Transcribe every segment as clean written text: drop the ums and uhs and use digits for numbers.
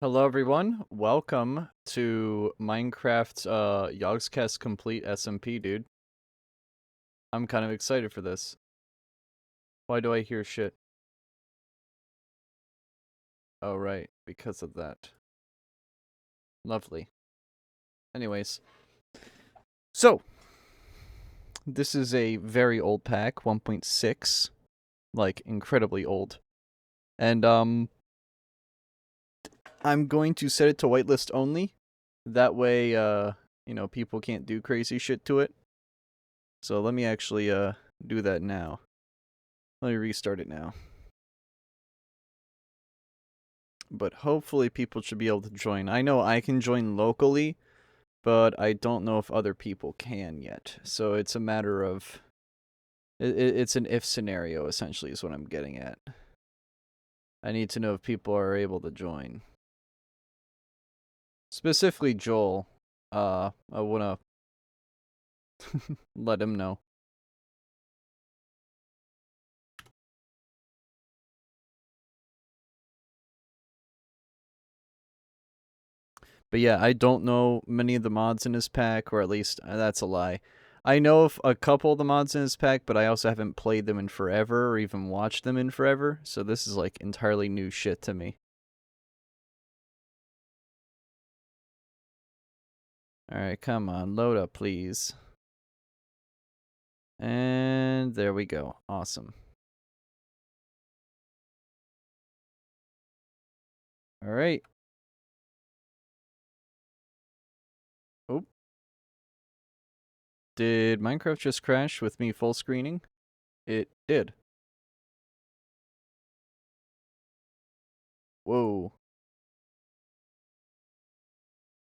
Hello everyone, welcome to Minecraft Yogscast Complete SMP, dude. I'm kind of excited for this. Why do I hear shit? Oh right, because of that. Lovely. Anyways. So, this is a very old pack, 1.6. Like, incredibly old. And, I'm going to set it to whitelist only. That way, people can't do crazy shit to it. So let me actually, do that now. Let me restart it now. But hopefully people should be able to join. I know I can join locally, but I don't know if other people can yet. So it's a matter of... It's an if scenario, essentially, is what I'm getting at. I need to know if people are able to join. Specifically Joel. I want to let him know. But yeah, I don't know many of the mods in his pack, or at least that's a lie. I know of a couple of the mods in his pack, but I also haven't played them in forever or even watched them in forever, so this is like entirely new shit to me. Alright, come on, load up, please. And there we go. Awesome. Alright. Oh. Did Minecraft just crash with me full screening? It did. Whoa.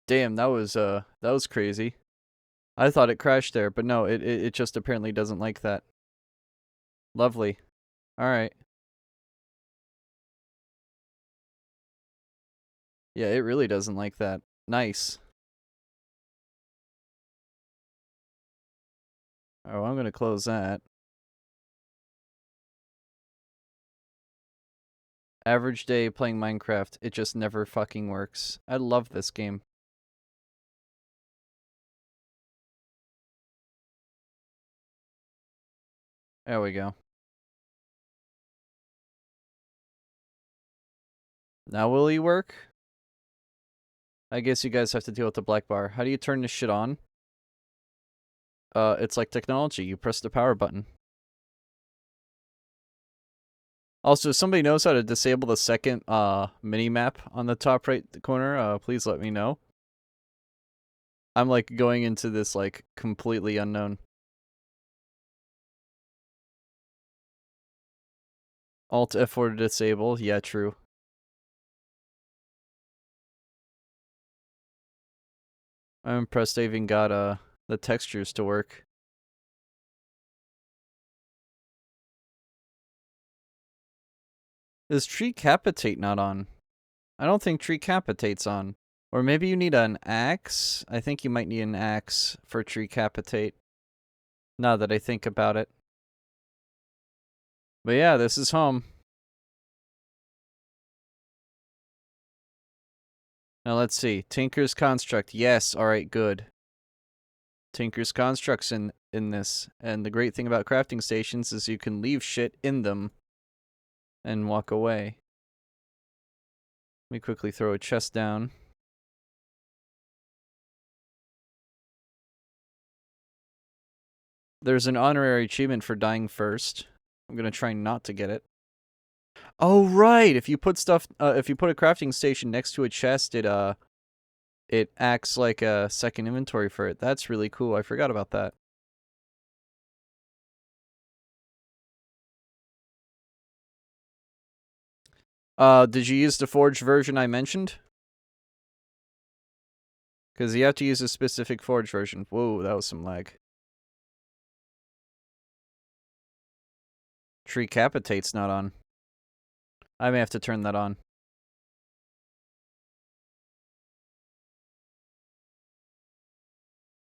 Damn, that was crazy. I thought it crashed there, but no, it just apparently doesn't like that. Lovely. Alright. Yeah, it really doesn't like that. Nice. Oh, I'm gonna close that. Average day playing Minecraft. It just never fucking works. I love this game. There we go. Now will he work? I guess you guys have to deal with the black bar. How do you turn this shit on? It's like technology. You press the power button. Also, if somebody knows how to disable the second mini-map on the top right corner, please let me know. I'm like going into this like completely unknown. Alt F4 to disable. Yeah, true. I'm impressed I even got the textures to work. Is Tree Capitate not on? I don't think Tree Capitate's on. Or maybe you need an axe? I think you might need an axe for Tree Capitate. Now that I think about it. But yeah, this is home. Now let's see. Tinker's Construct. Yes, alright, good. Tinker's Construct's in this. And the great thing about crafting stations is you can leave shit in them and walk away. Let me quickly throw a chest down. There's an honorary achievement for dying first. I'm gonna try not to get it. Oh right, if you put stuff, if you put a crafting station next to a chest, it acts like a second inventory for it. That's really cool. I forgot about that. Did you use the forged version I mentioned? Because you have to use a specific forged version. Whoa, that was some lag. Tree Capitate's not on. I may have to turn that on.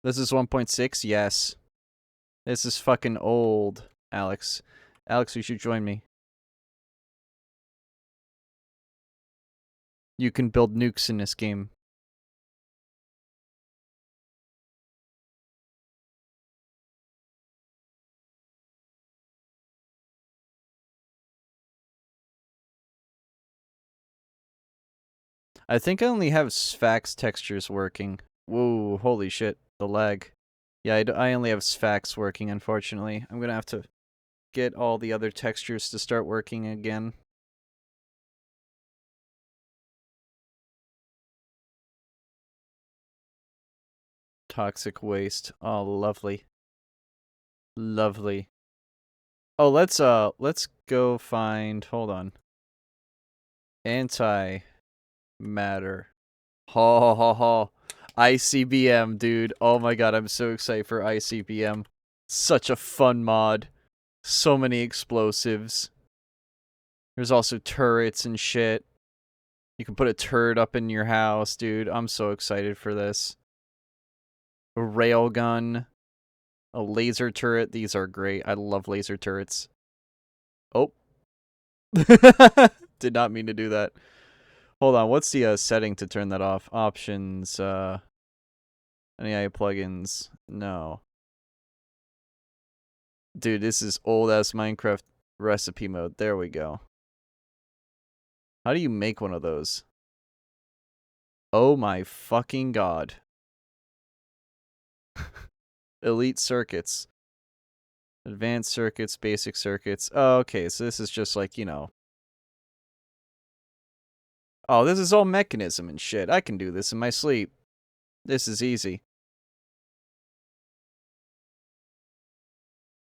This is 1.6? Yes. This is fucking old, Alex. Alex, you should join me. You can build nukes in this game. I think I only have Sphax textures working. Whoa, holy shit, the lag. Yeah, I only have Sphax working, unfortunately. I'm gonna have to get all the other textures to start working again. Toxic waste. Oh, lovely. Lovely. Oh, let's go find, hold on. Antimatter. Ha ha ha ha. ICBM, dude. Oh my god, I'm so excited for ICBM. Such a fun mod. So many explosives. There's also turrets and shit. You can put a turret up in your house, dude. I'm so excited for this. A railgun. A laser turret. These are great. I love laser turrets. Oh. Did not mean to do that. Hold on. What's the setting to turn that off? Options. Any AI plugins? No. Dude, this is old-ass Minecraft recipe mode. There we go. How do you make one of those? Oh my fucking god. Elite circuits. Advanced circuits, basic circuits. Oh, okay, so this is just like, you know. Oh, this is all mechanism and shit. I can do this in my sleep. This is easy.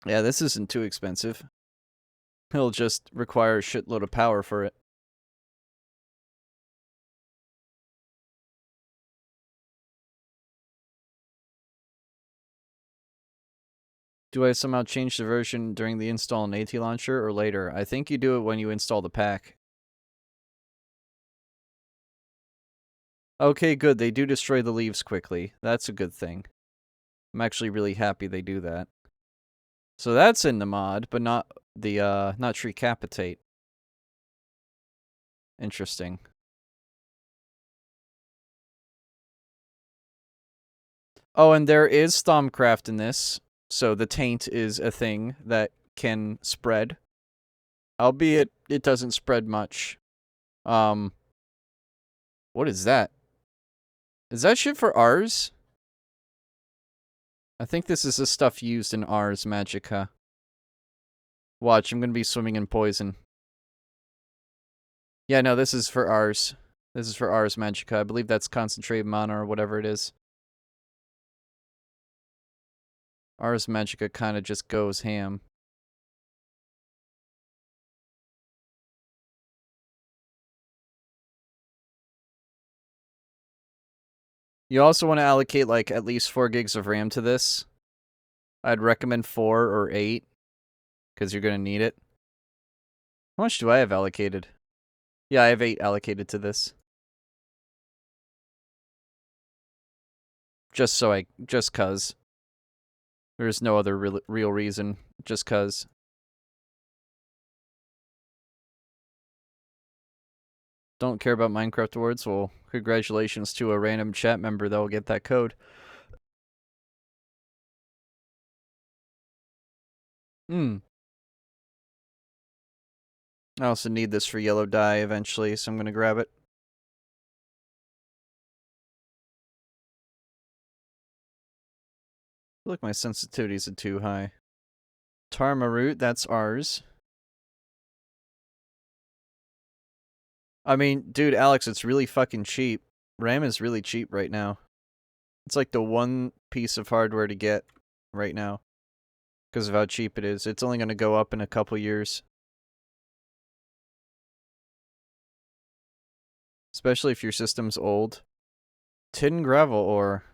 Yeah, this isn't too expensive. It'll just require a shitload of power for it. Do I somehow change the version during the install in AT Launcher or later? I think you do it when you install the pack. Okay, good. They do destroy the leaves quickly. That's a good thing. I'm actually really happy they do that. So that's in the mod, but not the not Treecapitate. Interesting. Oh, and there is Thaumcraft in this, so the taint is a thing that can spread. Albeit it doesn't spread much. What is that? Is that shit for Rs? I think this is the stuff used in Rs Magica. Watch, I'm gonna be swimming in poison. Yeah, no, this is for Rs. This is for Rs Magica. I believe that's concentrated mana or whatever it is. Rs Magica kind of just goes ham. You also want to allocate like at least 4 gigs of RAM to this. I'd recommend 4 or 8 because you're going to need it. How much do I have allocated? Yeah, I have 8 allocated to this. Just cuz. There's no other real reason. Just cuz. Don't care about Minecraft awards? Well, congratulations to a random chat member that will get that code. I also need this for yellow dye eventually, so I'm gonna grab it. I feel like my sensitivities are too high. Tarmarut, that's ours. I mean, dude, Alex, it's really fucking cheap. RAM is really cheap right now. It's like the one piece of hardware to get right now. Because of how cheap it is. It's only going to go up in a couple years. Especially if your system's old. Tin gravel ore.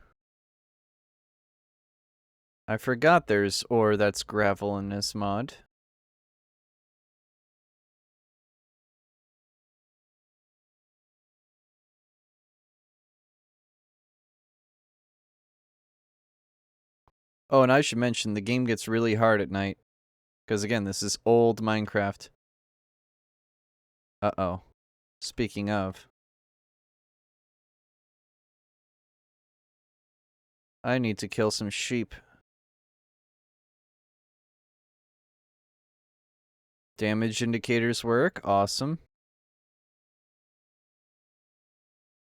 I forgot there's ore that's gravel in this mod. Oh, and I should mention, the game gets really hard at night. Because again, this is old Minecraft. Uh-oh. Speaking of. I need to kill some sheep. Damage indicators work. Awesome.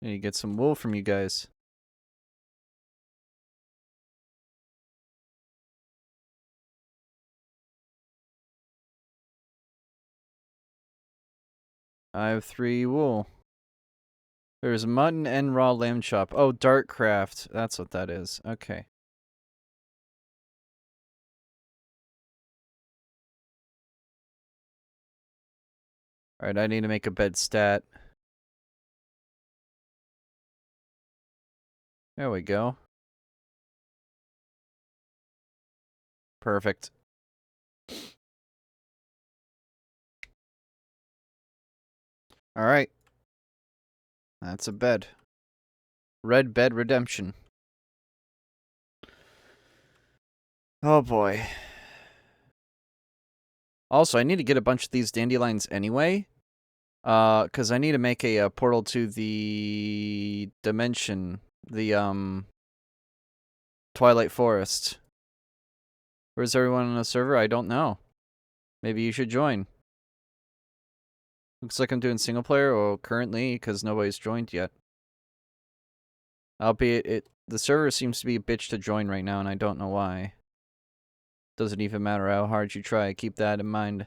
I need to get some wool from you guys. I have 3 wool. There's mutton and raw lamb chop. Oh, Darkcraft. That's what that is. Okay. Alright, I need to make a bed stat. There we go. Perfect. Alright. That's a bed. Red bed redemption. Oh boy. Also, I need to get a bunch of these dandelions anyway. Because I need to make a portal to the dimension. The, Twilight Forest. Where's everyone on the server? I don't know. Maybe you should join. Looks like I'm doing single player, or currently, because nobody's joined yet. Albeit, the server seems to be a bitch to join right now, and I don't know why. Doesn't even matter how hard you try, keep that in mind.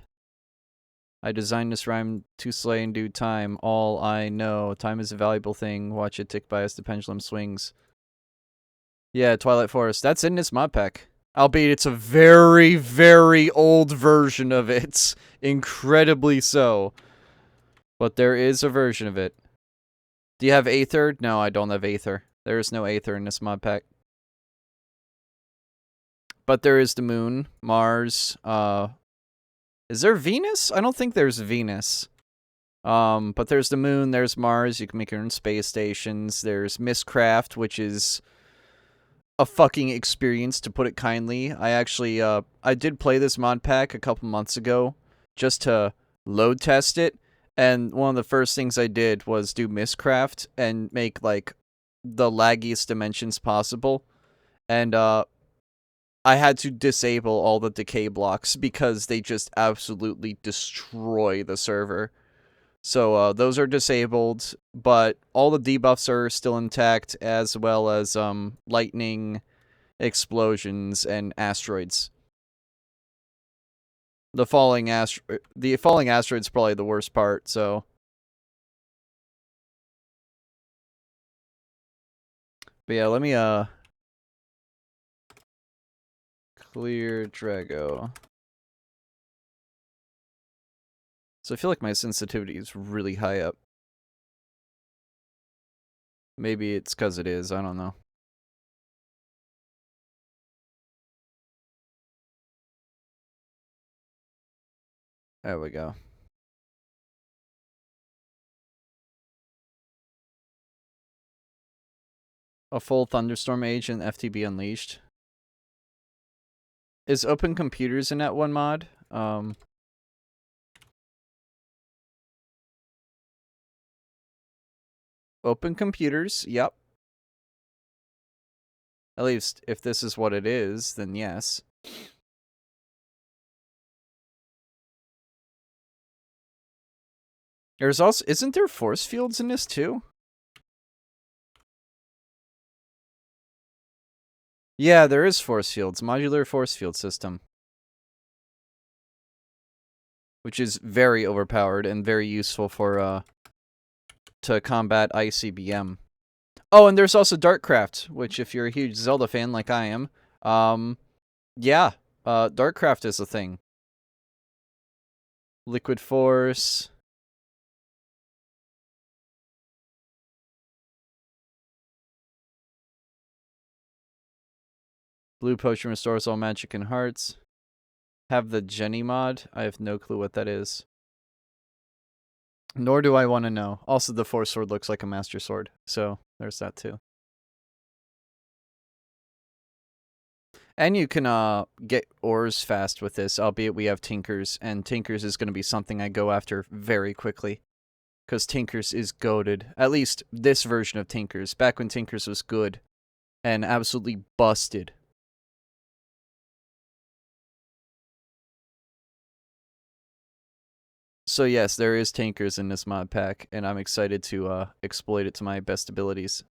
I designed this rhyme to slay in due time. All I know, time is a valuable thing. Watch it tick by as the pendulum swings. Yeah, Twilight Forest. That's in this mod pack. Albeit it's a very, very old version of it. Incredibly so. But there is a version of it. Do you have Aether? No, I don't have Aether. There is no Aether in this mod pack. But there is the moon, Mars, is there Venus? I don't think there's Venus. But there's the moon, there's Mars, you can make your own space stations, there's Mistcraft, which is a fucking experience, to put it kindly. I actually, I did play this mod pack a couple months ago, just to load test it, and one of the first things I did was do Mistcraft, and make, like, the laggiest dimensions possible, and, I had to disable all the decay blocks because they just absolutely destroy the server. So those are disabled, but all the debuffs are still intact, as well as lightning, explosions, and asteroids. The falling asteroid's probably the worst part, so. But yeah, let me clear Drago. So I feel like my sensitivity is really high up. Maybe it's because it is, I don't know. There we go. A full Thunderstorm Age and FTB Unleashed. Is Open Computers in that one mod? Open Computers, yep. At least, if this is what it is, then yes. There's also, isn't there force fields in this too? Yeah, there is force fields. Modular force field system. Which is very overpowered and very useful for, to combat ICBM. Oh, and there's also Darkcraft, which if you're a huge Zelda fan like I am, yeah, Darkcraft is a thing. Liquid Force. Blue Potion restores all magic and hearts. Have the Jenny mod. I have no clue what that is. Nor do I want to know. Also, the Force Sword looks like a Master Sword, so there's that too. And you can get ores fast with this, albeit we have Tinkers, and Tinkers is going to be something I go after very quickly. Because Tinkers is goated. At least this version of Tinkers. Back when Tinkers was good, and absolutely busted. So yes, there is tankers in this mod pack, and I'm excited to exploit it to my best abilities.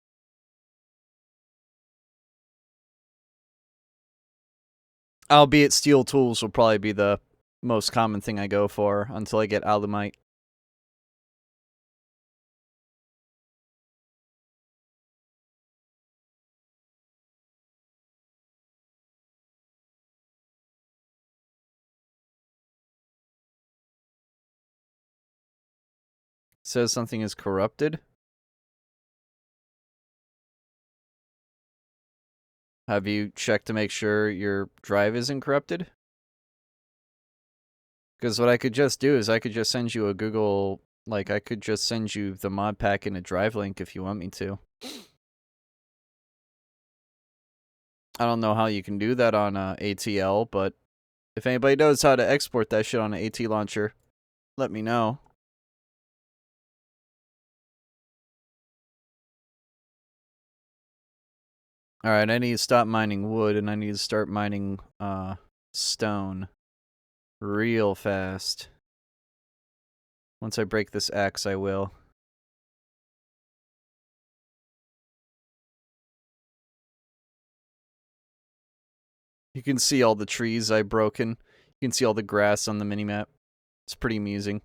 Albeit steel tools will probably be the most common thing I go for until I get Aluminite. Says something is corrupted. Have you checked to make sure your drive isn't corrupted? Because what I could just do is I could just send you a Google, like I could just send you the mod pack in a drive link if you want me to. I don't know how you can do that on ATL, but if anybody knows how to export that shit on an AT launcher, let me know. Alright, I need to stop mining wood, and I need to start mining stone real fast. Once I break this axe, I will. You can see all the trees I've broken. You can see all the grass on the minimap. It's pretty amusing.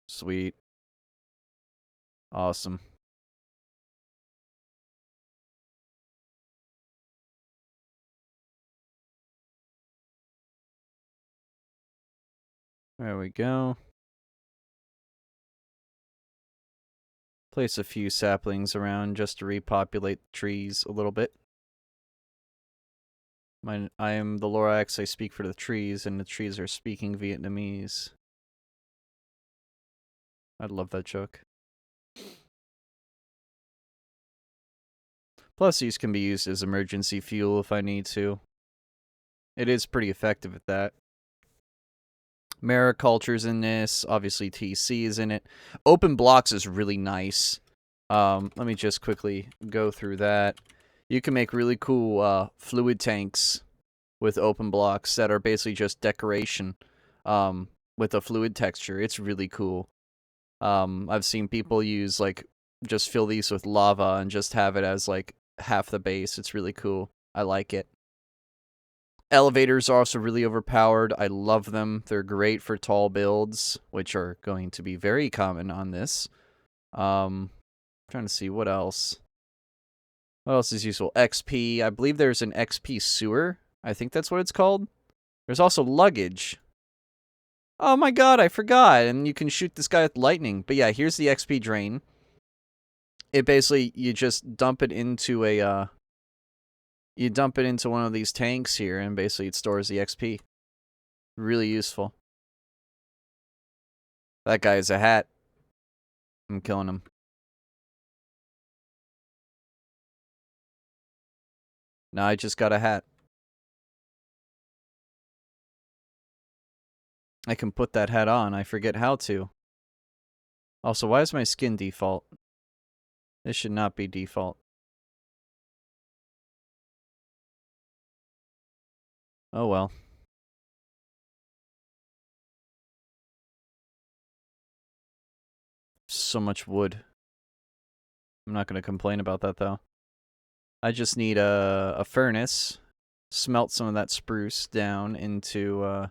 Sweet. Awesome. There we go. Place a few saplings around just to repopulate the trees a little bit. I am the Lorax, I speak for the trees, and the trees are speaking Vietnamese. I love that joke. Plus, these can be used as emergency fuel if I need to. It is pretty effective at that. Mariculture's in this. Obviously, TC is in it. Open blocks is really nice. Let me just quickly go through that. You can make really cool fluid tanks with open blocks that are basically just decoration with a fluid texture. It's really cool. I've seen people use, like, just fill these with lava and just have it as, like, half the base. It's really cool. I like it. Elevators are also really overpowered. I love them. They're great for tall builds, which are going to be very common on this. Trying to see what else. What else is useful? XP. I believe there's an XP sewer. I think that's what it's called. There's also luggage. Oh my god, I forgot. And you can shoot this guy with lightning. But yeah, here's the XP drain. It basically, you just dump it into a, you dump it into one of these tanks here, and basically it stores the XP. Really useful. That guy is a hat. I'm killing him. No, I just got a hat. I can put that hat on. I forget how to. Also, why is my skin default? This should not be default. Oh well. So much wood. I'm not going to complain about that, though. I just need a furnace. Smelt some of that spruce down into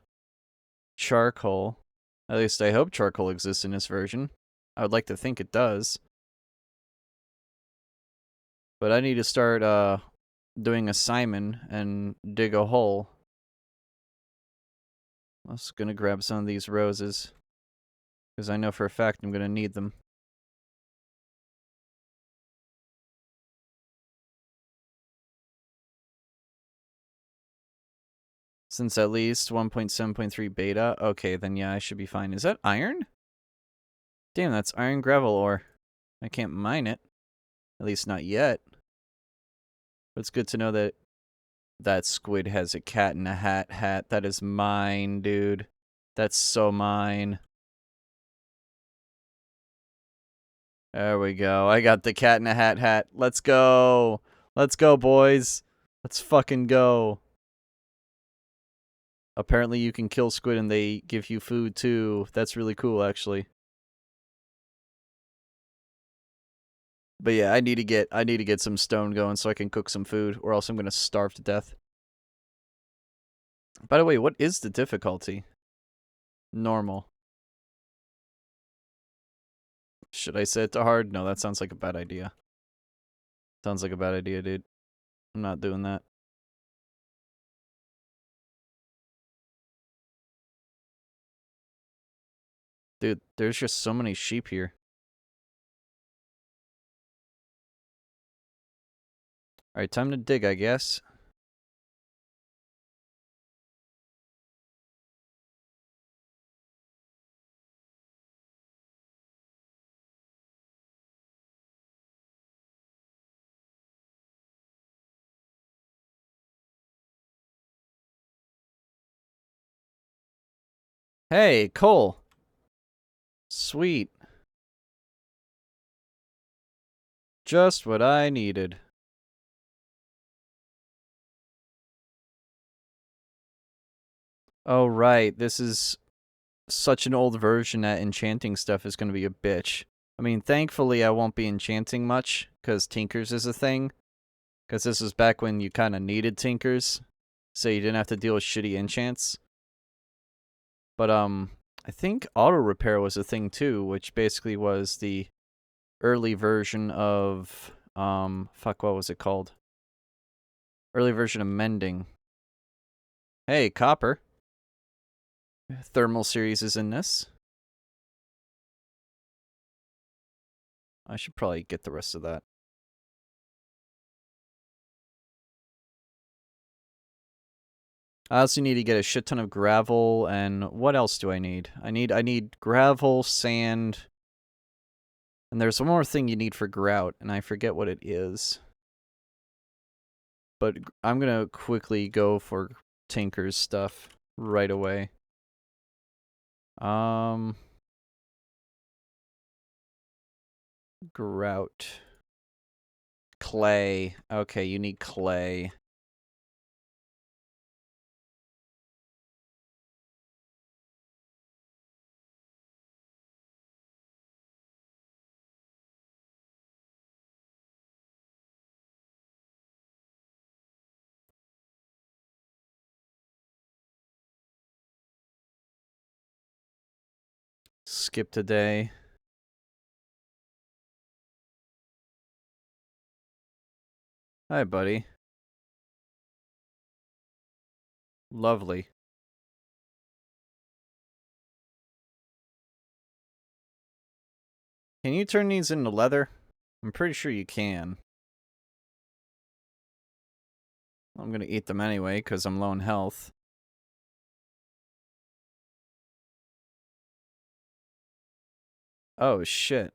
charcoal. At least I hope charcoal exists in this version. I would like to think it does. But I need to start doing a Simon and dig a hole. I was going to grab some of these roses, because I know for a fact I'm going to need them. Since at least 1.7.3 beta, okay, then yeah, I should be fine. Is that iron? Damn, that's iron gravel ore. I can't mine it. At least not yet. But it's good to know that that squid has a cat in a hat. That is mine, dude. That's so mine. There we go. I got the cat in a hat. Let's go. Let's go, boys. Let's fucking go. Apparently you can kill squid and they give you food too. That's really cool, actually. But yeah, I need to get some stone going so I can cook some food, or else I'm gonna starve to death. By the way, what is the difficulty? Normal. Should I set it to hard? No, that sounds like a bad idea. Sounds like a bad idea, dude. I'm not doing that. Dude, there's just so many sheep here. Alright, time to dig, I guess. Hey, coal. Sweet. Just what I needed. Oh, right. This is such an old version that enchanting stuff is going to be a bitch. I mean, thankfully I won't be enchanting much, because Tinkers is a thing. Because this was back when you kind of needed Tinkers, so you didn't have to deal with shitty enchants. But, I think auto repair was a thing too, which basically was the early version of, fuck, what was it called? Early version of mending. Hey, copper. Thermal series is in this. I should probably get the rest of that. I also need to get a shit ton of gravel, and what else do I need? I need gravel, sand, and there's one more thing you need for grout, and I forget what it is. But I'm gonna quickly go for Tinker's stuff right away. Grout. Clay. Okay, you need clay. Skip today. Hi, buddy. Lovely. Can you turn these into leather? I'm pretty sure you can. I'm gonna eat them anyway, because I'm low in health. Oh, shit.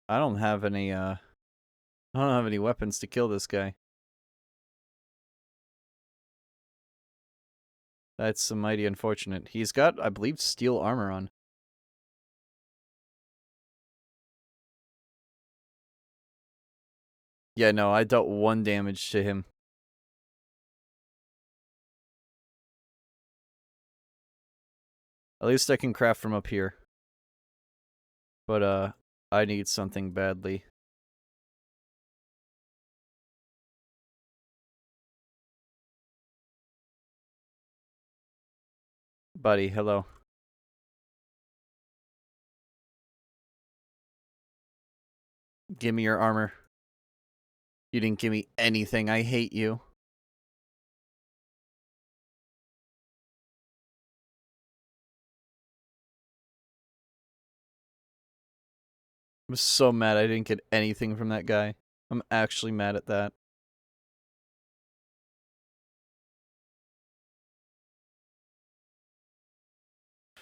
I don't have any, I don't have any weapons to kill this guy. That's mighty unfortunate. He's got, I believe, steel armor on. Yeah, no, I dealt 1 damage to him. At least I can craft from up here. But, I need something badly. Buddy, hello. Give me your armor. You didn't give me anything. I hate you. I'm so mad I didn't get anything from that guy. I'm actually mad at that.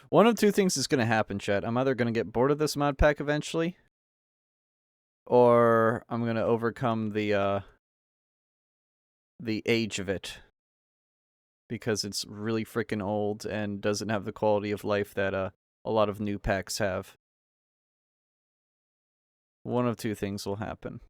One of two things is going to happen, chat. I'm either going to get bored of this mod pack eventually, or I'm going to overcome the the age of it. Because it's really freaking old and doesn't have the quality of life that a lot of new packs have. One of two things will happen.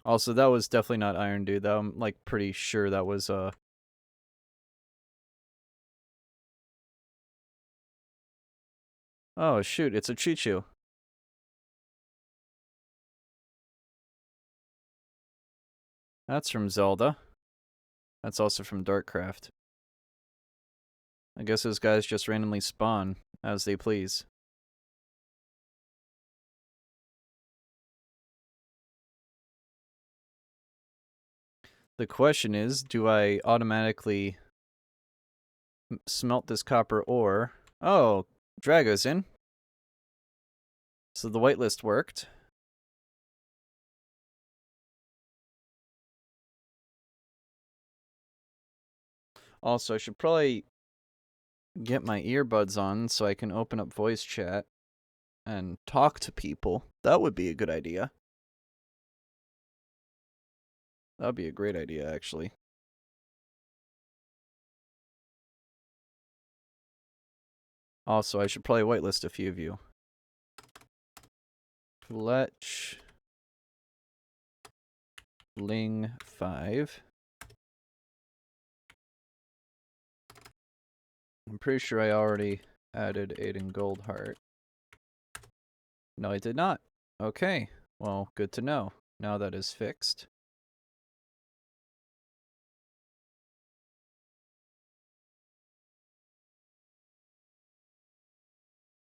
Also, that was definitely not Iron Dude. Though I'm like pretty sure that was Oh shoot, it's a Chichu. That's from Zelda. That's also from Darkcraft. I guess those guys just randomly spawn as they please. The question is, do I automatically smelt this copper ore? Oh, Drago's in. So the whitelist worked. Also, I should probably get my earbuds on so I can open up voice chat and talk to people. That would be a good idea. That would be a great idea, actually. Also, I should probably whitelist a few of you. Fletch Ling 5. I'm pretty sure I already added Aiden Goldheart. No, I did not. Okay. Well, good to know. Now that is fixed.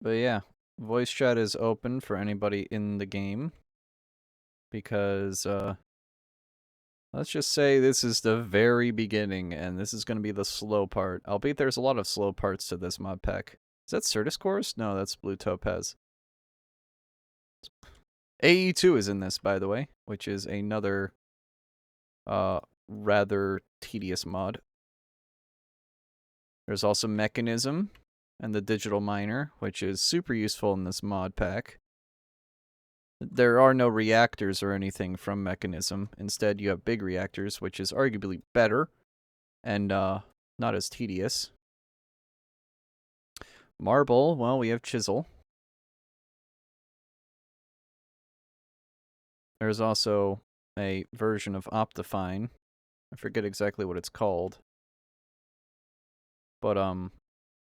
But yeah, voice chat is open for anybody in the game. Because, let's just say this is the very beginning, and this is going to be the slow part. Albeit there's a lot of slow parts to this mod pack. Is that Certus Cores? No, that's Blue Topaz. AE2 is in this, by the way, which is another rather tedious mod. There's also Mechanism and the Digital Miner, which is super useful in this mod pack. There are no reactors or anything from Mechanism. Instead, you have big reactors, which is arguably better and not as tedious. Marble, well, we have Chisel. There's also a version of Optifine. I forget exactly what it's called. But,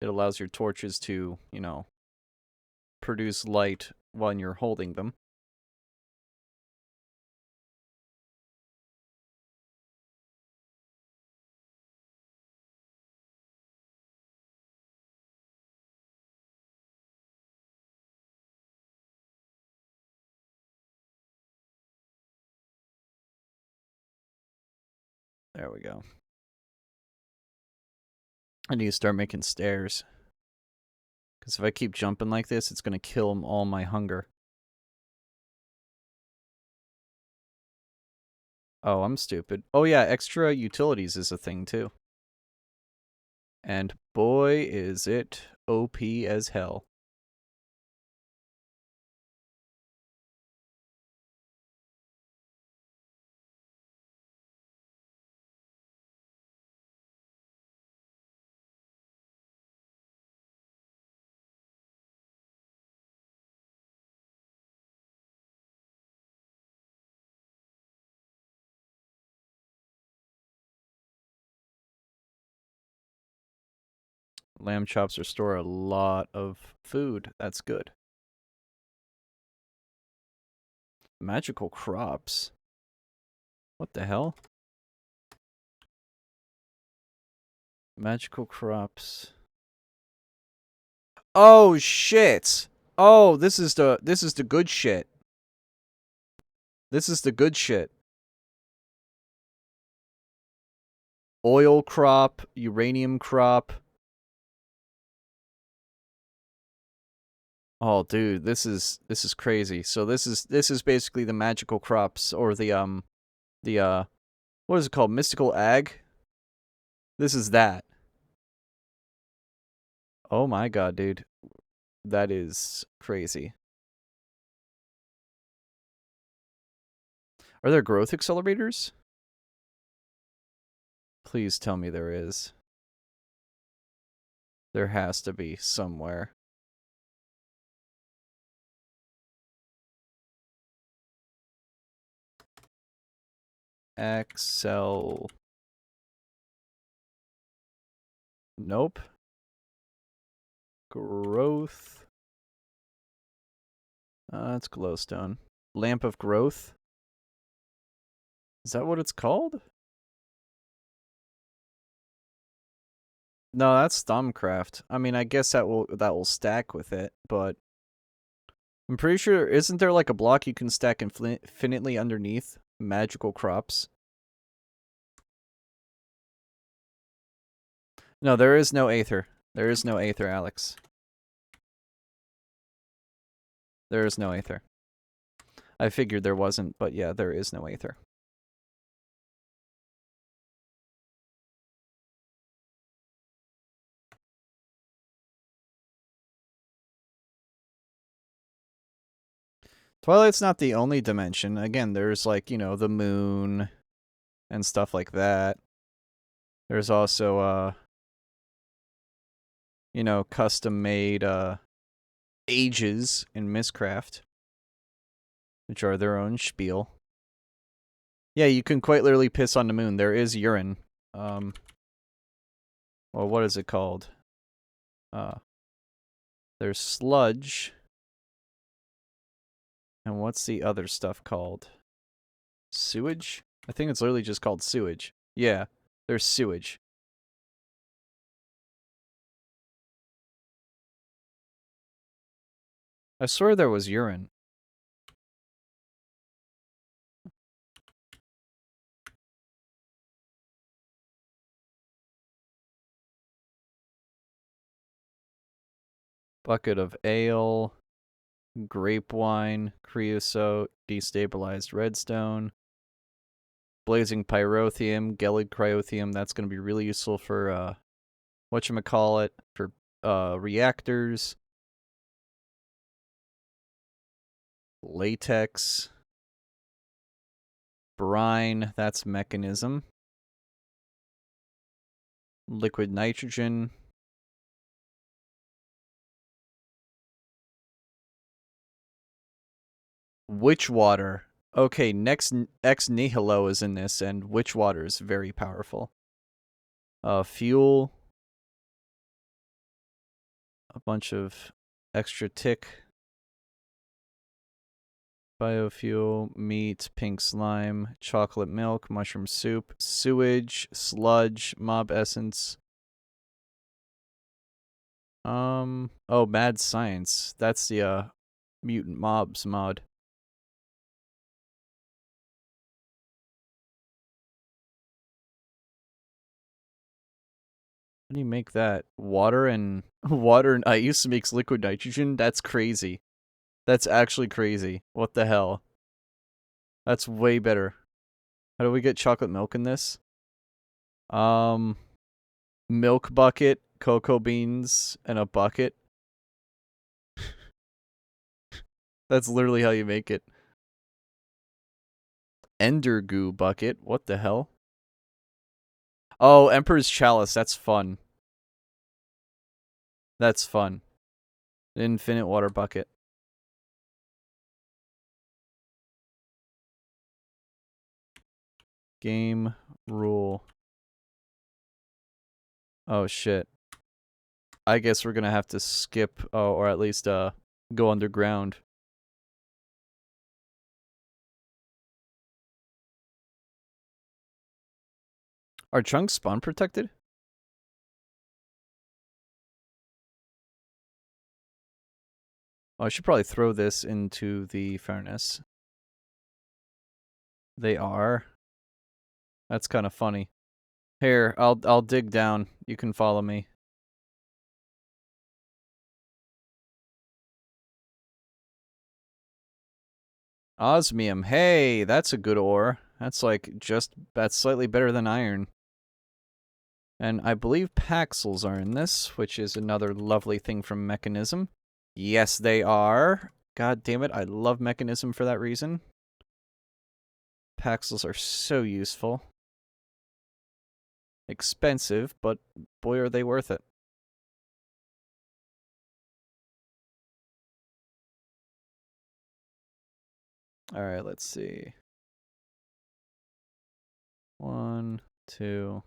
it allows your torches to, you know, produce light when you're holding them. There we go. I need to start making stairs. Because if I keep jumping like this, it's going to kill all my hunger. Oh, I'm stupid. Oh yeah, extra utilities is a thing too. And boy, is it OP as hell. Lamb chops restore a lot of food. That's good. Magical crops. What the hell? Magical crops. Oh shit. Oh, this is the good shit. This is the good shit. Oil crop, uranium crop. Oh, dude, this is crazy. So this is basically the magical crops or the The, what is it called? Mystical Ag? This is that. Oh my god, dude. That is crazy. Are there growth accelerators? Please tell me there is. There has to be somewhere. Excel. Nope. Growth. It's glowstone. Lamp of growth. Is that what it's called? No, that's Thumbcraft. I mean, I guess that will stack with it, but I'm pretty sure, isn't there like a block you can stack infinitely underneath magical crops? No, there is no Aether. There is no Aether, Alex. There is no Aether. I figured there wasn't, but yeah, there is no Aether. Twilight's not the only dimension. Again, there's like, you know, the moon and stuff like that. There's also, you know, custom-made, ages in Mistcraft, which are their own spiel. Yeah, you can quite literally piss on the moon. There is urine. Well, what is it called? There's sludge. And what's the other stuff called? Sewage? I think it's literally just called sewage. Yeah, there's sewage. I swear there was urine. Bucket of ale, grape wine, creosote, destabilized redstone, blazing pyrotheum, gelid cryotheum. That's going to be really useful for, whatchamacallit, for, reactors. Latex. Brine, that's mechanism. Liquid nitrogen. Witch water. Okay, next ex nihilo is in this, and witch water is very powerful. Fuel. A bunch of extra tick. Biofuel, meat, pink slime, chocolate milk, mushroom soup, sewage, sludge, mob essence. Oh, mad science. That's the, mutant mobs mod. How do you make that? Water and ice makes liquid nitrogen? That's crazy. That's actually crazy. What the hell? That's way better. How do we get chocolate milk in this? Milk bucket, cocoa beans, and a bucket. That's literally how you make it. Ender goo bucket. What the hell? Oh, Emperor's Chalice. That's fun. That's fun. Infinite water bucket. Game rule. Oh, shit. I guess we're gonna have to skip, or at least, go underground. Are chunks spawn protected? Oh, I should probably throw this into the furnace. They are. That's kind of funny. Here, I'll dig down. You can follow me. Osmium. Hey, that's a good ore. That's like that's slightly better than iron. And I believe Paxels are in this, which is another lovely thing from Mechanism. Yes, they are. God damn it, I love Mechanism for that reason. Paxels are so useful. Expensive, but boy are they worth it. Alright, let's see. 1, 2...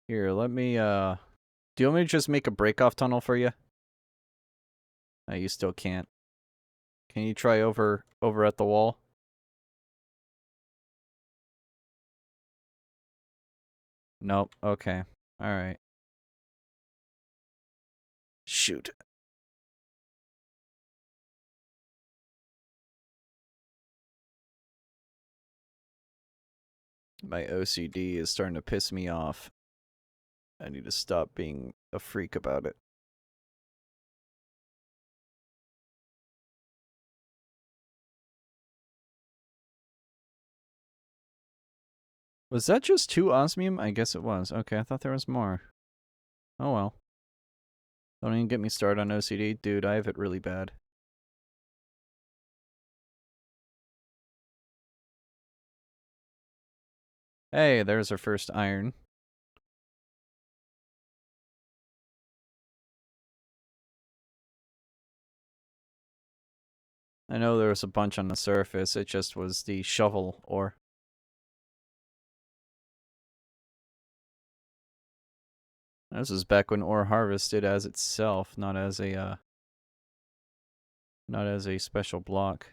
Here, let me, do you want me to just make a break-off tunnel for you? No, you still can't. Can you try over at the wall? Nope. Okay. Alright. Shoot. My OCD is starting to piss me off. I need to stop being a freak about it. Was that just 2 osmium? I guess it was. Okay, I thought there was more. Oh well. Don't even get me started on OCD. Dude, I have it really bad. Hey, there's our first iron. I know there was a bunch on the surface. It just was the shovel ore. This is back when ore harvested as itself, not as a special block.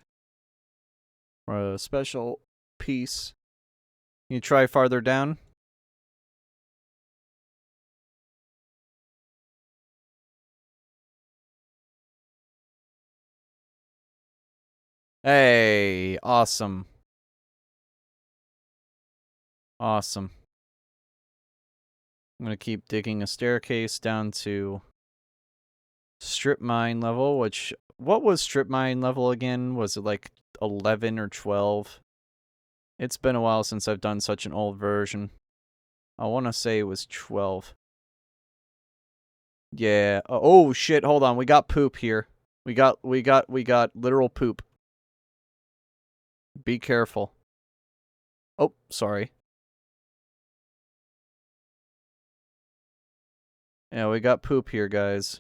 Or a special piece. You try farther down? Hey, awesome. Awesome. I'm gonna keep digging a staircase down to strip mine level, which, what was strip mine level again? Was it like 11 or 12? It's been a while since I've done such an old version. I want to say it was 12. Yeah. Oh shit, hold on. We got poop here. We got literal poop. Be careful. Oh, sorry. Yeah, we got poop here, guys.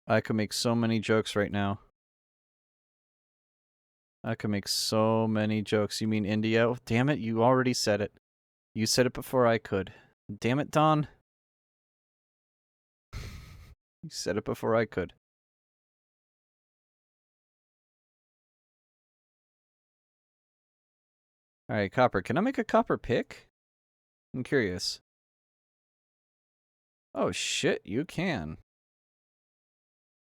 I could make so many jokes right now. I could make so many jokes. You mean India? Oh, damn it, you already said it. You said it before I could. Damn it, Don. You said it before I could. Alright, copper. Can I make a copper pick? I'm curious. Oh shit, you can.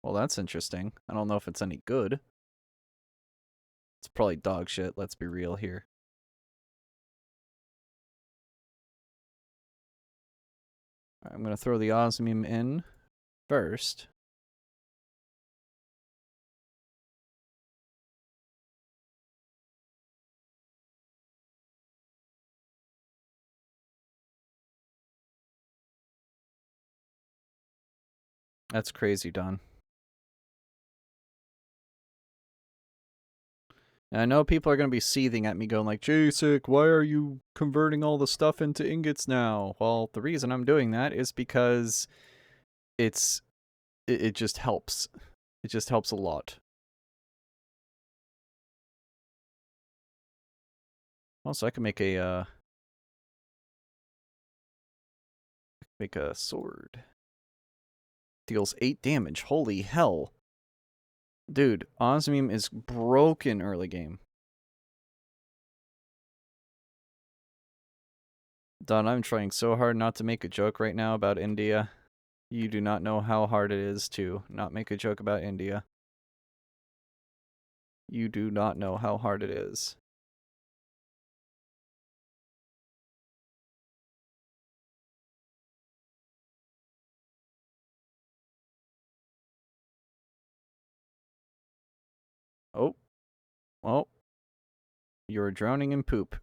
Well, that's interesting. I don't know if it's any good. It's probably dog shit, let's be real here. Right, I'm gonna throw the osmium in first. That's crazy, Don. And I know people are going to be seething at me going like, Jasek, why are you converting all the stuff into ingots now? Well, the reason I'm doing that is because it just helps. It just helps a lot. Also, I can make a sword. Deals 8 damage. Holy hell. Dude, osmium is broken early game. Don, I'm trying so hard not to make a joke right now about India. You do not know how hard it is to not make a joke about India. You do not know how hard it is. Oh, you're drowning in poop.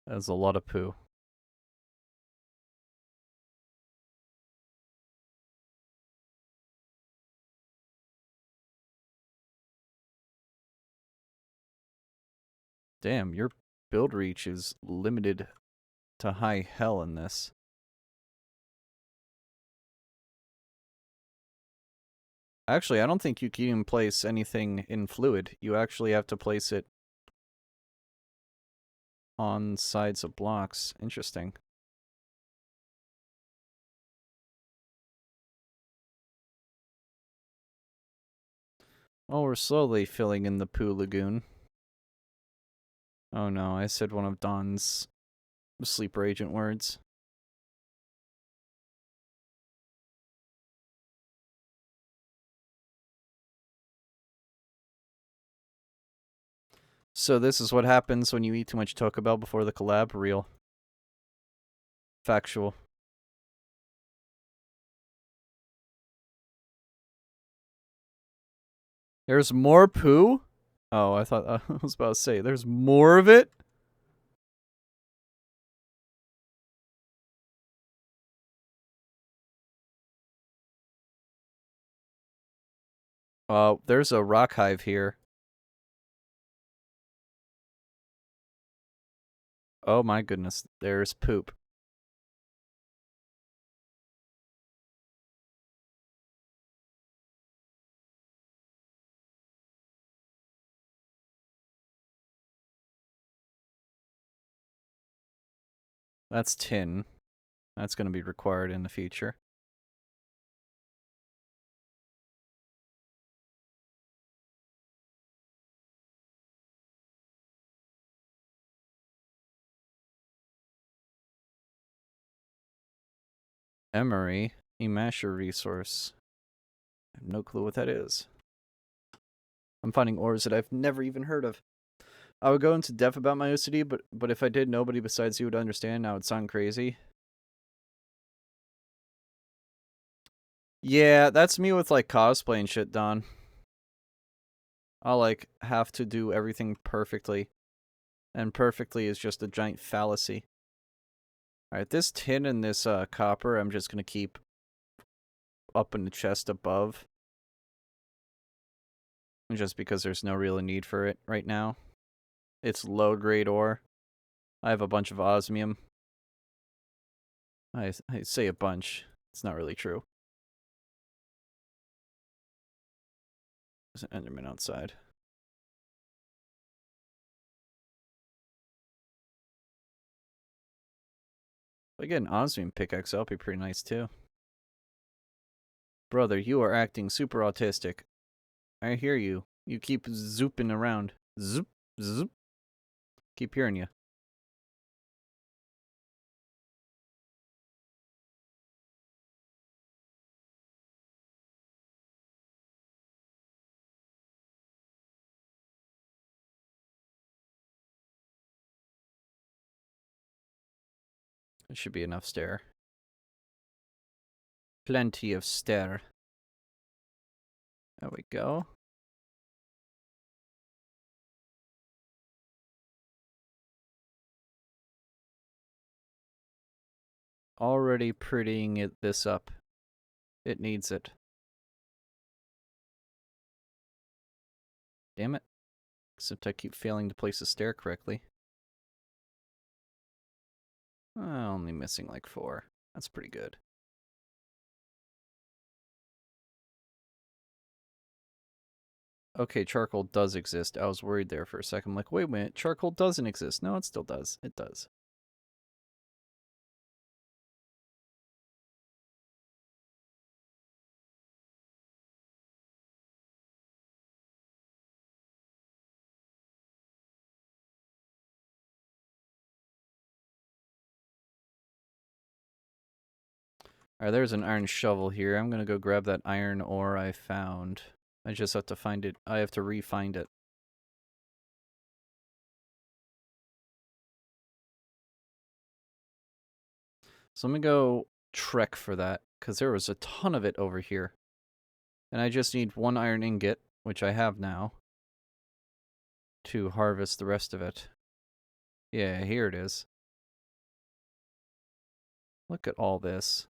That's a lot of poo. Damn, your build reach is limited to high hell in this. Actually, I don't think you can even place anything in fluid. You actually have to place it on sides of blocks. Interesting. Oh, we're slowly filling in the poo lagoon. Oh no, I said one of Don's sleeper agent words. So this is what happens when you eat too much Taco Bell before the collab? Real. Factual. There's more poo? Oh, I thought I was about to say, there's more of it? There's a rock hive here. Oh my goodness, there's poop. That's tin. That's going to be required in the future. Emery, a masher resource. I have no clue what that is. I'm finding ores that I've never even heard of. I would go into depth about my OCD, but if I did, nobody besides you would understand. Now it would sound crazy. Yeah, that's me with like cosplay and shit, Don. I'll like have to do everything perfectly. And perfectly is just a giant fallacy. Alright, this tin and this copper I'm just gonna keep up in the chest above. Just because there's no real need for it right now. It's low grade ore. I have a bunch of osmium. I say a bunch. It's not really true. There's an Enderman outside. If I get an osmium pickaxe, that'll be pretty nice too. Brother, you are acting super autistic. I hear you. You keep zooping around. Zoop, zoop. Keep hearing you. There should be enough stair. Plenty of stair. There we go. Already prettying this up. It needs it. Damn it. Except I keep failing to place the stair correctly. Only missing like 4. That's pretty good. Okay, charcoal does exist. I was worried there for a second. I'm like, wait a minute, charcoal doesn't exist. No, it still does. It does. Alright, there's an iron shovel here. I'm gonna go grab that iron ore I found. I just have to find it. I have to re-find it. So I'm gonna go trek for that, because there was a ton of it over here. And I just need one iron ingot, which I have now, to harvest the rest of it. Yeah, here it is. Look at all this.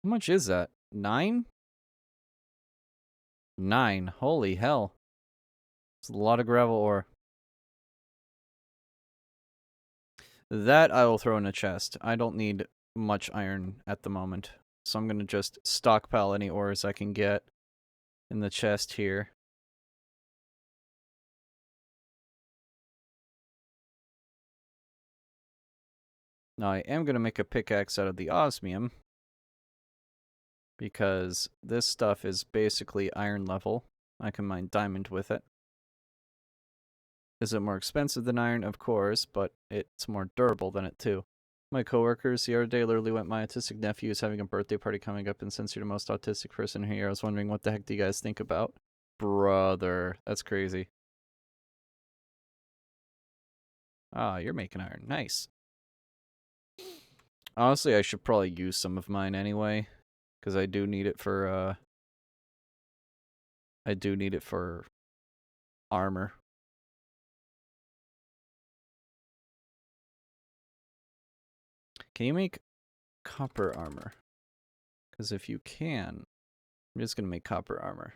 How much is that? 9? 9. Holy hell. It's a lot of gravel ore. That I will throw in a chest. I don't need much iron at the moment. So I'm going to just stockpile any ores I can get in the chest here. Now I am going to make a pickaxe out of the osmium, because this stuff is basically iron level. I can mine diamond with it. Is it more expensive than iron? Of course, but it's more durable than it too. My coworkers the other day literally went, my autistic nephew is having a birthday party coming up, and since you're the most autistic person here, I was wondering what the heck do you guys think about? Brother, that's crazy. Ah, you're making iron. Nice. Honestly, I should probably use some of mine anyway, because I do need it for, armor. Can you make copper armor? Because if you can, I'm just going to make copper armor.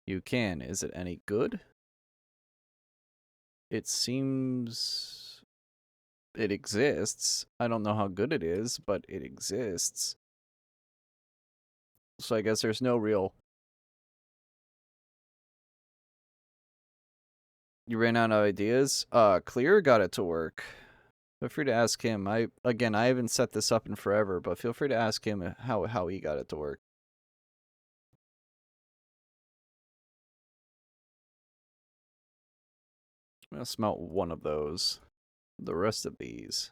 You can. Is it any good? It seems it exists. I don't know how good it is, but it exists. So I guess there's no real... You ran out of ideas? Clear got it to work. Feel free to ask him. I haven't set this up in forever, but feel free to ask him how he got it to work. I'm gonna smelt one of those. The rest of these.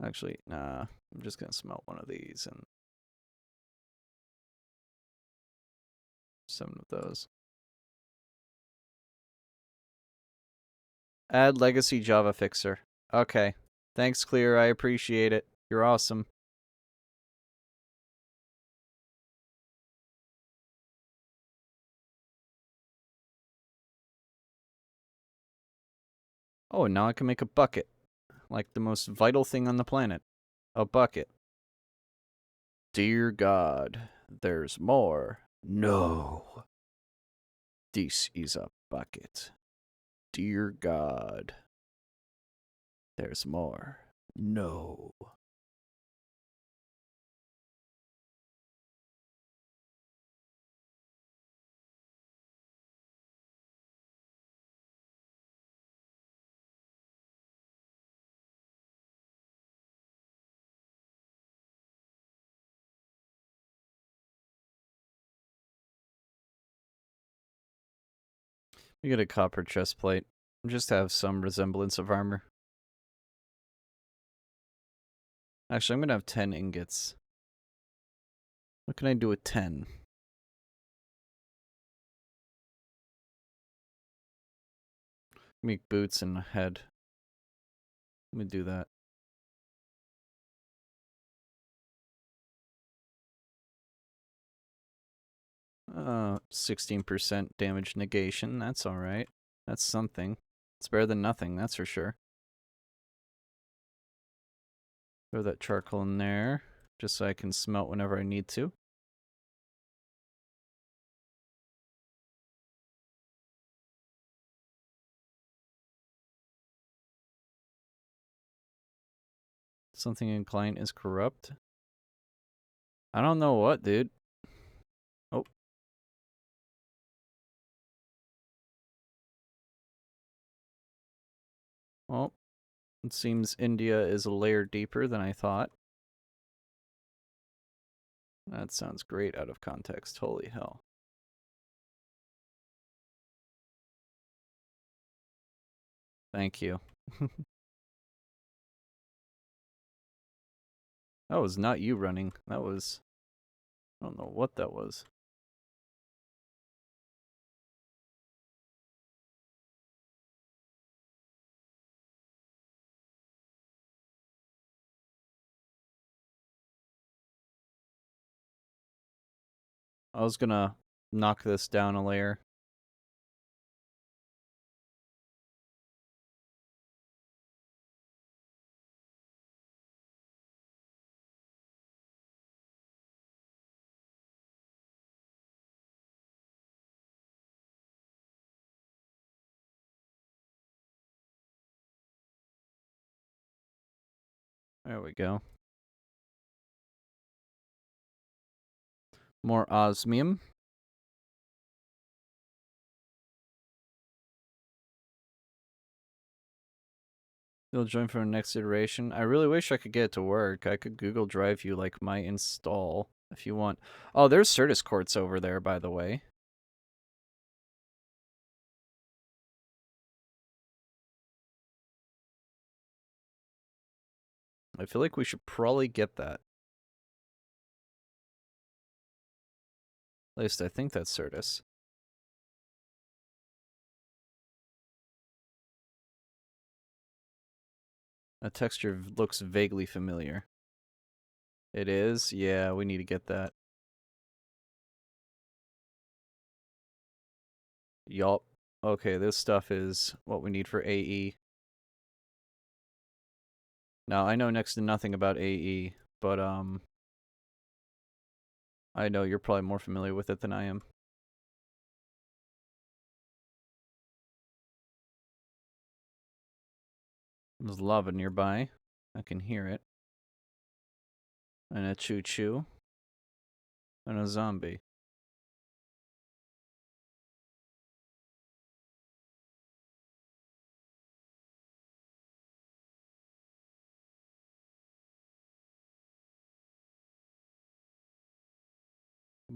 Actually, nah. I'm just gonna smelt one of these and 7 of those. Add legacy Java fixer. Okay. Thanks, Clear. I appreciate it. You're awesome. Oh, and now I can make a bucket. Like the most vital thing on the planet. A bucket. Dear God, there's more. No. This is a bucket. Dear God, there's more. No. We get a copper chest plate. Just to have some resemblance of armor. Actually, I'm gonna have 10 ingots. What can I do with 10? Make boots and a head. Let me do that. 16% damage negation. That's alright. That's something. It's better than nothing, that's for sure. Throw that charcoal in there, just so I can smelt whenever I need to. Something in client is corrupt. I don't know what, dude. Oh. Well, it seems India is a layer deeper than I thought. That sounds great out of context. Holy hell. Thank you. That was not you running. That was... I don't know what that was. I was gonna knock this down a layer. There we go. More osmium. You'll join for the next iteration. I really wish I could get it to work. I could Google Drive you like my install if you want. Oh, there's Certus quartz over there, by the way. I feel like we should probably get that. At least I think that's Certus. That texture looks vaguely familiar. It is? Yeah, we need to get that. Yup. Okay, this stuff is what we need for AE. Now, I know next to nothing about AE, but, I know you're probably more familiar with it than I am. There's lava nearby. I can hear it. And a choo-choo. And a zombie.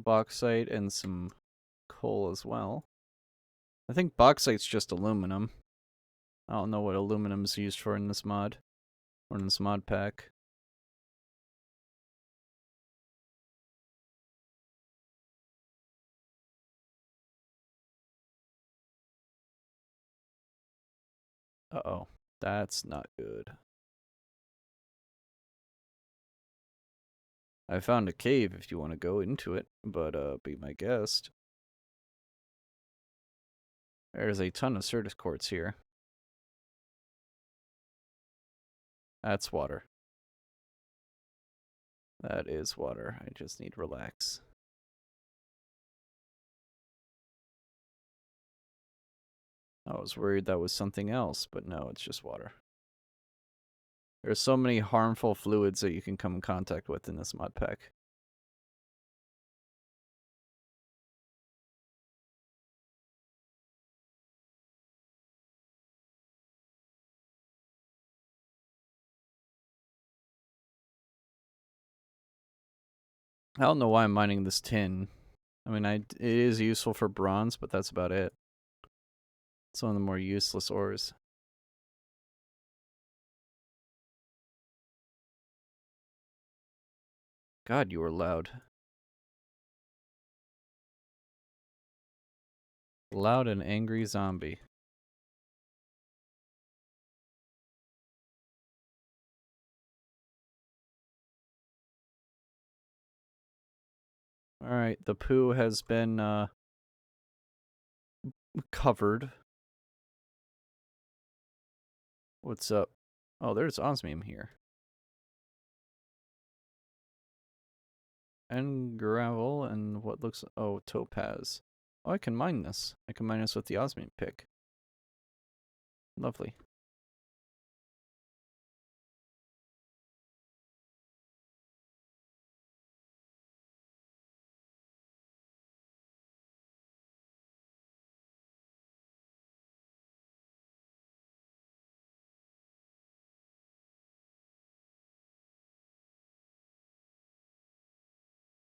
Bauxite and some coal as well. I think bauxite's just aluminum. I don't know what aluminum's used for in this mod. Or in this mod pack. Uh-oh. That's not good. I found a cave if you want to go into it, but be my guest. There's a ton of Certus quartz here. That's water. That is water. I just need to relax. I was worried that was something else, but no, it's just water. There's so many harmful fluids that you can come in contact with in this mod pack. I don't know why I'm mining this tin. I mean, it is useful for bronze, but that's about it. It's one of the more useless ores. God, you were loud. Loud and angry zombie. Alright, the poo has been, covered. What's up? Oh, there's osmium here. And gravel and what looks... Oh, topaz. Oh, I can mine this. I can mine this with the osmium pick. Lovely.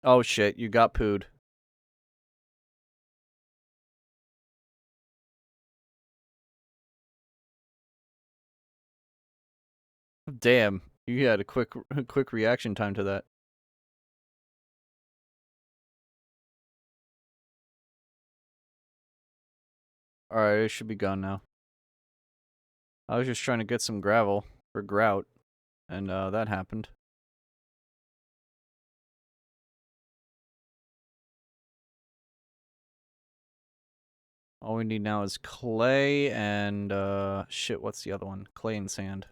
Oh shit, you got pooed. Damn, you had a quick reaction time to that. Alright, it should be gone now. I was just trying to get some gravel for grout, and that happened. All we need now is clay and, shit, what's the other one? Clay and sand.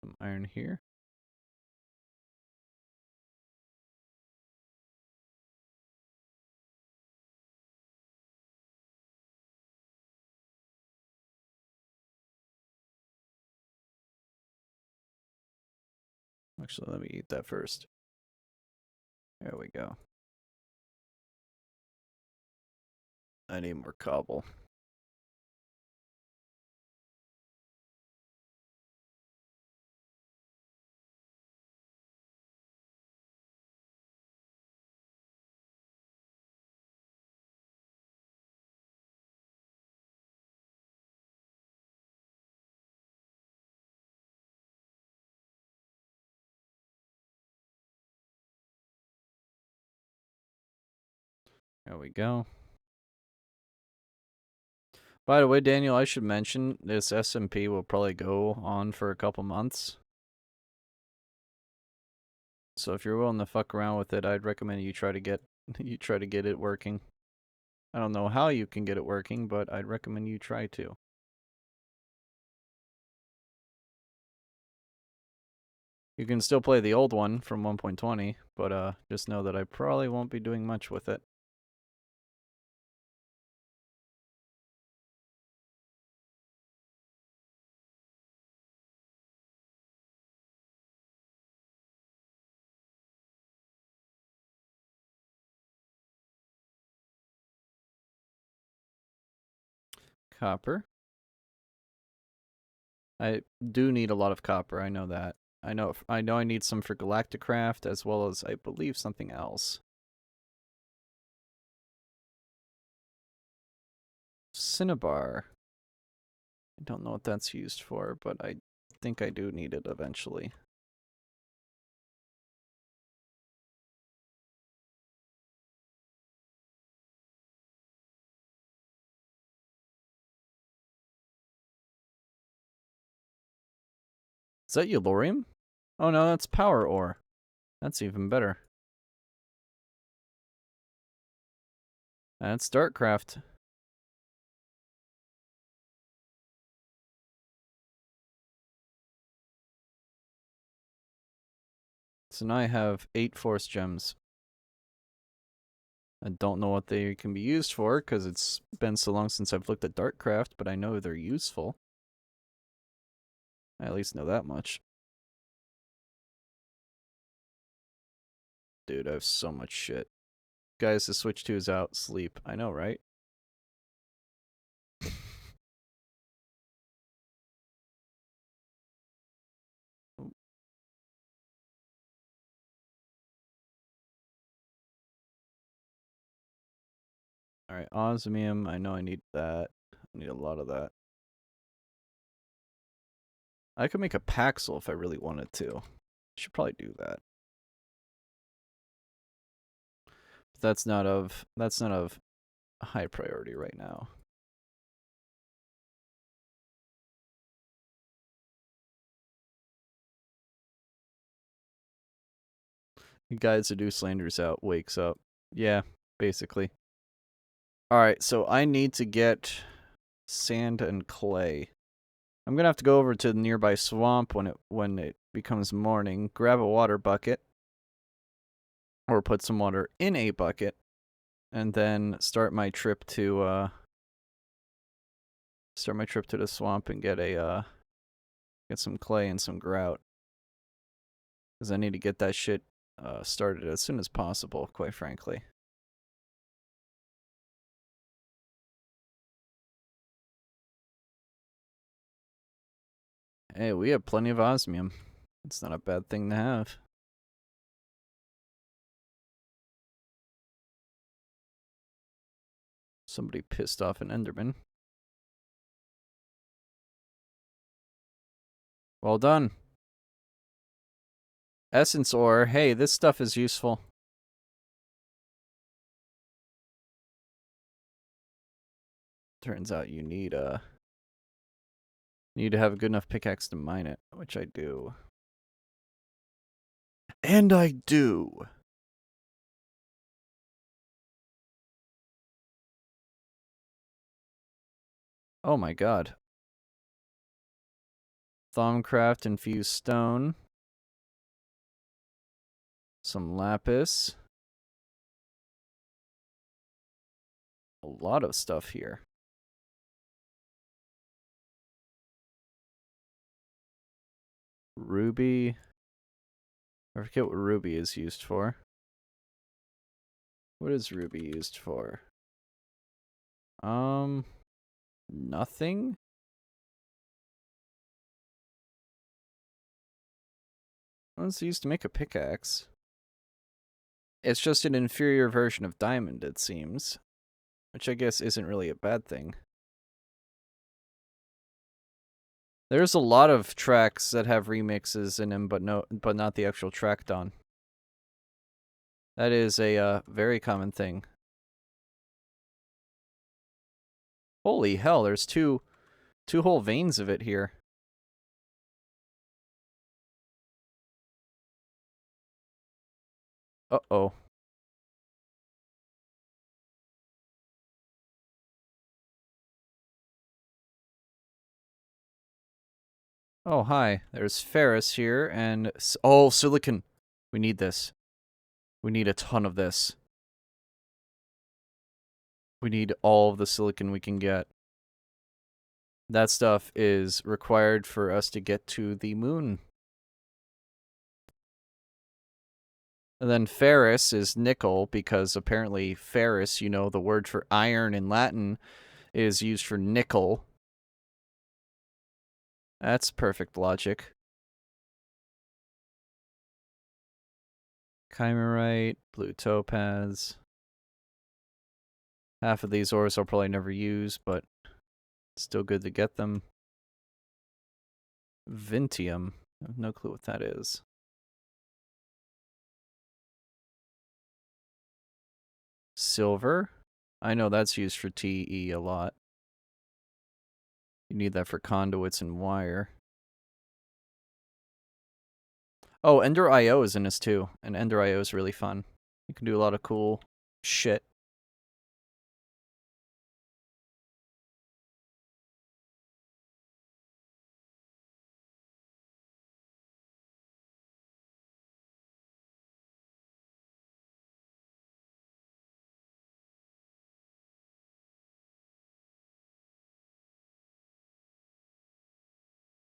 Some iron here. Actually, let me eat that first. There we go. I need more cobble. There we go. By the way, Daniel, I should mention this SMP will probably go on for a couple months. So if you're willing to fuck around with it, I'd recommend you try to get it working. I don't know how you can get it working, but I'd recommend you try to. You can still play the old one from 1.20, but just know that I probably won't be doing much with it. Copper. I do need a lot of copper, I know that. I know I need some for Galacticraft, as well as, I believe, something else. Cinnabar. I don't know what that's used for, but I think I do need it eventually. Is that Yellorium? Oh no, that's power ore. That's even better. That's Darkcraft. So now I have 8 force gems. I don't know what they can be used for, because it's been so long since I've looked at Darkcraft, but I know they're useful. I at least know that much. Dude, I have so much shit. Guys, the Switch 2 is out. Sleep. I know, right? Alright, osmium. I know I need that. I need a lot of that. I could make a Paxel if I really wanted to. I should probably do that. But that's not of high priority right now. The guy seduce slanders out, wakes up. Yeah, basically. Alright, so I need to get sand and clay. I'm gonna have to go over to the nearby swamp when it becomes morning, grab a water bucket, or put some water in a bucket, and then start my trip to the swamp and get some clay and some grout. Because I need to get that shit started as soon as possible, quite frankly. Hey, we have plenty of osmium. It's not a bad thing to have. Somebody pissed off an Enderman. Well done. Essence ore. Hey, this stuff is useful. Turns out you need to have a good enough pickaxe to mine it, which I do. And I do. Oh my god. Thaumcraft infused stone. Some lapis. A lot of stuff here. Ruby. I forget what ruby is used for. What is ruby used for? Nothing? Well, it's used to make a pickaxe. It's just an inferior version of diamond, it seems. Which I guess isn't really a bad thing. There's a lot of tracks that have remixes in them, but not the actual track done. That is a very common thing. Holy hell, there's two whole veins of it here. Uh-oh. Oh, hi. There's ferrous here, and... Oh, silicon! We need this. We need a ton of this. We need all of the silicon we can get. That stuff is required for us to get to the moon. And then ferrous is nickel, because apparently ferrous, you know, the word for iron in Latin, is used for nickel. That's perfect logic. Chimerite, blue topaz. Half of these ores I'll probably never use, but still good to get them. Vintium. I have no clue what that is. Silver. I know that's used for TE a lot. You need that for conduits and wire. Oh, Ender IO is in this too, and Ender IO is really fun. You can do a lot of cool shit.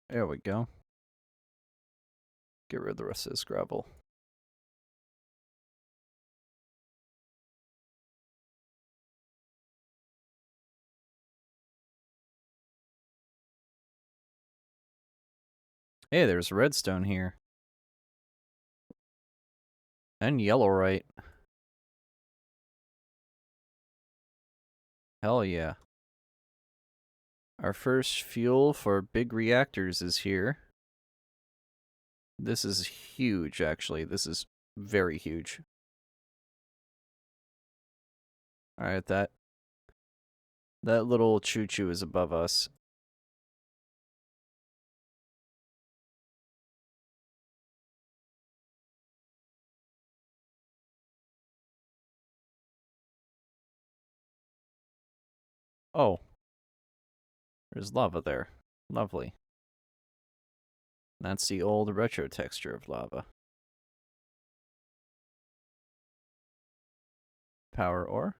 There we go. Get rid of the rest of this gravel. Hey, there's redstone here. And yellowite. Hell yeah. Our first fuel for big reactors is here. This is huge, actually. This is very huge. Alright, that little choo-choo is above us. Oh. There's lava there. Lovely. That's the old retro texture of lava. Power ore.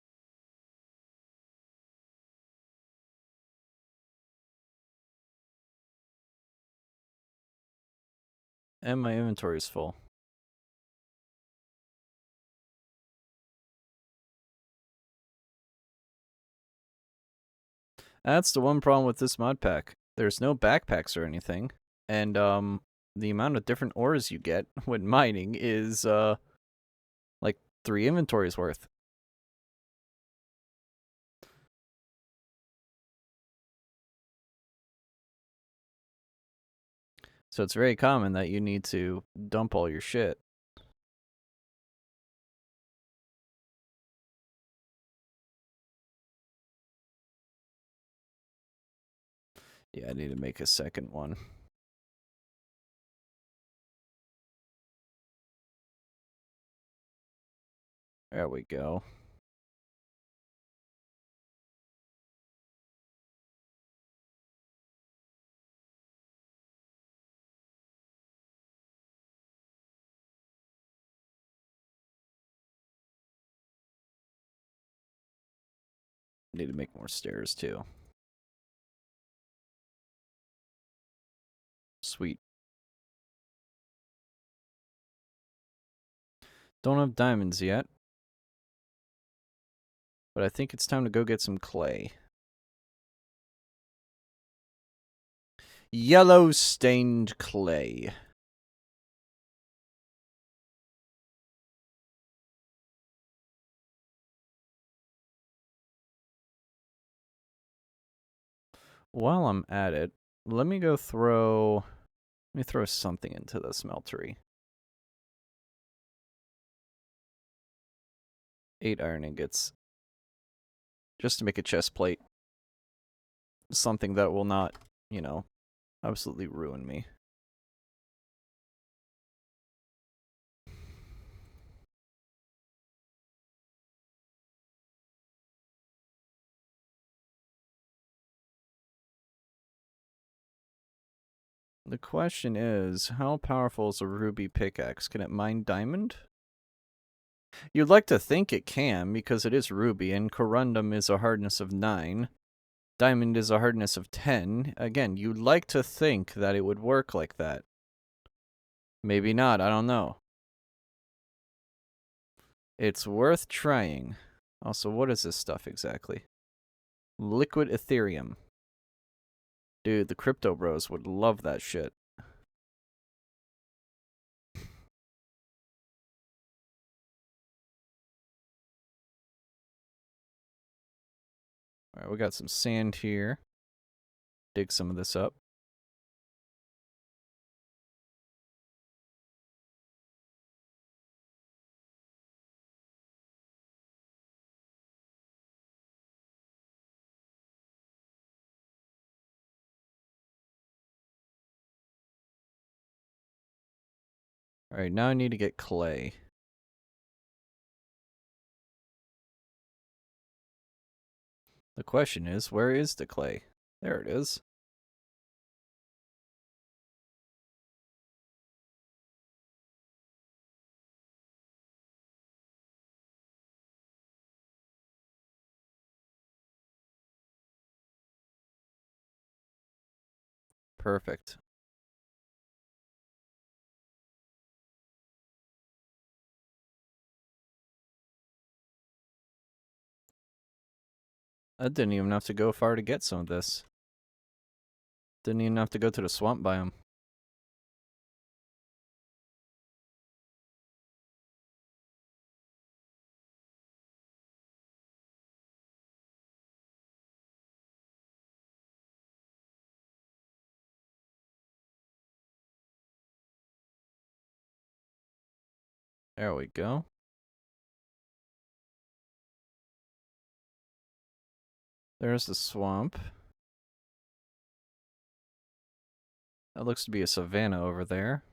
And my inventory is full. That's the one problem with this mod pack. There's no backpacks or anything. And, the amount of different ores you get when mining is, like 3 inventories worth. So it's very common that you need to dump all your shit. Yeah, I need to make a second one. There we go. Need to make more stairs too. Sweet. Don't have diamonds yet. But I think it's time to go get some clay. Yellow stained clay. While I'm at it, let me throw something into the smeltery. 8 iron ingots. Just to make a chest plate. Something that will not, you know, absolutely ruin me. The question is, how powerful is a ruby pickaxe? Can it mine diamond? You'd like to think it can, because it is ruby, and corundum is a hardness of 9. Diamond is a hardness of 10. Again, you'd like to think that it would work like that. Maybe not, I don't know. It's worth trying. Also, what is this stuff exactly? Liquid Ethereum. Dude, the crypto bros would love that shit. Alright, we got some sand here. Dig some of this up. Alright, now I need to get clay. The question is, where is the clay? There it is. Perfect. I didn't even have to go far to get some of this. Didn't even have to go to the swamp biome. There we go. There's the swamp. That looks to be a savanna over there.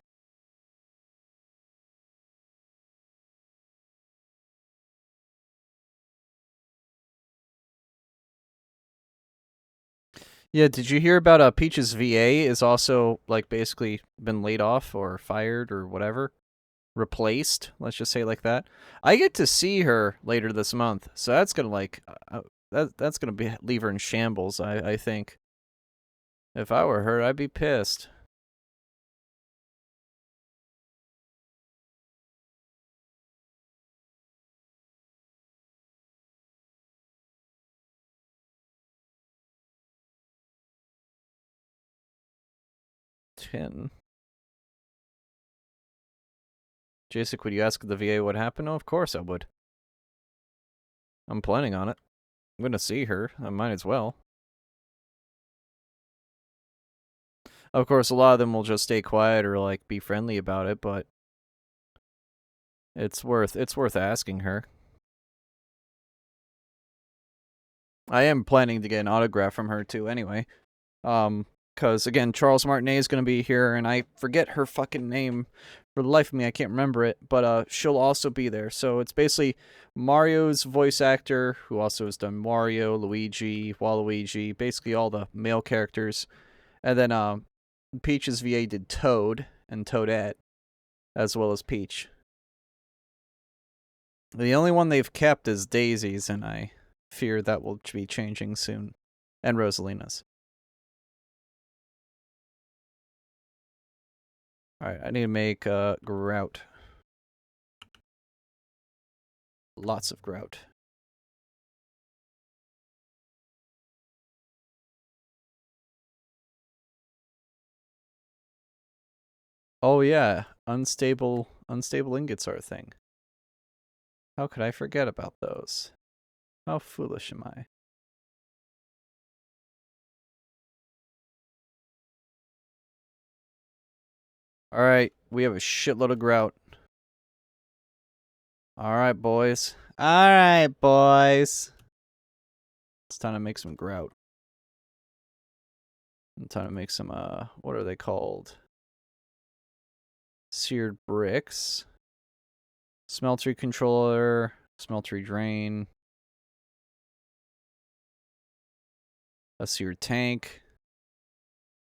Yeah, did you hear about Peach's VA is also, like, basically been laid off or fired or whatever? Replaced, let's just say it like that. I get to see her later this month, so that's gonna, like, that's gonna leave her in shambles, I think. If I were her, I'd be pissed. Jason, would you ask the VA what happened? Oh, of course I would. I'm planning on it. I'm gonna see her. I might as well. Of course, a lot of them will just stay quiet or like be friendly about it, but it's worth asking her. I am planning to get an autograph from her too anyway. Because again, Charles Martinet is going to be here, and I forget her fucking name for the life of me. I can't remember it, but she'll also be there. So it's basically Mario's voice actor, who also has done Mario, Luigi, Waluigi, basically all the male characters. And then Peach's VA did Toad and Toadette, as well as Peach. The only one they've kept is Daisy's, and I fear that will be changing soon. And Rosalina's. Alright, I need to make grout. Lots of grout. Oh yeah, unstable ingots are a thing. How could I forget about those? How foolish am I? Alright, we have a shitload of grout. Alright, boys. Alright, boys. It's time to make some grout. It's time to make some, what are they called? Seared bricks. Smeltery controller. Smeltery drain. A seared tank.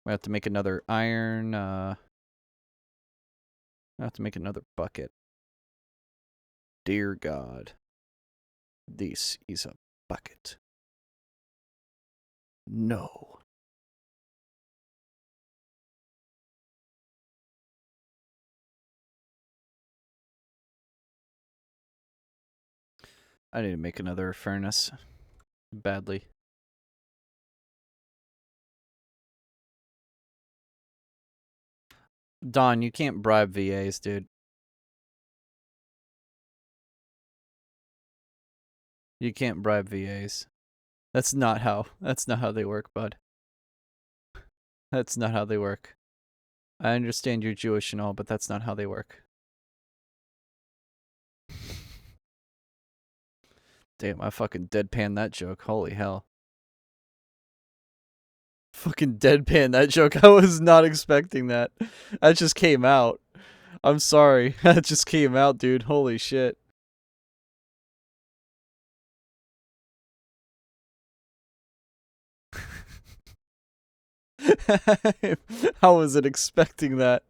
We have to make another iron, I have to make another bucket. Dear God. This is a bucket. No. I need to make another furnace. Badly. Don, you can't bribe VAs, dude. You can't bribe VAs. That's not how they work, bud. That's not how they work. I understand you're Jewish and all, but that's not how they work. Damn, I fucking deadpan that joke. Holy hell. Fucking deadpan that joke. I was not expecting that. That just came out. I'm sorry. That just came out, dude. Holy shit. I wasn't expecting that.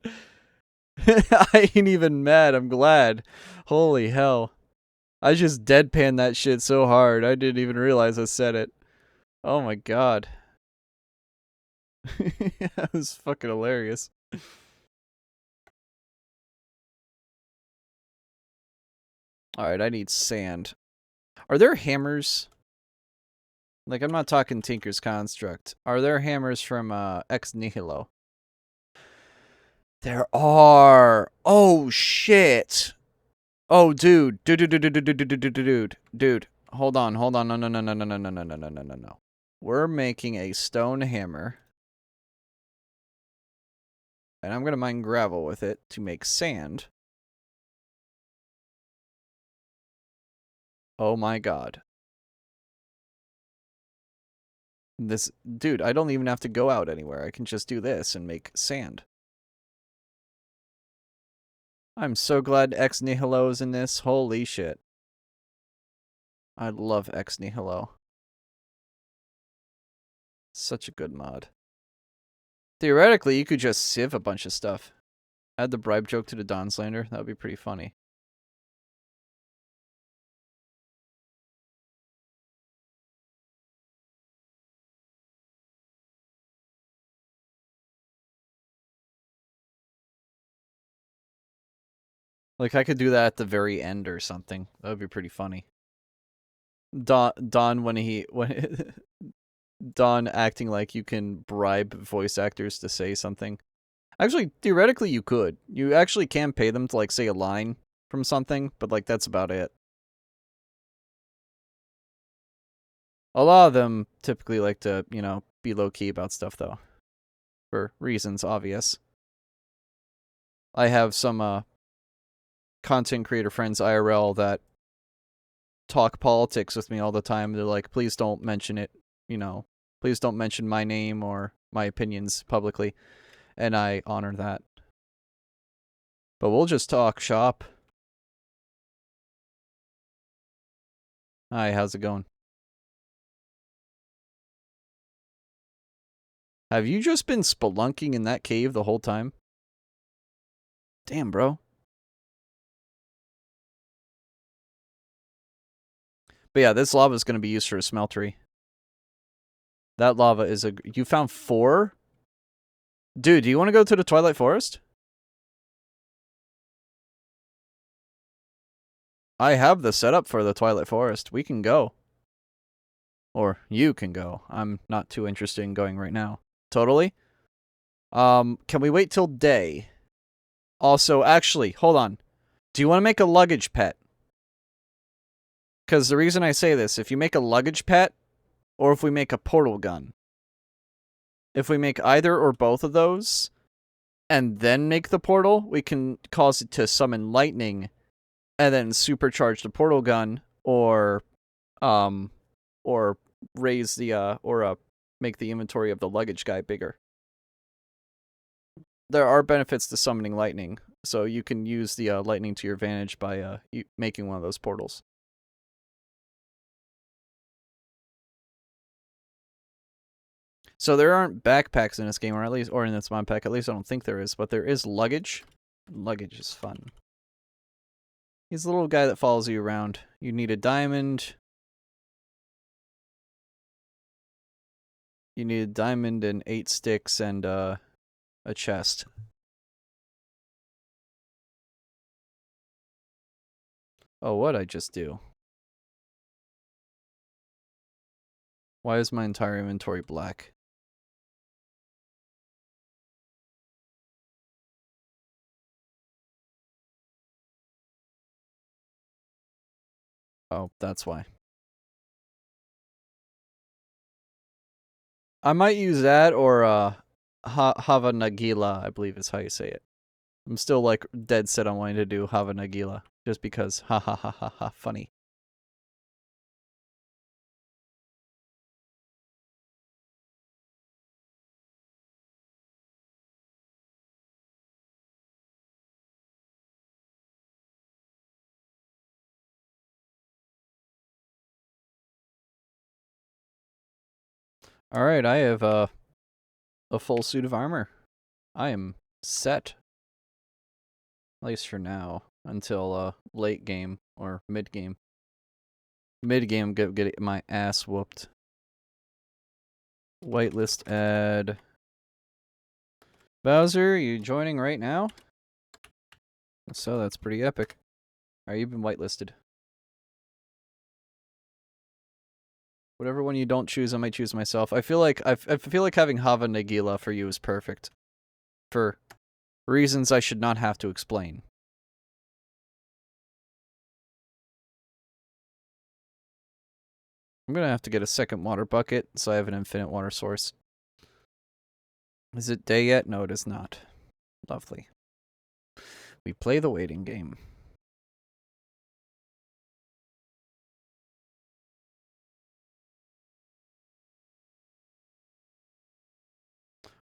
I ain't even mad. I'm glad. Holy hell. I just deadpanned that shit so hard. I didn't even realize I said it. Oh my god. That was fucking hilarious. Alright, I need sand. Are there hammers? Like, I'm not talking Tinker's Construct. Are there hammers from Ex Nihilo? There are. Oh shit. Oh dude. Dude. Hold on. No. We're making a stone hammer. And I'm gonna mine gravel with it to make sand. Oh my god. This, dude, I don't even have to go out anywhere. I can just do this and make sand. I'm so glad Ex Nihilo is in this. Holy shit. I love Ex Nihilo. Such a good mod. Theoretically, you could just sieve a bunch of stuff. Add the bribe joke to the Don slander. That would be pretty funny. Like, I could do that at the very end or something. That would be pretty funny. Don when Don acting like you can bribe voice actors to say something. Actually, theoretically, you could. You actually can pay them to, like, say a line from something, but, like, that's about it. A lot of them typically like to, you know, be low-key about stuff, though. for reasons obvious. I have some content creator friends IRL that talk politics with me all the time. They're like, please don't mention it, you know, please don't mention my name or my opinions publicly, and I honor that. But we'll just talk shop. Hi, how's it going? Have you just been spelunking in that cave the whole time? Damn, bro. But yeah, this lava is going to be used for a smeltery. That lava is a... You found 4? Dude, do you want to go to the Twilight Forest? I have the setup for the Twilight Forest. We can go. Or you can go. I'm not too interested in going right now. Totally. Can we wait till day? Also, actually, hold on. Do you want to make a luggage pet? Because the reason I say this, if you make a luggage pet, or if we make a portal gun, if we make either or both of those, and then make the portal, we can cause it to summon lightning, and then supercharge the portal gun, or raise the, make the inventory of the luggage guy bigger. There are benefits to summoning lightning, so you can use the lightning to your advantage by making one of those portals. So there aren't backpacks in this game, or in this mod pack. At least I don't think there is, but there is luggage. Luggage is fun. He's a little guy that follows you around. You need a diamond. You need a diamond and 8 sticks and a chest. Oh, what'd I just do? Why is my entire inventory black? Oh, that's why. I might use that or Hava Nagila, I believe is how you say it. I'm still like dead set on wanting to do Hava Nagila just because ha ha ha ha ha funny. All right, I have a full suit of armor. I am set. At least for now, until late game or mid game. Mid game, get my ass whooped. Whitelist ad. Bowser, are you joining right now? So that's pretty epic. Alright, you've been whitelisted. Whatever one you don't choose, I might choose myself. I feel like having Hava Nagila for you is perfect. For reasons I should not have to explain. I'm gonna have to get a second water bucket, so I have an infinite water source. Is it day yet? No, it is not. Lovely. We play the waiting game.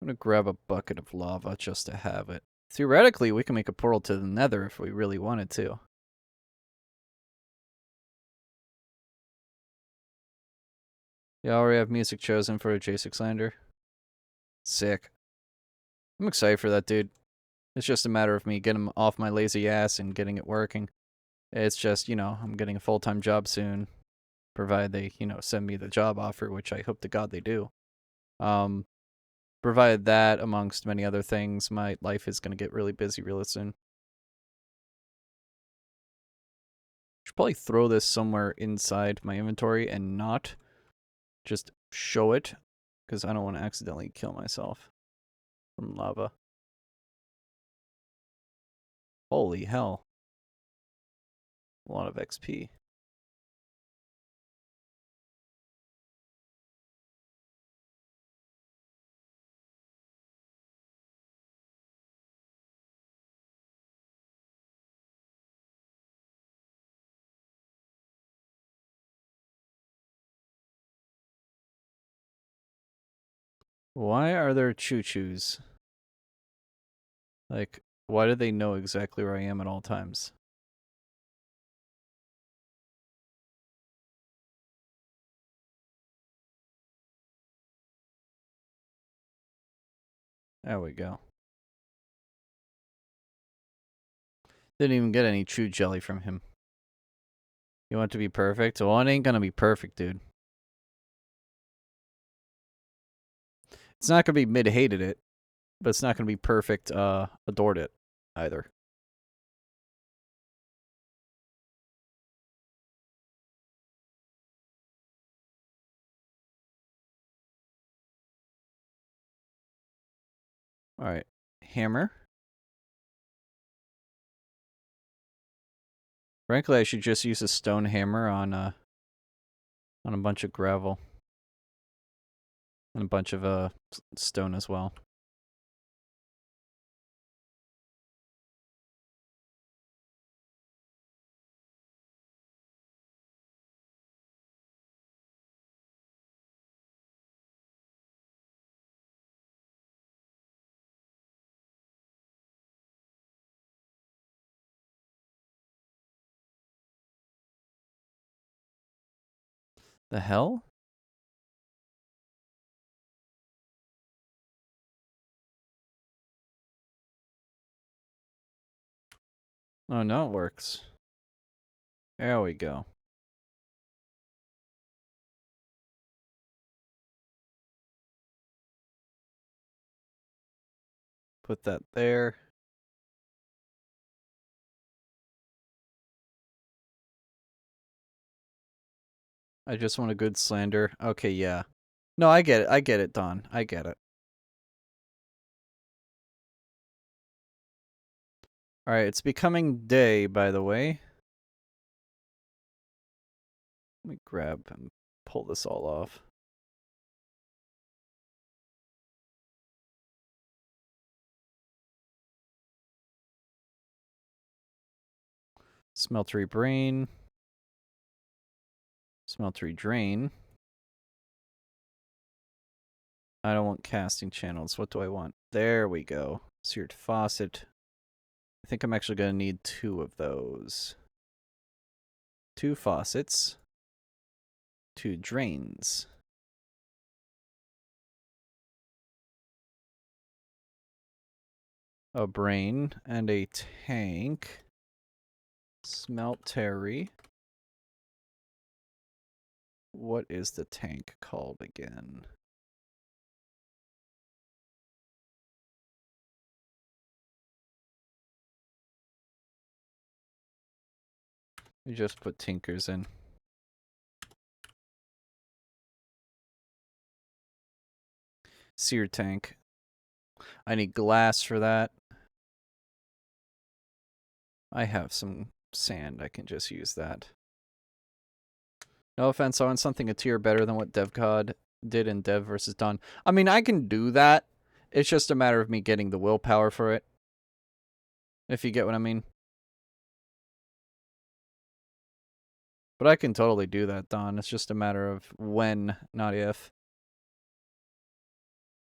I'm gonna grab a bucket of lava just to have it. Theoretically, we can make a portal to the nether if we really wanted to. Yeah, I already have music chosen for a J6 Lander. Sick. I'm excited for that, dude. It's just a matter of me getting off my lazy ass and getting it working. It's just, you know, I'm getting a full-time job soon. Provided they, you know, send me the job offer, which I hope to God they do. Provided that, amongst many other things, my life is going to get really busy really soon. Should probably throw this somewhere inside my inventory and not just show it, because I don't want to accidentally kill myself from lava. Holy hell. A lot of XP. Why are there choo-choos? Like, why do they know exactly where I am at all times? There we go. Didn't even get any chew jelly from him. You want it to be perfect? Well, it ain't gonna be perfect, dude. It's not gonna be mid-hated it, but it's not gonna be perfect, adored it, either. Alright. Hammer. Frankly, I should just use a stone hammer on a bunch of gravel. And a bunch of, stone as well. The hell? Oh, no, it works. There we go. Put that there. I just want a good slander. Okay, yeah. No, I get it. I get it, Don. I get it. Alright, it's becoming day, by the way. Let me grab and pull this all off. Smeltery brain. Smeltery drain. I don't want casting channels. What do I want? There we go. Seared faucet. I think I'm actually going to need 2 of those. 2 faucets. 2 drains. A brain and a tank. Smeltery. What is the tank called again? We just put tinkers in. Sear tank. I need glass for that. I have some sand. I can just use that. No offense, I want something a tier better than what DevCod did in Dev versus Dawn. I mean, I can do that. It's just a matter of me getting the willpower for it. If you get what I mean. But I can totally do that, Don. It's just a matter of when, not if.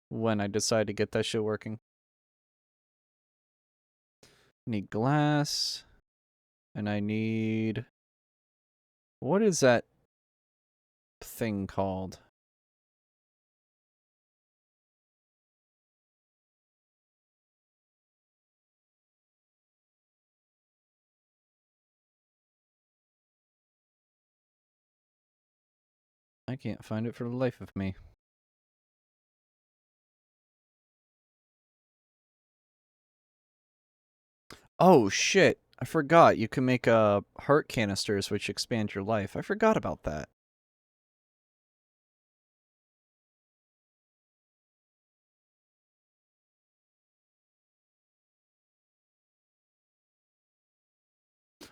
When I decide to get that shit working. Need glass. And I need... What is that thing called? I can't find it for the life of me. Oh, shit. I forgot. You can make heart canisters which expand your life. I forgot about that.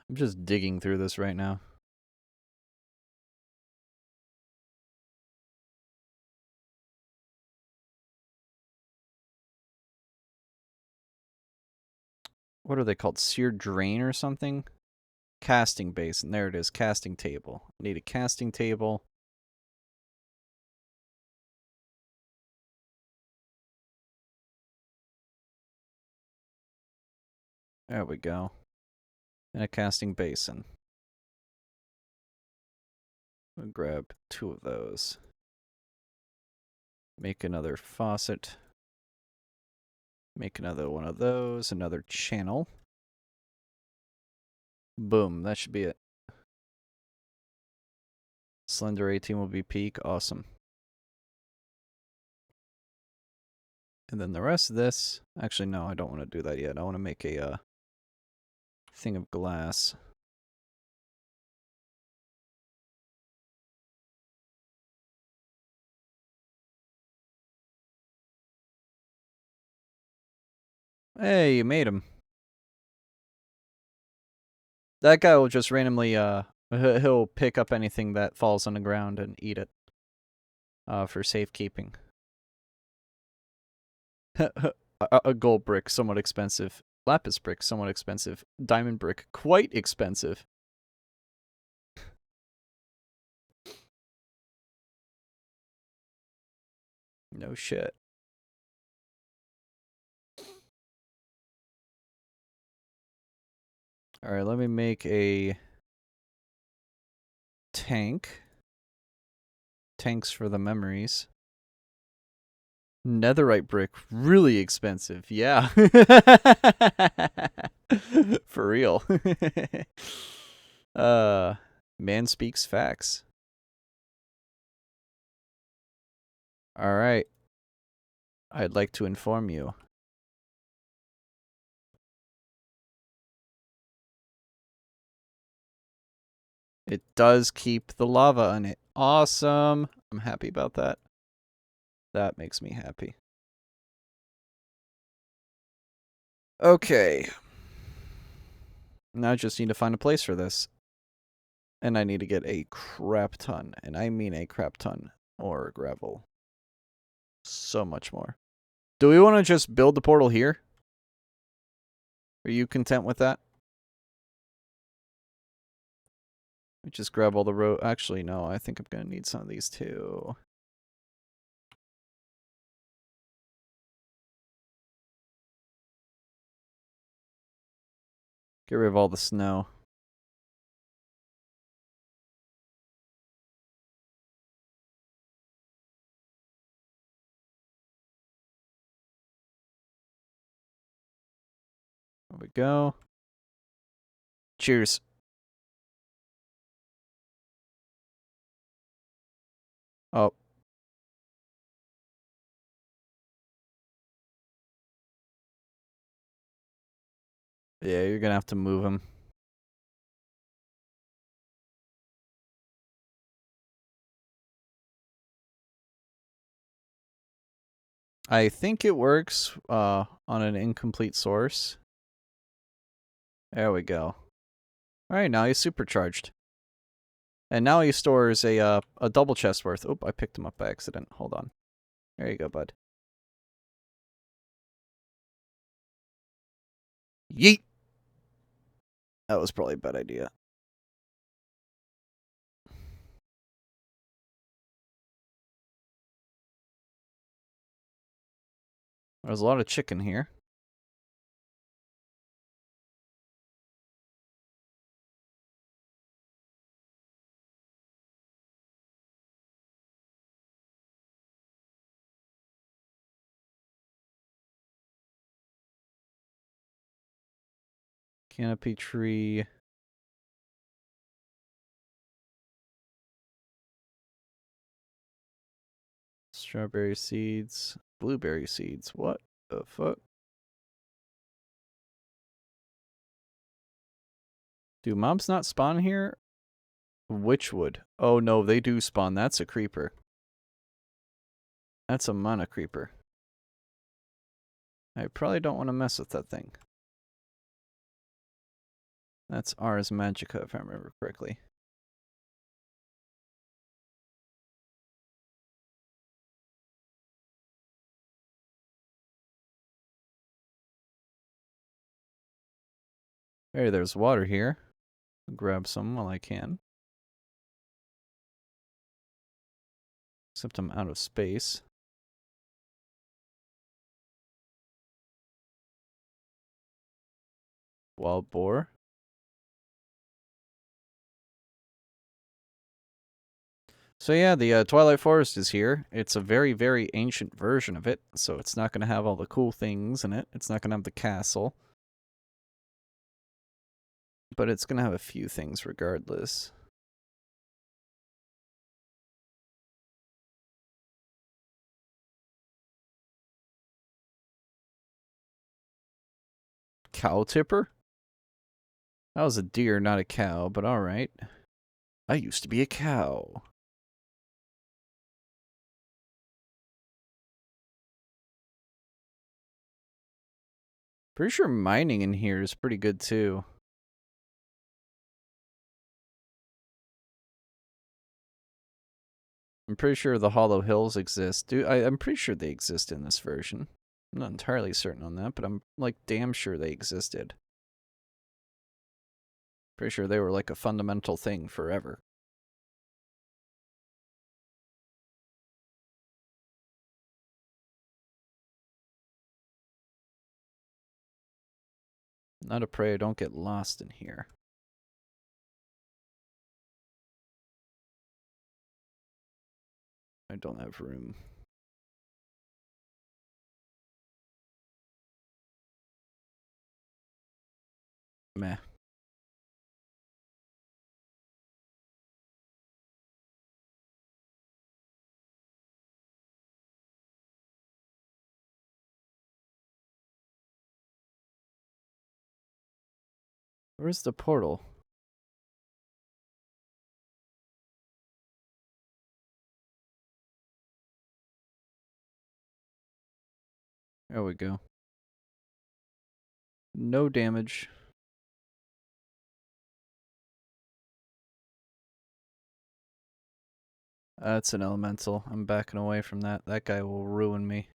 I'm just digging through this right now. What are they called? Sear drain or something? Casting basin. There it is. Casting table. Need a casting table. There we go. And a casting basin. We'll grab 2 of those. Make another faucet. Make another one of those. Another channel. Boom. That should be it. Slender 18 will be peak. Awesome. And then the rest of this... Actually, no, I don't want to do that yet. I want to make a thing of glass. Hey, you made him. That guy will just randomly, he'll pick up anything that falls on the ground and eat it. For safekeeping. A gold brick, somewhat expensive. Lapis brick, somewhat expensive. Diamond brick, quite expensive. No shit. Alright, let me make a tank. Tanks for the memories. Netherite brick, really expensive. Yeah. For real. Man speaks facts. Alright. I'd like to inform you. It does keep the lava on it. Awesome. I'm happy about that. That makes me happy. Okay. Now I just need to find a place for this. And I need to get a crap ton. And I mean a crap ton. Or gravel. So much more. Do we want to just build the portal here? Are you content with that? Just grab all the road. Actually, no. I think I'm going to need some of these too. Get rid of all the snow. There we go. Cheers. Oh. Yeah, you're going to have to move him. I think it works on an incomplete source. There we go. Alright, now he's supercharged. And now he stores a double chest worth. Oop, I picked him up by accident. Hold on. There you go, bud. Yeet! That was probably a bad idea. There's a lot of chicken here. Canopy tree. Strawberry seeds. Blueberry seeds. What the fuck? Do mobs not spawn here? Witchwood. Oh no, they do spawn. That's a creeper. That's a mana creeper. I probably don't want to mess with that thing. That's Ars Magica, if I remember correctly. Hey, there's water here. I'll grab some while I can. Except I'm out of space. Wild boar. So yeah, the Twilight Forest is here. It's a very, very ancient version of it, so it's not going to have all the cool things in it. It's not going to have the castle. But it's going to have a few things regardless. Cow tipper? That was a deer, not a cow, but alright. I used to be a cow. Pretty sure mining in here is pretty good too. I'm pretty sure the Hollow Hills exist. I'm pretty sure they exist in this version. I'm not entirely certain on that, but I'm like damn sure they existed. Pretty sure they were like a fundamental thing forever. Not a pray I don't get lost in here. I don't have room. Meh. Where's the portal? There we go. No damage. That's an elemental. I'm backing away from that. That guy will ruin me.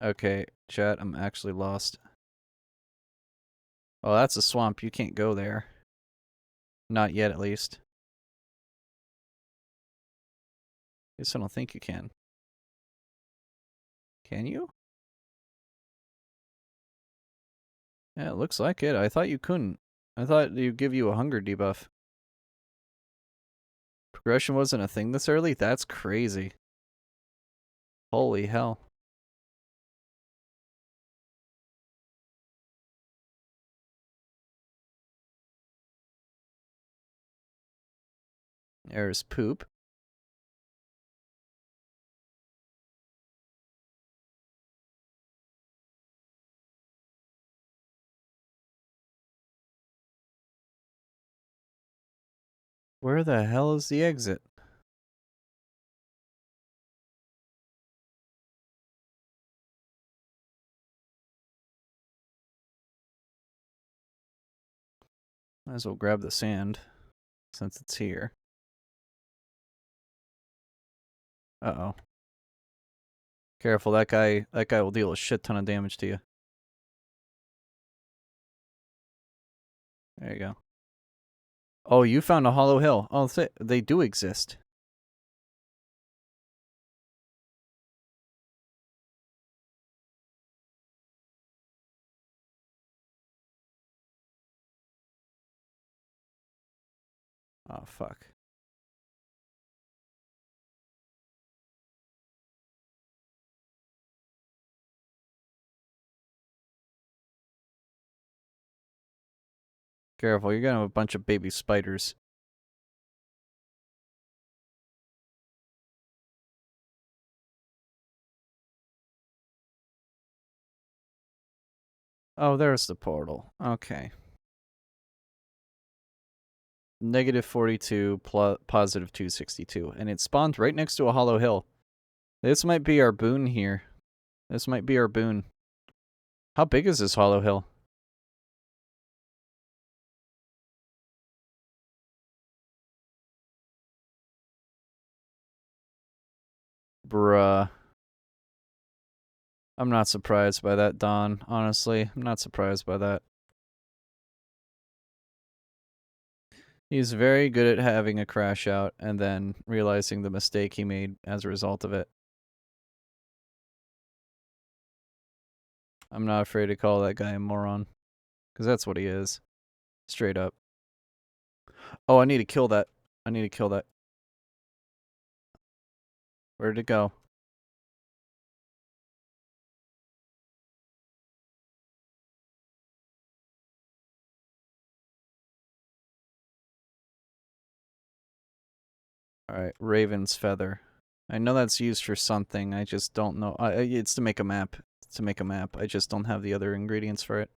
Okay, chat, I'm actually lost. Oh, that's a swamp. You can't go there. Not yet, at least. Guess I don't think you can. Can you? Yeah, it looks like it. I thought you couldn't. I thought it'd give you a hunger debuff. Progression wasn't a thing this early? That's crazy. Holy hell. There's poop. Where the hell is the exit? Might as well grab the sand, since it's here. Uh-oh. Careful, that guy will deal a shit ton of damage to you. There you go. Oh, you found a hollow hill. Oh, they do exist. Oh, fuck. Careful, you're gonna have a bunch of baby spiders. Oh, there's the portal. Okay. Negative 42, positive 262. And it spawned right next to a hollow hill. This might be our boon here. This might be our boon. How big is this hollow hill? Bruh. I'm not surprised by that, Don. Honestly, I'm not surprised by that. He's very good at having a crash out and then realizing the mistake he made as a result of it. I'm not afraid to call that guy a moron. Because that's what he is. Straight up. Oh, I need to kill that. I need to kill that. Where'd it go? Alright, Raven's Feather. I know that's used for something, I just don't know. It's to make a map. It's to make a map. I just don't have the other ingredients for it.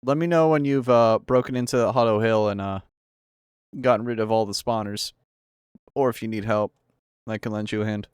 Let me know when you've broken into Hollow Hill and gotten rid of all the spawners. Or if you need help, I can lend you a hand.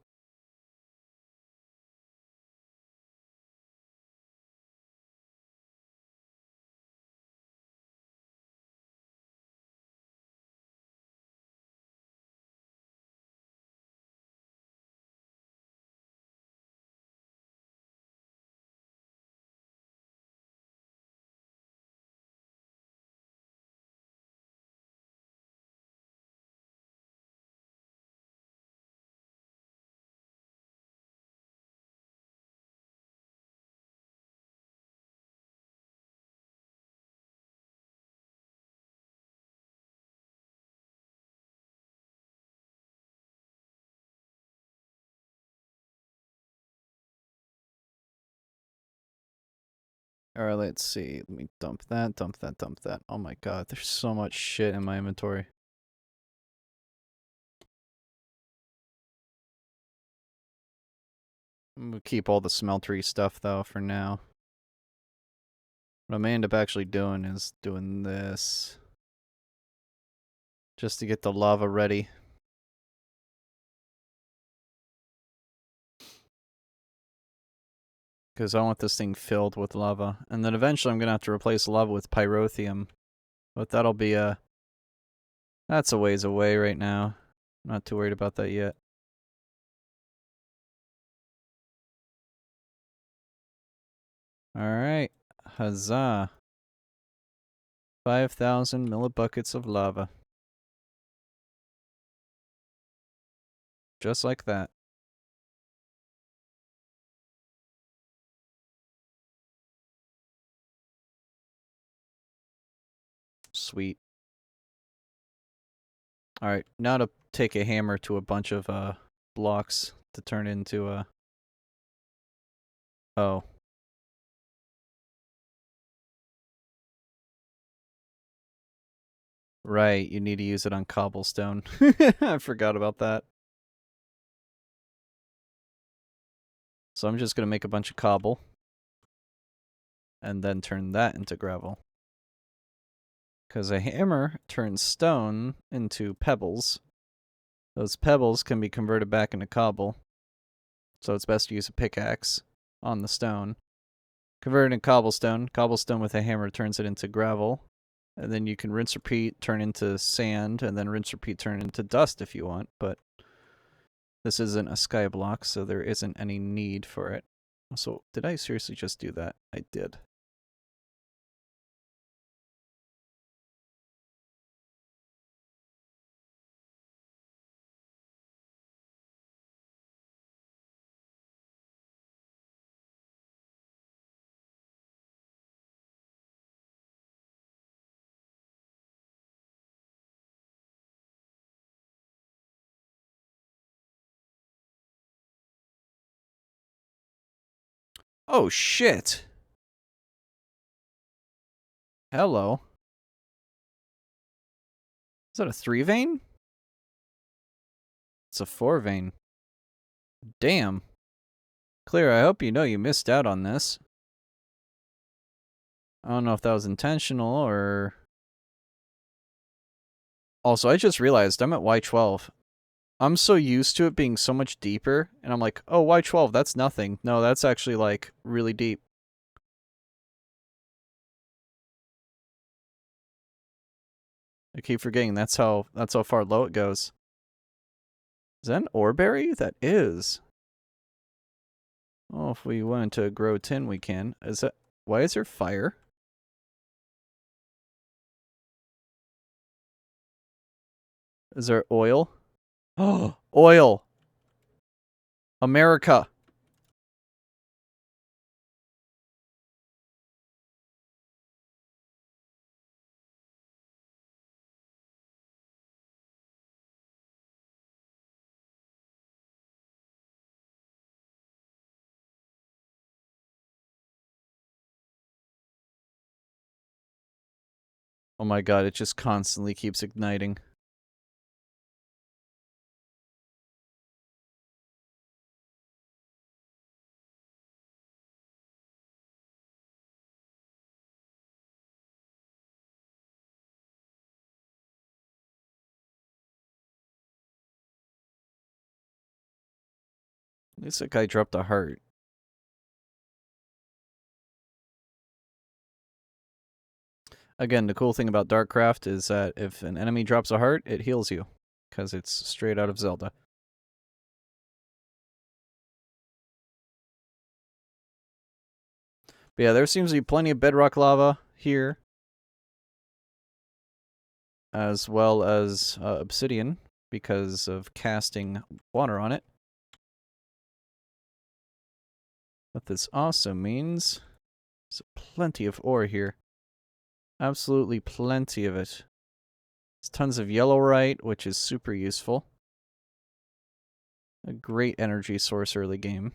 Alright, let's see. Let me dump that, dump that, dump that. Oh my god, there's so much shit in my inventory. I'm gonna keep all the smeltery stuff though for now. What I may end up actually doing is doing this. Just to get the lava ready. Because I want this thing filled with lava. And then eventually I'm going to have to replace lava with pyrotheum. But that'll be a... That's a ways away right now. I'm not too worried about that yet. Alright. Huzzah. 5,000 millibuckets of lava. Just like that. Sweet. Alright, now to take a hammer to a bunch of blocks to turn into a... Oh. Right, you need to use it on cobblestone. I forgot about that. So I'm just going to make a bunch of cobble. And then turn that into gravel. Because a hammer turns stone into pebbles. Those pebbles can be converted back into cobble. So it's best to use a pickaxe on the stone. Convert it into cobblestone. Cobblestone with a hammer turns it into gravel. And then you can rinse repeat, turn into sand, and then rinse repeat, turn into dust if you want. But this isn't a sky block, so there isn't any need for it. So did I seriously just do that? I did. Oh, shit. Hello. Is that a 3-vein? It's a 4-vein. Damn. Clear, I hope you know you missed out on this. I don't know if that was intentional or... Also, I just realized I'm at Y12. I'm so used to it being so much deeper, and I'm like, oh, Y12, that's nothing. No, that's actually, like, really deep. I keep forgetting that's how far low it goes. Is that an ore berry? That is. Oh, if we wanted to grow tin, we can. Is that... Why is there fire? Is there oil? Oh, oil! America! Oh my god, it just constantly keeps igniting. At least that guy dropped a heart. Again, the cool thing about Darkcraft is that if an enemy drops a heart, it heals you. Because it's straight out of Zelda. But yeah, there seems to be plenty of bedrock lava here. As well as obsidian, because of casting water on it. What this also means is plenty of ore here. Absolutely plenty of it. There's tons of yellowite, which is super useful. A great energy source early game.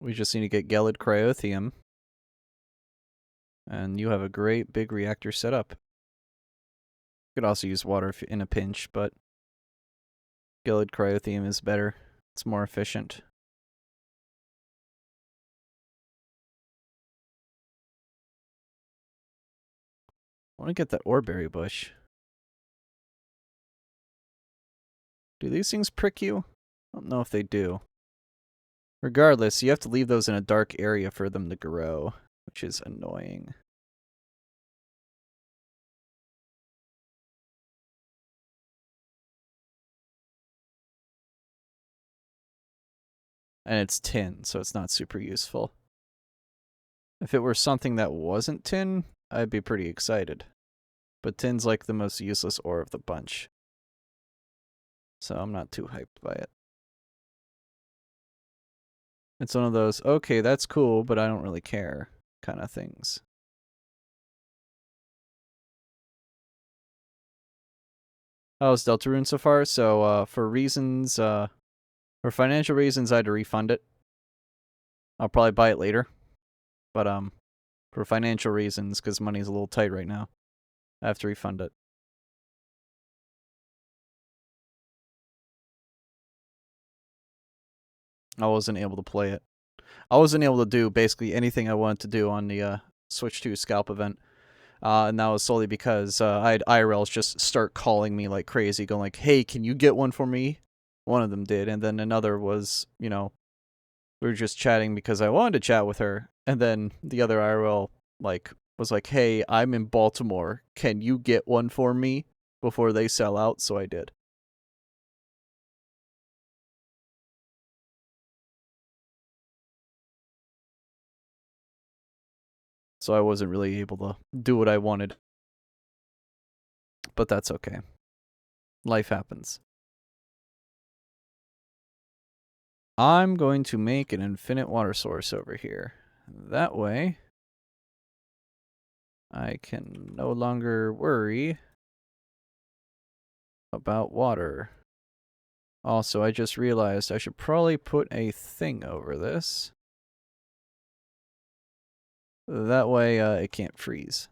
We just need to get Gelid Cryothium. And you have a great big reactor set up. You could also use water in a pinch, but Gelid Cryothium is better. It's more efficient. I want to get that oreberry bush. Do these things prick you? I don't know if they do. Regardless, you have to leave those in a dark area for them to grow, which is annoying. And it's tin, so it's not super useful. If it were something that wasn't tin, I'd be pretty excited. But tin's like the most useless ore of the bunch. So I'm not too hyped by it. It's one of those, okay, that's cool, but I don't really care kind of things. How's Deltarune so far? So for reasons, for financial reasons, I had to refund it. I'll probably buy it later. But for financial reasons, because money's a little tight right now, I have to refund it. I wasn't able to play it. I wasn't able to do basically anything I wanted to do on the Switch 2 scalp event. And that was solely because I had IRLs just start calling me like crazy, going like, hey, can you get one for me? One of them did, and then another was, you know, we were just chatting because I wanted to chat with her, and then the other IRL like was like, hey, I'm in Baltimore, can you get one for me before they sell out? So I did. So I wasn't really able to do what I wanted. But that's okay. Life happens. I'm going to make an infinite water source over here. That way, I can no longer worry about water. Also, I just realized I should probably put a thing over this. That way, it can't freeze.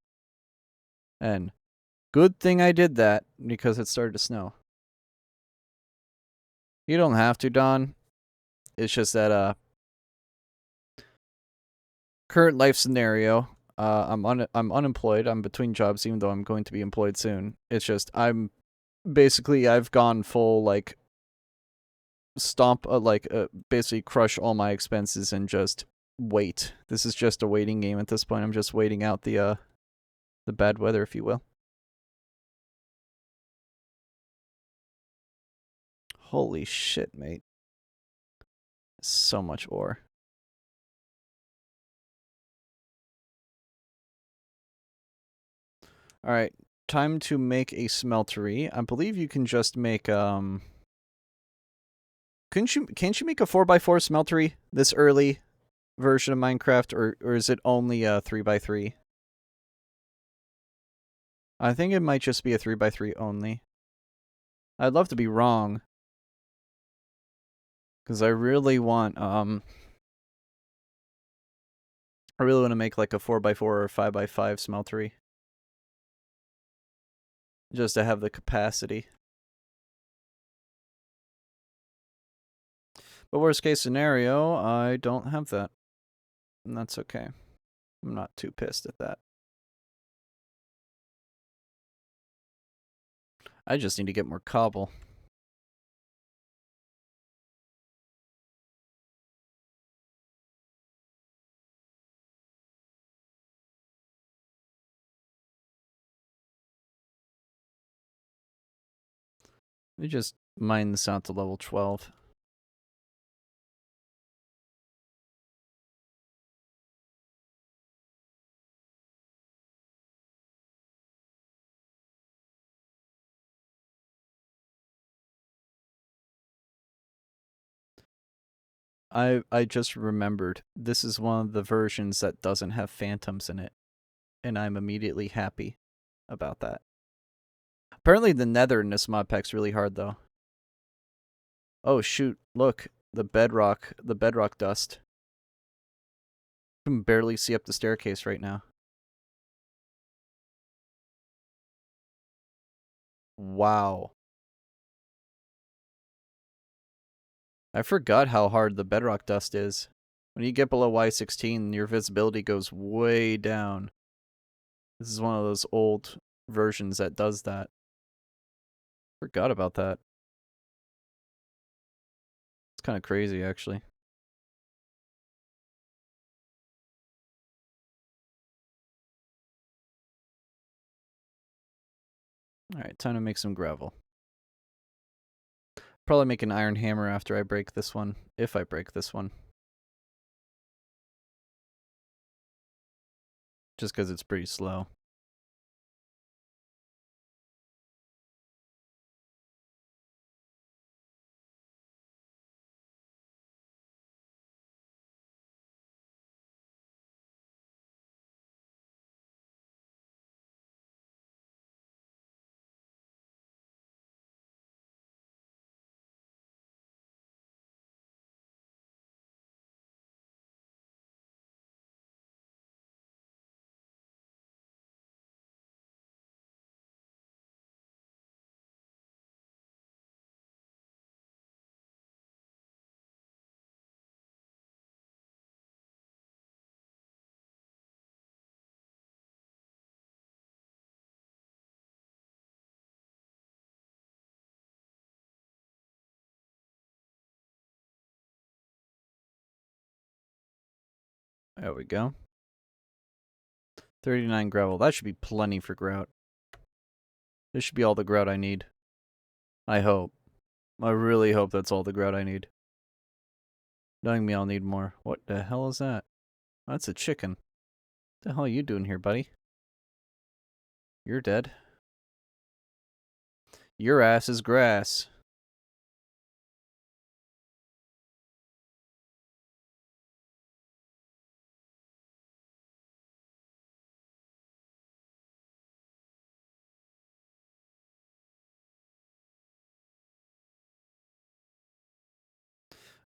And good thing I did that, because it started to snow. You don't have to, Don. It's just that, current life scenario, I'm unemployed. I'm between jobs, even though I'm going to be employed soon. It's just, I've gone full, like, stomp, basically crush all my expenses and just wait. This is just a waiting game at this point. I'm just waiting out the bad weather, if you will. Holy shit, mate. So much ore. Alright, time to make a smeltery. I believe you can just make, can't you make a 4x4 smeltery this early version of Minecraft, or is it only a 3x3? I think it might just be a 3x3 only. I'd love to be wrong. Because I really want, I really want to make like a 4x4 or 5x5 smeltery. Just to have the capacity. But worst case scenario, I don't have that. And that's okay. I'm not too pissed at that. I just need to get more cobble. Let me just mine this out to level 12. I just remembered this is one of the versions that doesn't have phantoms in it, and I'm immediately happy about that. Apparently the nether in this mod pack's really hard though. Oh shoot, look, the bedrock dust. I can barely see up the staircase right now. Wow. I forgot how hard the bedrock dust is. When you get below Y16, your visibility goes way down. This is one of those old versions that does that. Forgot about that. It's kind of crazy, actually. Alright, time to make some gravel. Probably make an iron hammer after I break this one, if I break this one. Just because it's pretty slow. There we go. 39 gravel. That should be plenty for grout. This should be all the grout I need. I hope. I really hope that's all the grout I need. Knowing me, I'll need more. What the hell is that? That's a chicken. What the hell are you doing here, buddy? You're dead. Your ass is grass.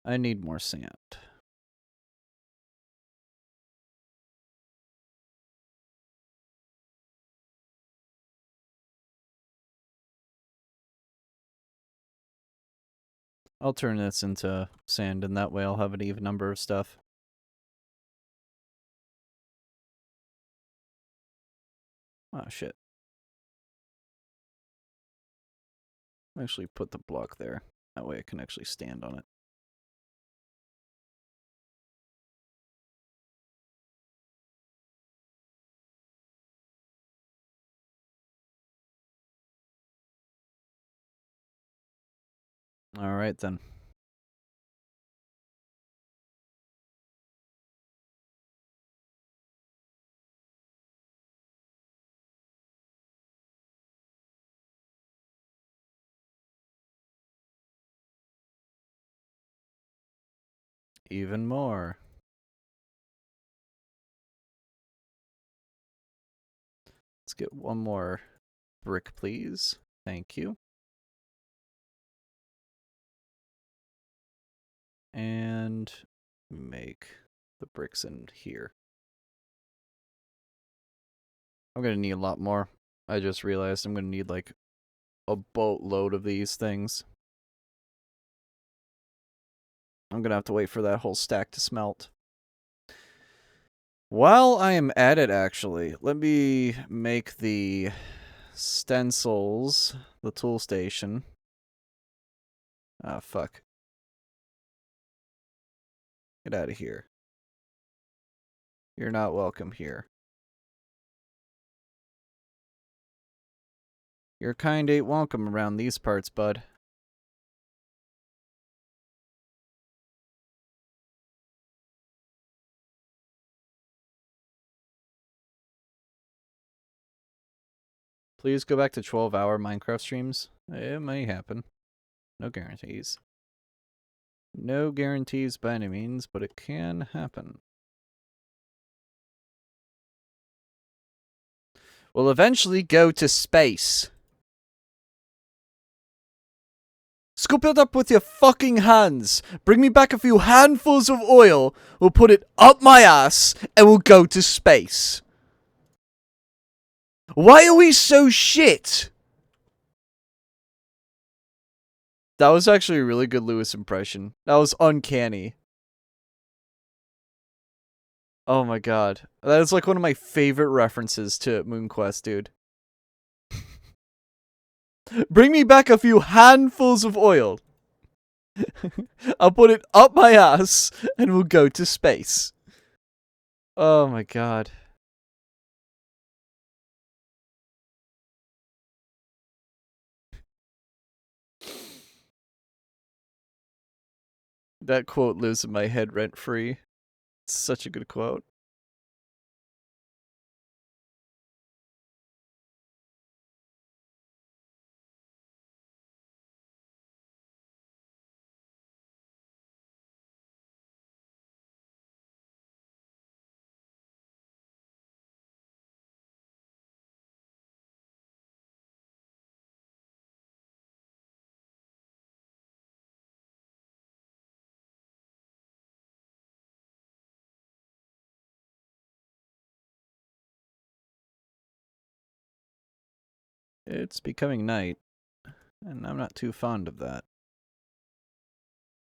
I need more sand. I'll turn this into sand, and that way I'll have an even number of stuff. Oh, shit. Actually put the block there. That way I can actually stand on it. Alright then. Even more. Let's get one more brick, please. Thank you. And make the bricks in here. I'm gonna need a lot more. I just realized I'm gonna need like a boatload of these things. I'm gonna have to wait for that whole stack to smelt. While I am at it, actually, let me make the stencils, the tool station. Ah, fuck. Get out of here. You're not welcome here. Your kind ain't welcome around these parts, bud. Please go back to 12-hour Minecraft streams. It may happen. No guarantees. No guarantees by any means, but it can happen. We'll eventually go to space. Scoop it up with your fucking hands. Bring me back a few handfuls of oil. We'll put it up my ass and we'll go to space. Why are we so shit? That was actually a really good Lewis impression. That was uncanny. Oh my god. That is like one of my favorite references to MoonQuest, dude. Bring me back a few handfuls of oil. I'll put it up my ass and we'll go to space. Oh my god. That quote lives in my head rent-free. It's such a good quote. It's becoming night, and I'm not too fond of that,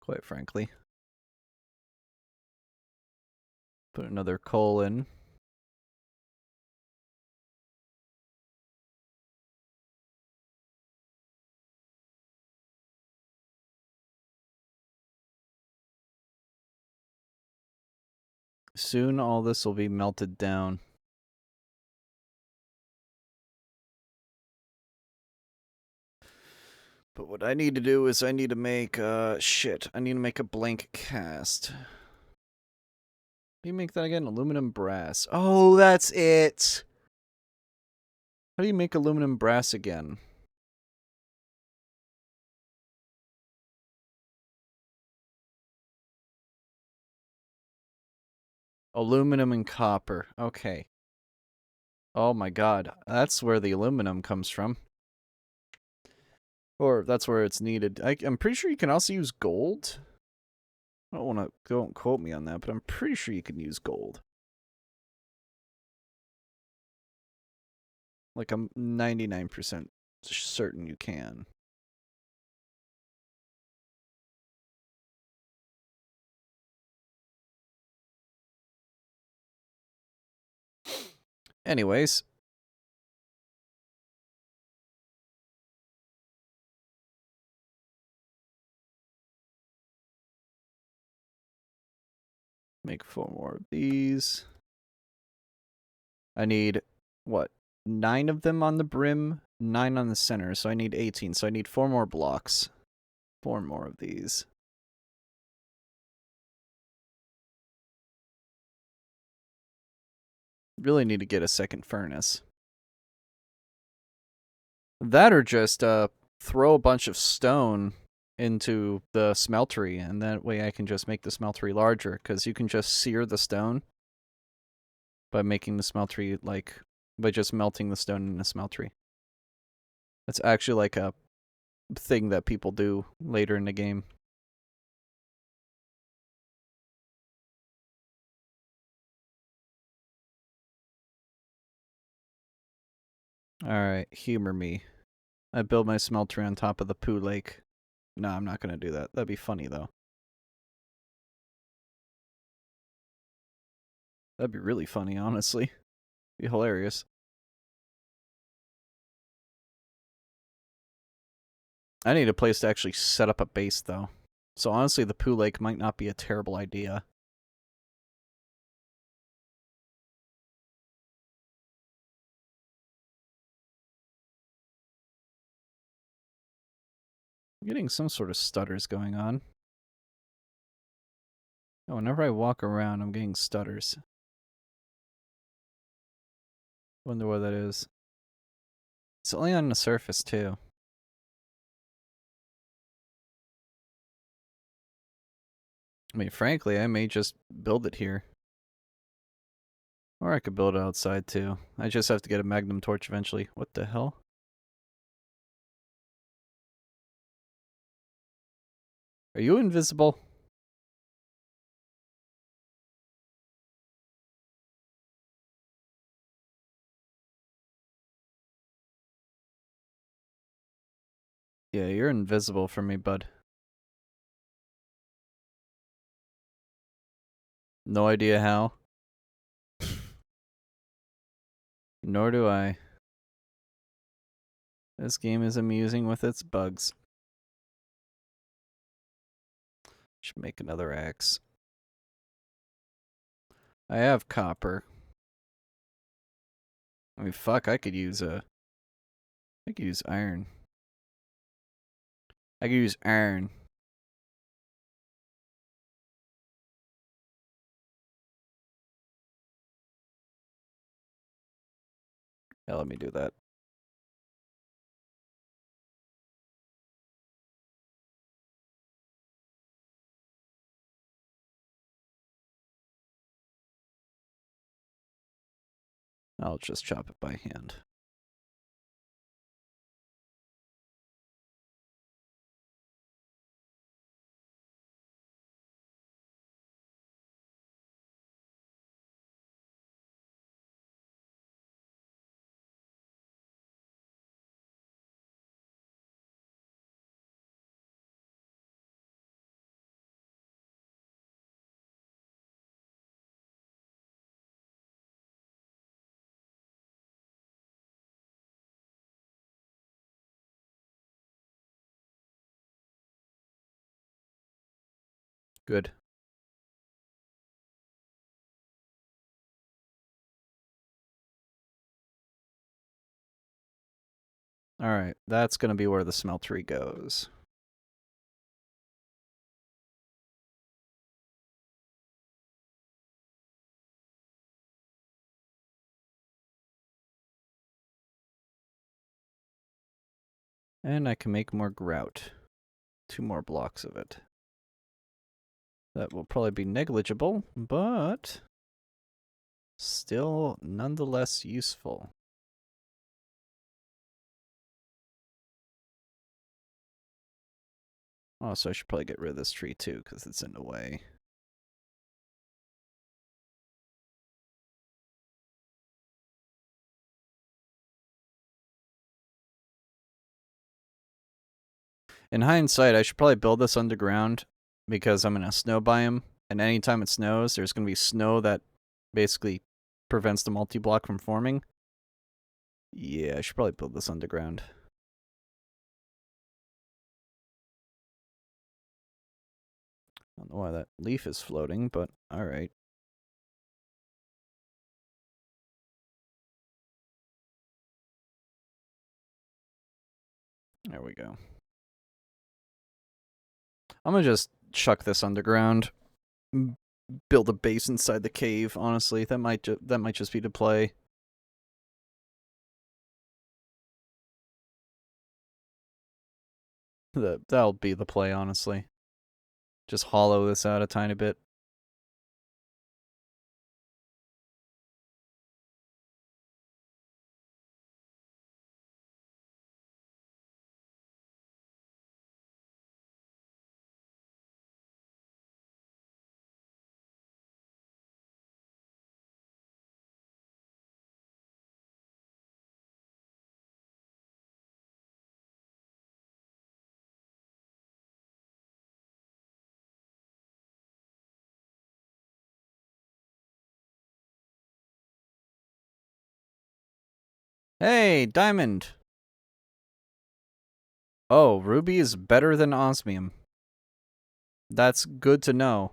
quite frankly. Put another coal in. Soon all this will be melted down. But what I need to do is I need to make, shit. I need to make a blank cast. How do you make that again? Aluminum brass. Oh, that's it! How do you make aluminum brass again? Aluminum and copper. Okay. Oh my god. That's where the aluminum comes from. Or that's where it's needed. I'm pretty sure you can also use gold. Don't quote me on that, but I'm pretty sure you can use gold. Like, I'm 99% certain you can. Anyways. Make 4 more of these. I need, what, 9 of them on the brim, 9 on the center, so I need 18. So I need 4 more blocks. 4 more of these. Really need to get a second furnace. That or just throw a bunch of stone into the smeltery, and that way I can just make the smeltery larger, because you can just sear the stone by making the smeltery, like, by just melting the stone in the smeltery. That's actually like a thing that people do later in the game. Alright, humor me. I build my smeltery on top of the poo lake. No, I'm not gonna do that. That'd be funny, though. That'd be really funny, honestly. Be hilarious. I need a place to actually set up a base, though. So honestly, the poo lake might not be a terrible idea. I'm getting some sort of stutters going on. Oh, whenever I walk around, I'm getting stutters. Wonder what that is. It's only on the surface, too. I mean, frankly, I may just build it here. Or I could build it outside, too. I just have to get a magnum torch eventually. What the hell? Are you invisible? Yeah, you're invisible for me, bud. No idea how. Nor do I. This game is amusing with its bugs. Should make another axe. I have copper. I mean, fuck, I could use iron. I could use iron. Yeah, let me do that. I'll just chop it by hand. Good. Alright, that's gonna be where the smeltery goes. And I can make more grout. 2 more blocks of it. That will probably be negligible, but still nonetheless useful. Also, I should probably get rid of this tree too, because it's in the way. In hindsight, I should probably build this underground, because I'm in a snow biome, and anytime it snows, there's going to be snow that basically prevents the multi-block from forming. Yeah, I should probably build this underground. I don't know why that leaf is floating, but alright. There we go. I'm gonna just chuck this underground. Build a base inside the cave, honestly. That might just be the play. That'll be the play, honestly. Just hollow this out a tiny bit. Hey, diamond! Oh, ruby is better than osmium. That's good to know.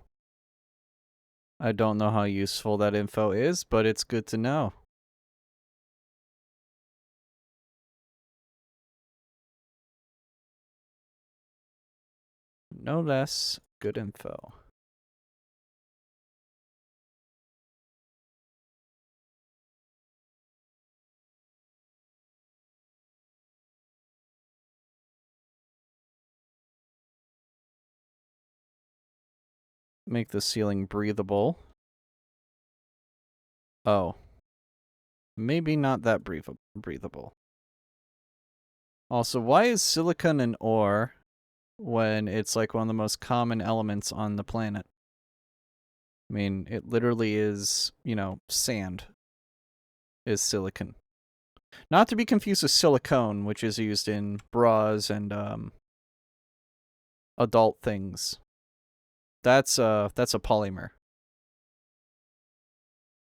I don't know how useful that info is, but it's good to know. No less good info. Make the ceiling breathable. Oh. Maybe not that breathable. Also, why is silicon an ore when it's like one of the most common elements on the planet? I mean, it literally is, you know, sand is silicon. Not to be confused with silicone, which is used in bras and adult things. That's a polymer.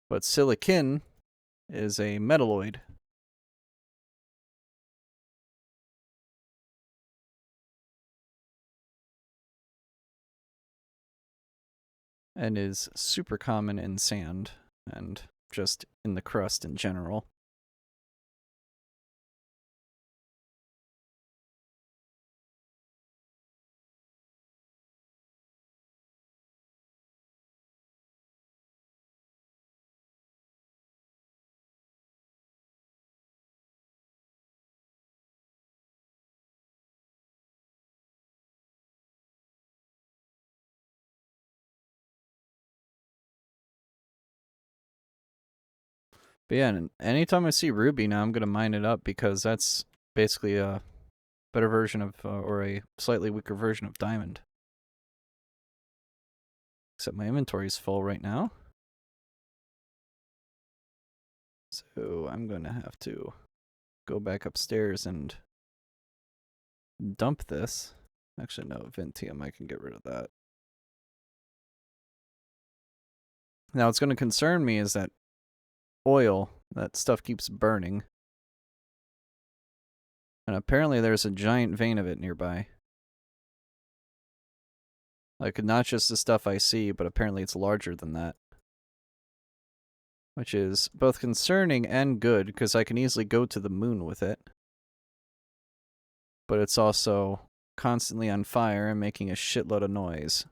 But silicon is a metalloid. And is super common in sand and just in the crust in general. But yeah, anytime I see ruby now, I'm going to mine it up because that's basically a better version of, or a slightly weaker version of diamond. Except my inventory is full right now. So I'm going to have to go back upstairs and dump this. Actually, no, Ventium, I can get rid of that. Now, what's going to concern me is that oil, that stuff keeps burning. And apparently there's a giant vein of it nearby. Like, not just the stuff I see, but apparently it's larger than that. Which is both concerning and good, because I can easily go to the moon with it. But it's also constantly on fire and making a shitload of noise.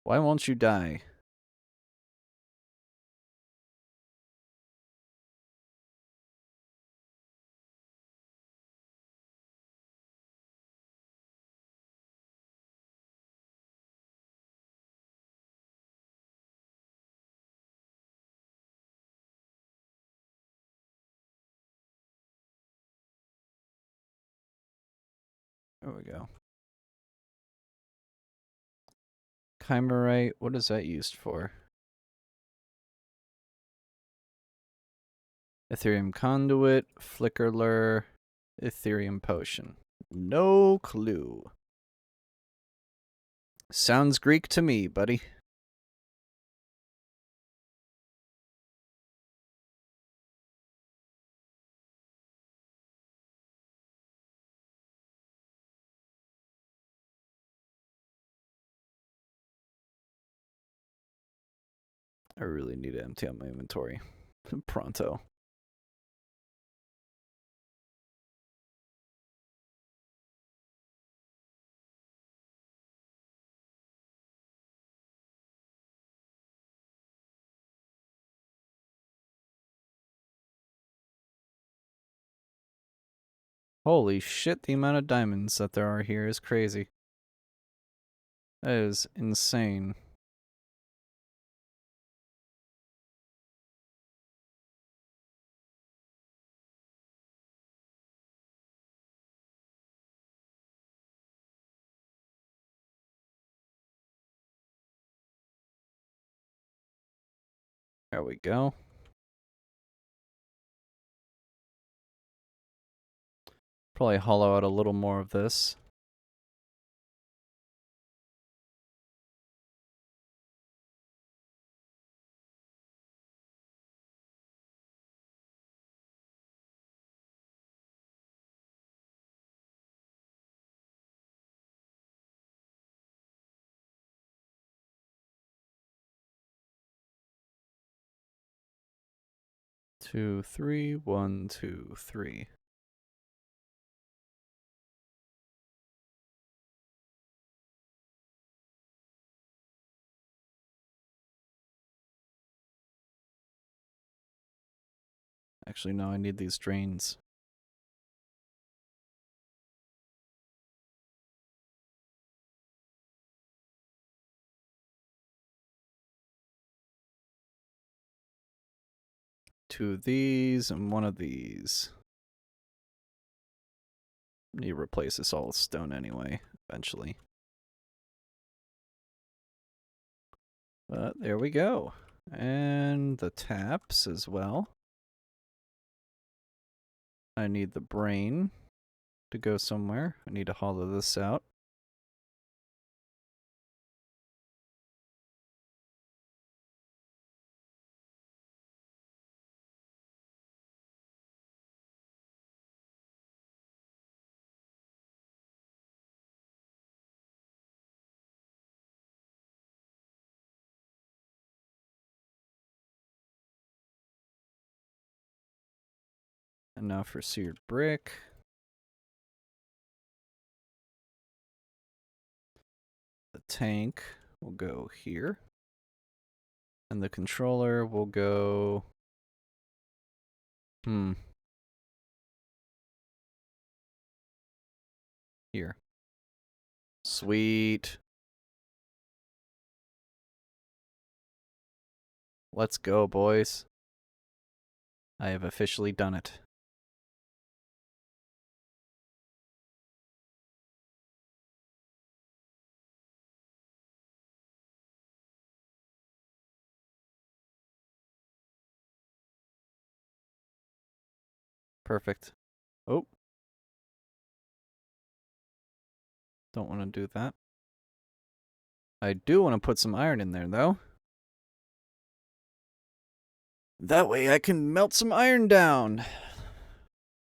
Why won't you die? There we go. Chimerite, what is that used for? Ethereum conduit, flicker lure, Ethereum potion. No clue. Sounds Greek to me, buddy. I really need to empty out my inventory. Pronto. Holy shit, the amount of diamonds that there are here is crazy. That is insane. There we go. Probably hollow out a little more of this. Two, three, 1, 2, 3. Actually, no, I need these drains. Two of these and one of these. Need to replace this all with stone anyway, eventually. But there we go. And the taps as well. I need the brain to go somewhere. I need to hollow this out. And now for seared brick. The tank will go here. And the controller will go... Here. Sweet. Let's go, boys. I have officially done it. Perfect. Oh. Don't want to do that. I do want to put some iron in there, though. That way I can melt some iron down.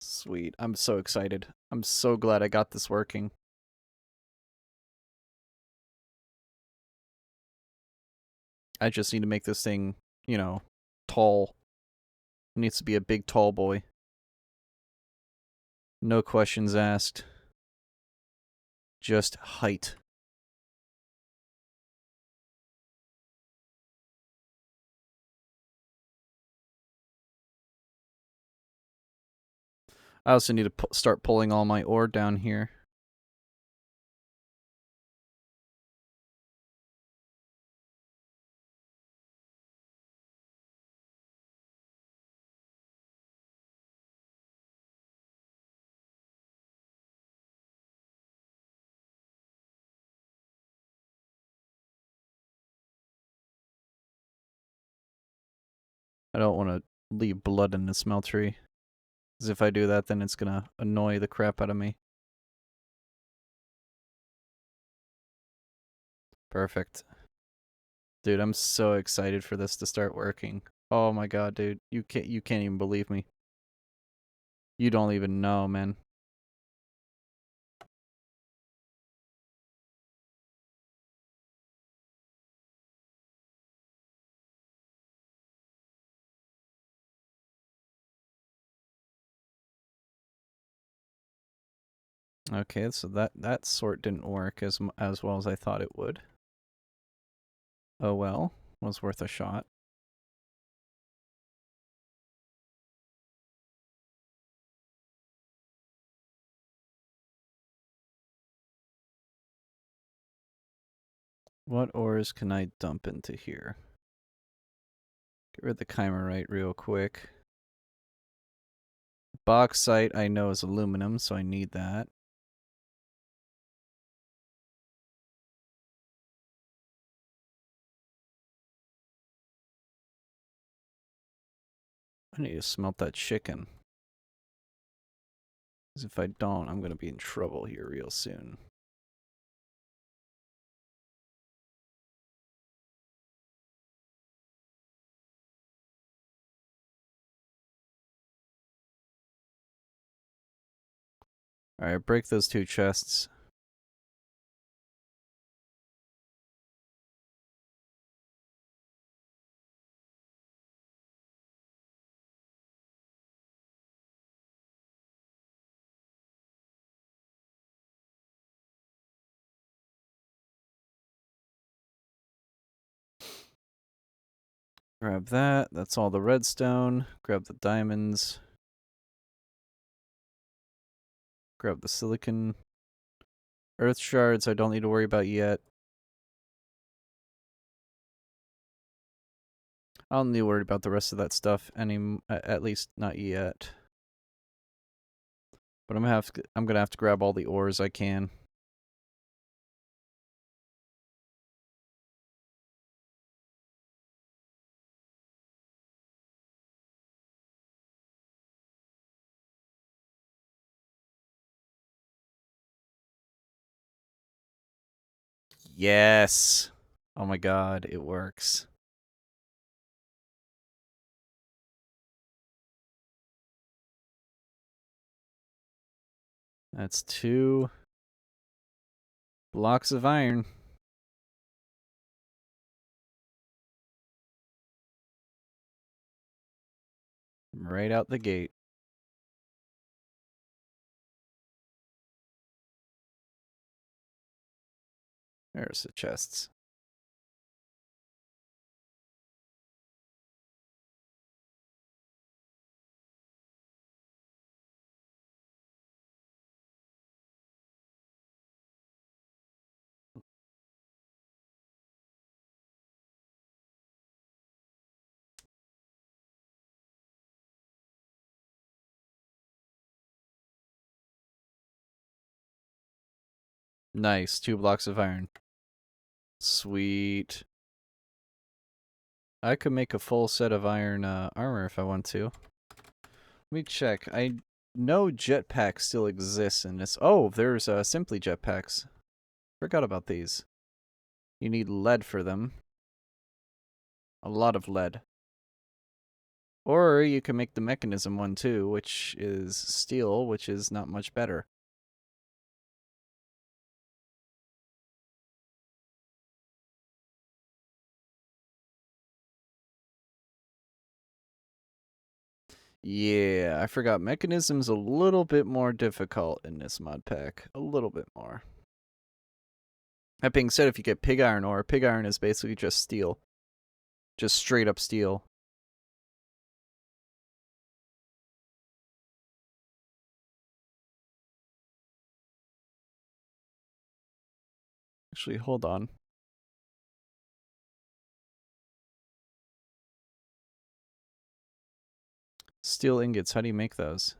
Sweet. I'm so excited. I'm so glad I got this working. I just need to make this thing, you know, tall. It needs to be a big, tall boy. No questions asked. Just height. I also need to start pulling all my ore down here. I don't want to leave blood in the smeltery. Because if I do that, then it's going to annoy the crap out of me. Perfect. Dude, I'm so excited for this to start working. Oh my god, dude. You can't even believe me. You don't even know, man. Okay, so that sort didn't work as well as I thought it would. Oh well, was worth a shot. What ores can I dump into here? Get rid of the chimerite real quick. Bauxite I know is aluminum, so I need that. I need to smelt that chicken. Because if I don't, I'm going to be in trouble here real soon. Alright, break those 2 chests. Grab that. That's all the redstone. Grab the diamonds. Grab the silicon. Earth shards I don't need to worry about yet. I don't need to worry about the rest of that stuff at least not yet. But I'm gonna have to grab all the ores I can. Yes. Oh my god, it works. That's 2 blocks of iron. Right out the gate. There's the chests. Nice, 2 blocks of iron. Sweet. I could make a full set of iron armor if I want to. Let me check. I know jetpack still exists in this. Oh, there's simply jetpacks. Forgot about these. You need lead for them. A lot of lead. Or you can make the mechanism one too, which is steel, which is not much better. Yeah, I forgot. Mechanism's a little bit more difficult in this mod pack. A little bit more. That being said, if you get pig iron ore, pig iron is basically just steel. Just straight up steel. Actually, hold on. Steel ingots, how do you make those?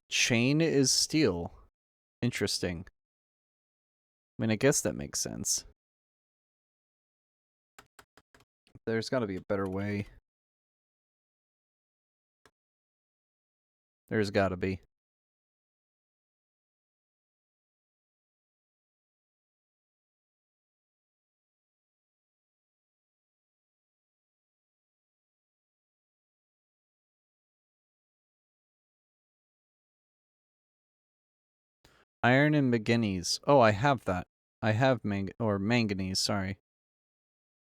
Chain is steel. Interesting. I mean, I guess that makes sense. There's got to be a better way. There's got to be. Iron and manganese. Oh, I have that. I have manganese, sorry.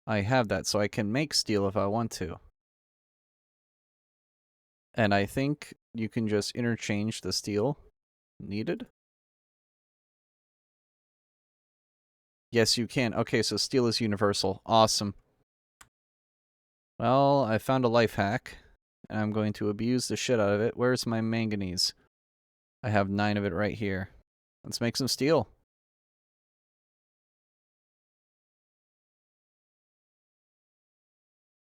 I have that, so I can make steel if I want to. And I think you can just interchange the steel needed. Yes, you can. Okay, so steel is universal. Awesome. Well, I found a life hack, and I'm going to abuse the shit out of it. Where's my manganese? I have 9 of it right here. Let's make some steel.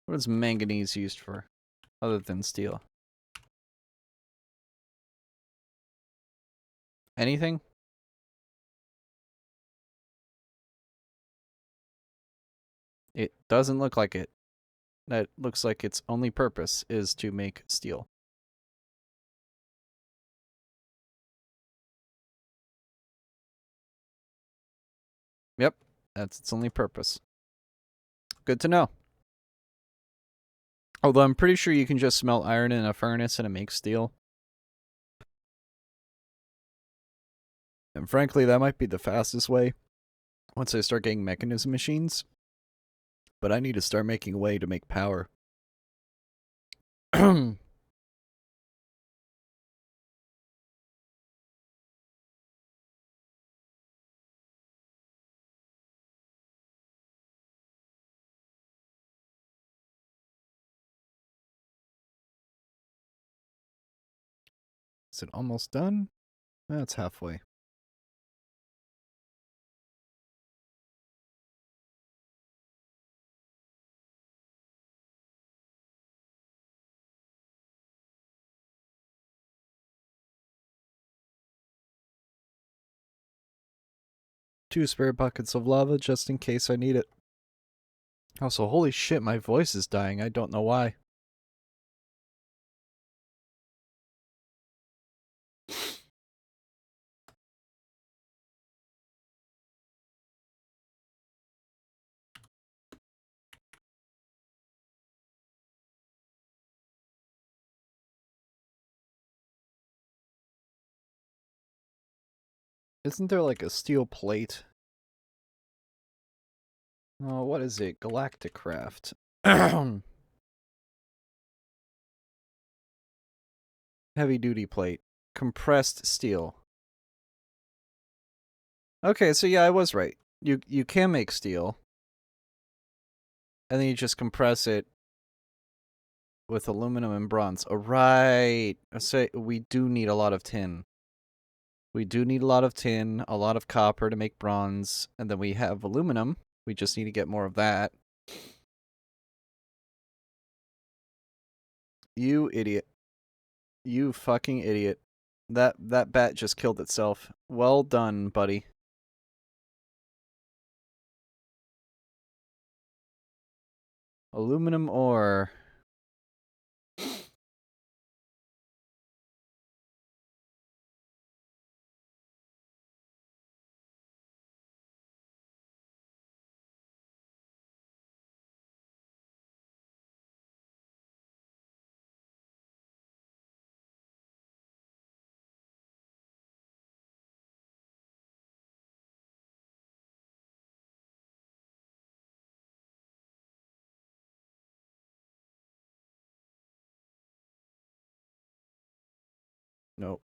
What is manganese used for, other than steel? Anything? It doesn't look like it. That looks like its only purpose is to make steel. Yep, that's its only purpose. Good to know. Although I'm pretty sure you can just smelt iron in a furnace and it makes steel. And frankly, that might be the fastest way once I start getting mechanism machines. But I need to start making a way to make power. Is it almost done? That's halfway. Two spare buckets of lava just in case I need it. Also, holy shit, my voice is dying. I don't know why. Isn't there like a steel plate? Oh, what is it? Galactic Craft. Heavy duty plate. Compressed steel. Okay, so yeah, I was right. You can make steel. And then you just compress it with aluminum and bronze. Oh, right. So we do need a lot of tin. We do need a lot of tin, a lot of copper to make bronze, and then we have aluminum. We just need to get more of that. You idiot. You fucking idiot. That bat just killed itself. Well done, buddy. Aluminum ore. Nope.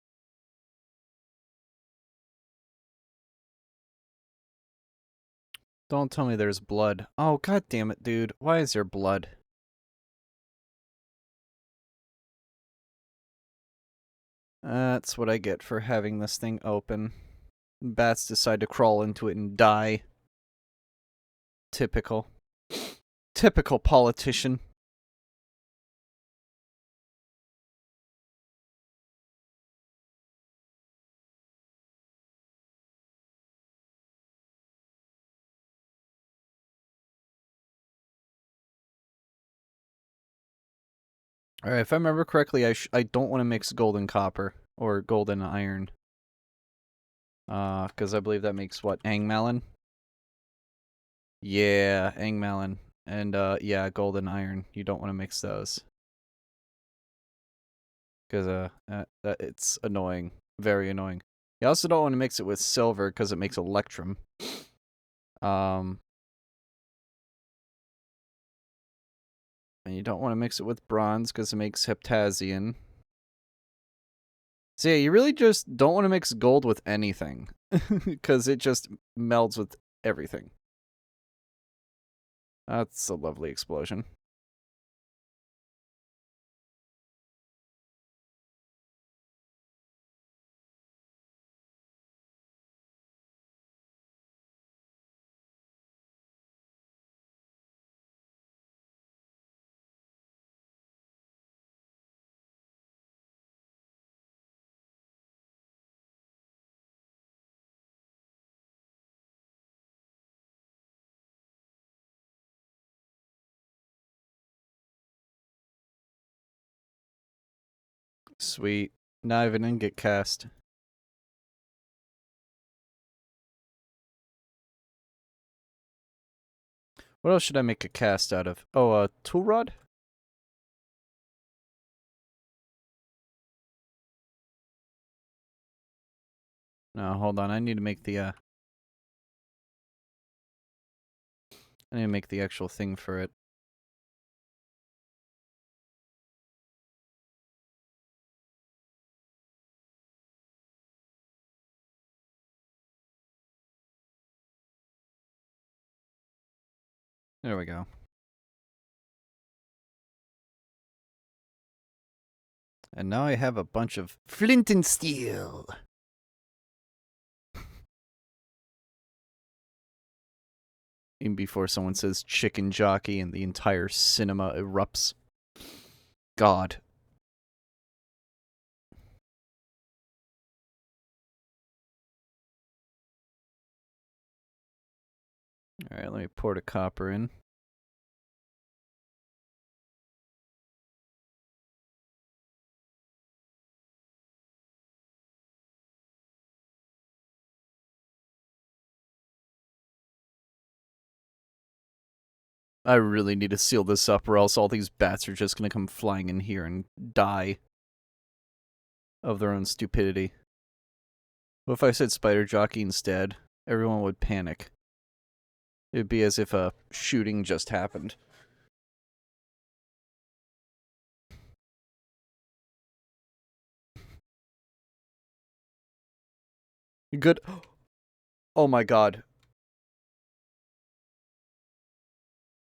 Don't tell me there's blood. Oh, god damn it, dude. Why is there blood? That's what I get for having this thing open. Bats decide to crawl into it and die. Typical. Typical politician. Alright, if I remember correctly, I don't want to mix gold and copper. Or gold and iron. Because I believe that makes what? Angmalin? Yeah, Angmalin. And, yeah, gold and iron. You don't want to mix those. Because, it's annoying. Very annoying. You also don't want to mix it with silver, because it makes electrum. And you don't want to mix it with bronze, because it makes heptazian. So yeah, you really just don't want to mix gold with anything. Because it just melds with everything. That's a lovely explosion. Sweet. Now I have an ingot cast. What else should I make a cast out of? Oh, a tool rod? No, hold on. I need to make the, I need to make the actual thing for it. There we go. And now I have a bunch of flint and steel. Even before someone says chicken jockey and the entire cinema erupts. God. Alright, let me pour the copper in. I really need to seal this up or else all these bats are just gonna come flying in here and die of their own stupidity. What if I said spider jockey instead? Everyone would panic. It'd be as if a shooting just happened. Good. Oh my god.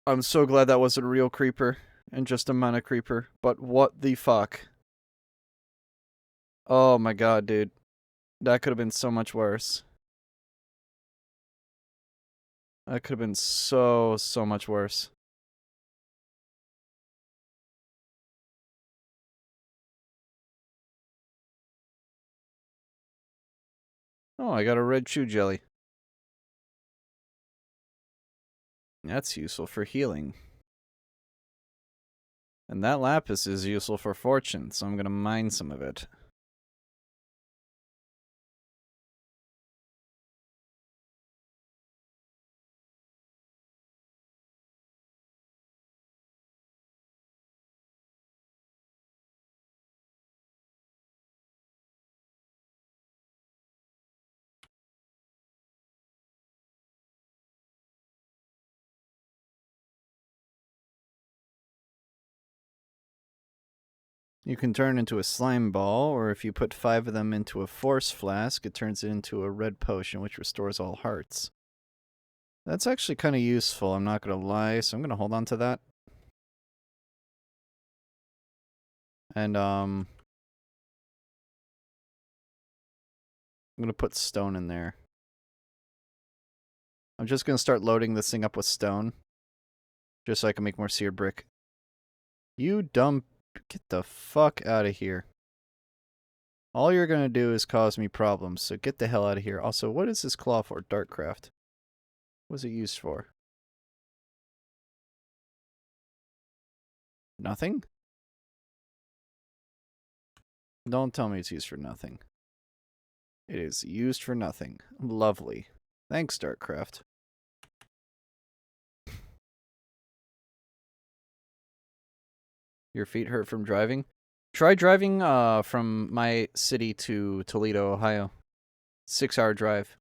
I'm so glad that wasn't a real creeper and just a mana creeper. But what the fuck? Oh my god, dude. That could have been so much worse. That could have been so much worse. Oh, I got a red chew jelly. That's useful for healing. And that lapis is useful for fortune, so I'm gonna mine some of it. You can turn into a slime ball, or if you put 5 of them into a force flask, it turns it into a red potion, which restores all hearts. That's actually kind of useful, I'm not gonna lie, so I'm gonna hold on to that. And, I'm gonna put stone in there. I'm just gonna start loading this thing up with stone, just so I can make more seared brick. You dumb... Get the fuck out of here. All you're gonna do is cause me problems, so get the hell out of here. Also, what is this claw for? Darkcraft. What is it used for? Nothing? Don't tell me it's used for nothing. It is used for nothing. Lovely. Thanks, Darkcraft. Your feet hurt from driving? Try driving from my city to Toledo, Ohio. 6-hour drive.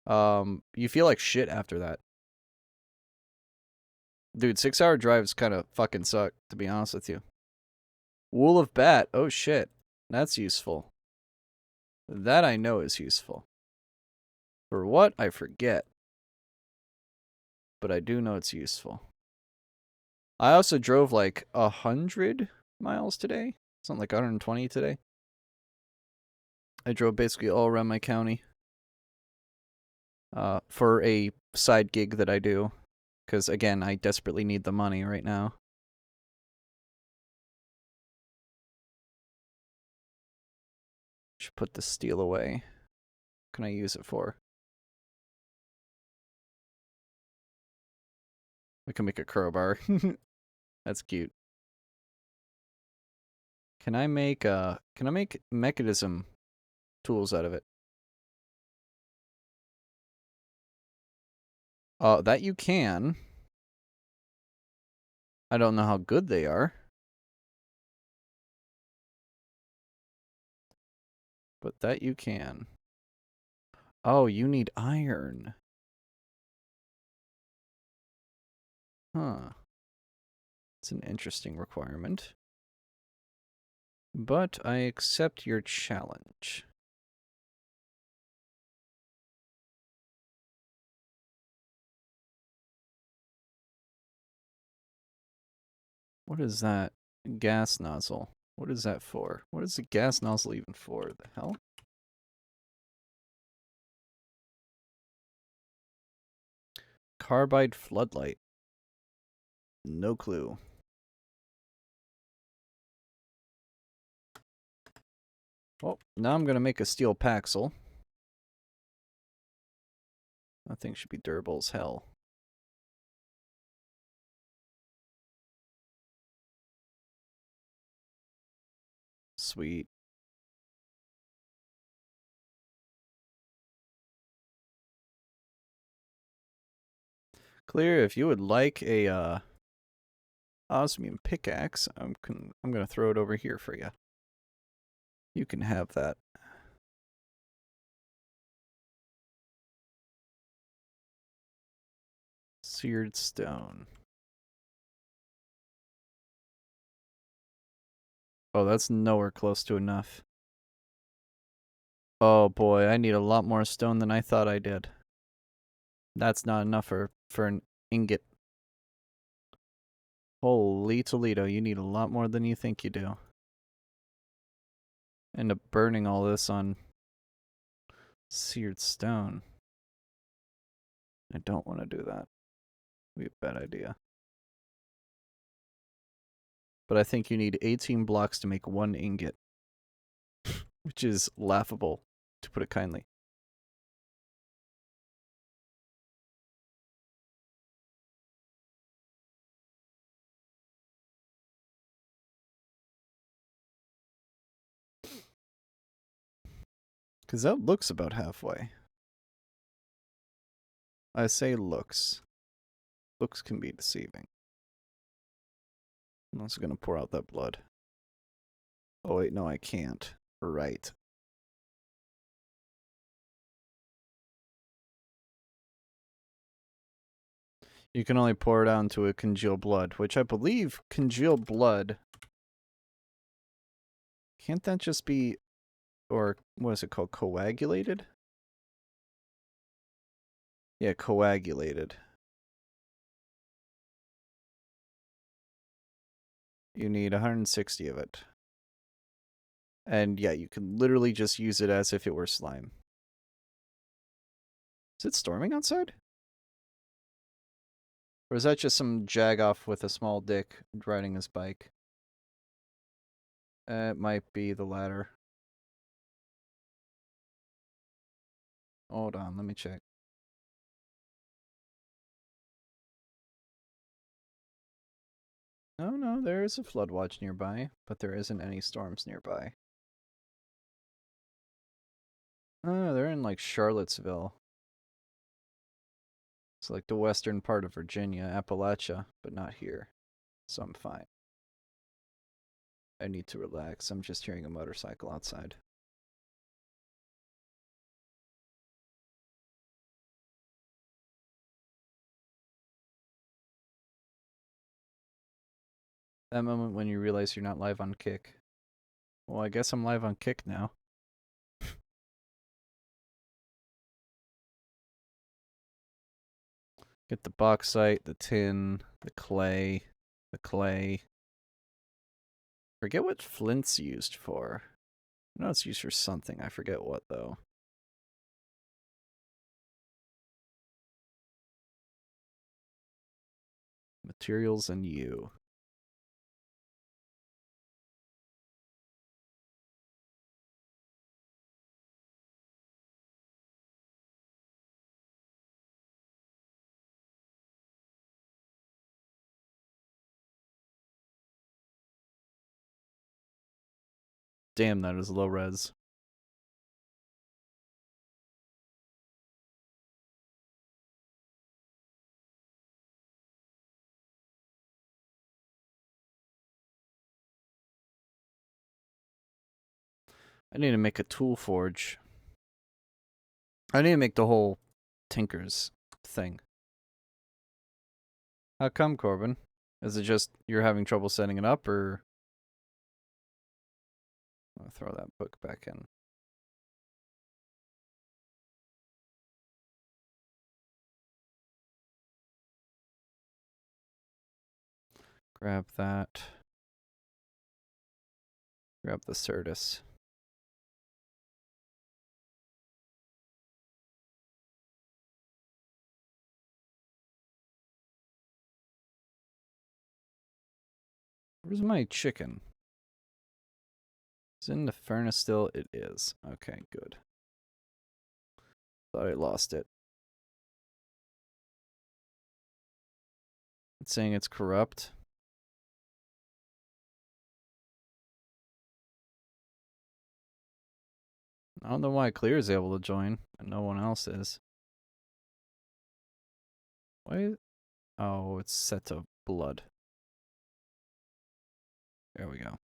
You feel like shit after that. Dude, 6-hour drives kind of fucking suck, to be honest with you. Wool of bat. Oh shit. That's useful. That I know is useful. For what? I forget. But I do know it's useful. I also drove like 100 miles today. Something like 120 today. I drove basically all around my county. For a side gig that I do. Because, again, I desperately need the money right now. Should put the steel away. What can I use it for? We can make a crowbar. That's cute. Can I make mechanism tools out of it? That you can. I don't know how good they are. But that you can. Oh, you need iron. Huh. It's an interesting requirement. But I accept your challenge. What is that? Gas nozzle. What is that for? What is the gas nozzle even for? The hell? Carbide floodlight. No clue. Oh, now I'm going to make a steel paxel. That thing should be durable as hell. Sweet. Clear, if you would like a osmium pickaxe, I'm going to throw it over here for you. You can have that. Seared stone. Oh, that's nowhere close to enough. Oh boy, I need a lot more stone than I thought I did. That's not enough for an ingot. Holy Toledo, you need a lot more than you think you do. End up burning all this on seared stone. I don't want to do that. It'd be a bad idea. But I think you need 18 blocks to make one ingot. Which is laughable, to put it kindly. Because that looks about halfway. I say looks. Looks can be deceiving. I'm also going to pour out that blood. Oh wait, no I can't. Right. You can only pour it out into a congealed blood, which I believe congealed blood... Can't that just be... Or what is it called? Coagulated? Yeah, coagulated. You need 160 of it. And yeah, you can literally just use it as if it were slime. Is it storming outside? Or is that just some jagoff with a small dick riding his bike? It might be the latter. Hold on, let me check. No, there is a flood watch nearby, but there isn't any storms nearby. Oh, they're in like Charlottesville. It's like the western part of Virginia, Appalachia, but not here. So I'm fine. I need to relax. I'm just hearing a motorcycle outside. That moment when you realize you're not live on Kick. Well, I guess I'm live on Kick now. Get the bauxite, the tin, the clay. Forget what flint's used for. I know it's used for something. I forget what, though. Materials and you. Damn, that is low res. I need to make a tool forge. I need to make the whole Tinker's thing. How come, Corbin? Is it just you're having trouble setting it up, or... I'll throw that book back in. Grab that. Grab the Certus. Where's my chicken? Is it in the furnace still? It is. Okay, good. Thought I lost it. It's saying it's corrupt. I don't know why Clear is able to join, and no one else is. Why? Oh, it's set to blood. There we go.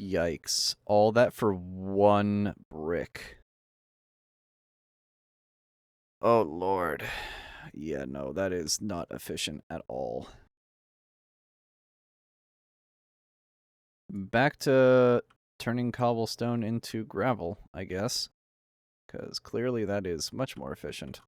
Yikes. All that for one brick. Oh, Lord. Yeah, no, that is not efficient at all. Back to turning cobblestone into gravel, I guess. Because clearly that is much more efficient.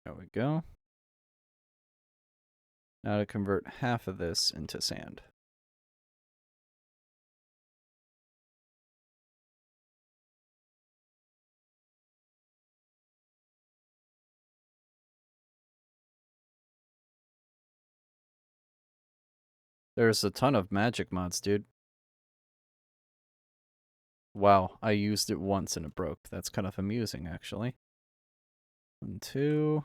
There we go. Now to convert half of this into sand. There's a ton of magic mods, dude. Wow, I used it once and it broke. That's kind of amusing, actually. 1, 2.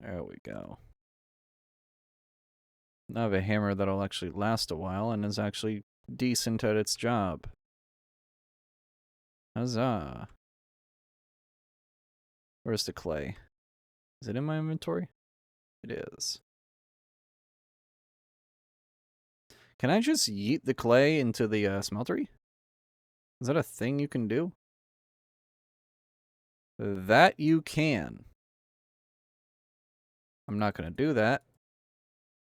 There we go. Now I have a hammer that'll actually last a while and is actually decent at its job. Huzzah. Where's the clay? Is it in my inventory? It is. Can I just yeet the clay into the smeltery? Is that a thing you can do? That you can. I'm not going to do that,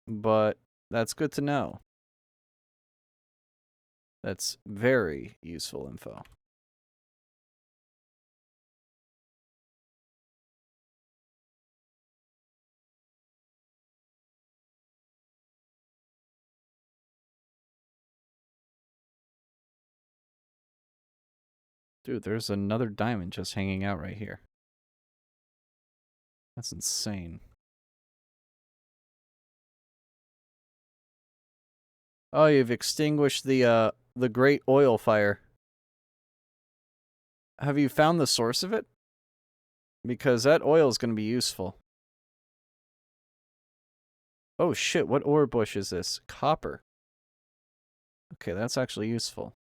but that's good to know. That's very useful info. Dude, there's another diamond just hanging out right here. That's insane. Oh, you've extinguished the great oil fire. Have you found the source of it? Because that oil is going to be useful. Oh shit, what ore bush is this? Copper. Okay, that's actually useful.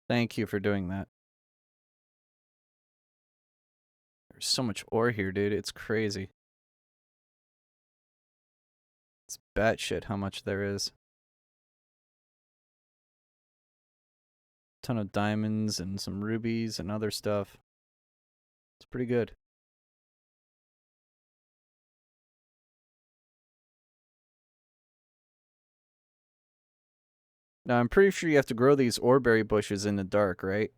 Thank you for doing that. There's so much ore here, dude. It's crazy. It's batshit how much there is. Ton of diamonds and some rubies and other stuff. It's pretty good. Now, I'm pretty sure you have to grow these oreberry bushes in the dark, right?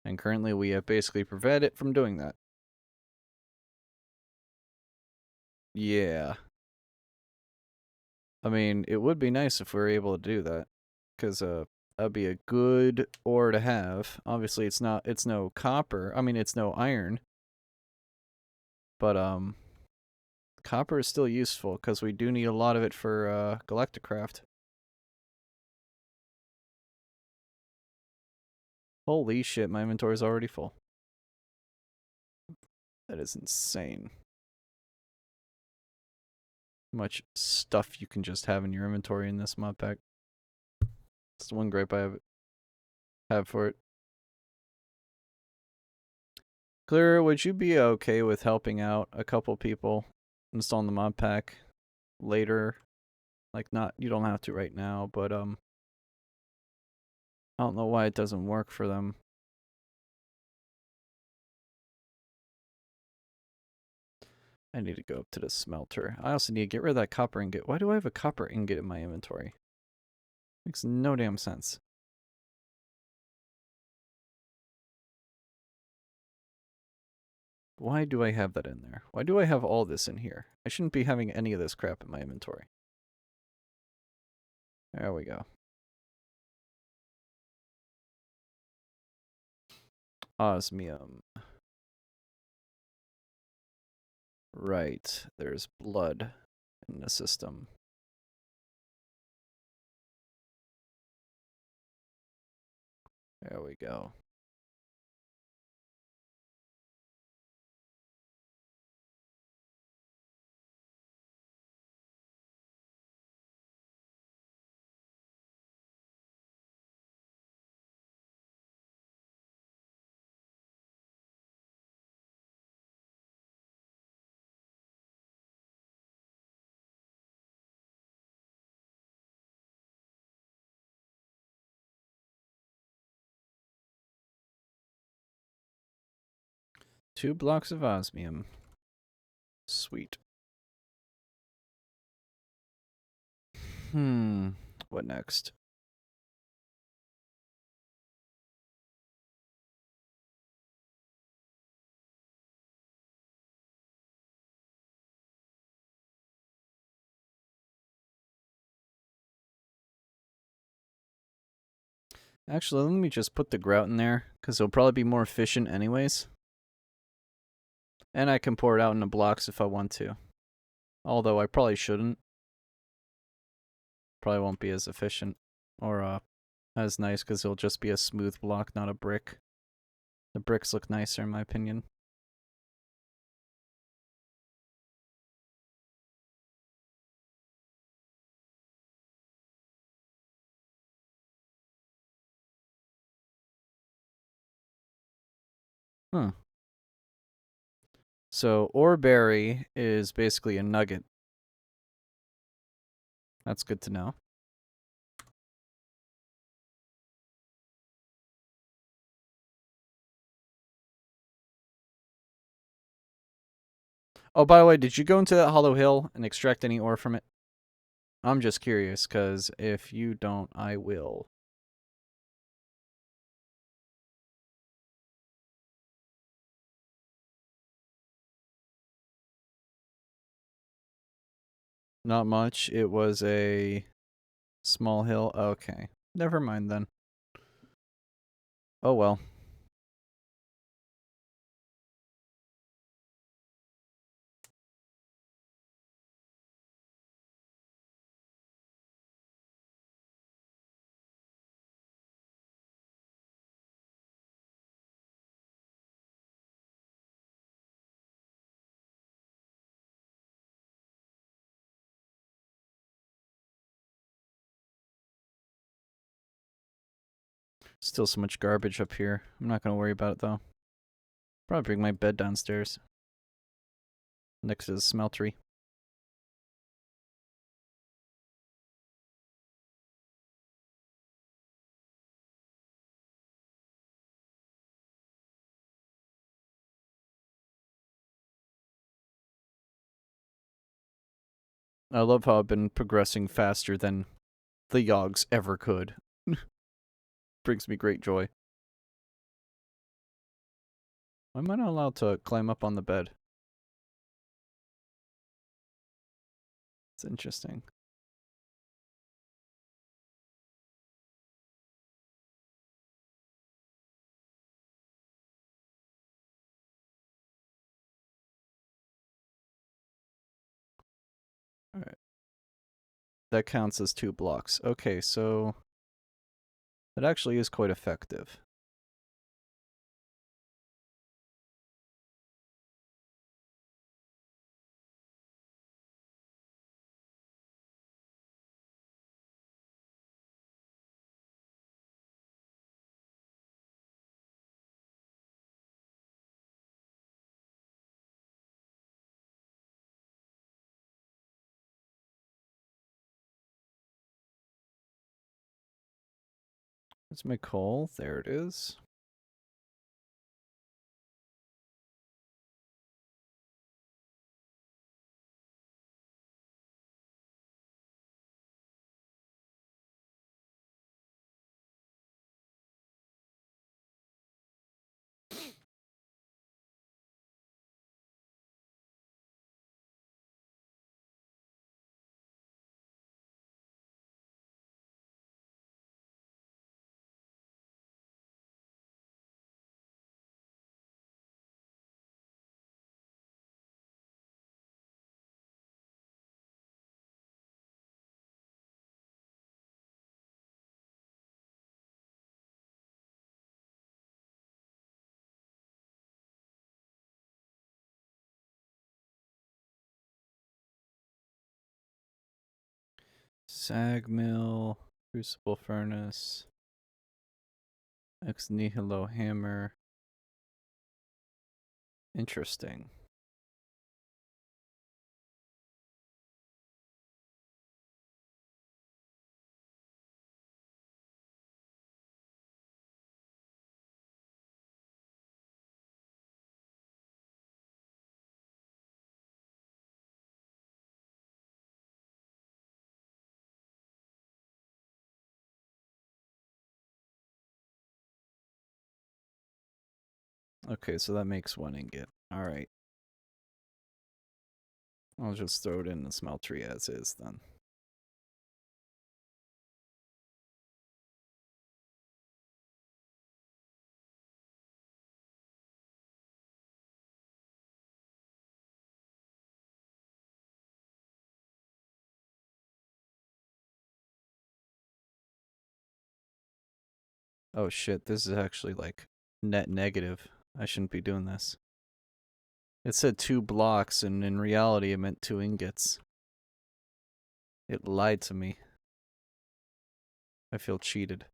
And currently we have basically prevented it from doing that. Yeah. I mean, it would be nice if we were able to do that. Because, that'd be a good ore to have. Obviously, it's no copper. I mean, it's no iron. But, copper is still useful, because we do need a lot of it for, Galacticraft. Holy shit, my inventory is already full. That is insane. How much stuff you can just have in your inventory in this mod pack. It's the one gripe I have for it. Clear, would you be okay with helping out a couple people installing the mod pack later? Like, you don't have to right now, but, I don't know why it doesn't work for them. I need to go up to the smelter. I also need to get rid of that copper ingot. Why do I have a copper ingot in my inventory? Makes no damn sense. Why do I have that in there? Why do I have all this in here? I shouldn't be having any of this crap in my inventory. There we go. Osmium. Right, there's blood in the system. There we go. Two blocks of osmium. Sweet. What next? Actually, let me just put the grout in there, because it'll probably be more efficient anyways. And I can pour it out into blocks if I want to. Although I probably shouldn't. Probably won't be as efficient. Or, as nice, because it'll just be a smooth block, not a brick. The bricks look nicer, in my opinion. Huh. So, oreberry is basically a nugget. That's good to know. Oh, by the way, did you go into that hollow hill and extract any ore from it? I'm just curious, because if you don't, I will. Not much. It was a small hill. Okay. Never mind then. Oh well. Still so much garbage up here. I'm not gonna worry about it though. Probably bring my bed downstairs. Next to the smeltery. I love how I've been progressing faster than the Yogs ever could. Brings me great joy. Why am I not allowed to climb up on the bed? It's interesting. Alright. That counts as 2 blocks. Okay, so that actually is quite effective. That's my coal. There it is. Sag mill, crucible furnace, ex nihilo hammer. Interesting. Okay, so that makes 1 ingot. Alright. I'll just throw it in the smeltery as is then. Oh shit, this is actually like net negative. I shouldn't be doing this. It said 2 blocks, and in reality it meant 2 ingots. It lied to me. I feel cheated.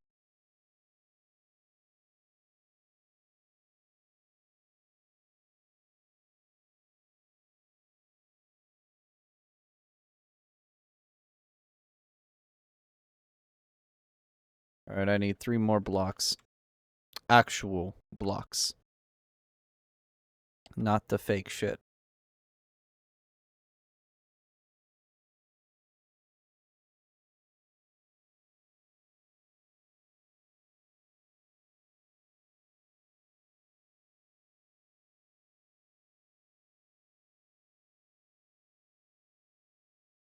Alright, I need 3 more blocks. Actual blocks. Not the fake shit.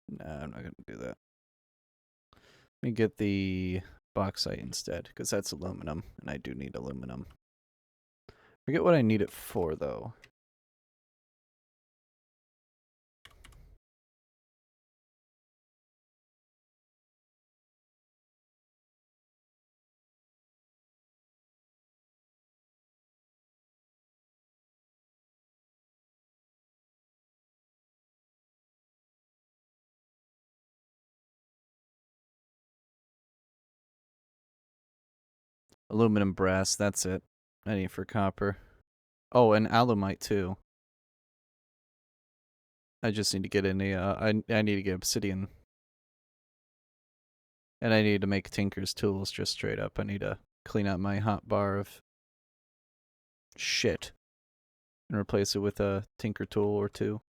Nah, I'm not gonna do that. Let me get the bauxite instead, because that's aluminum, and I do need aluminum. Forget what I need it for, though. Aluminum, brass, that's it. I need for copper. Oh, and alumite too. I just need to get in I need to get obsidian. And I need to make Tinker's tools just straight up. I need to clean out my hot bar of shit and replace it with a Tinker tool or two.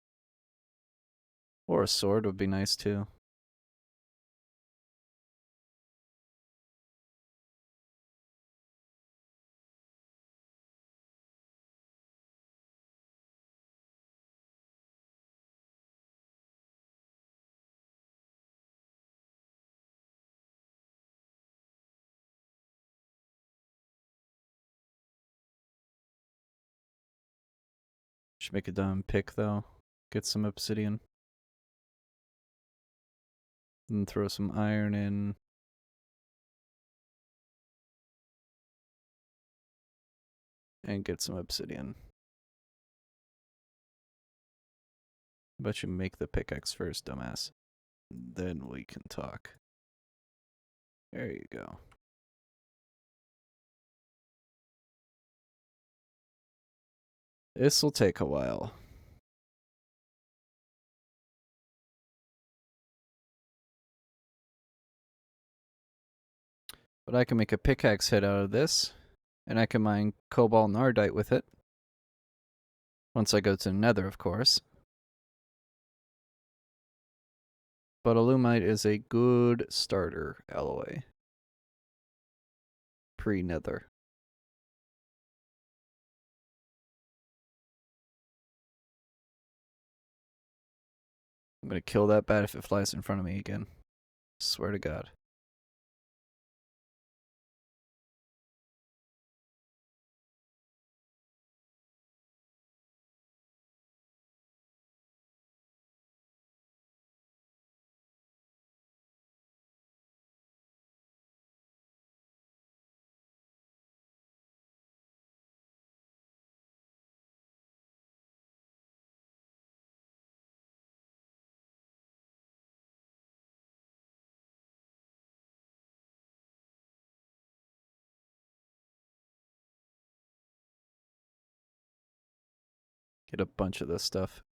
Or a sword would be nice too. Should make a dumb pick though. Get some obsidian. And throw some iron in. And get some obsidian. But you make the pickaxe first, dumbass. Then we can talk. There you go. This'll take a while. But I can make a pickaxe head out of this. And I can mine cobalt and ardite with it. Once I go to the nether, of course. But alumite is a good starter alloy. Pre-nether. I'm gonna kill that bat if it flies in front of me again. Swear to God. Get a bunch of this stuff.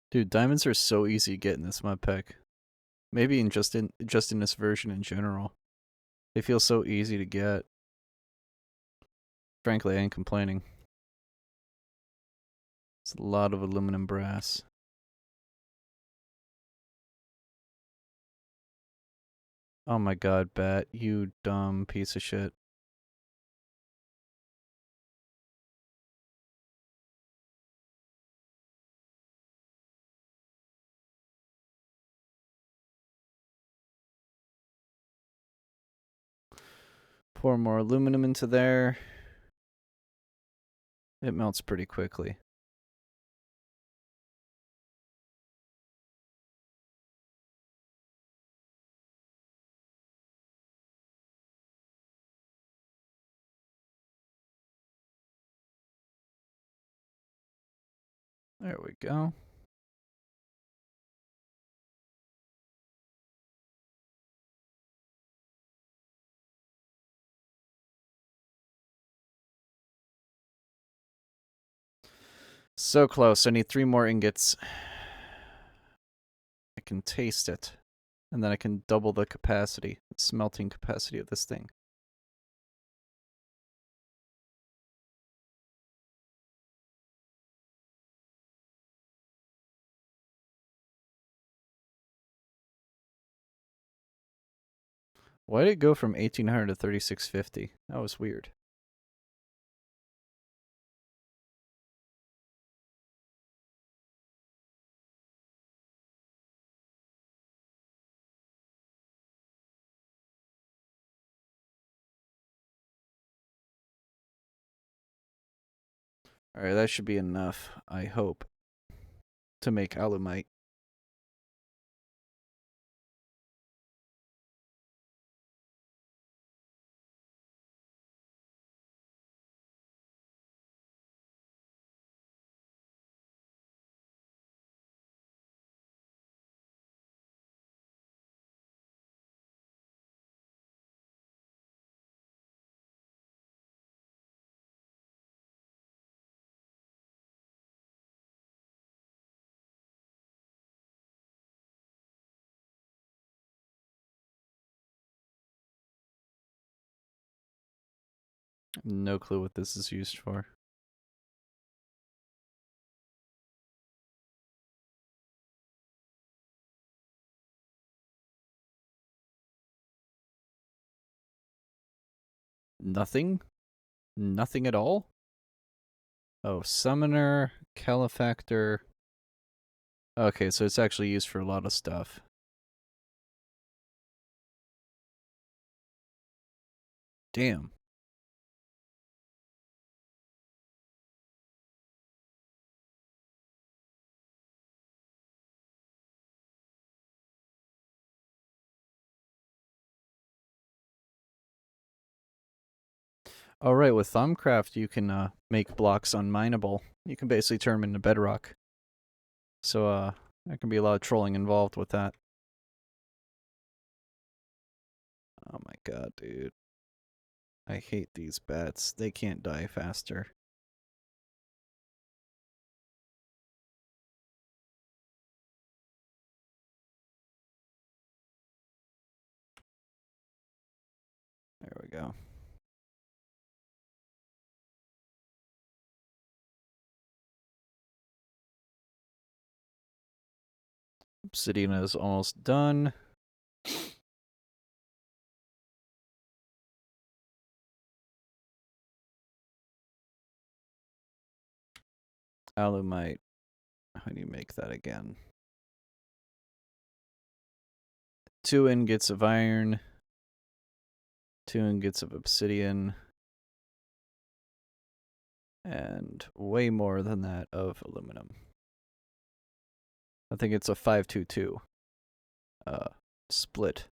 Dude, diamonds are so easy to get in this mod pack. Maybe just in this version in general. They feel so easy to get. Frankly, I ain't complaining. It's a lot of aluminum brass. Oh my god, bat, you dumb piece of shit. Pour more aluminum into there. It melts pretty quickly. There we go. So close. I need 3 more ingots. I can taste it. And then I can double the capacity, the smelting capacity of this thing. Why did it go from 1800 to 3650? That was weird. Alright, that should be enough, I hope, to make alumite. No clue what this is used for. Nothing? Nothing at all? Oh, Summoner, Calefactor. Okay, so it's actually used for a lot of stuff. Damn. Alright, with Thumbcraft you can make blocks unmineable. You can basically turn them into bedrock. So there can be a lot of trolling involved with that. Oh my god, dude. I hate these bats. They can't die faster. There we go. Obsidian is almost done. Alumite. How do you make that again? 2 ingots of iron. 2 ingots of obsidian. And way more than that of aluminum. I think it's a 522 split.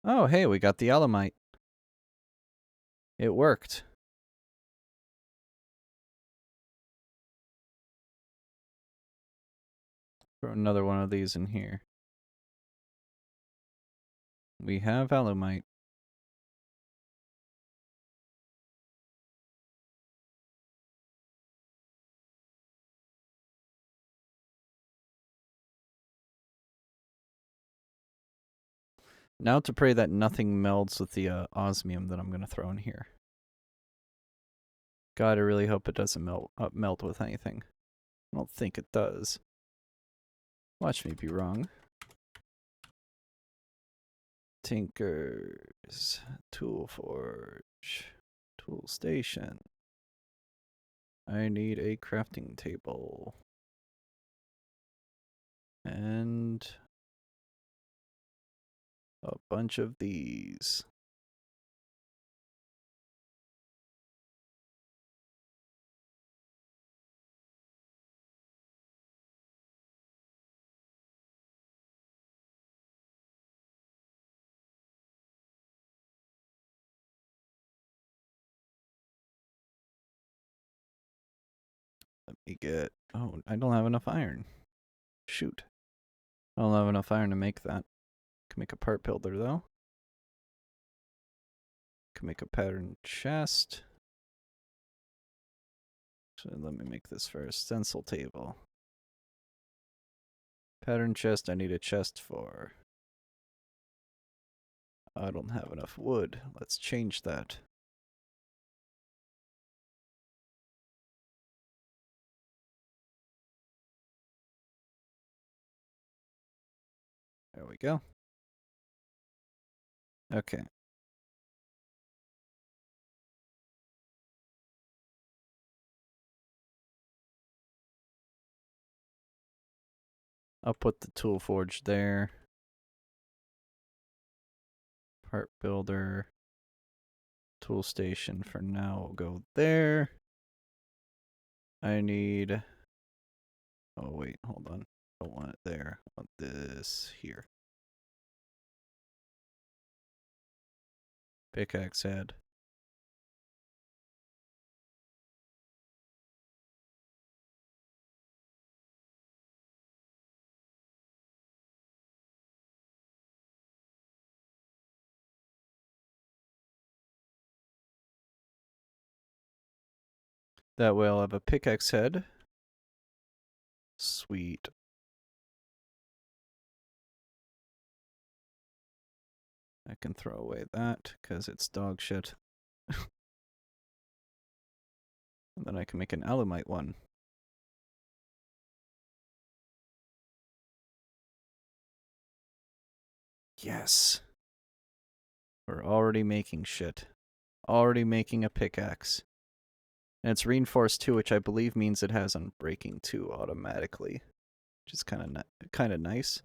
Oh, hey, we got the alumite. It worked. Throw another one of these in here. We have alumite. Now to pray that nothing melds with the osmium that I'm going to throw in here. God, I really hope it doesn't melt with anything. I don't think it does. Watch me be wrong. Tinkers, Tool Forge, Tool Station. I need a crafting table. And a bunch of these. Let me get... Oh, I don't have enough iron. Shoot. I don't have enough iron to make that. Can make a part builder, though. Can make a pattern chest. So let me make this first. Stencil table. Pattern chest, I need a chest for. I don't have enough wood. Let's change that. There we go. Okay. I'll put the tool forge there. Part builder. Tool station for now will go there. I need... Oh, wait, hold on. I don't want it there. I want this here. Pickaxe head. That way I'll have a pickaxe head. Sweet. I can throw away that because it's dog shit. And then I can make an alumite one. Yes. We're already making shit. Already making a pickaxe. And it's reinforced too, which I believe means it has unbreaking too automatically. Which is kind of nice.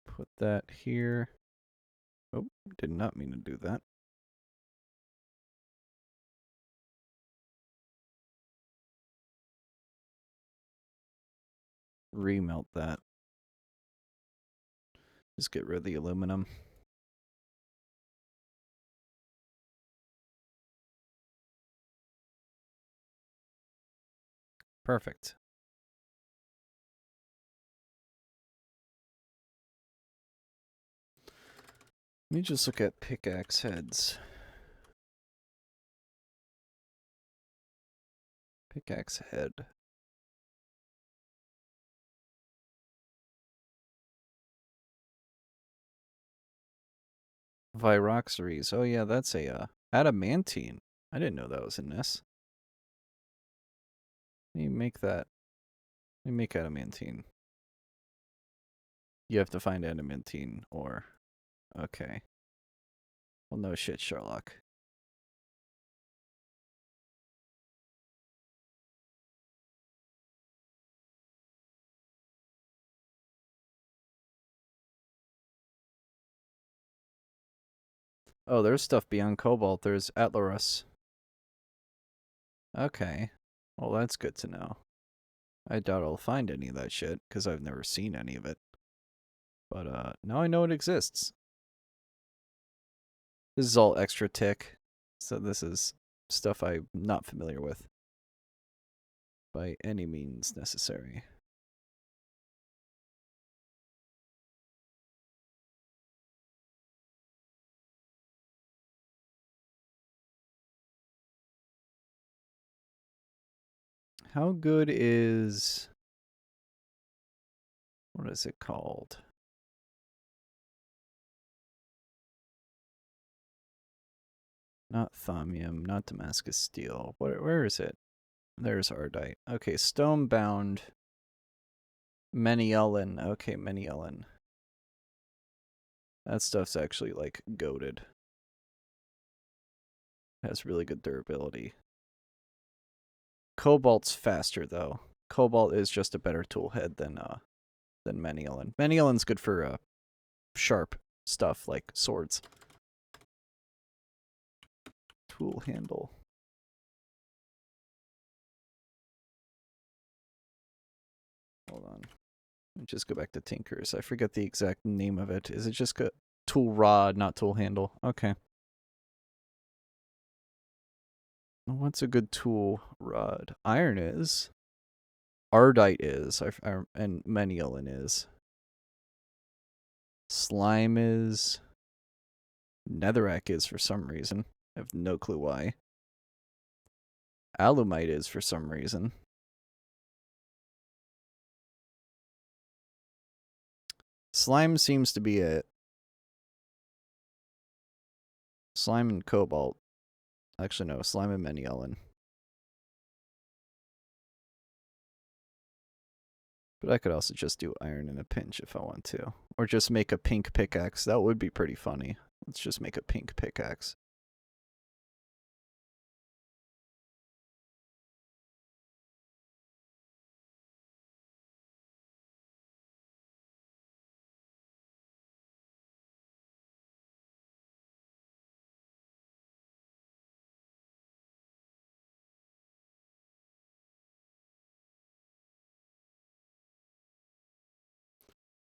Put that here. Oh, did not mean to do that. Remelt that. Just get rid of the aluminum. Perfect. Let me just look at pickaxe heads. Pickaxe head. Viroxaries. Oh yeah, that's a adamantine. I didn't know that was in this. Let me make that. Let me make adamantine. You have to find adamantine ore. Okay. Well, no shit, Sherlock. Oh, there's stuff beyond cobalt. There's Atlarus. Okay. Well, that's good to know. I doubt I'll find any of that shit, because I've never seen any of it. But, now I know it exists. This is all extra tick, so this is stuff I'm not familiar with. By any means necessary. How good is... What is it called? Not thaumium, not Damascus steel. Where is it? There's ardite. Okay, stone-bound. Meniellin. Okay, Meniellin. That stuff's actually, like, goated. Has really good durability. Cobalt's faster, though. Cobalt is just a better tool head than Meniellin. Meniellin's good for, sharp stuff, like swords. Tool handle. Hold on. Let me just go back to Tinker's. I forget the exact name of it. Is it just a tool rod, not tool handle? Okay. What's a good tool rod? Iron is. Ardite is. And Meniellin is. Slime is. Netherrack is for some reason. I have no clue why. Alumite is for some reason. Slime seems to be it. Slime and cobalt. Actually, no. Slime and Meniellin. But I could also just do iron in a pinch if I want to. Or just make a pink pickaxe. That would be pretty funny. Let's just make a pink pickaxe.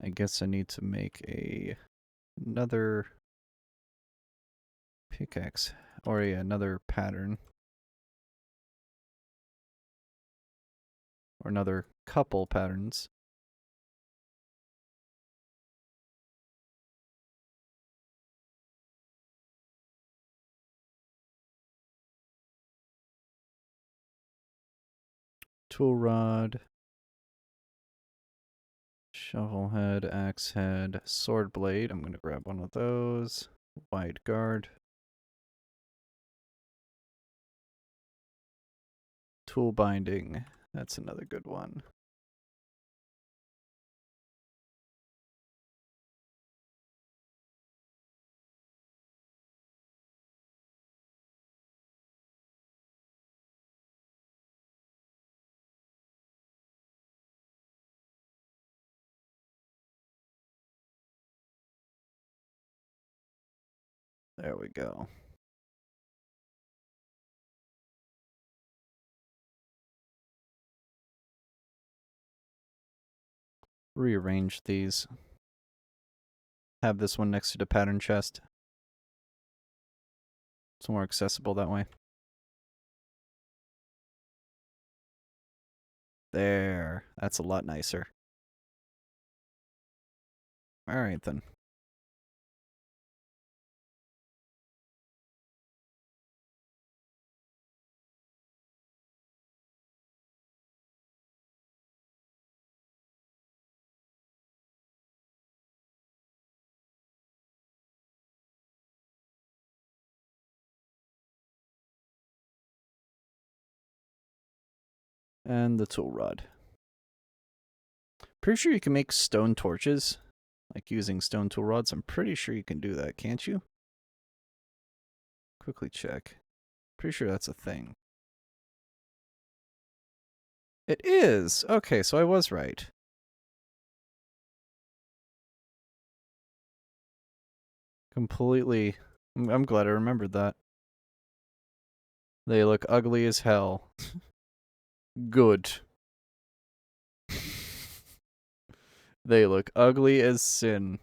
I guess I need to make another pickaxe. Or another pattern. Or another couple patterns. Tool rod. Shovel head, axe head, sword blade. I'm going to grab one of those. Wide guard. Tool binding. That's another good one. There we go. Rearrange these. Have this one next to the pattern chest. It's more accessible that way. There. That's a lot nicer. Alright then. And the tool rod. Pretty sure you can make stone torches, like using stone tool rods. I'm pretty sure you can do that, can't you? Quickly check. Pretty sure that's a thing. It is! Okay, so I was right. Completely. I'm glad I remembered that. They look ugly as hell. Good. They look ugly as sin.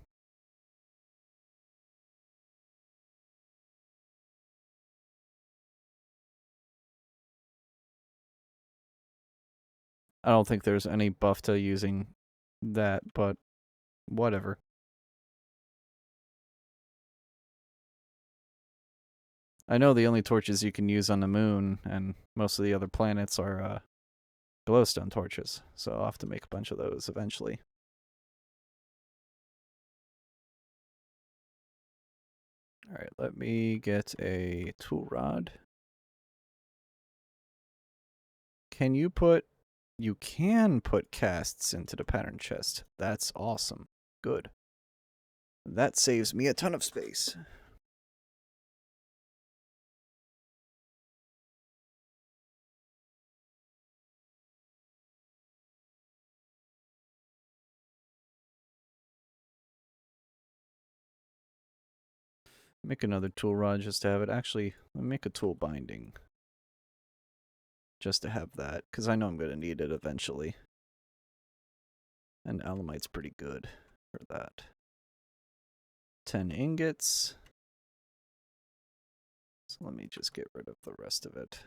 I don't think there's any buff to using that, but whatever. I know the only torches you can use on the moon and most of the other planets are glowstone torches, so I'll have to make a bunch of those eventually. Alright, let me get a tool rod. Can you put... You can put casts into the pattern chest. That's awesome. Good. That saves me a ton of space. Make another tool rod just to have it. Actually, let me make a tool binding. Just to have that, because I know I'm going to need it eventually. And alamite's pretty good for that. 10 ingots. So let me just get rid of the rest of it.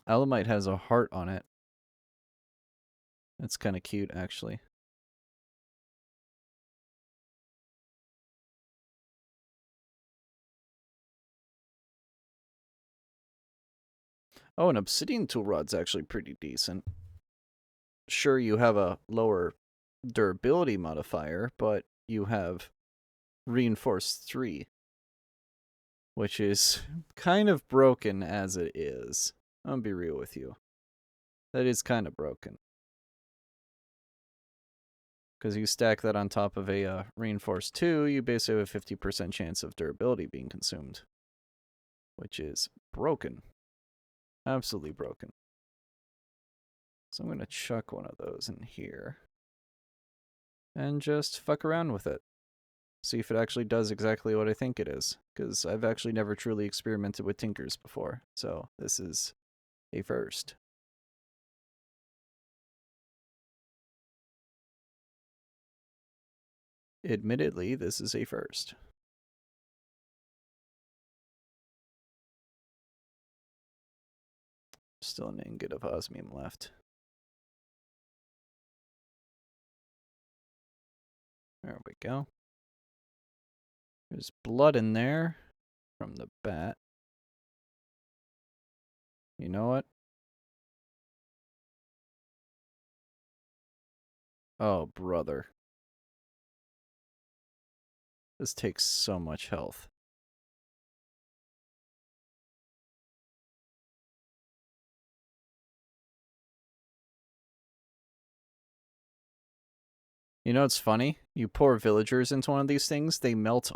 Alamite has a heart on it. That's kind of cute, actually. Oh, an obsidian tool rod's actually pretty decent. Sure, you have a lower durability modifier, but you have reinforced 3, which is kind of broken as it is. I'll be real with you. That is kind of broken. Because you stack that on top of a reinforced 2, you basically have a 50% chance of durability being consumed. Which is broken. Absolutely broken. So I'm going to chuck one of those in here. And just fuck around with it. See if it actually does exactly what I think it is. Because I've actually never truly experimented with tinkers before. So this is a first. Admittedly, this is a first. Still an ingot of osmium left. There we go. There's blood in there from the bat. You know what? Oh, brother. This takes so much health. You know what's funny? You pour villagers into one of these things, they melt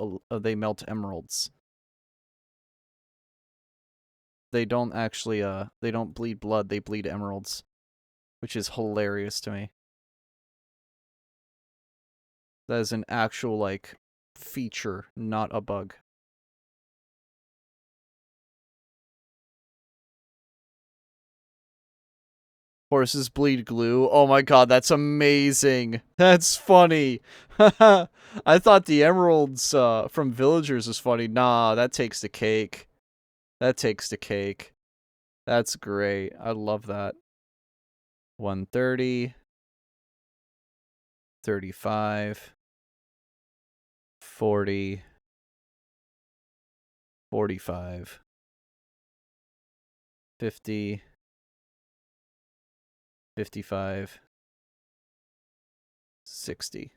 emeralds. They don't actually they don't bleed blood, they bleed emeralds, which is hilarious to me. That is an actual like feature, not a bug. Horses bleed glue. Oh my god, that's amazing. That's funny. I thought the emeralds from villagers was funny. Nah, that takes the cake. That takes the cake. That's great. I love that. 130. 35. 40. 45. 50. 55. 60.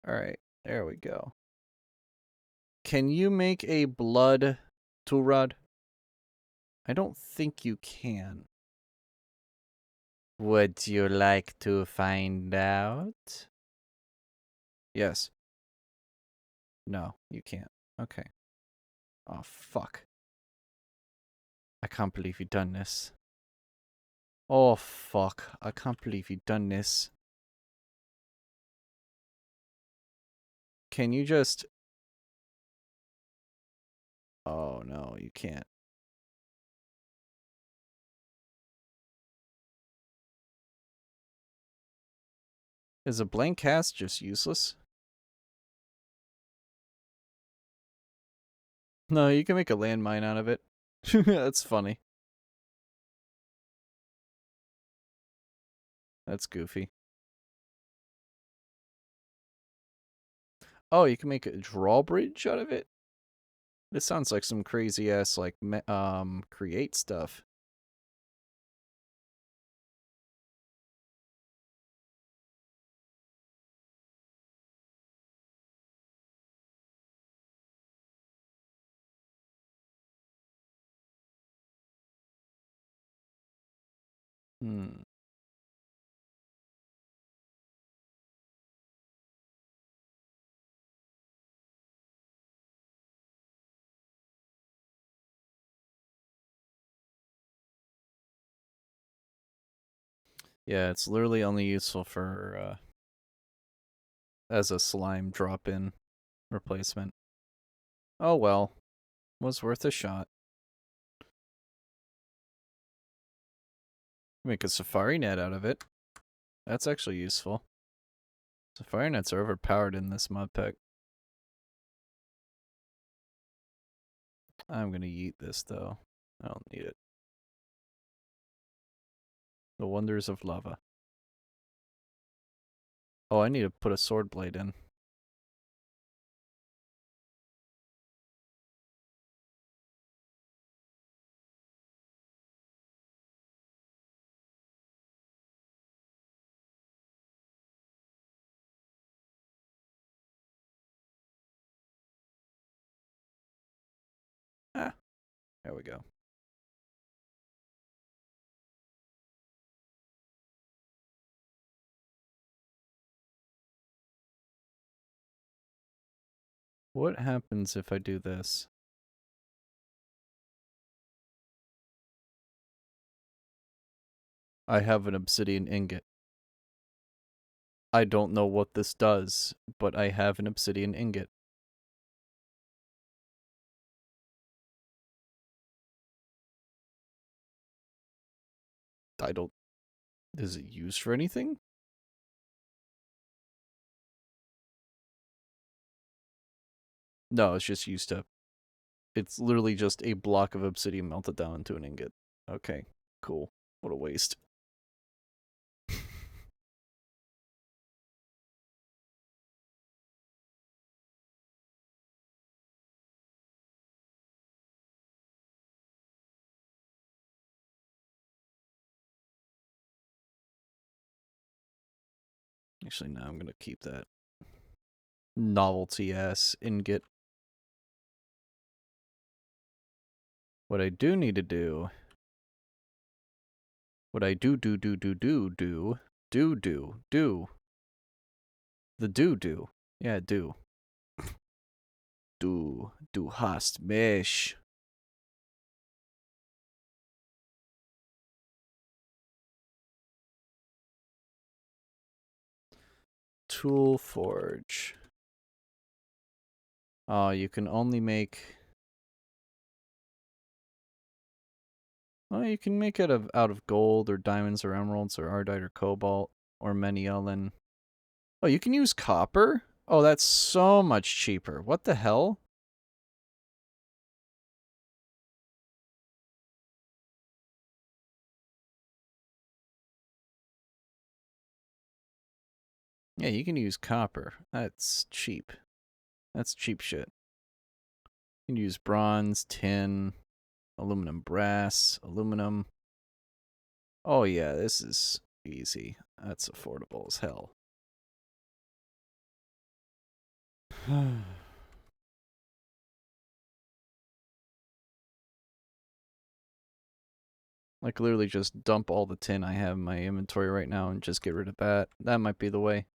Alright, there we go. Can you make a blood tool rod? I don't think you can. Would you like to find out? Yes. No, you can't. Okay. Oh, fuck. I can't believe you done this. Oh, fuck. I can't believe you done this. Can you just... Oh, no, you can't. Is a blank cast just useless? No, you can make a landmine out of it. That's funny. That's goofy. Oh, you can make a drawbridge out of it? This sounds like some crazy ass, like, create stuff. Hmm. Yeah, it's literally only useful for, as a slime drop-in replacement. Oh well. Was worth a shot. Make a safari net out of it. That's actually useful. Safari nets are overpowered in this mod pack. I'm gonna yeet this though. I don't need it. The wonders of lava. Oh, I need to put a sword blade in. Ah, there we go. What happens if I do this? I have an obsidian ingot. I don't know what this does, but I have an obsidian ingot. I don't... Is it used for anything? No, it's just used to... It's literally just a block of obsidian melted down into an ingot. Okay, cool. What a waste. Actually, no, I'm going to keep that novelty ass ingot. What I do need to do, what I do, the yeah, du hast mich. Tool forge. Oh, you can only make. Well, you can make it out of gold or diamonds or emeralds or ardite or cobalt or manyelin. Oh, you can use copper? Oh, that's so much cheaper. What the hell? Yeah, you can use copper. That's cheap. That's cheap shit. You can use bronze, tin, aluminum, brass, aluminum. Oh yeah, this is easy. That's affordable as hell. Like literally just dump all the tin I have in my inventory right now and just get rid of that. That might be the way.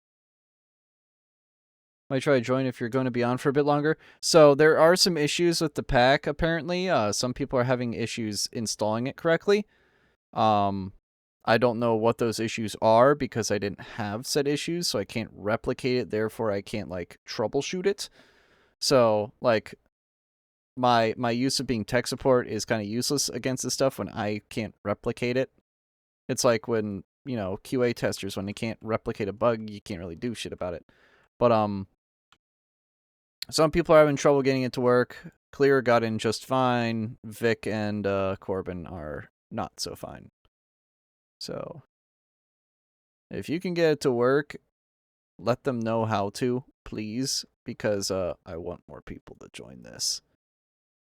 Might try to join if you're going to be on for a bit longer. So there are some issues with the pack, apparently. Some people are having issues installing it correctly. I don't know what those issues are because I didn't have said issues, so I can't replicate it. Therefore, I can't, like, troubleshoot it. So, like, my use of being tech support is kind of useless against this stuff when I can't replicate it. It's like when, you know, QA testers, when they can't replicate a bug, you can't really do shit about it. But, some people are having trouble getting it to work. Clear got in just fine. Vic and Corbin are not so fine. So, if you can get it to work, let them know how to, please, because I want more people to join this.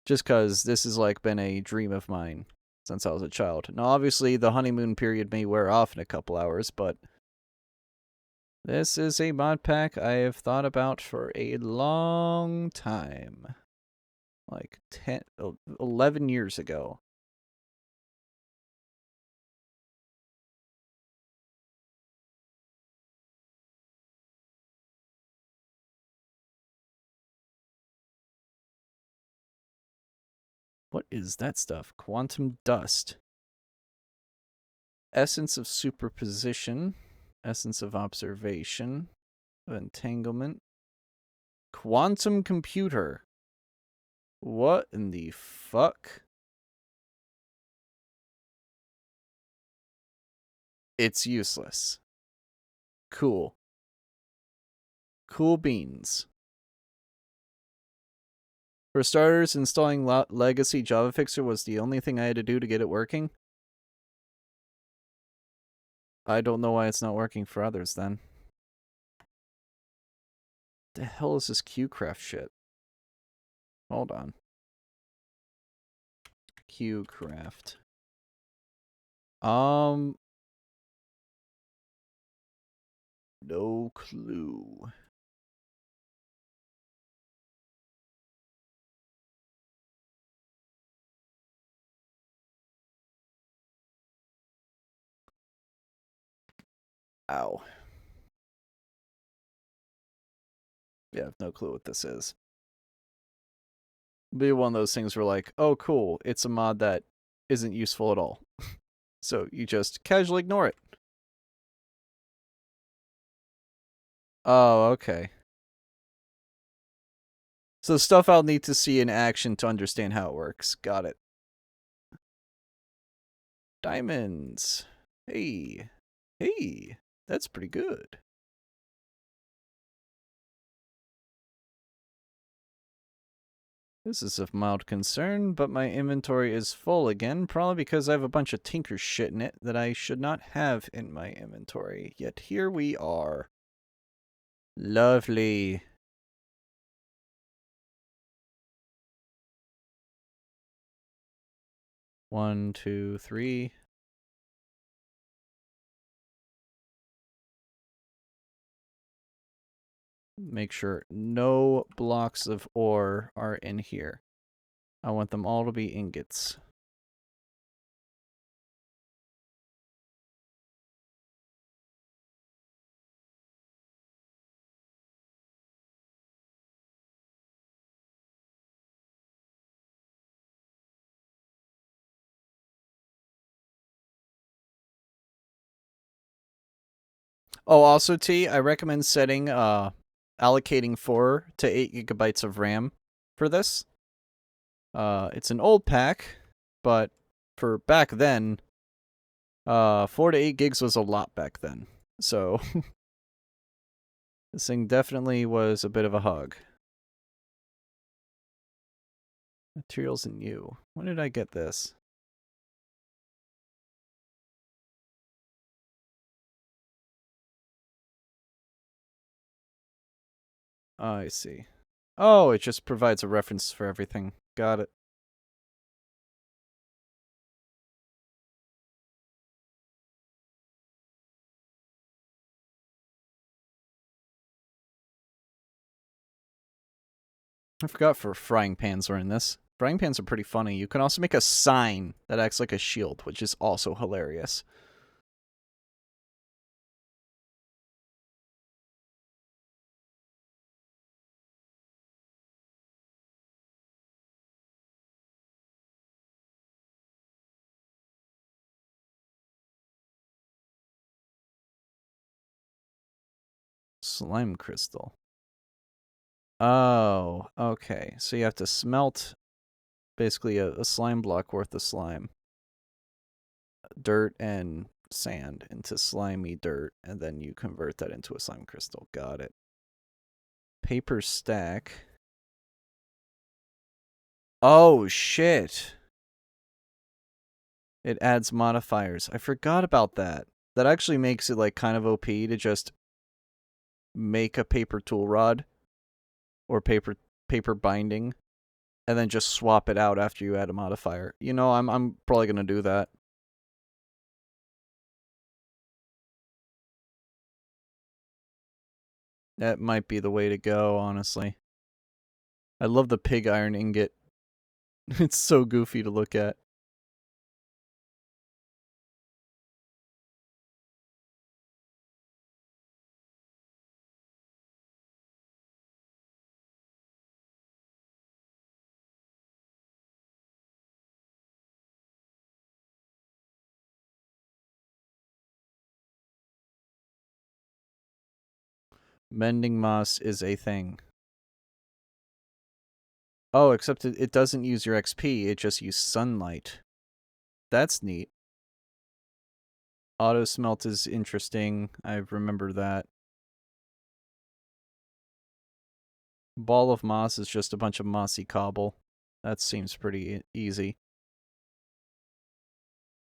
Just because this has like been a dream of mine since I was a child. Now, obviously, the honeymoon period may wear off in a couple hours, but this is a mod pack I have thought about for a long time. Like 11 years ago. What is that stuff? Quantum dust. Essence of superposition. Essence of observation. Of entanglement. Quantum computer. What in the fuck? It's useless. Cool. Cool beans. For starters, installing Legacy Java Fixer was the only thing I had to do to get it working. I don't know why it's not working for others then. The hell is this QCraft shit? Hold on. QCraft. No clue. Ow. Yeah, I have no clue what this is. Be one of those things where like, oh cool, it's a mod that isn't useful at all. So you just casually ignore it. Oh, okay. So stuff I'll need to see in action to understand how it works. Got it. Diamonds. Hey. Hey. That's pretty good. This is of mild concern, but my inventory is full again, probably because I have a bunch of tinker shit in it that I should not have in my inventory. Yet here we are. Lovely. One, two, three. Make sure no blocks of ore are in here. I want them all to be ingots. Oh, also T, I recommend setting allocating 4 to 8 gigabytes of RAM for this. It's an old pack, but for back then, 4 to 8 gigs was a lot back then. So this thing definitely was a bit of a hug. Materials and you. When did I get this? I see. Oh, it just provides a reference for everything. Got it. I forgot for frying pans are in this. Frying pans are pretty funny. You can also make a sign that acts like a shield, which is also hilarious. Slime crystal. Oh, okay. So you have to smelt basically a slime block worth of slime, dirt, and sand into slimy dirt, and then you convert that into a slime crystal. Got it. Paper stack. Oh, shit. It adds modifiers. I forgot about that. That actually makes it like kind of OP to just make a paper tool rod or paper binding and then just swap it out after you add a modifier. You know, I'm probably going to do that. That might be the way to go, honestly. I love the pig iron ingot. It's so goofy to look at. Mending moss is a thing. Oh, except it doesn't use your XP, it just uses sunlight. That's neat. Auto smelt is interesting. I remember that. Ball of moss is just a bunch of mossy cobble. That seems pretty easy.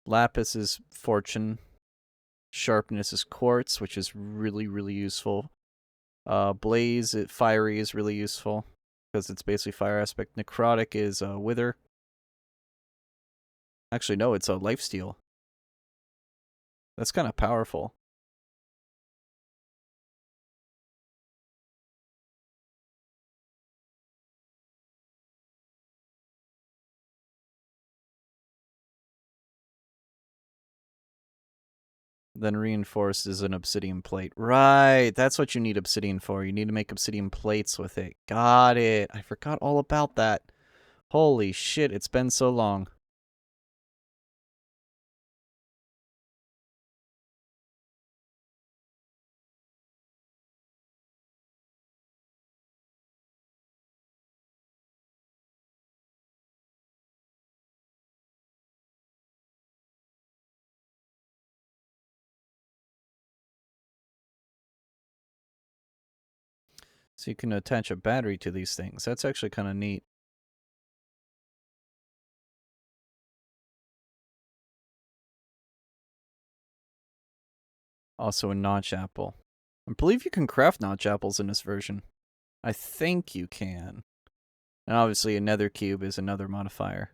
Lapis is fortune. Sharpness is quartz, which is really, really useful. Blaze, fiery is really useful because it's basically fire aspect. Necrotic is wither. Actually, no, it's a lifesteal. That's kind of powerful. Then reinforced is an obsidian plate. Right, that's what you need obsidian for. You need to make obsidian plates with it. Got it. I forgot all about that. Holy shit, it's been so long. So you can attach a battery to these things. That's actually kind of neat. Also a notch apple. I believe you can craft notch apples in this version. I think you can. And obviously a nether cube is another modifier.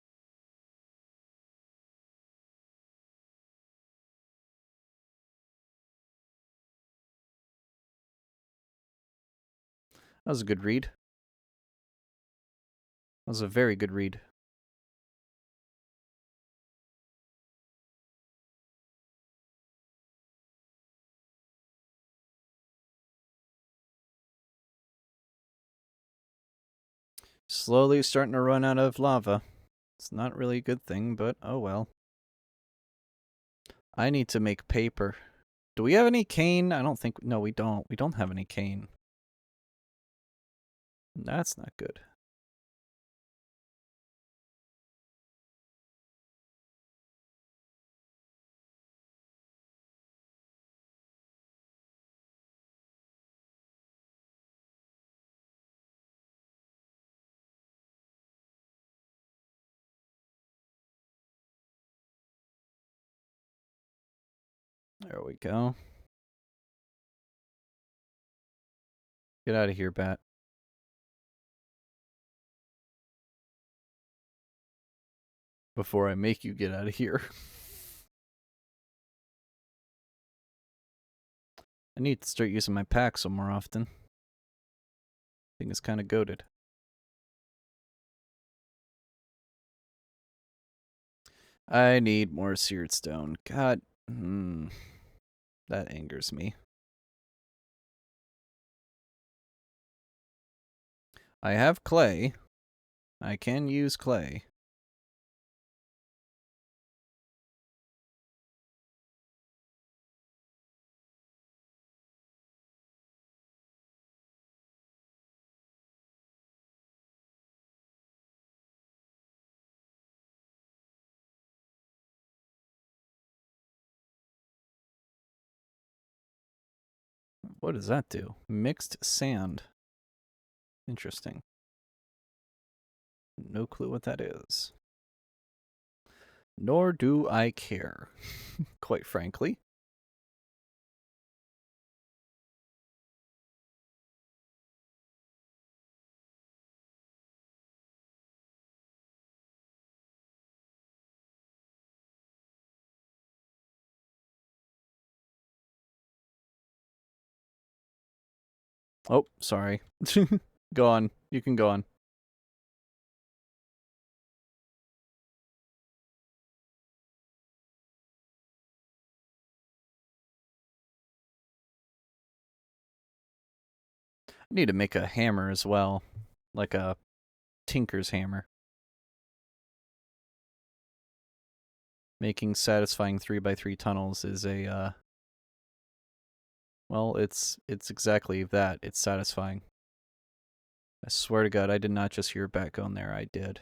That was a good read. That was a very good read. Slowly starting to run out of lava. It's not really a good thing, but oh well. I need to make paper. Do we have any cane? I don't think... No, we don't. We don't have any cane. That's not good. There we go. Get out of here, bat. Before I make you get out of here. I need to start using my Paxel more often. I think it's kind of goated. I need more seared stone. God, that angers me. I have clay. I can use clay. What does that do? Mixed sand. Interesting. No clue what that is. Nor do I care, quite frankly. Oh, sorry. Go on. You can go on. I need to make a hammer as well. Like a tinker's hammer. Making satisfying 3x3 tunnels is a, well, it's exactly that. It's satisfying. I swear to God, I did not just hear a bat going there. I did.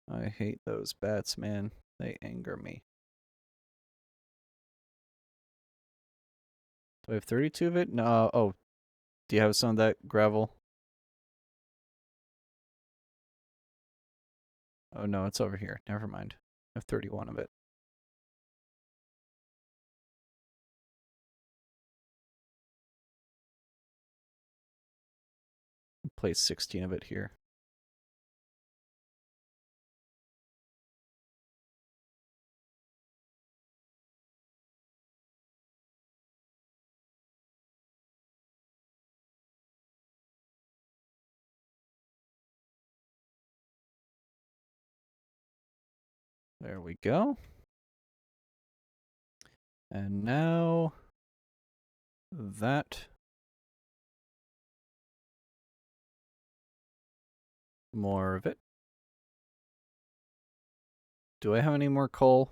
I hate those bats, man. They anger me. Do I have 32 of it? No. Oh, do you have some of that gravel? Oh, no, it's over here. Never mind. I have 31 of it. Place 16 of it here. There we go. And now that. More of it. Do I have any more coal?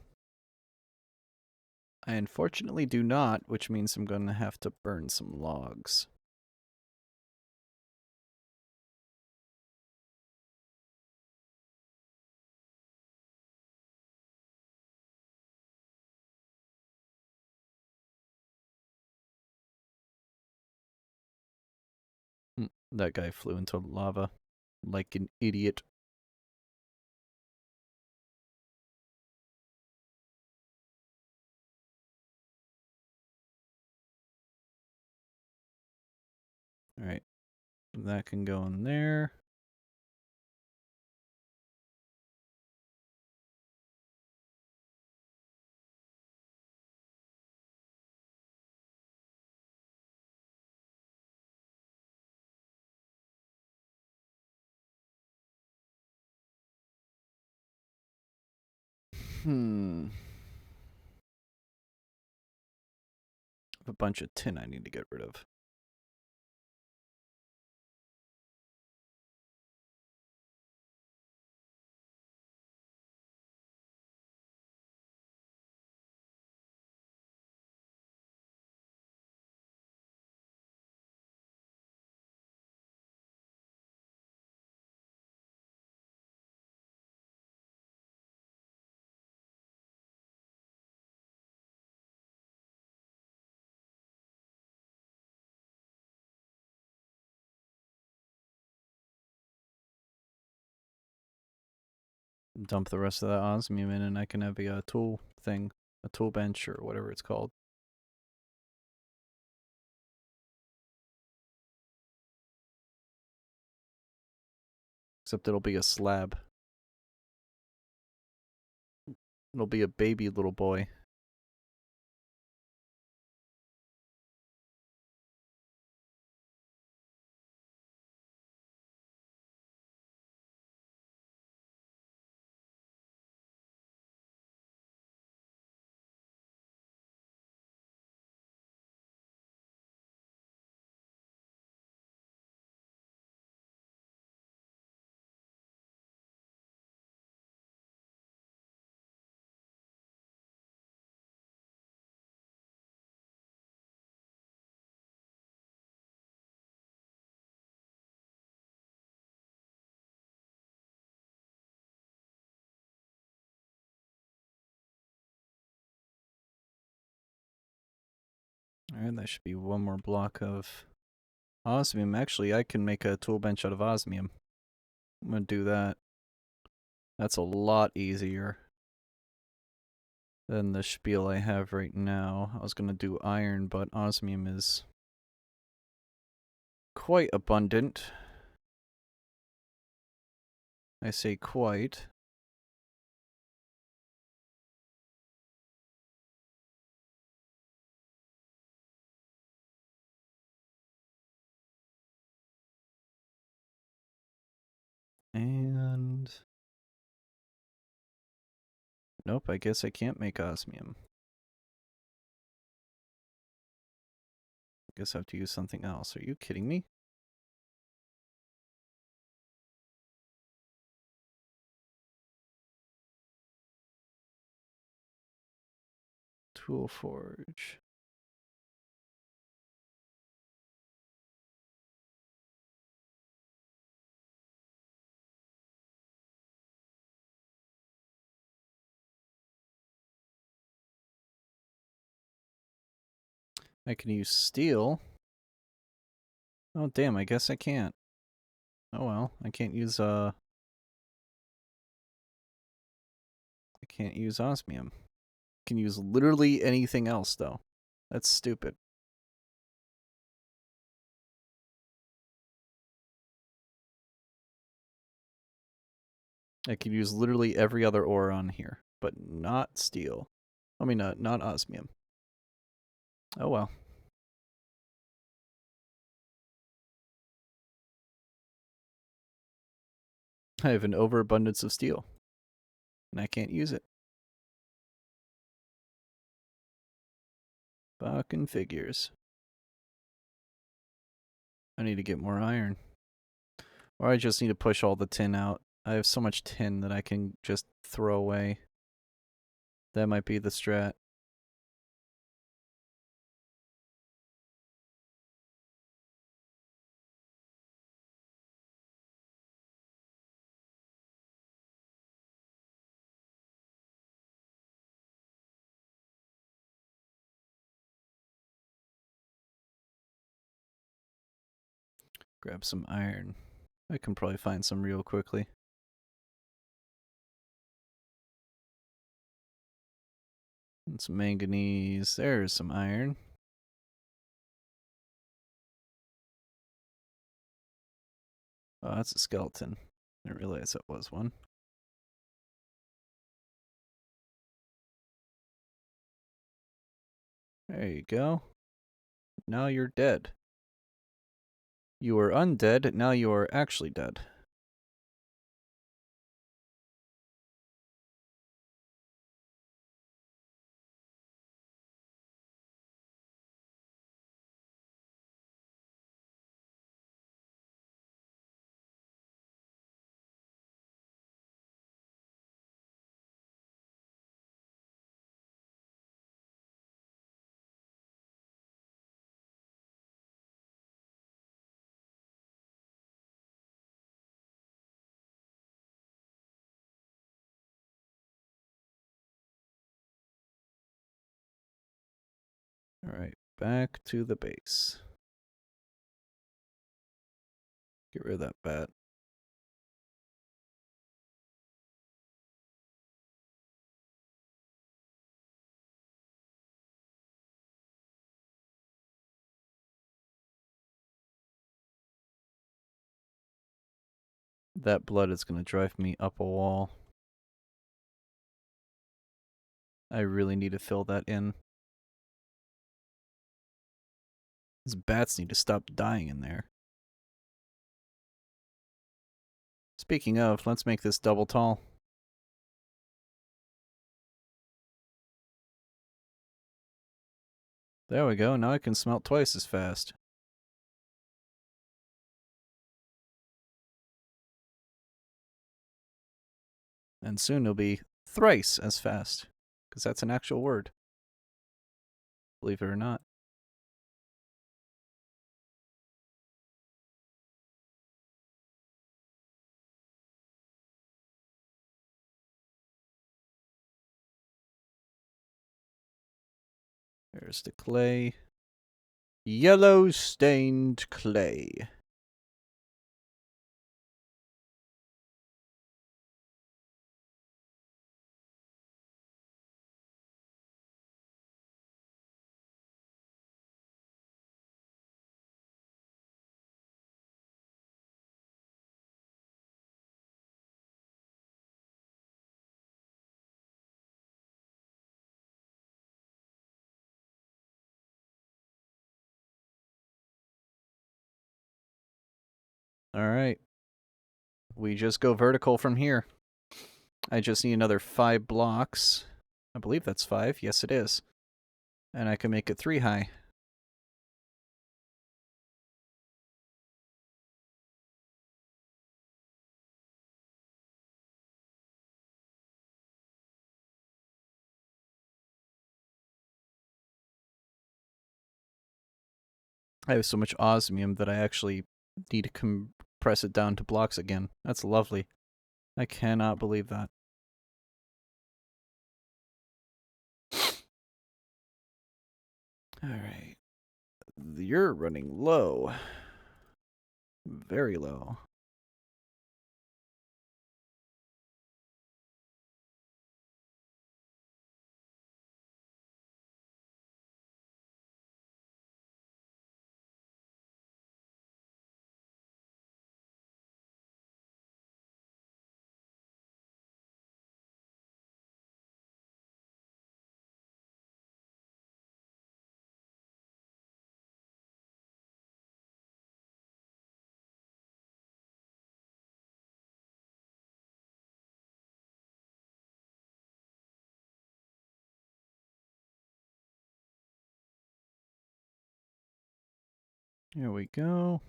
I unfortunately do not, which means I'm going to have to burn some logs. That guy flew into lava like an idiot. Alright. That can go in there. A bunch of tin I need to get rid of. Dump the rest of that osmium in, and I can have a tool thing, a tool bench or whatever it's called. Except it'll be a slab. It'll be a baby little boy. Alright, that should be one more block of osmium. Actually, I can make a tool bench out of osmium. I'm gonna do that. That's a lot easier than the spiel I have right now. I was gonna do iron, but osmium is quite abundant. I say quite. And nope, I guess I can't make osmium. I guess I have to use something else. Are you kidding me? Tool forge. I can use steel. Oh damn, I guess I can't. Oh well, I can't use I can't use osmium. I can use literally anything else though. That's stupid. I can use literally every other ore on here, but not steel. I mean, not osmium. Oh well. I have an overabundance of steel, and I can't use it. Fucking figures. I need to get more iron. Or I just need to push all the tin out. I have so much tin that I can just throw away. That might be the strat. Grab some iron. I can probably find some real quickly. And some manganese. There's some iron. Oh, that's a skeleton. I didn't realize that was one. There you go. Now you're dead. You were undead, now you are actually dead. Alright, back to the base. Get rid of that bat. That blood is going to drive me up a wall. I really need to fill that in. These bats need to stop dying in there. Speaking of, let's make this double tall. There we go, now I can smelt twice as fast. And soon it'll be thrice as fast, because that's an actual word. Believe it or not. There's the clay. Yellow stained clay. Alright. We just go vertical from here. I just need another 5 blocks. I believe that's 5. Yes, it is. And I can make it 3 high. I have so much osmium that I actually need to compress it down to blocks again. That's lovely. I cannot believe that. Alright. You're running low. Very low. Here we go.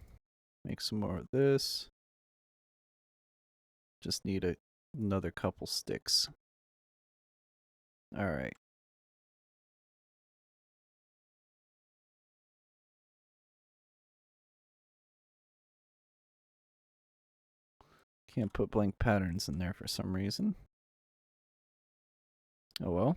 Make some more of this. Just need another couple sticks. Alright. Can't put blank patterns in there for some reason. Oh well.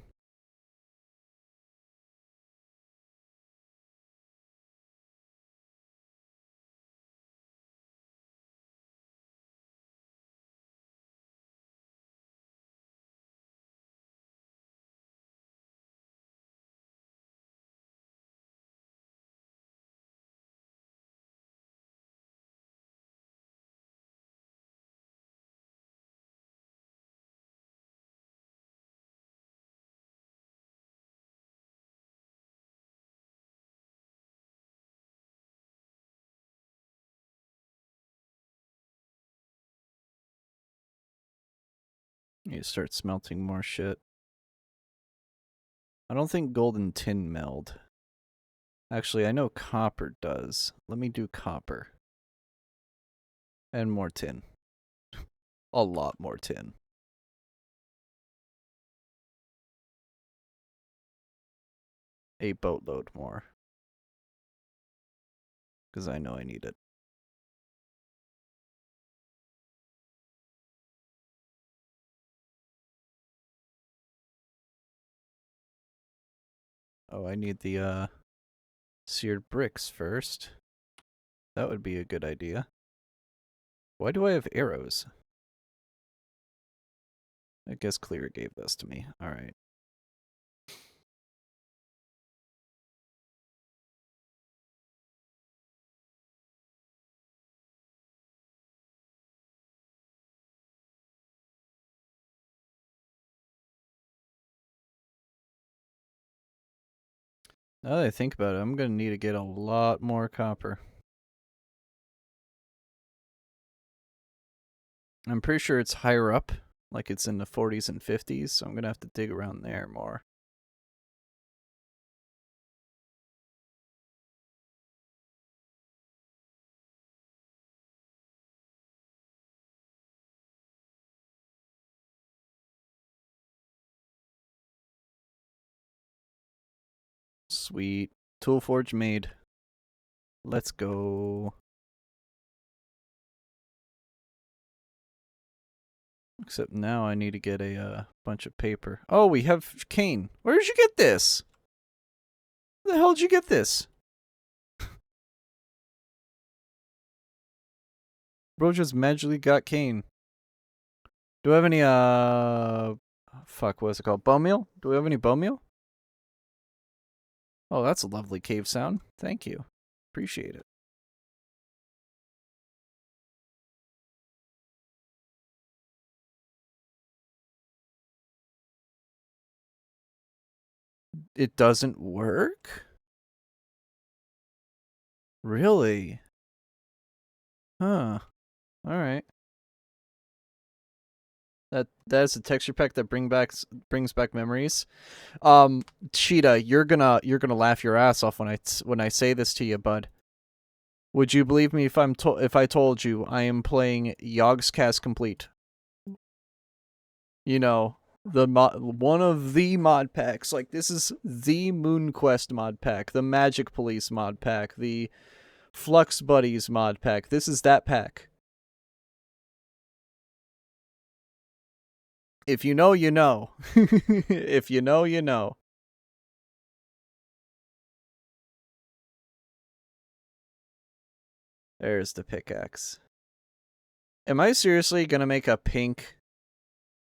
You start smelting more shit. I don't think gold and tin meld. Actually, I know copper does. Let me do copper. And more tin. A lot more tin. A boatload more. Because I know I need it. Oh, I need the seared bricks first. That would be a good idea. Why do I have arrows? I guess Clear gave this to me. Alright. Now that I think about it, I'm gonna need to get a lot more copper. I'm pretty sure it's higher up, like it's in the 40s and 50s, so I'm gonna have to dig around there more. Sweet. Tool forge made. Let's go. Except now I need to get a bunch of paper. Oh, we have cane. Where did you get this? Where the hell did you get this? Bro just magically got cane. Do we have any, fuck, what's it called? Bone meal? Do we have any bone meal? Oh, that's a lovely cave sound. Thank you. Appreciate it. It doesn't work? Really? Huh. Alright. That's a texture pack that brings back memories. Cheetah, you're gonna laugh your ass off when I say this to you, bud. Would you believe me if I told you I am playing Yogscast Complete? You know, one of the mod packs. Like, this is the MoonQuest mod pack, the Magic Police mod pack, the Flux Buddies mod pack. This is that pack. If you know, you know. If you know, you know. There's the pickaxe. Am I seriously gonna make a pink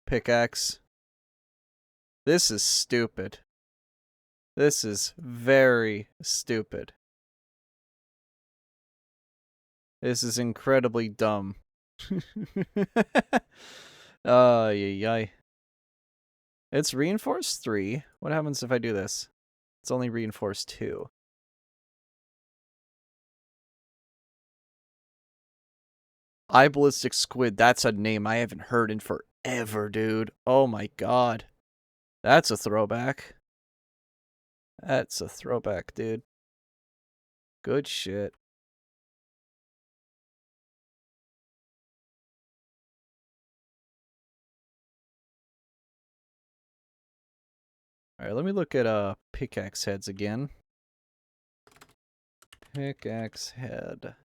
pickaxe? This is stupid. This is very stupid. This is incredibly dumb. Yay. It's reinforced 3. What happens if I do this? It's only reinforced 2. Eye Ballistic Squid. That's a name I haven't heard in forever, dude. Oh my god. That's a throwback. That's a throwback, dude. Good shit. Alright, let me look at pickaxe heads again. Pickaxe head.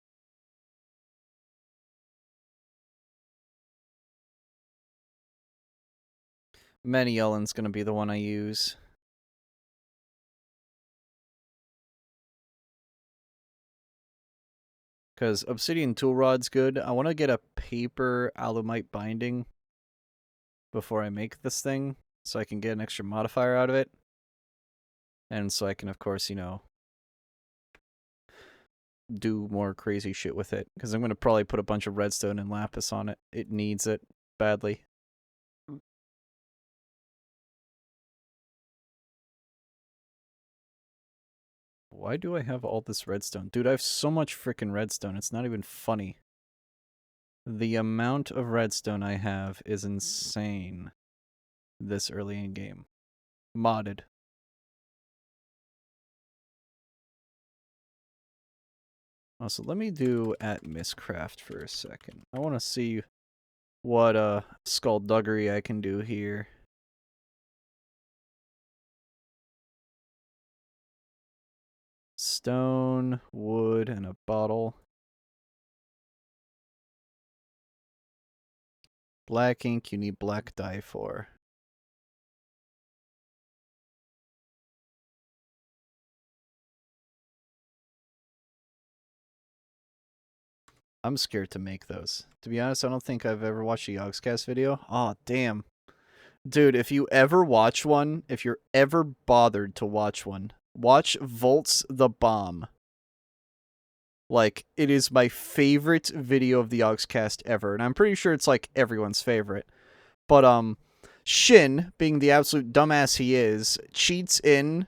Many Yellen's gonna be the one I use. Because obsidian tool rod's good. I want to get a paper alumite binding before I make this thing, so I can get an extra modifier out of it. And so I can, of course, you know, do more crazy shit with it. Because I'm going to probably put a bunch of redstone and lapis on it. It needs it badly. Why do I have all this redstone? Dude, I have so much freaking redstone. It's not even funny. The amount of redstone I have is insane. this early in game. Modded. Also, let me do at Mistcraft for a second. I want to see what skullduggery I can do here. Stone, wood, and a bottle. Black ink you need black dye for. I'm scared to make those. To be honest, I don't think I've ever watched a Yogscast video. Aw, damn. Dude, if you ever watch one, if you're ever bothered to watch one, watch Volts the Bomb. Like, it is my favorite video of the Yogscast ever, and I'm pretty sure it's, like, everyone's favorite. But, Shin, being the absolute dumbass he is, cheats in...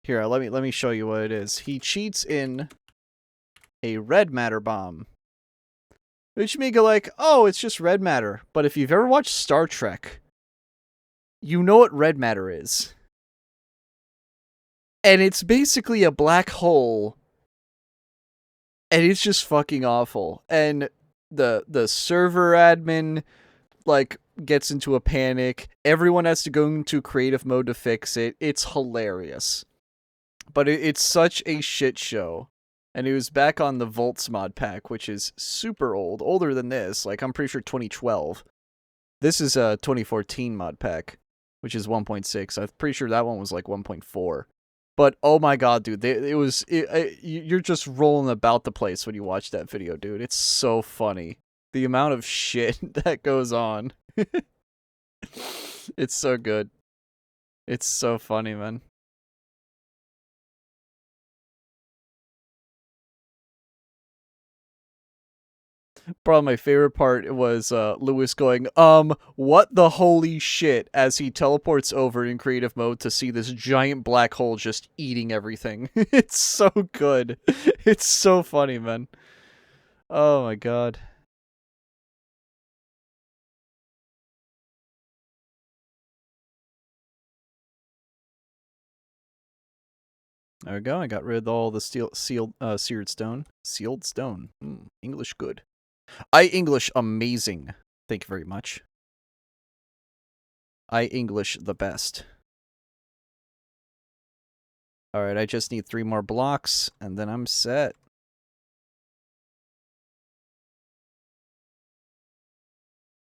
Here, let me show you what it is. He cheats in a red matter bomb. Which make it like, oh, it's just red matter. But if you've ever watched Star Trek, you know what red matter is. And it's basically a black hole. And it's just fucking awful. And the server admin, like, gets into a panic. Everyone has to go into creative mode to fix it. It's hilarious. But it's such a shit show. And it was back on the Volts mod pack, which is super old. Older than this. Like, I'm pretty sure 2012. This is a 2014 mod pack, which is 1.6. I'm pretty sure that one was like 1.4. But, oh my god, dude. You're just rolling about the place when you watch that video, dude. It's so funny. The amount of shit that goes on. It's so good. It's so funny, man. Probably my favorite part was Lewis going, what the holy shit, as he teleports over in creative mode to see this giant black hole just eating everything. It's so good. It's so funny, man. Oh my god. There we go. I got rid of all the seared stone. Sealed stone. English good. English amazing. Thank you very much. English the best. Alright, I just need 3 more blocks, and then I'm set.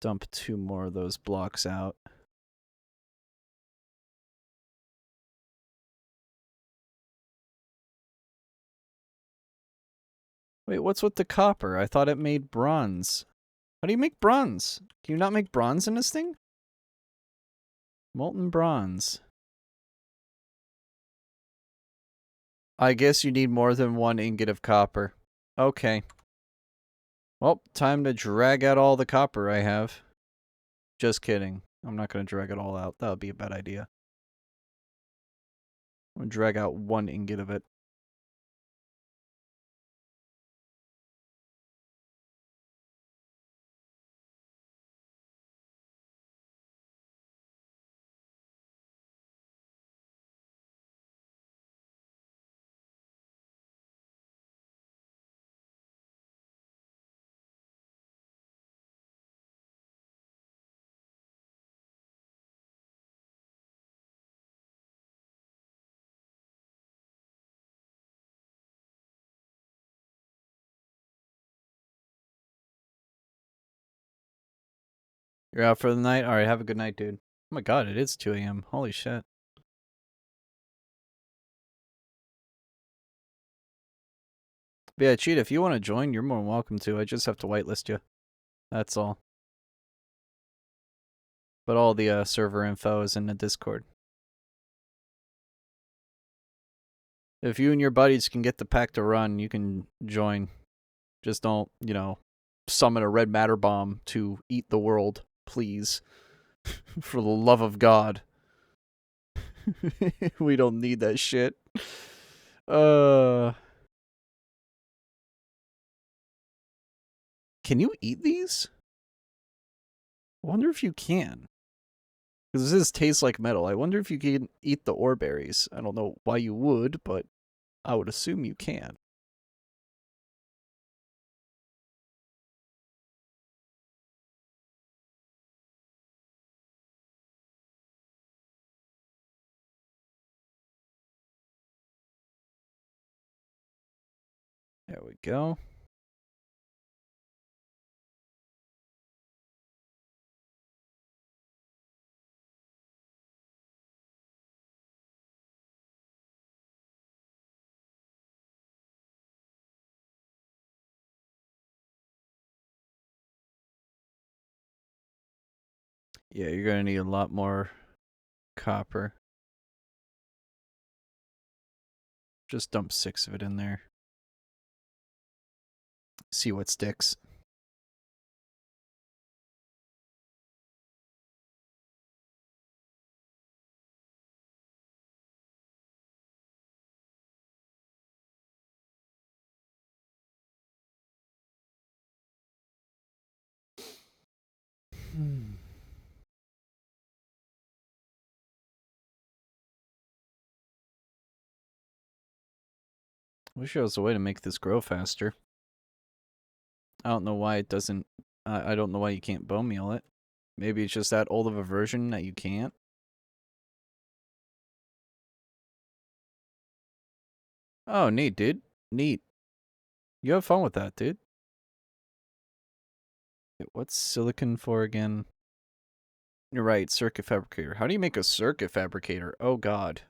Dump 2 more of those blocks out. Wait, what's with the copper? I thought it made bronze. How do you make bronze? Can you not make bronze in this thing? Molten bronze. I guess you need more than 1 ingot of copper. Okay. Well, time to drag out all the copper I have. Just kidding. I'm not going to drag it all out. That would be a bad idea. I'm going to drag out 1 ingot of it. You're out for the night? Alright, have a good night, dude. Oh my god, it is 2 a.m. Holy shit. But yeah, Cheetah, if you want to join, you're more than welcome to. I just have to whitelist you. That's all. But all the server info is in the Discord. If you and your buddies can get the pack to run, you can join. Just don't, you know, summon a red matter bomb to eat the world, please. For the love of God. We don't need that shit. Can you eat these? I wonder if you can. Because this tastes like metal. I wonder if you can eat the ore berries. I don't know why you would, but I would assume you can. There we go. Yeah, you're gonna need a lot more copper. Just dump 6 of it in there. See what sticks. Wish there was a way to make this grow faster. I don't know why it doesn't. I don't know why you can't bone meal it. Maybe it's just that old of a version that you can't. Oh, neat, dude. Neat. You have fun with that, dude. What's silicon for again? You're right, circuit fabricator. How do you make a circuit fabricator? Oh, God.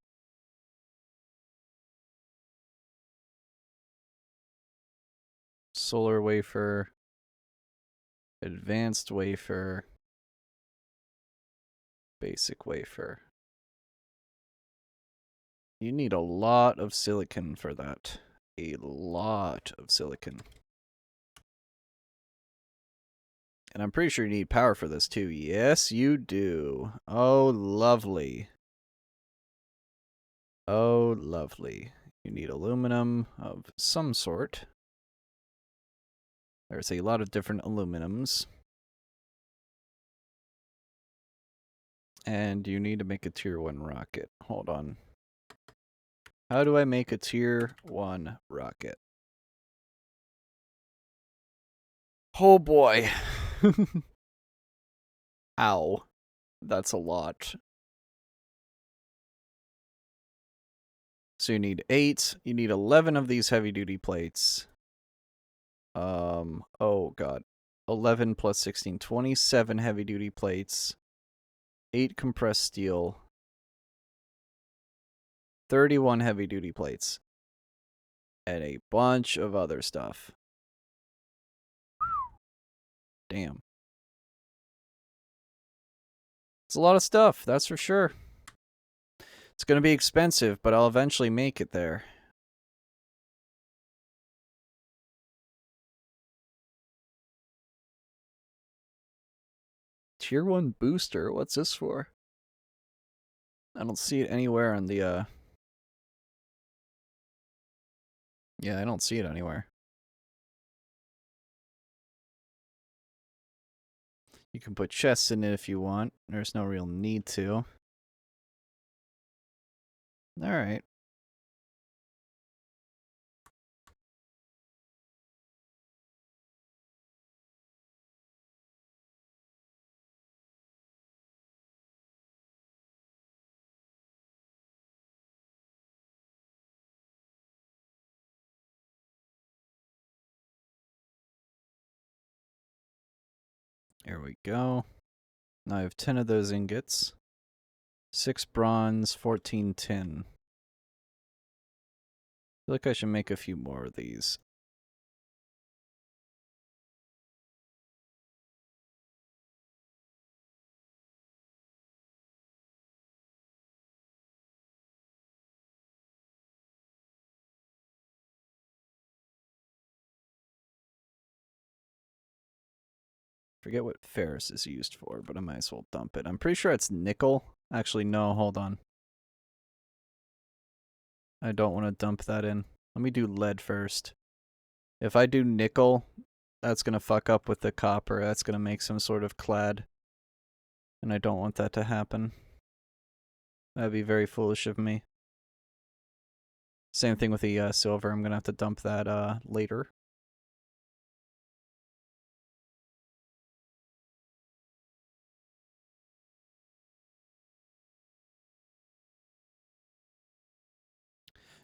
Solar wafer. Advanced wafer. Basic wafer. You need a lot of silicon for that. A lot of silicon. And I'm pretty sure you need power for this too. Yes, you do. Oh, lovely. Oh, lovely. You need aluminum of some sort. There's a lot of different aluminums. And you need to make a tier 1 rocket. Hold on. How do I make a tier 1 rocket? Oh boy. Ow. That's a lot. So you need 8. You need 11 of these heavy-duty plates. Oh god. 11 plus 16. 27 heavy-duty plates. 8 compressed steel. 31 heavy-duty plates. And a bunch of other stuff. Damn. It's a lot of stuff, that's for sure. It's going to be expensive, but I'll eventually make it there. Tier 1 booster? What's this for? I don't see it anywhere on the, Yeah, I don't see it anywhere. You can put chests in it if you want. There's no real need to. Alright. There we go. Now I have 10 of those ingots. 6 bronze, 14 tin. I feel like I should make a few more of these. Forget what ferrous is used for, but I might as well dump it. I'm pretty sure it's nickel. Actually, no, hold on. I don't want to dump that in. Let me do lead first. If I do nickel, that's going to fuck up with the copper. That's going to make some sort of clad. And I don't want that to happen. That'd be very foolish of me. Same thing with the silver. I'm gonna have to dump that later.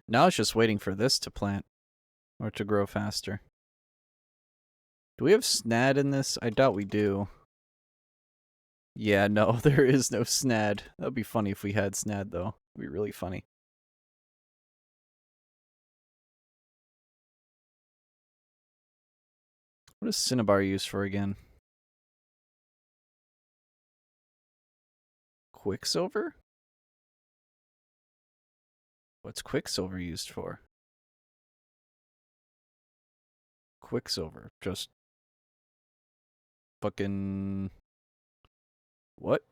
Now it's just waiting for this to plant or to grow faster. Do we have SNAD in this? I doubt we do. Yeah, no, there is no SNAD. That would be funny if we had SNAD, though. It would be really funny. What is Cinnabar used for again? Quicksilver? What's Quicksilver used for? Quicksilver. Just fucking... What?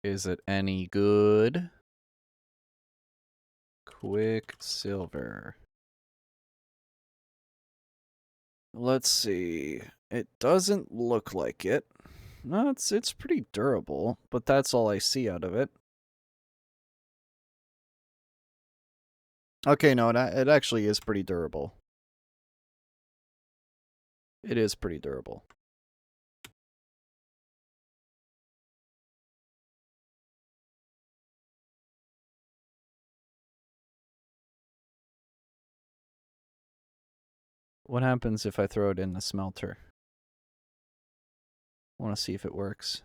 Is it any good? Quicksilver. Let's see. It doesn't look like it. No, it's pretty durable, but that's all I see out of it. Okay, no, it actually is pretty durable. It is pretty durable. What happens if I throw it in the smelter? I want to see if it works.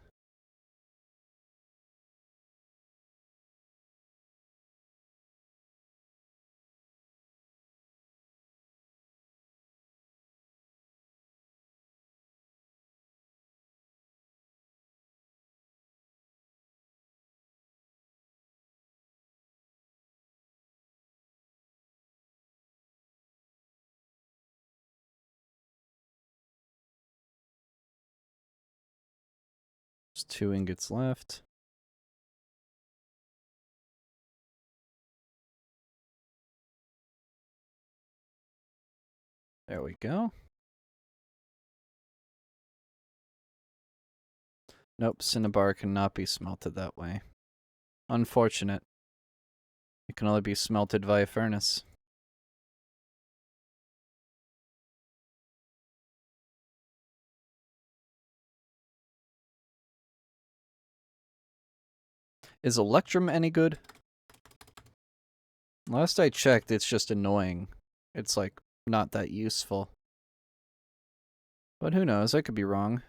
There's 2 ingots left. There we go. Nope, Cinnabar cannot be smelted that way. Unfortunate. It can only be smelted via furnace. Is Electrum any good? Last I checked, it's just annoying. It's, like, not that useful. But who knows, I could be wrong.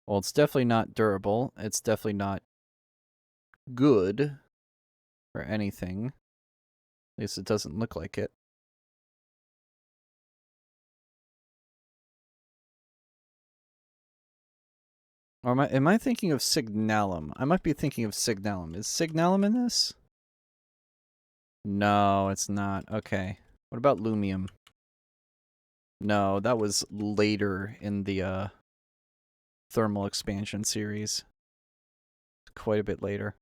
Well, it's definitely not durable. It's definitely not good or anything. At least it doesn't look like it. Or am I thinking of Signalum? I might be thinking of Signalum. Is Signalum in this? No, it's not. Okay. What about Lumium? No, that was later in the thermal expansion series. Quite a bit later.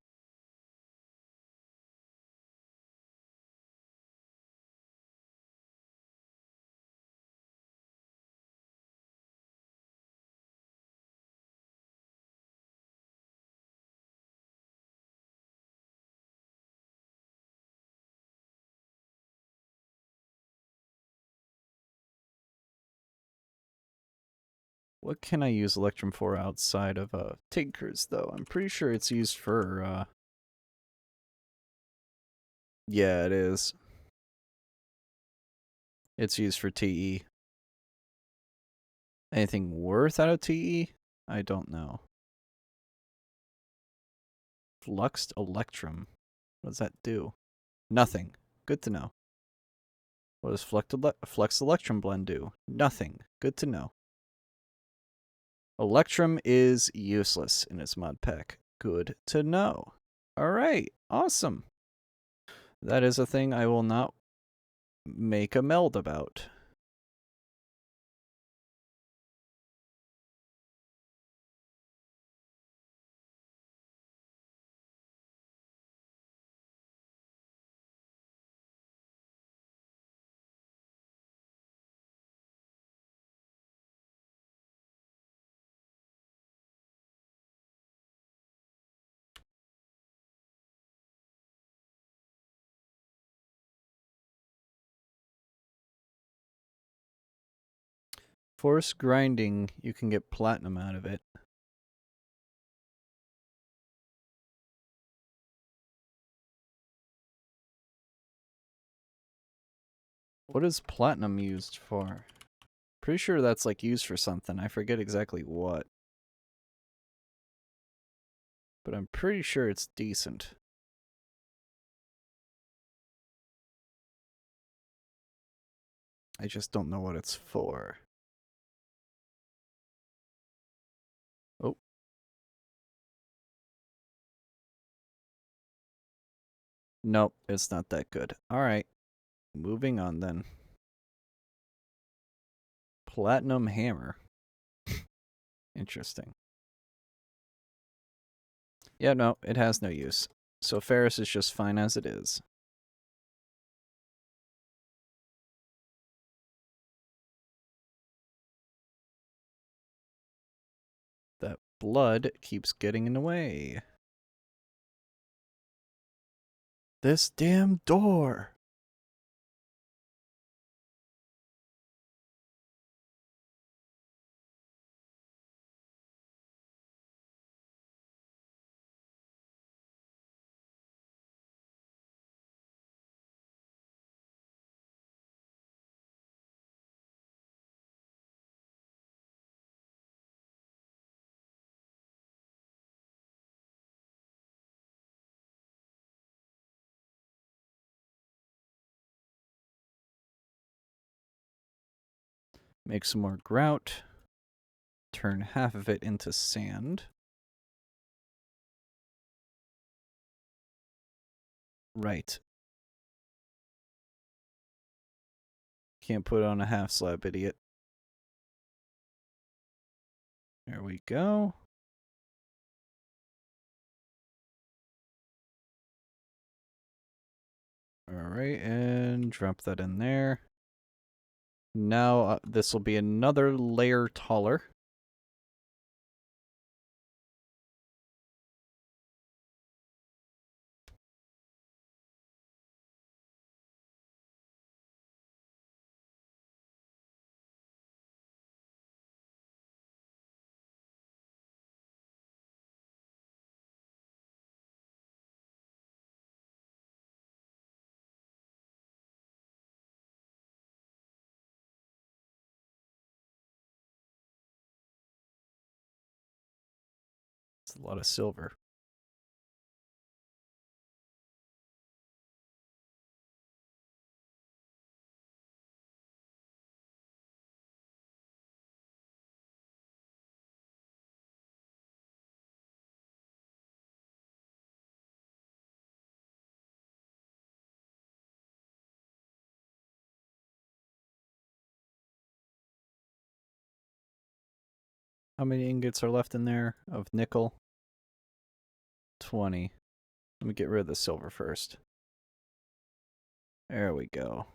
What can I use Electrum for outside of Tinkers, though? I'm pretty sure it's used for yeah, it is. It's used for TE. Anything worth out of TE? I don't know. Fluxed Electrum. What does that do? Nothing. Good to know. What does Flux Electrum Blend do? Nothing. Good to know. Electrum is useless in its mod pack. Good to know. Alright, awesome. That is a thing I will not make a meld about. Force grinding, you can get platinum out of it. What is platinum used for? Pretty sure that's like used for something. I forget exactly what. But I'm pretty sure it's decent. I just don't know what it's for. Oh. Nope, it's not that good. Alright. Moving on then. Platinum hammer. Interesting. Yeah, no, it has no use. So ferrous is just fine as it is. That blood keeps getting in the way. This damn door! Make some more grout. Turn half of it into sand. Right. Can't put it on a half slab, idiot. There we go. Alright, and drop that in there. Now this will be another layer taller. It's a lot of silver. How many ingots are left in there of nickel? 20. Let me get rid of the silver first. There we go.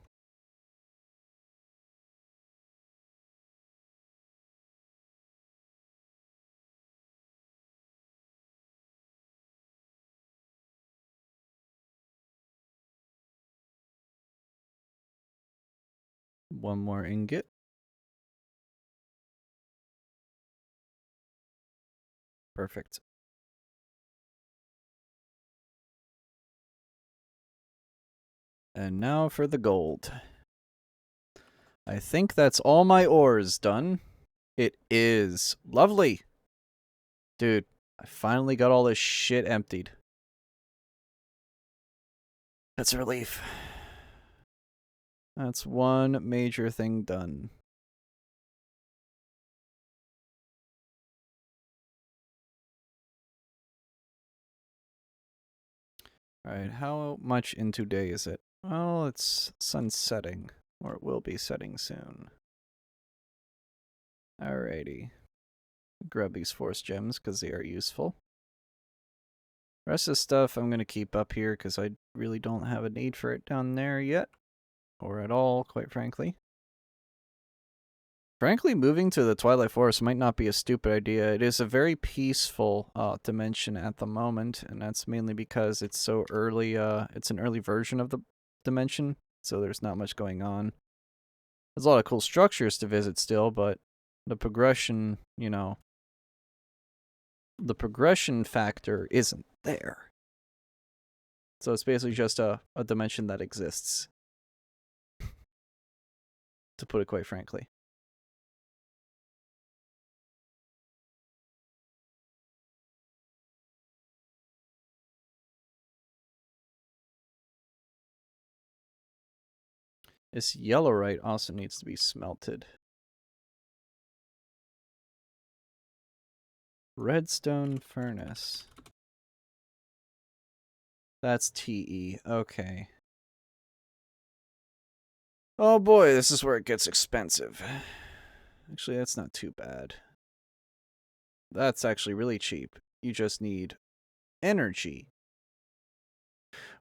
One more ingot. Perfect. And now for the gold. I think that's all my ores done. It is. Lovely. Dude, I finally got all this shit emptied. That's a relief. That's one major thing done. Alright, how much into day is it? Well, it's sun setting, or it will be setting soon. Alrighty. Grab these force gems because they are useful. The rest of the stuff I'm going to keep up here because I really don't have a need for it down there yet. Or at all, quite frankly. Frankly, moving to the Twilight Forest might not be a stupid idea. It is a very peaceful dimension at the moment, and that's mainly because it's so early. It's an early version of the dimension, so there's not much going on. There's a lot of cool structures to visit still, but The progression, you know, the progression factor isn't there. So it's basically just a dimension that exists, to put it quite frankly. This yellowite also needs to be smelted. Redstone furnace. That's TE. Okay. Oh boy, this is where it gets expensive. Actually, that's not too bad. That's actually really cheap. You just need energy,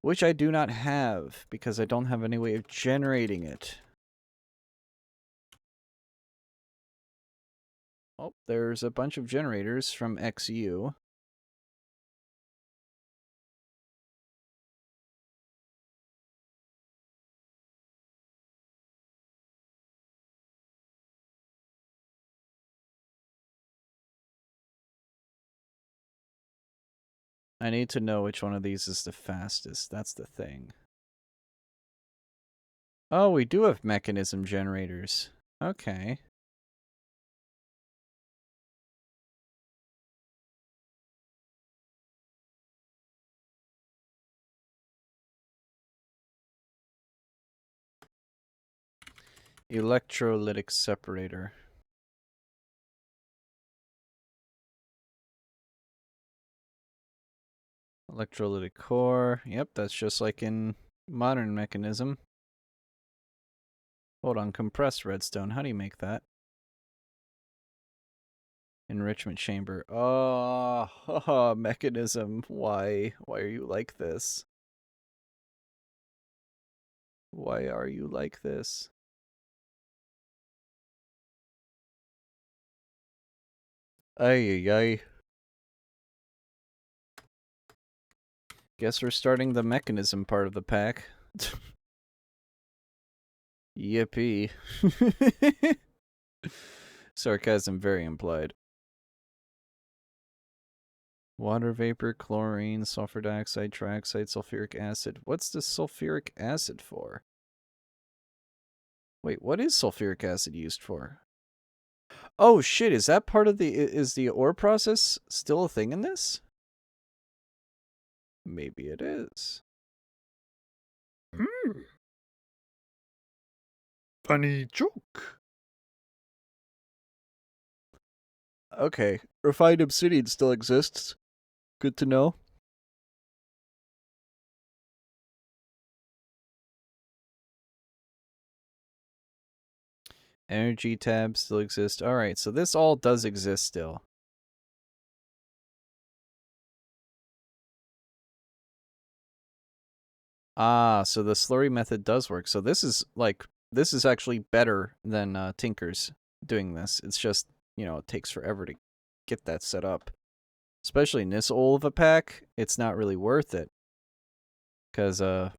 which I do not have because I don't have any way of generating it. Oh, there's a bunch of generators from XU. I need to know which one of these is the fastest. That's the thing. Oh, we do have mechanism generators. Okay. Electrolytic separator. Electrolytic core. Yep, that's just like in modern mechanism. Hold on, compressed redstone. How do you make that? Enrichment chamber. Oh, mechanism. Why? Why are you like this? Why are you like this? Ay, ay, ay. Guess we're starting the mechanism part of the pack. Yippee. Sarcasm very implied. Water vapor, chlorine, sulfur dioxide, trioxide, sulfuric acid. What's the sulfuric acid for? Wait, what is sulfuric acid used for? Oh shit, is that part of is the ore process still a thing in this? Maybe it is. Funny joke. Okay, refined obsidian still exists. Good to know. Energy tab still exists. Alright, so this all does exist still. Ah, so the slurry method does work. So this is actually better than Tinker's doing this. It's just, you know, it takes forever to get that set up. Especially in this old of a pack, it's not really worth it. Because, or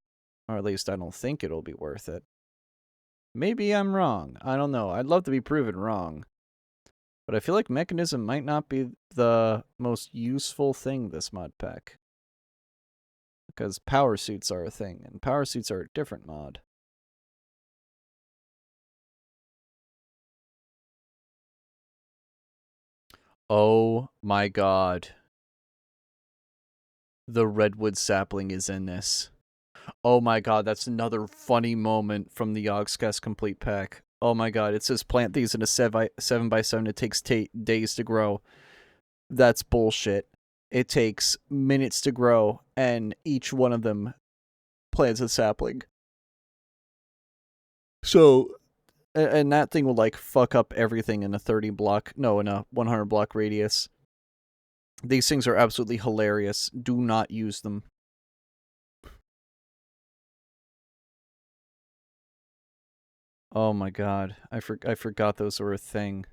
at least I don't think it'll be worth it. Maybe I'm wrong. I don't know. I'd love to be proven wrong. But I feel like mechanism might not be the most useful thing this mod pack. Because power suits are a thing, and power suits are a different mod. Oh my god. The redwood sapling is in this. Oh my god, that's another funny moment from the Yogscast complete pack. Oh my god, it says plant these in a 7x7. It takes days to grow. That's bullshit. It takes minutes to grow, and each one of them plants a sapling. So, and that thing will like fuck up everything in a 100 block radius. These things are absolutely hilarious. Do not use them. Oh my god, I forgot those were a thing.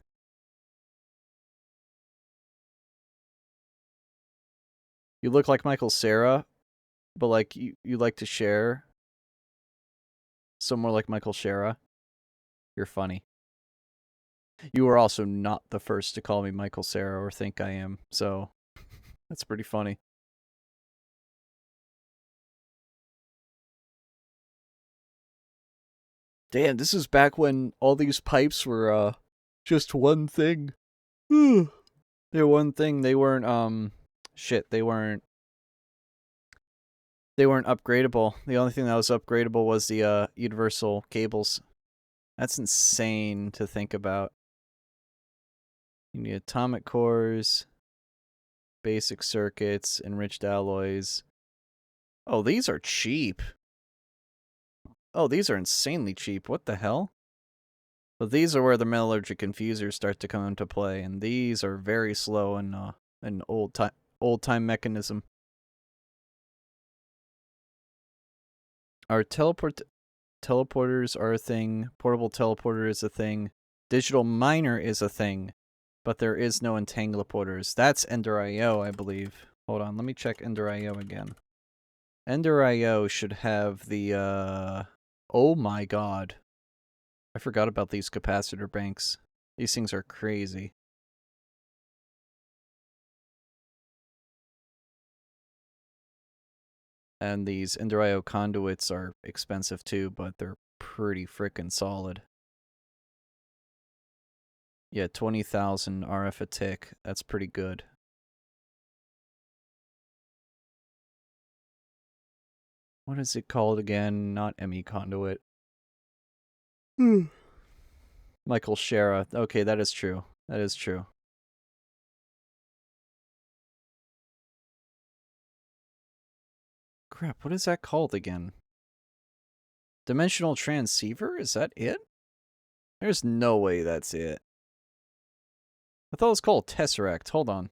You look like Michael Cera, but like you like to share. So more like Michael Cera. You're funny. You were also not the first to call me Michael Cera or think I am, so that's pretty funny. Damn, this is back when all these pipes were just one thing. They're one thing. They weren't shit, they weren't upgradable. The only thing that was upgradable was the universal cables. That's insane to think about. You need atomic cores, basic circuits, enriched alloys. Oh, these are cheap. Oh, these are insanely cheap. What the hell? But these are where the metallurgic infusers start to come into play, and these are very slow and an old time mechanism. Our teleporters are a thing. Portable teleporter is a thing. Digital miner is a thing, but there is no entangleporters. That's Ender.io, I believe. Hold on, let me check Ender.io again. Ender.io should have the oh my god. I forgot about these capacitor banks. These things are crazy. And these Ender.io conduits are expensive too, but they're pretty frickin' solid. Yeah, 20,000 RF a tick. That's pretty good. What is it called again? Not ME conduit. Michael Shara. Okay, that is true. That is true. Crap, what is that called again? Dimensional transceiver? Is that it? There's no way that's it. I thought it was called Tesseract. Hold on.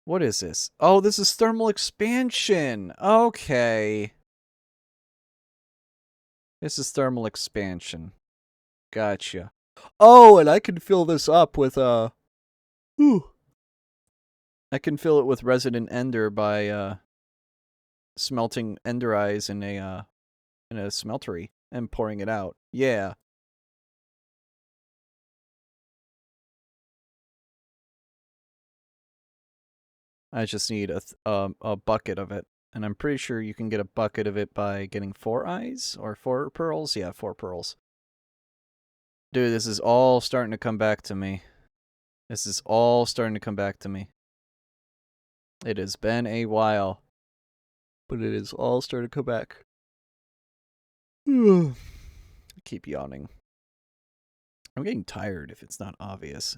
What is this? Oh, this is thermal expansion. Okay. This is thermal expansion. Gotcha. Oh, and I can fill this up with I can fill it with resident ender by smelting ender eyes in a smeltery and pouring it out. Yeah. I just need a bucket of it. And I'm pretty sure you can get a bucket of it by getting 4 eyes or 4 pearls. Yeah, 4 pearls. Dude, this is all starting to come back to me. This is all starting to come back to me. It has been a while, but it is all starting to come back. I keep yawning. I'm getting tired if it's not obvious.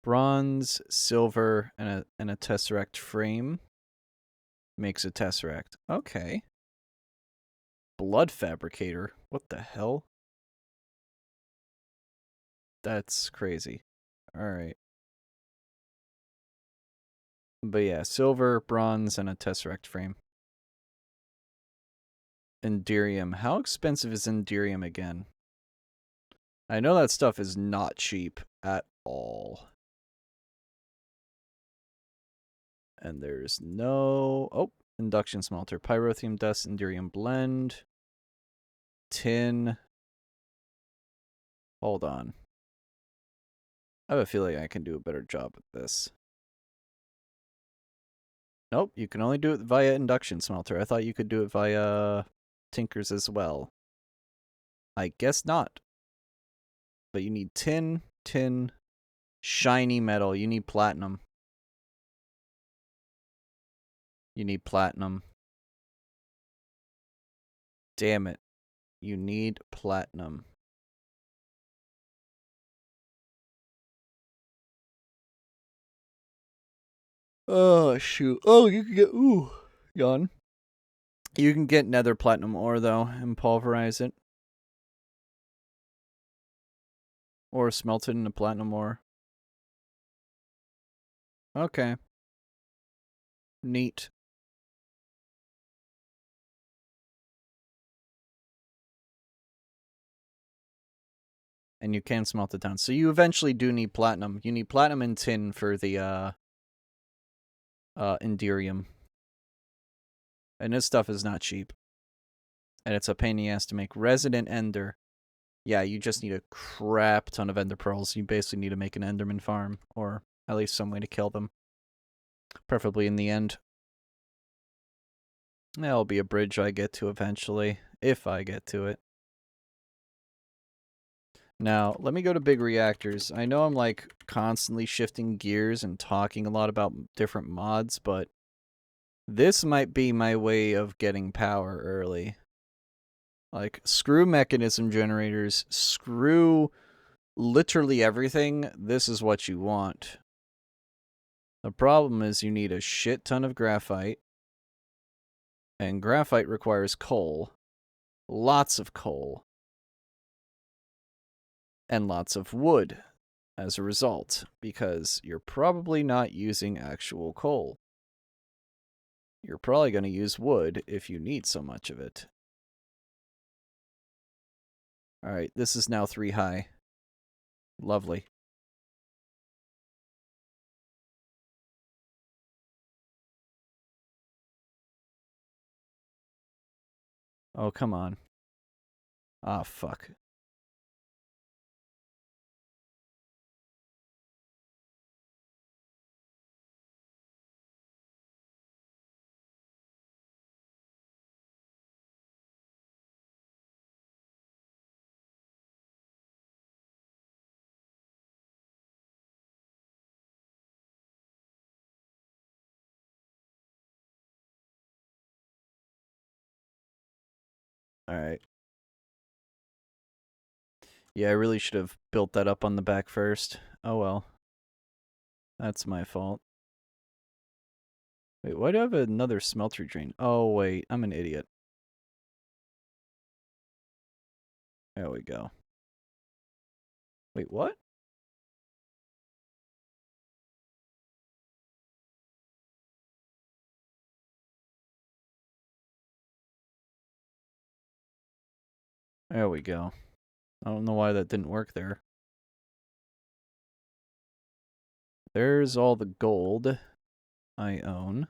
Bronze, silver, and a tesseract frame makes a tesseract. Okay. Blood fabricator. What the hell? That's crazy. Alright. But yeah, silver, bronze, and a tesseract frame. Enderium. How expensive is Enderium again? I know that stuff is not cheap at all. And there's no... Oh, induction smelter. Pyrotheum dust, Enderium blend. Tin. Hold on. I have a feeling I can do a better job with this. Nope, you can only do it via induction smelter. I thought you could do it via tinkers as well. I guess not. But you need tin, shiny metal. You need platinum. You need platinum. Damn it. You need platinum. Oh, shoot. Oh, you can get... Ooh. Yawn. You can get nether platinum ore, though, and pulverize it. Or smelt it into platinum ore. Okay. Neat. And you can smelt it down. So you eventually do need platinum. You need platinum and tin for the Enderium. And this stuff is not cheap. And it's a pain in the ass to make. Resident Ender. Yeah, you just need a crap ton of Ender Pearls. You basically need to make an Enderman farm. Or at least some way to kill them. Preferably in the end. That'll be a bridge I get to eventually. If I get to it. Now, let me go to big reactors. I know I'm like constantly shifting gears and talking a lot about different mods, but this might be my way of getting power early. Like, screw mechanism generators, screw literally everything. This is what you want. The problem is you need a shit ton of graphite, and graphite requires coal. Lots of coal. And lots of wood as a result, because you're probably not using actual coal. You're probably going to use wood if you need so much of it. Alright, this is now 3 high. Lovely. Oh, come on. Ah, fuck. Alright. Yeah, I really should have built that up on the back first. Oh well. That's my fault. Wait, why do I have another smeltery drain? Oh, wait, I'm an idiot. There we go. Wait, what? There we go. I don't know why that didn't work there. There's all the gold I own.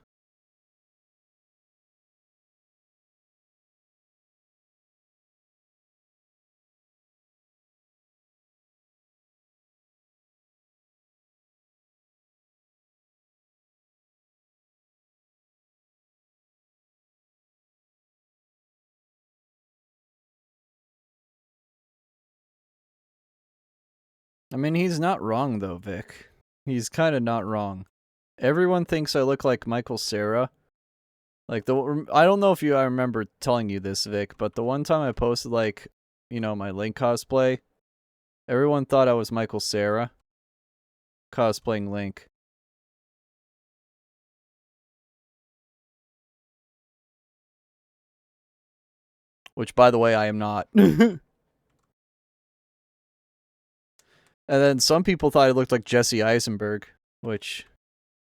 I mean, he's not wrong, though, Vic. He's kind of not wrong. Everyone thinks I look like Michael Cera. Like, I don't know if I remember telling you this, Vic, but the one time I posted, like, you know, my Link cosplay, everyone thought I was Michael Cera cosplaying Link. Which, by the way, I am not. And then some people thought I looked like Jesse Eisenberg, which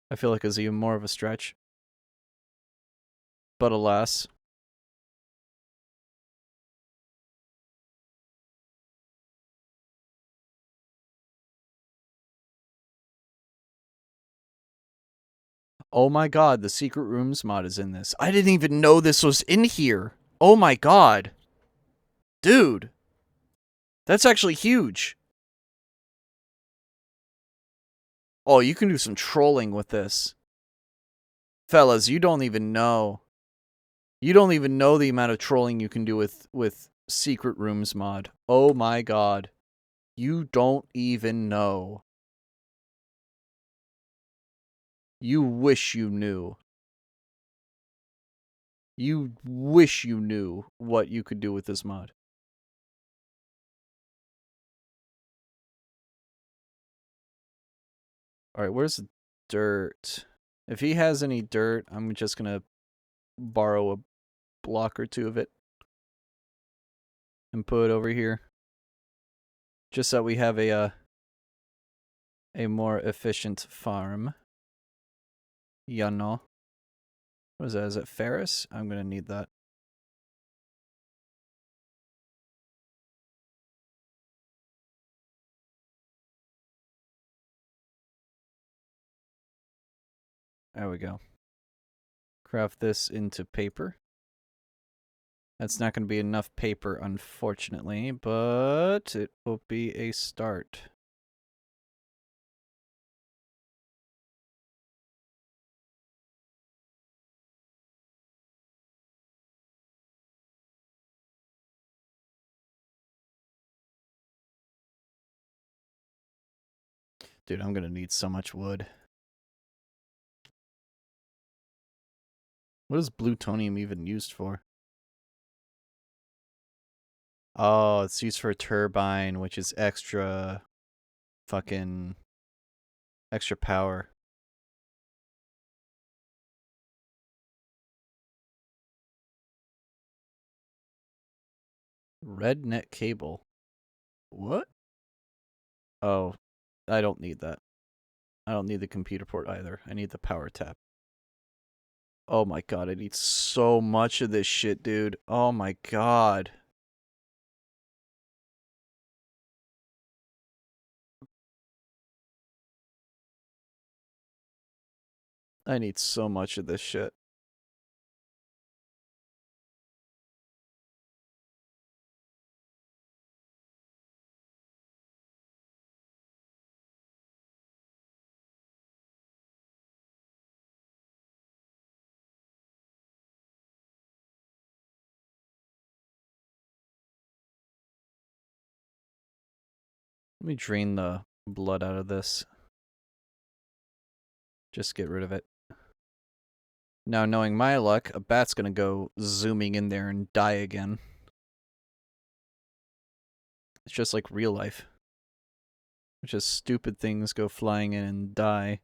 I feel like is even more of a stretch. But alas. Oh my god, the Secret Rooms mod is in this. I didn't even know this was in here. Oh my god. Dude. That's actually huge. Oh, you can do some trolling with this. Fellas, you don't even know. You don't even know the amount of trolling you can do with Secret Rooms mod. Oh my god. You don't even know. You wish you knew. You wish you knew what you could do with this mod. Alright, where's the dirt? If he has any dirt, I'm just gonna borrow a block or two of it and put it over here. Just so we have a more efficient farm. You know. What is that? Is it ferrous? I'm gonna need that. There we go. Craft this into paper. That's not going to be enough paper, unfortunately, but it will be a start. Dude, I'm going to need so much wood. What is plutonium even used for? Oh, it's used for a turbine, which is extra fucking extra power. Red net cable. What? Oh, I don't need that. I don't need the computer port either. I need the power tap. Oh my god, I need so much of this shit, dude. Oh my god. I need so much of this shit. Let me drain the blood out of this. Just get rid of it. Now, knowing my luck, a bat's gonna go zooming in there and die again. It's just like real life. Just stupid things go flying in and die.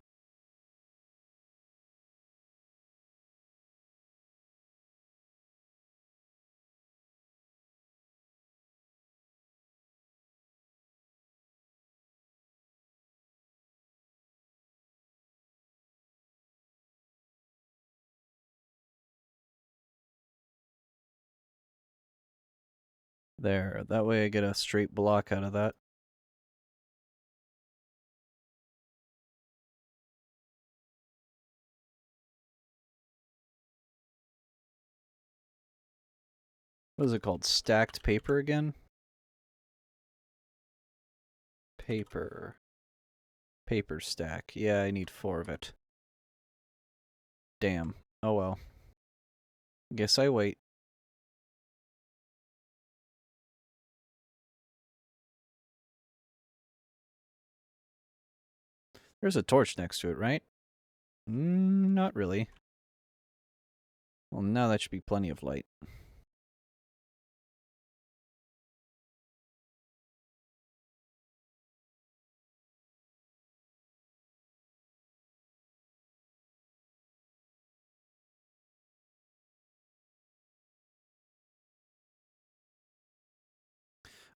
There, that way I get a straight block out of that. What is it called? Stacked paper again? Paper. Paper stack. Yeah, I need 4 of it. Damn. Oh well. Guess I wait. There's a torch next to it, right? Not really. Well, now that should be plenty of light.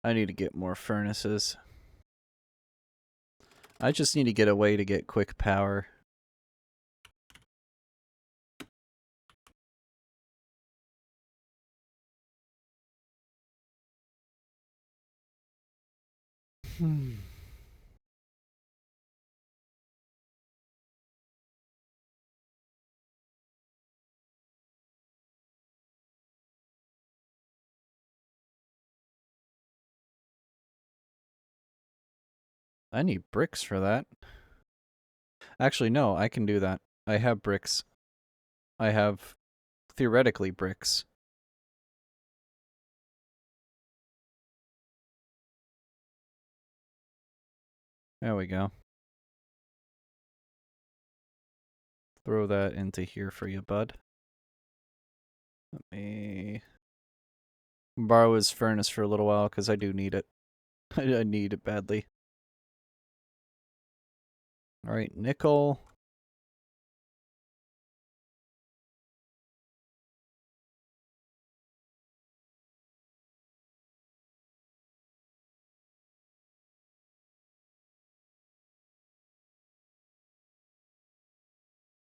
I need to get more furnaces. I just need to get a way to get quick power. I need bricks for that. Actually, no, I can do that. I have bricks. I have, theoretically, bricks. There we go. Throw that into here for you, bud. Let me borrow his furnace for a little while, because I do need it. I need it badly. Alright, nickel.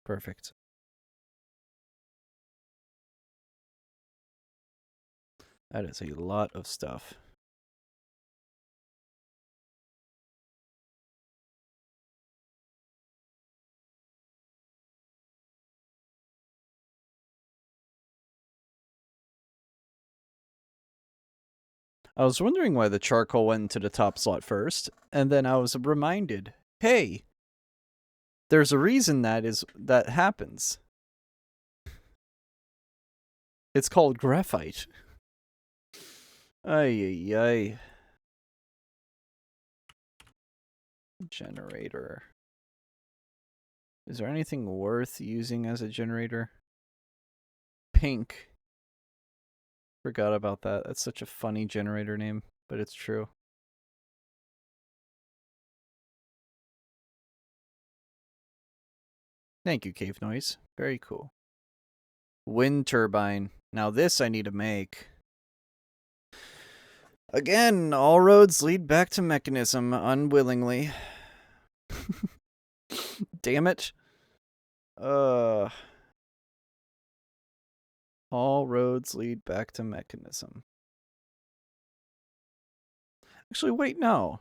Perfect. That is a lot of stuff. I was wondering why the charcoal went into the top slot first, and then I was reminded, hey, there's a reason that happens. It's called graphite. Ay, ay, ay. Generator. Is there anything worth using as a generator? Pink. Forgot about that. That's such a funny generator name, but it's true. Thank you, Cave Noise. Very cool. Wind turbine. Now this I need to make. Again, all roads lead back to mechanism, unwillingly. Damn it. All roads lead back to mechanism. Actually, wait, no.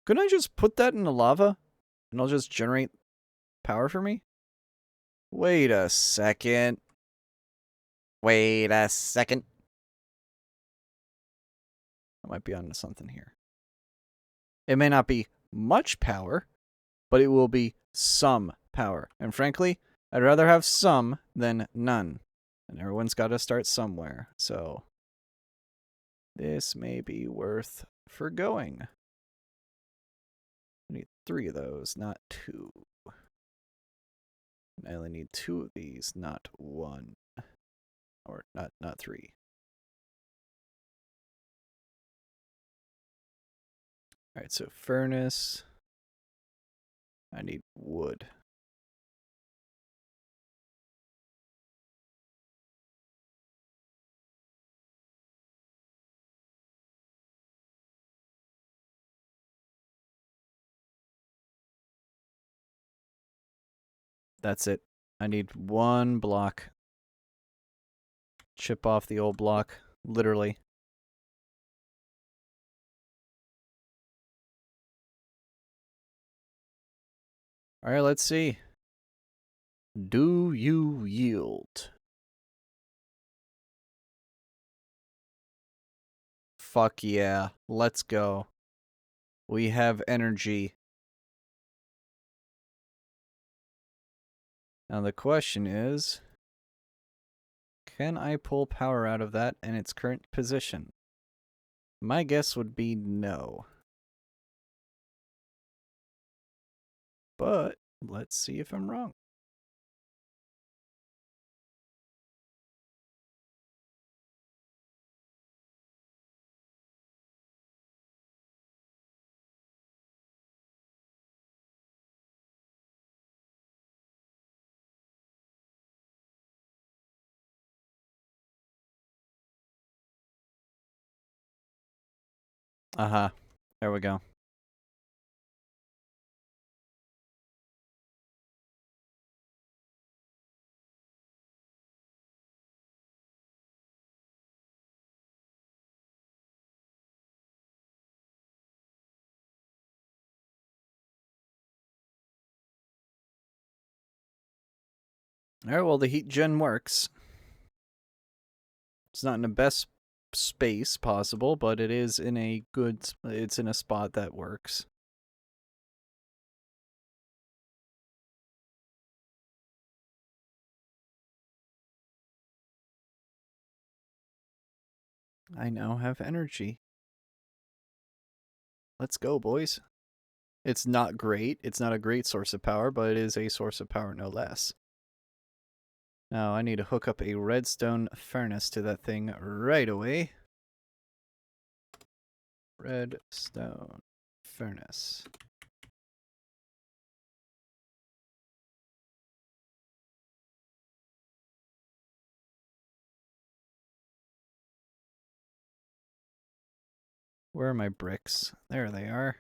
Couldn't I just put that in the lava? And it'll just generate power for me? Wait a second. Wait a second. I might be onto something here. It may not be much power, but it will be some power. And frankly, I'd rather have some than none. And everyone's got to start somewhere. So this may be worth forgoing. I need 3 of those, not 2. And I only need 2 of these, not 1. Or not 3. Alright, so furnace. I need wood. That's it. I need 1 block. Chip off the old block, literally. Alright, let's see. Do you yield? Fuck yeah. Let's go. We have energy. Now the question is, can I pull power out of that in its current position? My guess would be no. But let's see if I'm wrong. Uh-huh. There we go. Alright, well, the heat gen works. It's not in the best space possible, but it is in a good... It's in a spot that works. I now have energy. Let's go, boys. It's not great. It's not a great source of power, but it is a source of power no less. Now, I need to hook up a redstone furnace to that thing right away. Redstone furnace. Where are my bricks? There they are.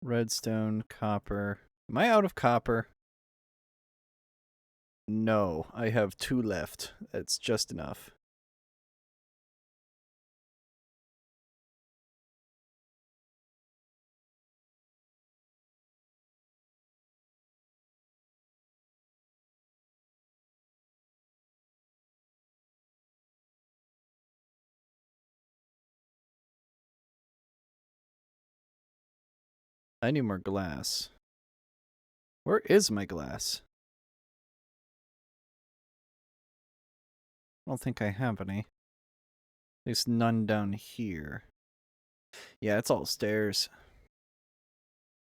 Redstone, copper. Am I out of copper? No, I have 2 left. That's just enough. I need more glass. Where is my glass? I don't think I have any. At least none down here. Yeah, it's all stairs.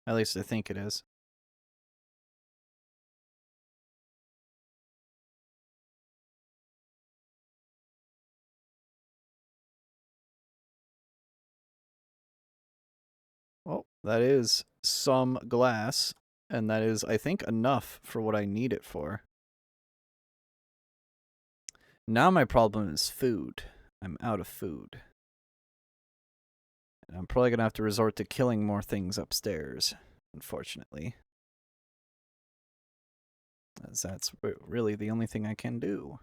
At least I think it is. Well, that is some glass, and that is, I think, enough for what I need it for. Now my problem is food. I'm out of food. And I'm probably going to have to resort to killing more things upstairs, unfortunately. As that's really the only thing I can do.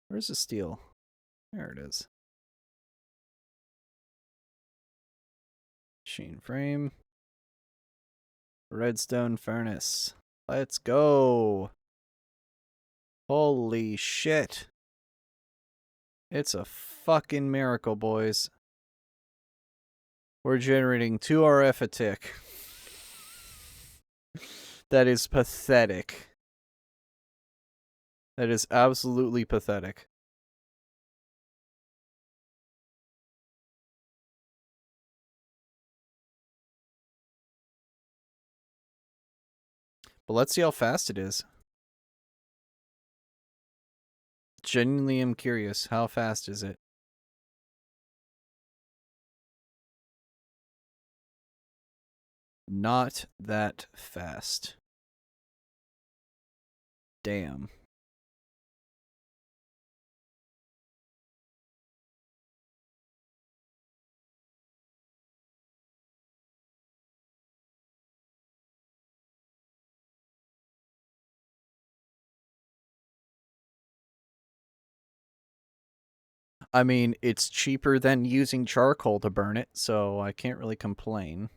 Where's the steel? There it is. Machine frame. Redstone furnace. Let's go. Holy shit. It's a fucking miracle, boys. We're generating 2 RF a tick. That is pathetic. That is absolutely pathetic. But let's see how fast it is. Genuinely am curious. How fast is it? Not that fast. Damn. I mean, it's cheaper than using charcoal to burn it, so I can't really complain.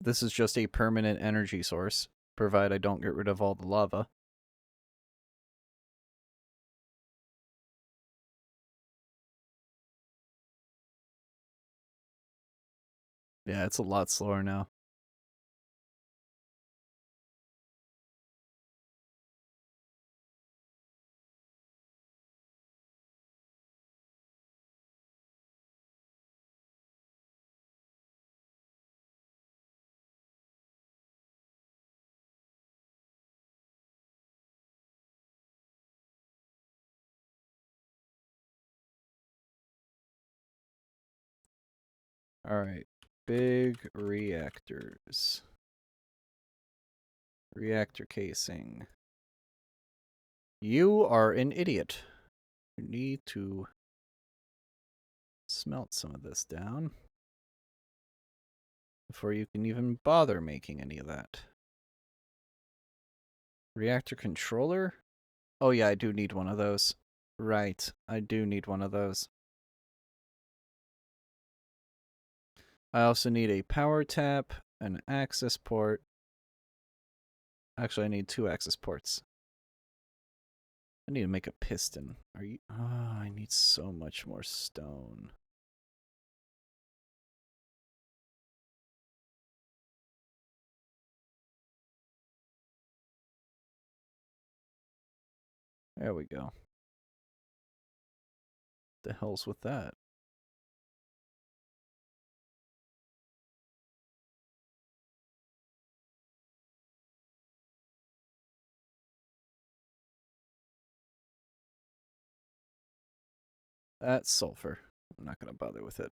This is just a permanent energy source, provided I don't get rid of all the lava. Yeah, it's a lot slower now. Alright, big reactors. Reactor casing. You are an idiot. You need to smelt some of this down before you can even bother making any of that. Reactor controller? Oh yeah, I do need one of those. Right, I do need one of those. I also need a power tap, an access port. Actually, I need 2 access ports. I need to make a piston. Are you? Oh, I need so much more stone. There we go. The hell's with that? That's sulfur. I'm not going to bother with it.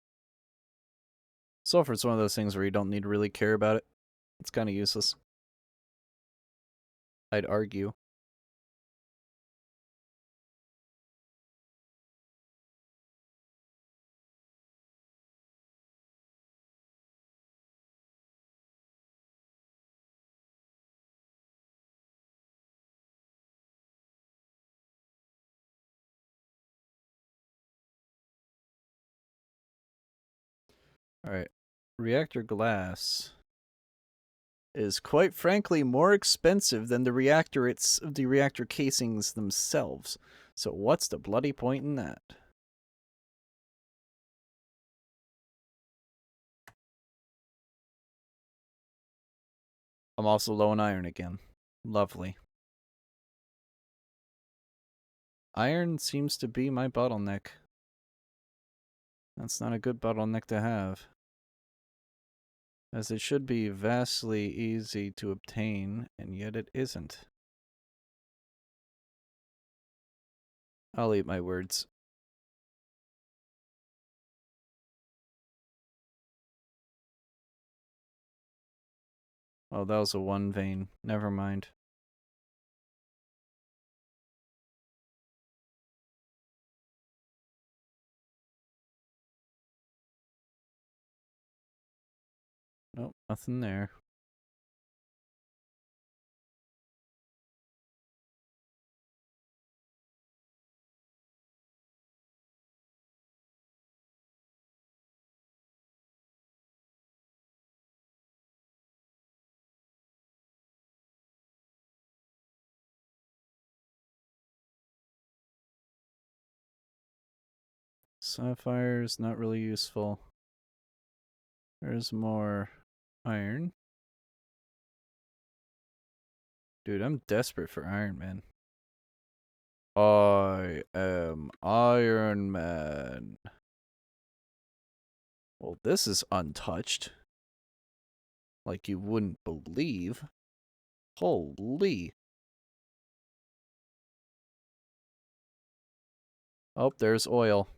Sulfur's one of those things where you don't need to really care about it. It's kind of useless. I'd argue. Alright. Reactor glass. is quite frankly more expensive than the reactor casings themselves. So what's the bloody point in that? I'm also low on iron again. Lovely. Iron seems to be my bottleneck. That's not a good bottleneck to have, as it should be vastly easy to obtain, and yet it isn't. I'll eat my words. Oh, that was a one vein. Never mind. Nope, nothing there. Sapphire's not really useful. There's more iron. Dude, I'm desperate for iron, man. I am Iron Man. Well, this is untouched. Like you wouldn't believe. Holy. Oh, there's oil.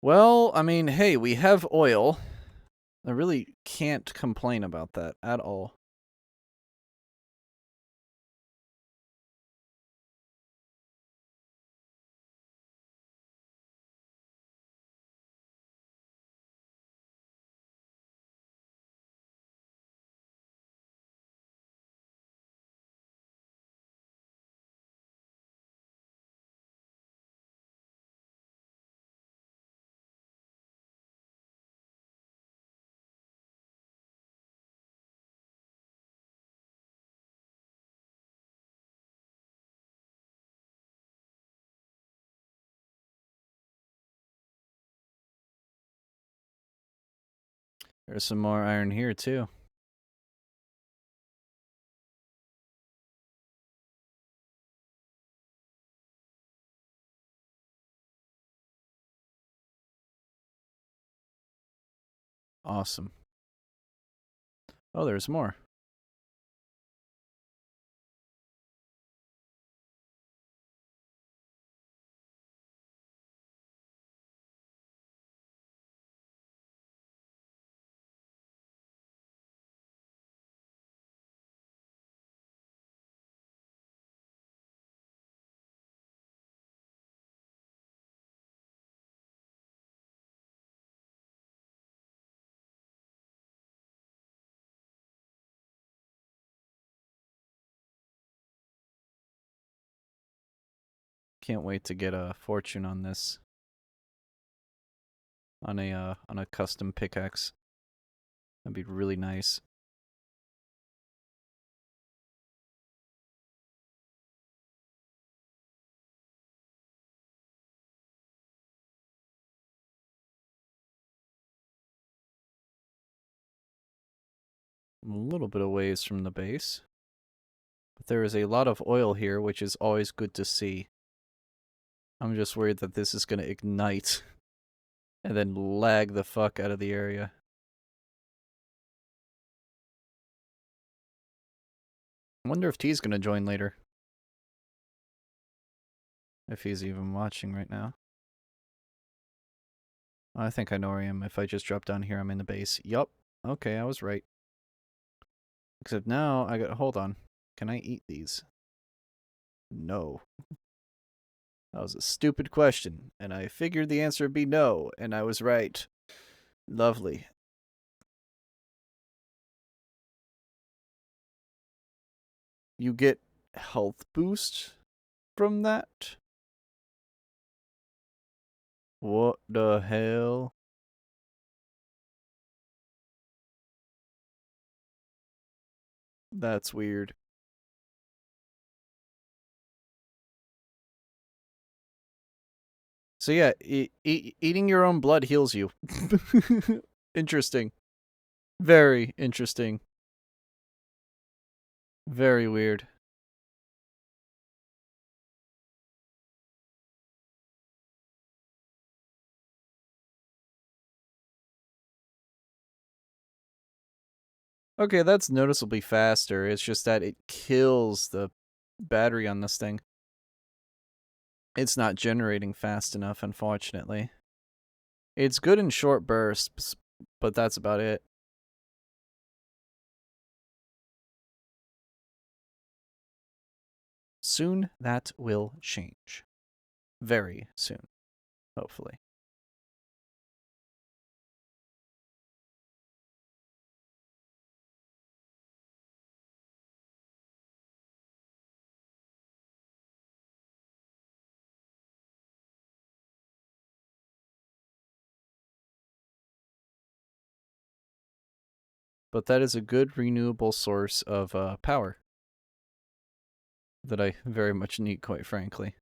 Well, I mean, hey, we have oil. I really can't complain about that at all. There's some more iron here, too. Awesome. Oh, there's more. Can't wait to get a fortune on this. On a custom pickaxe. That'd be really nice. I'm a little bit of ways from the base. But there is a lot of oil here, which is always good to see. I'm just worried that this is going to ignite and then lag the fuck out of the area. I wonder if T's going to join later. If he's even watching right now. I think I know where I am. If I just drop down here, I'm in the base. Yup. Okay, I was right. Except now, I got... Hold on. Can I eat these? No. That was a stupid question, and I figured the answer would be no, and I was right. Lovely. You get health boost from that? What the hell? That's weird. So yeah, eating your own blood heals you. Interesting. Very interesting. Very weird. Okay, that's noticeably faster. It's just that it kills the battery on this thing. It's not generating fast enough, unfortunately. It's good in short bursts, but that's about it. Soon that will change. Very soon, hopefully. But that is a good renewable source of power that I very much need, quite frankly.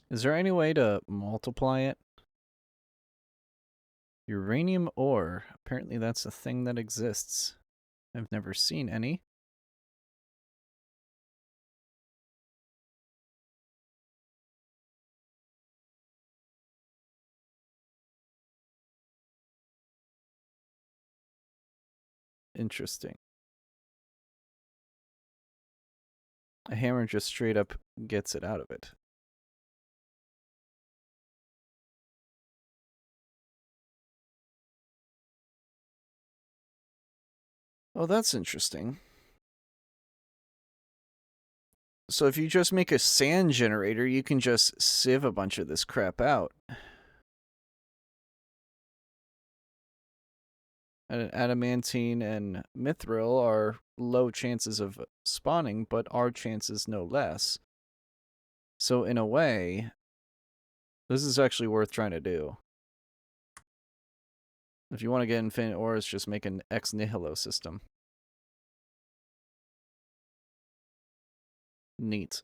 Is there any way to multiply it? Uranium ore. Apparently that's a thing that exists. I've never seen any. Interesting. A hammer just straight up gets it out of it. Oh, that's interesting. So if you just make a sand generator, you can just sieve a bunch of this crap out. Adamantine and mithril are low chances of spawning, but our chances no less. So in a way, this is actually worth trying to do. If you want to get infinite ores, just make an ex nihilo system. Neat.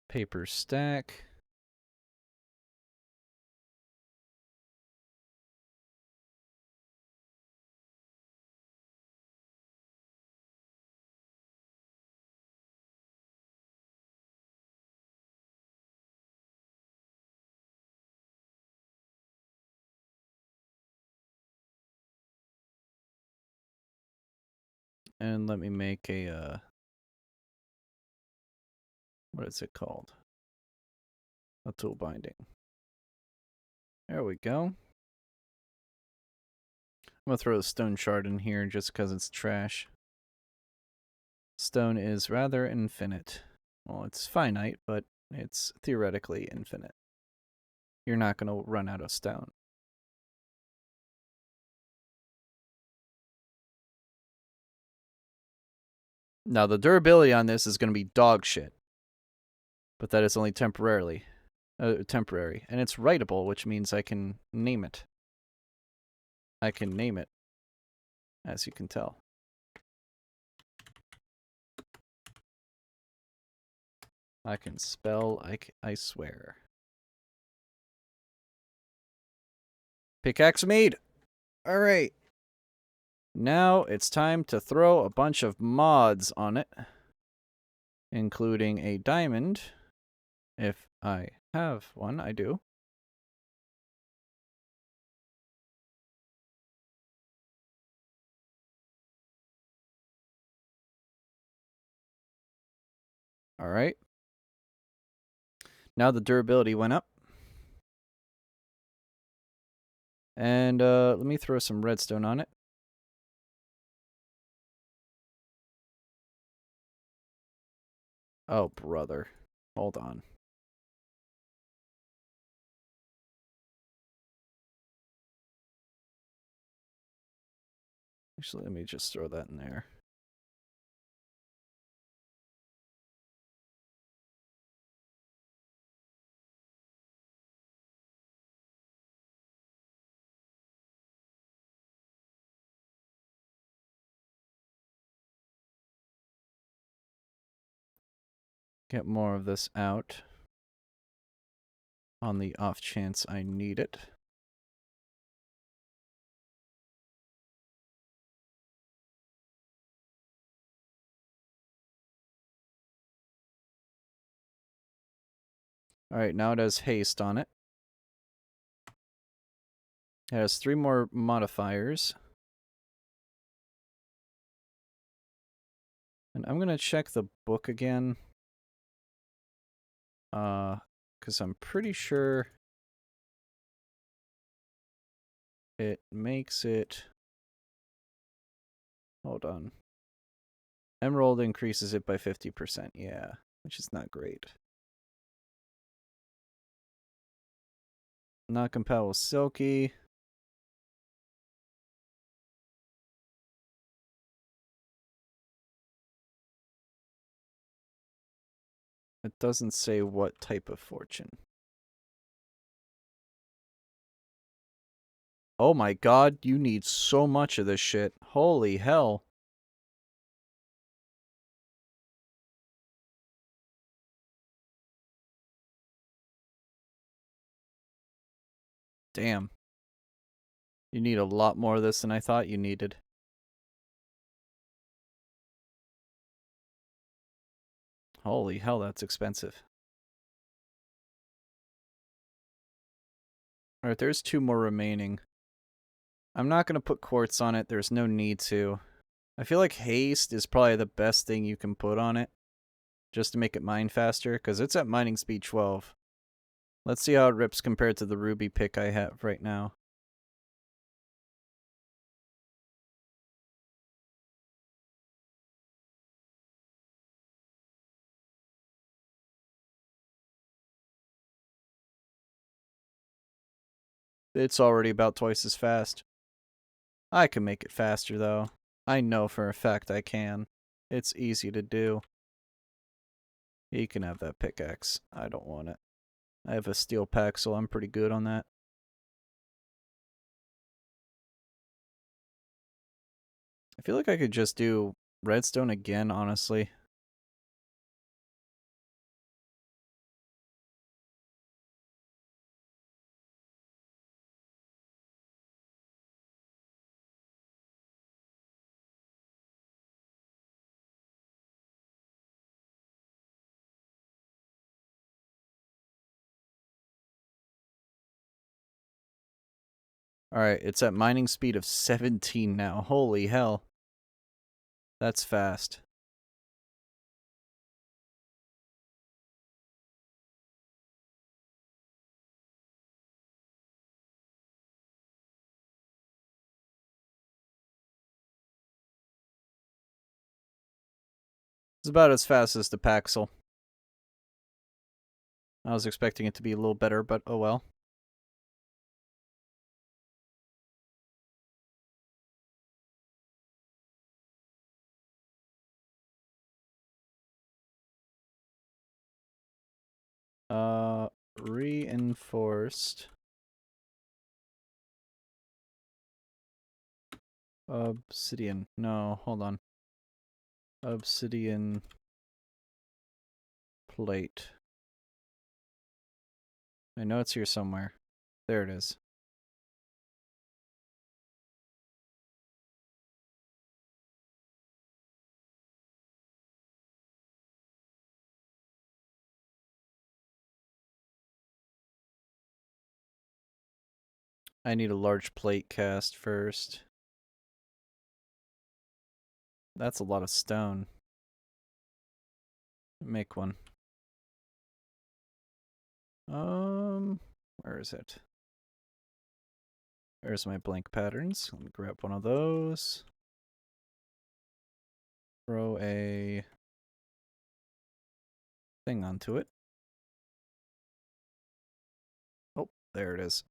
Paper stack. And let me make a, what is it called? A tool binding. There we go. I'm gonna throw a stone shard in here just because it's trash. Stone is rather infinite. Well, it's finite, but it's theoretically infinite. You're not gonna run out of stone. Now, the durability on this is going to be dog shit. But that is only temporarily. Temporary. And it's writable, which means I can name it. I can name it, as you can tell. I can spell, I swear. Pickaxe made! Alright. Now it's time to throw a bunch of mods on it. Including a diamond. If I have one, I do. Alright. Now the durability went up. And let me throw some redstone on it. Oh, brother. Hold on. Actually, let me just throw that in there. Get more of this out on the off chance I need it. Alright, now it has haste on it. It has 3 more modifiers. And I'm going to check the book again. Because I'm pretty sure it makes it... Hold on. Emerald increases it by 50%, yeah. Which is not great. Not compatible with Silky. It doesn't say what type of fortune. Oh my god, you need so much of this shit. Holy hell. Damn. You need a lot more of this than I thought you needed. Holy hell, that's expensive. Alright, there's 2 more remaining. I'm not going to put quartz on it. There's no need to. I feel like haste is probably the best thing you can put on it. Just to make it mine faster, because it's at mining speed 12. Let's see how it rips compared to the ruby pick I have right now. It's already about twice as fast. I can make it faster, though. I know for a fact I can. It's easy to do. You can have that pickaxe. I don't want it. I have a steel pack, so I'm pretty good on that. I feel like I could just do redstone again, honestly. Alright, it's at mining speed of 17 now. Holy hell. That's fast. It's about as fast as the Paxel. I was expecting it to be a little better, but oh well. Reinforced. Obsidian. No, hold on. Obsidian plate. I know it's here somewhere. There it is. I need a large plate cast first. That's a lot of stone. Make one. Where is it? There's my blank patterns. Let me grab one of those. Throw a thing onto it. Oh, there it is.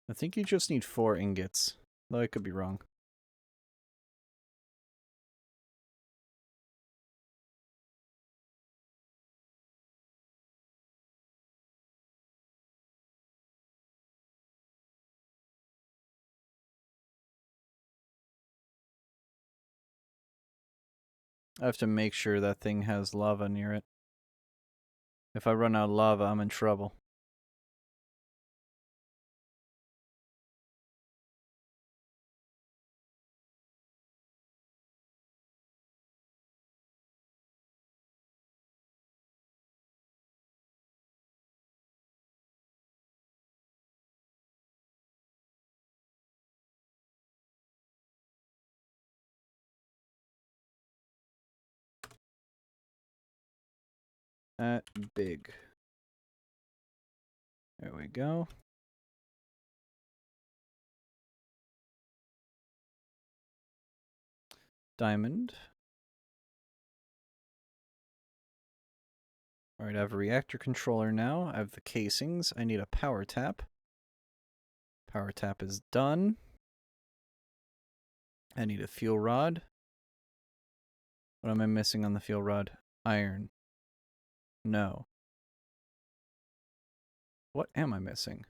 I think you just need 4 ingots, though I could be wrong. I have to make sure that thing has lava near it. If I run out of lava, I'm in trouble. That big. There we go. Diamond. Alright, I have a reactor controller now. I have the casings. I need a power tap. Power tap is done. I need a fuel rod. What am I missing on the fuel rod? Iron. No. What am I missing?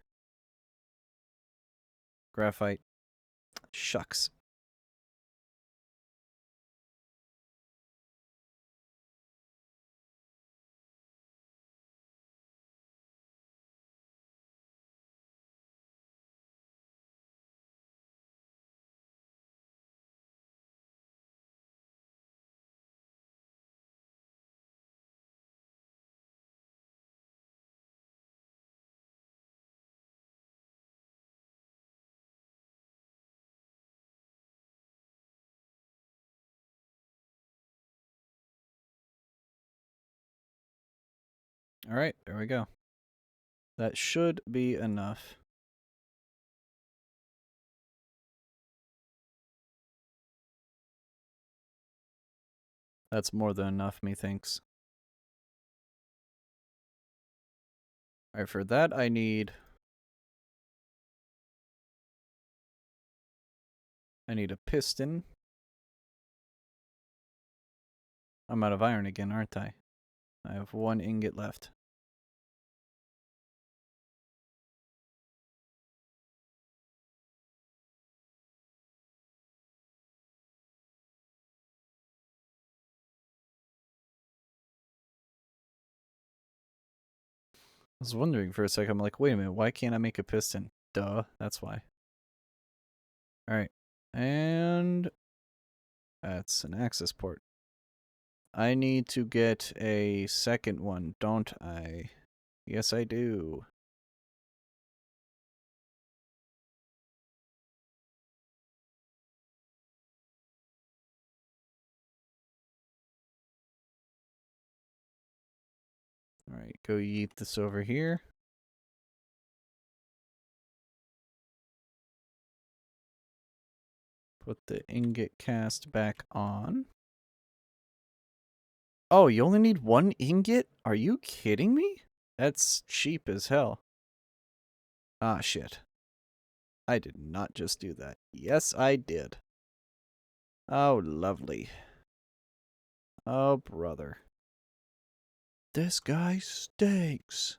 Graphite. Shucks. Alright, there we go. That should be enough. That's more than enough, methinks. Alright, for that I need a piston. I'm out of iron again, aren't I? I have 1 ingot left. I was wondering for a second, I'm like, wait a minute, why can't I make a piston? Duh, that's why. Alright, and that's an access port. I need to get a second one, don't I? Yes, I do. Alright, go yeet this over here. Put the ingot cast back on. Oh, you only need 1 ingot? Are you kidding me? That's cheap as hell. Ah, shit. I did not just do that. Yes, I did. Oh, lovely. Oh, brother. This guy stinks.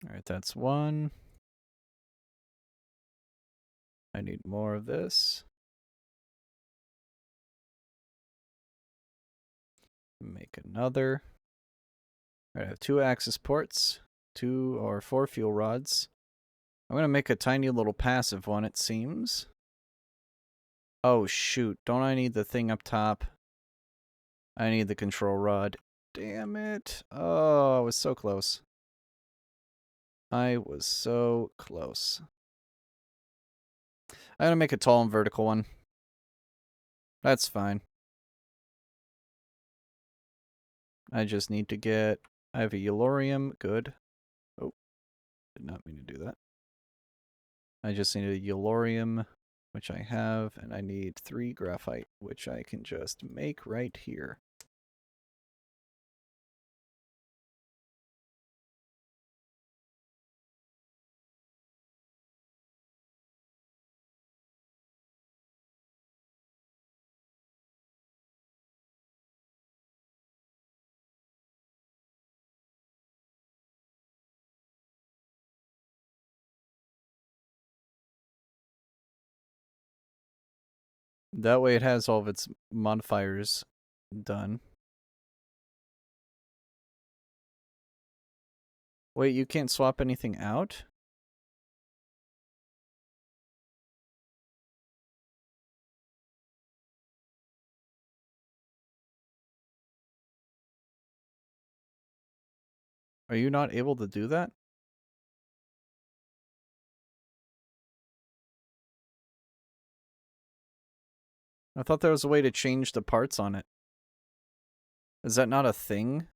Alright, that's 1. I need more of this. Make another. All right, I have 2 access ports, 2 or 4 fuel rods. I'm going to make a tiny little passive one, it seems. Oh, shoot. Don't I need the thing up top? I need the control rod. Damn it. Oh, I was so close. I was so close. I'm going to make a tall and vertical one. That's fine. I just need to get... I have a Yellorium. Good. Oh, did not mean to do that. I just need a Yellorium, which I have, and I need 3 graphite, which I can just make right here. That way it has all of its modifiers done. Wait, you can't swap anything out? Are you not able to do that? I thought there was a way to change the parts on it. Is that not a thing?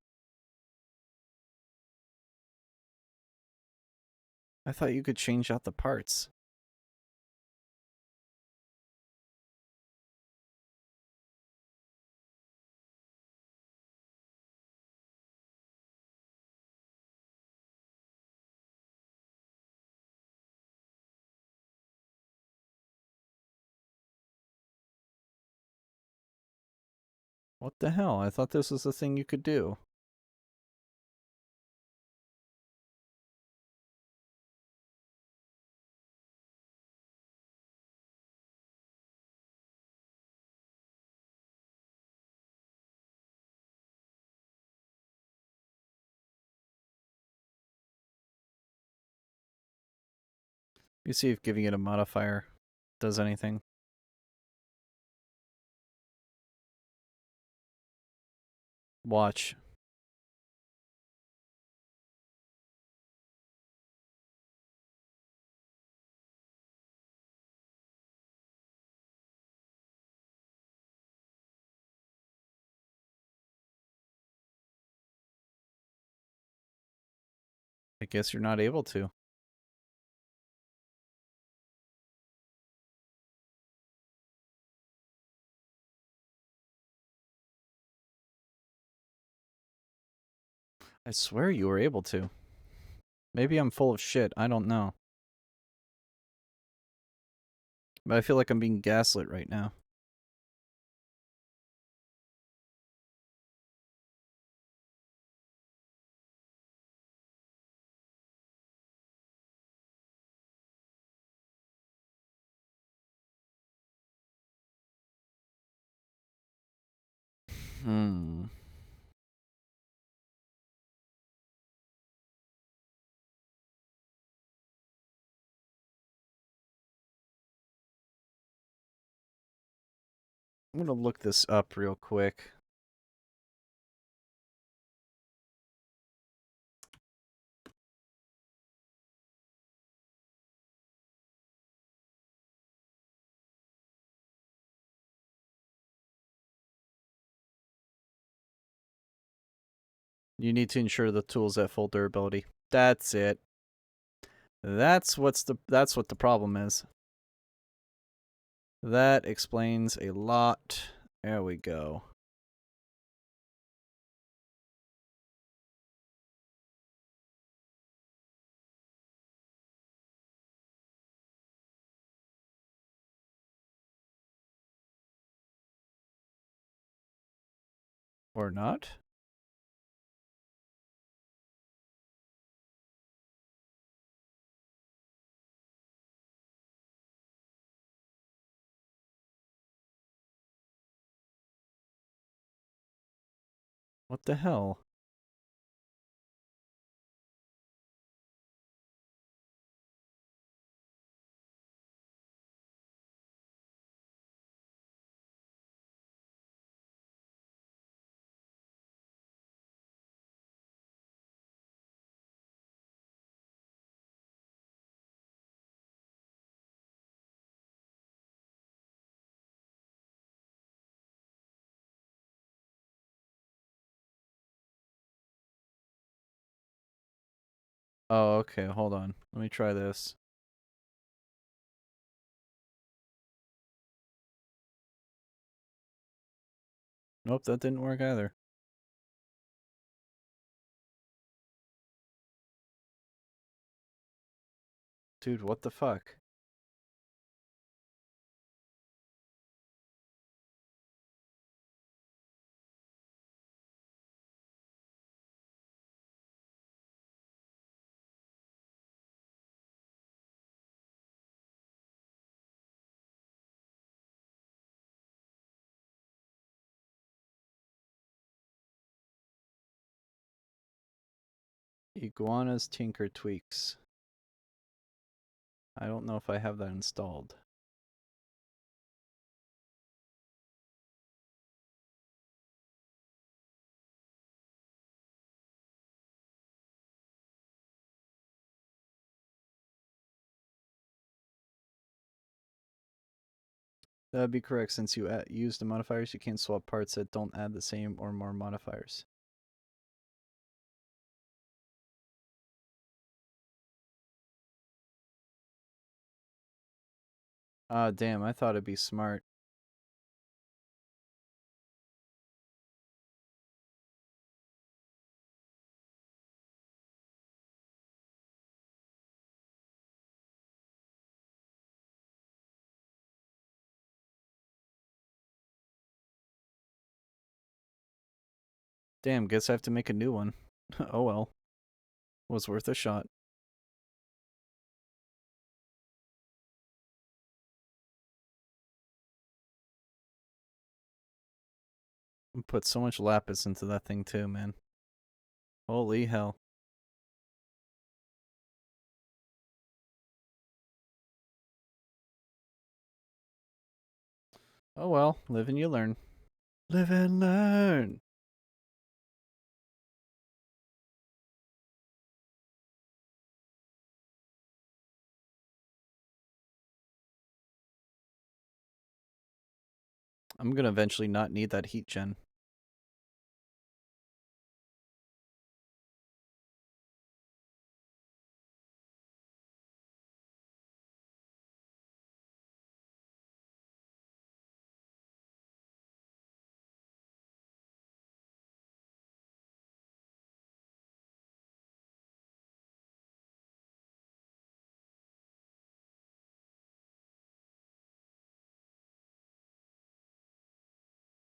I thought you could change out the parts. What the hell? I thought this was a thing you could do. You see if giving it a modifier does anything. Watch. I guess you're not able to. I swear you were able to. Maybe I'm full of shit. I don't know. But I feel like I'm being gaslit right now. Hmm. I'm gonna look this up real quick. You need to ensure the tool's at full durability. That's it. That's what the problem is. That explains a lot. There we go. Or not? What the hell? Oh, okay, hold on. Let me try this. Nope, that didn't work either. Dude, what the fuck? Iguana's Tinker Tweaks. I don't know if I have that installed. That'd be correct. Since you use the modifiers, you can't swap parts that don't add the same or more modifiers. Ah, damn, I thought it'd be smart. Damn, guess I have to make a new one. Oh well. Was worth a shot. Put so much lapis into that thing too, man. Holy hell. Oh well, live and you learn. Live and learn. I'm gonna eventually not need that heat gen.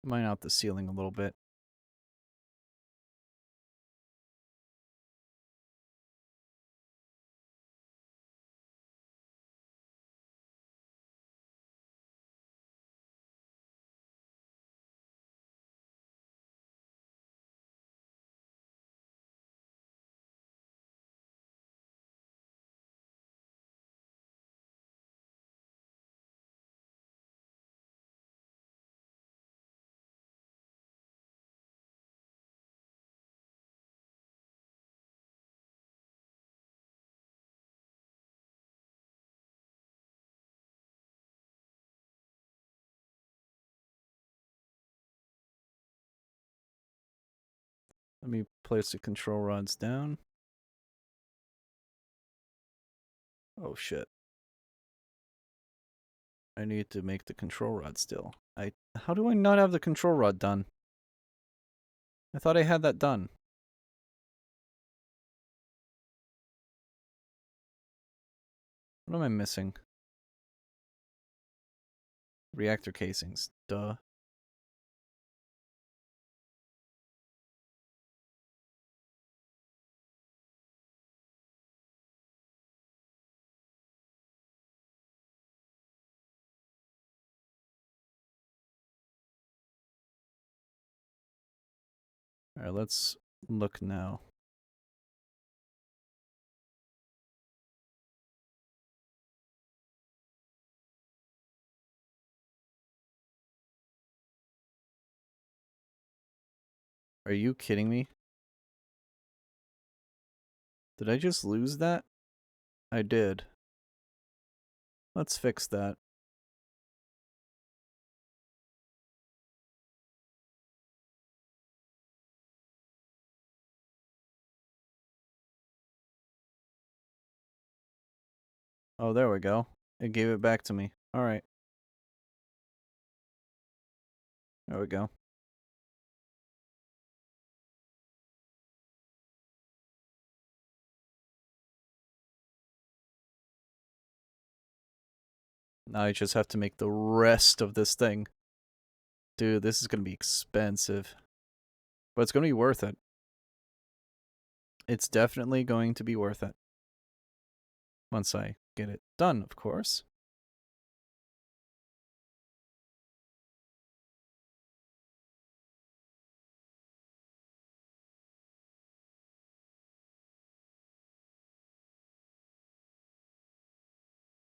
Mine out the ceiling a little bit. Let me place the control rods down. Oh shit. I need to make the control rod still. How do I not have the control rod done? I thought I had that done. What am I missing? Reactor casings. Duh. Alright, let's look now. Are you kidding me? Did I just lose that? I did. Let's fix that. Oh, there we go. It gave it back to me. Alright. There we go. Now I just have to make the rest of this thing. Dude, this is going to be expensive. But it's going to be worth it. It's definitely going to be worth it. Once I get it done, of course.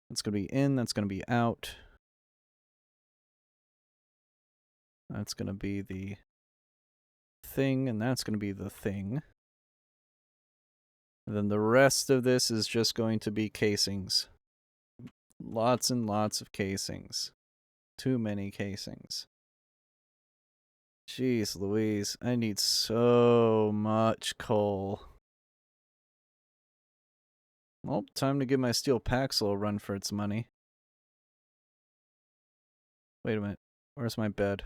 That's going to be in, that's going to be out. That's going to be the thing, and that's going to be the thing. And then the rest of this is just going to be casings. Lots and lots of casings. Too many casings. Jeez Louise, I need so much coal. Well, time to give my steel Paxil a run for its money. Wait a minute, where's my bed?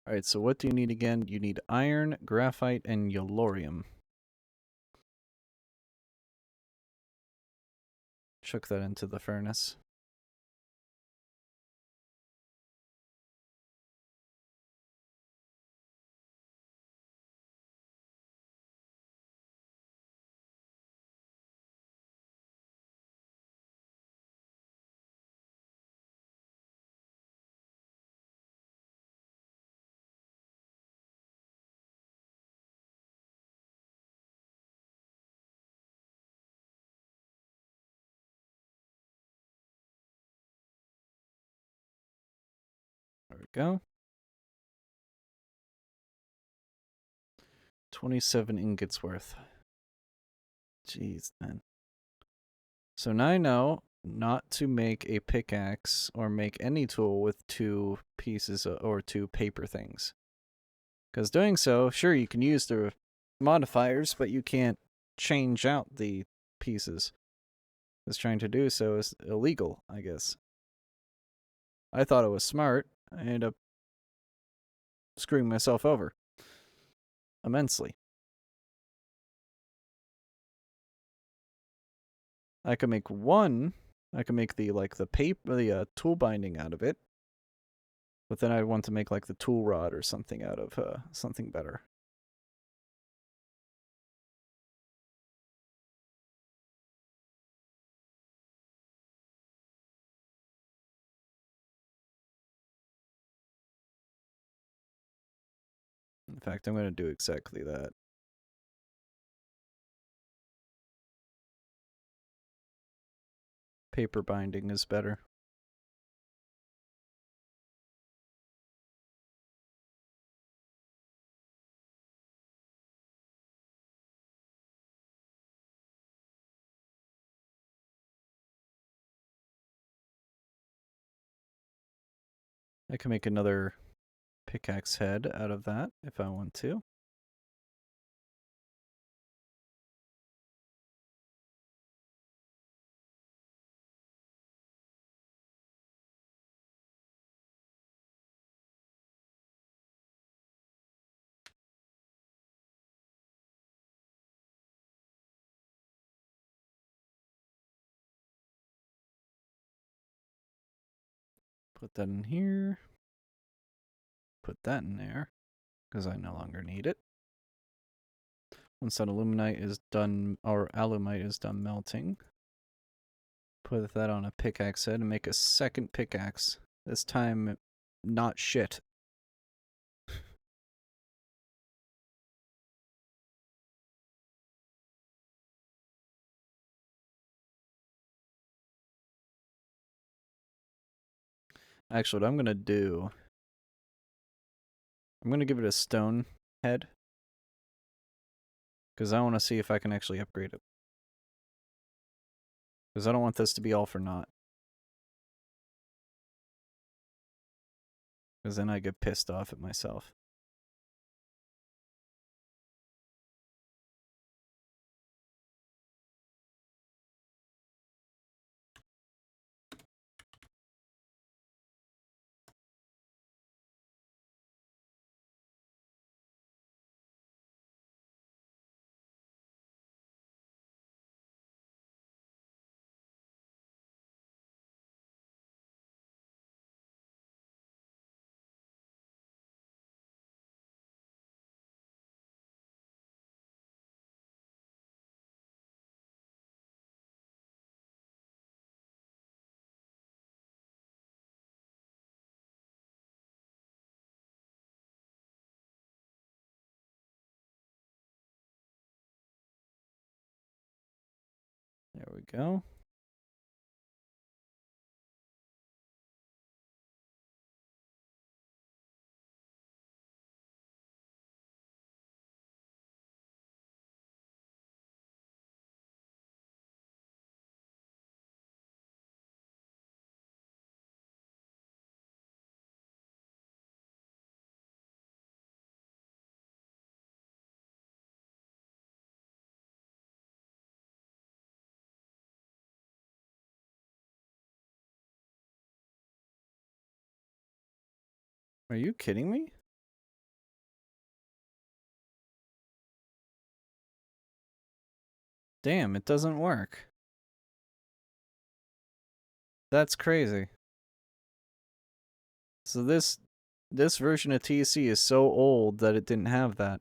Alright, so what do you need again? You need iron, graphite, and yellorium. Chuck that into the furnace. There we go. 27 ingots worth. Jeez, man. So now I know not to make a pickaxe or make any tool with two pieces or two paper things. Because doing so, sure, you can use the modifiers, but you can't change out the pieces. Because trying to do so is illegal, I guess. I thought it was smart. I ended up screwing myself over immensely. I could make one. I could make the paper, the tool binding out of it. But then I want to make like the tool rod or something out of something better. In fact, I'm going to do exactly that. Paper binding is better. I can make another pickaxe head out of that if I want to. Put that in here. Put that in there, because I no longer need it. Once that aluminite is done, or alumite is done melting, put that on a pickaxe head and make a second pickaxe. This time, not shit. Actually, what I'm gonna do, I'm gonna give it a stone head, because I want to see if I can actually upgrade it. Because I don't want this to be all for naught. Because then I get pissed off at myself. There we go. Are you kidding me? Damn, it doesn't work. That's crazy. So this version of TC is so old that it didn't have that.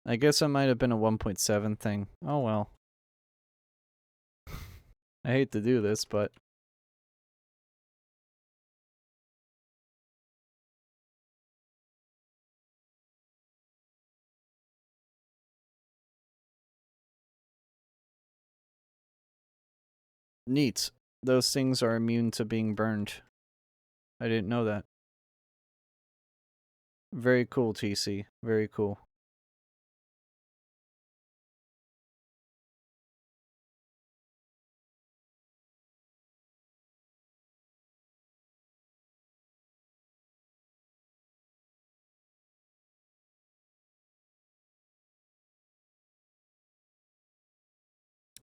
I guess it might have been a 1.7 thing. Oh well. I hate to do this, but neat. Those things are immune to being burned. I didn't know that. Very cool, TC. Very cool.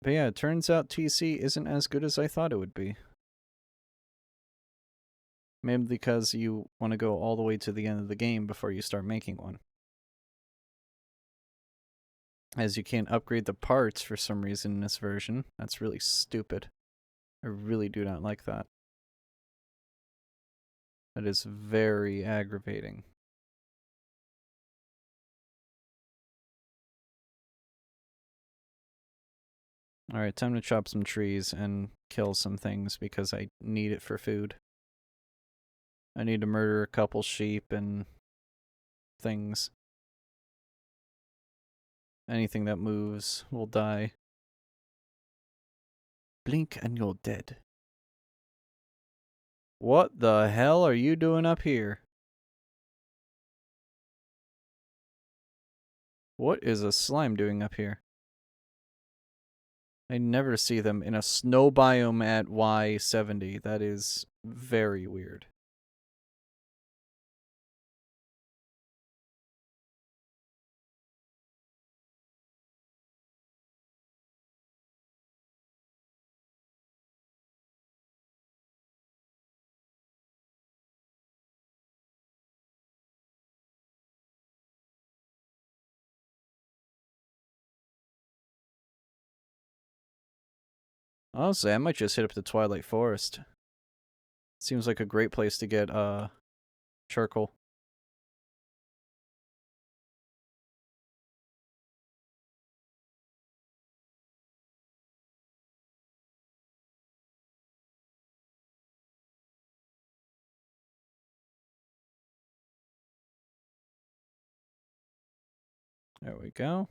But yeah, it turns out TC isn't as good as I thought it would be. Maybe because you want to go all the way to the end of the game before you start making one. As you can't upgrade the parts for some reason in this version. That's really stupid. I really do not like that. That is very aggravating. Alright, time to chop some trees and kill some things because I need it for food. I need to murder a couple sheep and things. Anything that moves will die. Blink and you're dead. What the hell are you doing up here? What is a slime doing up here? I never see them in a snow biome at Y70. That is very weird. Honestly, I might just hit up the Twilight Forest. Seems like a great place to get charcoal. There we go.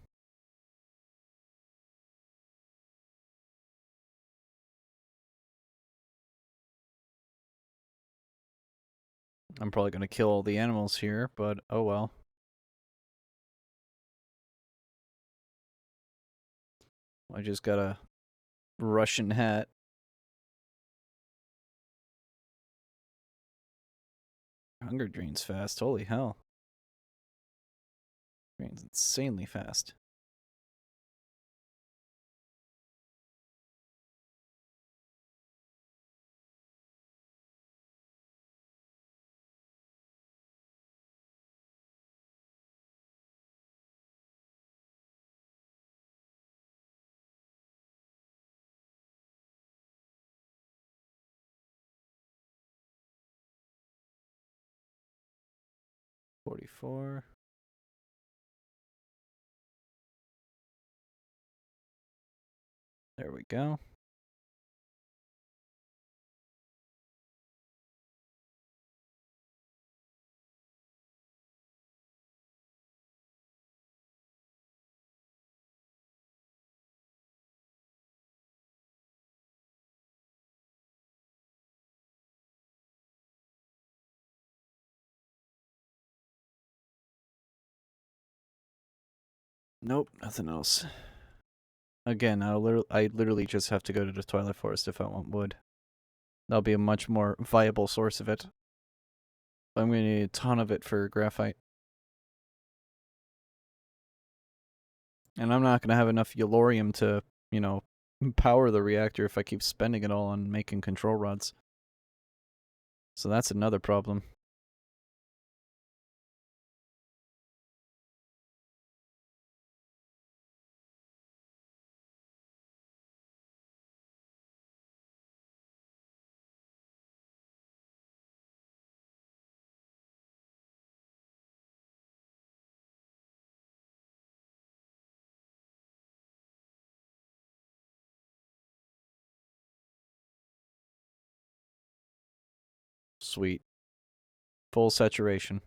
I'm probably going to kill all the animals here, but oh well. I just got a Russian hat. Hunger drains fast. Holy hell. Drains insanely fast. $44. There we go. Nope, nothing else. Again, I literally just have to go to the Twilight Forest if I want wood. That'll be a much more viable source of it. I'm going to need a ton of it for graphite. And I'm not going to have enough yellorium to, you know, power the reactor if I keep spending it all on making control rods. So that's another problem. Sweet. Full saturation.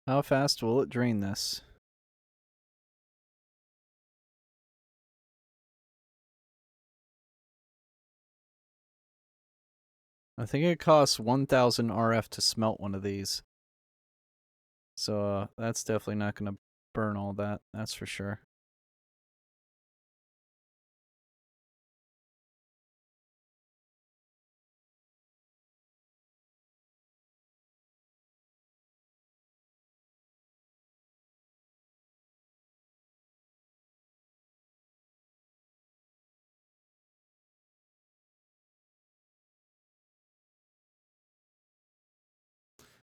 How fast will it drain this? I think it costs 1,000 RF to smelt one of these. So that's definitely not going to burn all that, that's for sure.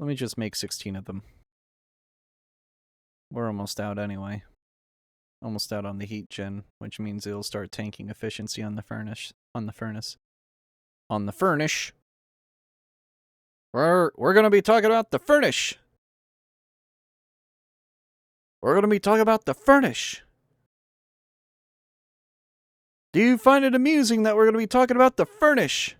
Let me just make 16 of them. We're almost out anyway. Almost out on the heat gen, which means it'll start tanking efficiency on the furnace. On the furnace. We're gonna be talking about the furnace. We're gonna be talking about the furnace. Do you find it amusing that we're gonna be talking about the furnace?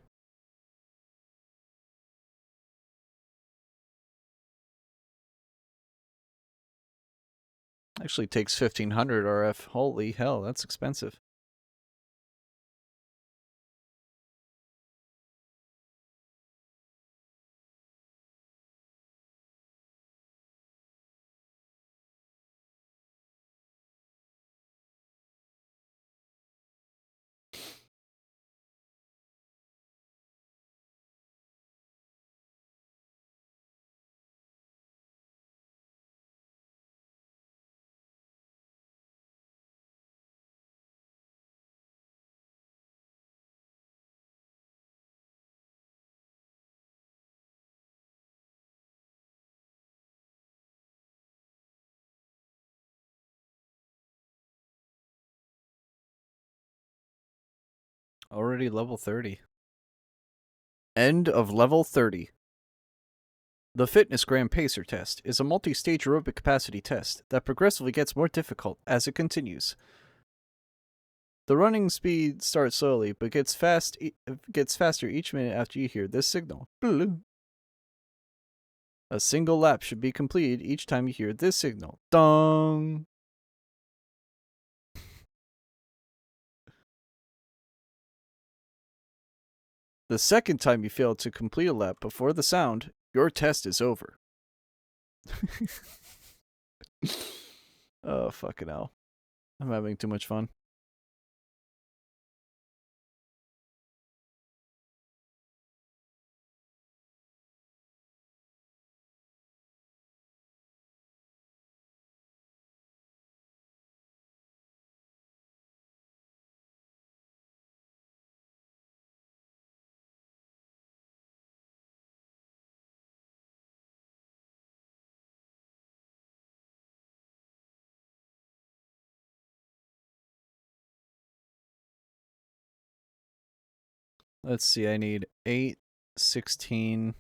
Actually takes 1500 RF. Holy hell, that's expensive. Already level 30. End of level 30. The Fitnessgram Pacer test is a multi-stage aerobic capacity test that progressively gets more difficult as it continues. The running speed starts slowly, but gets faster each minute after you hear this signal. A single lap should be completed each time you hear this signal. Dong! The second time you fail to complete a lap before the sound, your test is over. Oh, fucking hell. I'm having too much fun. Let's see, I need 8, 16.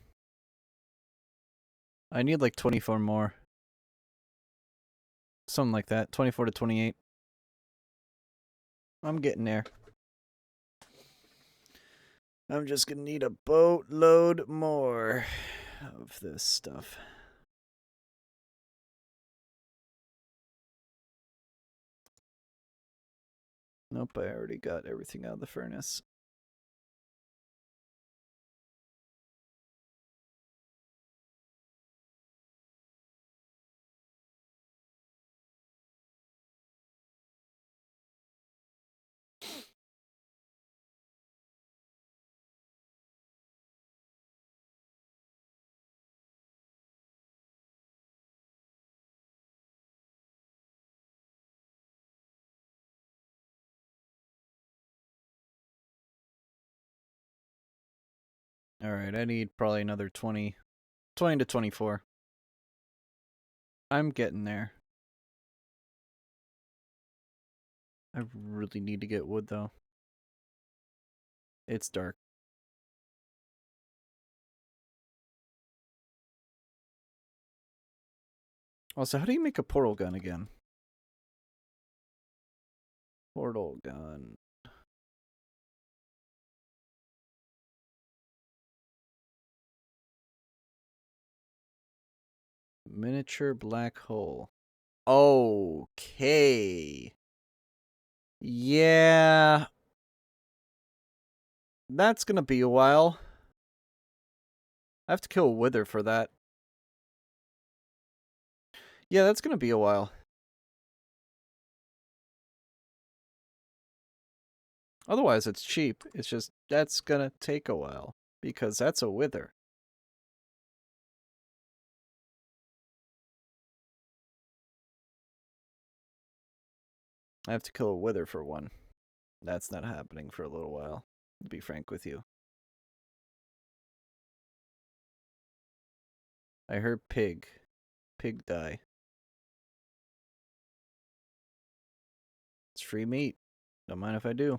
I need like 24 more. Something like that. 24 to 28. I'm getting there. I'm just gonna need a boatload more of this stuff. Nope, I already got everything out of the furnace. Alright, I need probably another 20 to 24. I'm getting there. I really need to get wood, though. It's dark. Also, how do you make a portal gun again? Portal gun. Miniature black hole. Okay. Yeah. That's gonna be a while. I have to kill a wither for that. Yeah, that's gonna be a while. Otherwise, it's cheap. It's just, that's gonna take a while. Because that's a wither. I have to kill a wither for one. That's not happening for a little while, to be frank with you. I heard pig. Pig die. It's free meat. Don't mind if I do.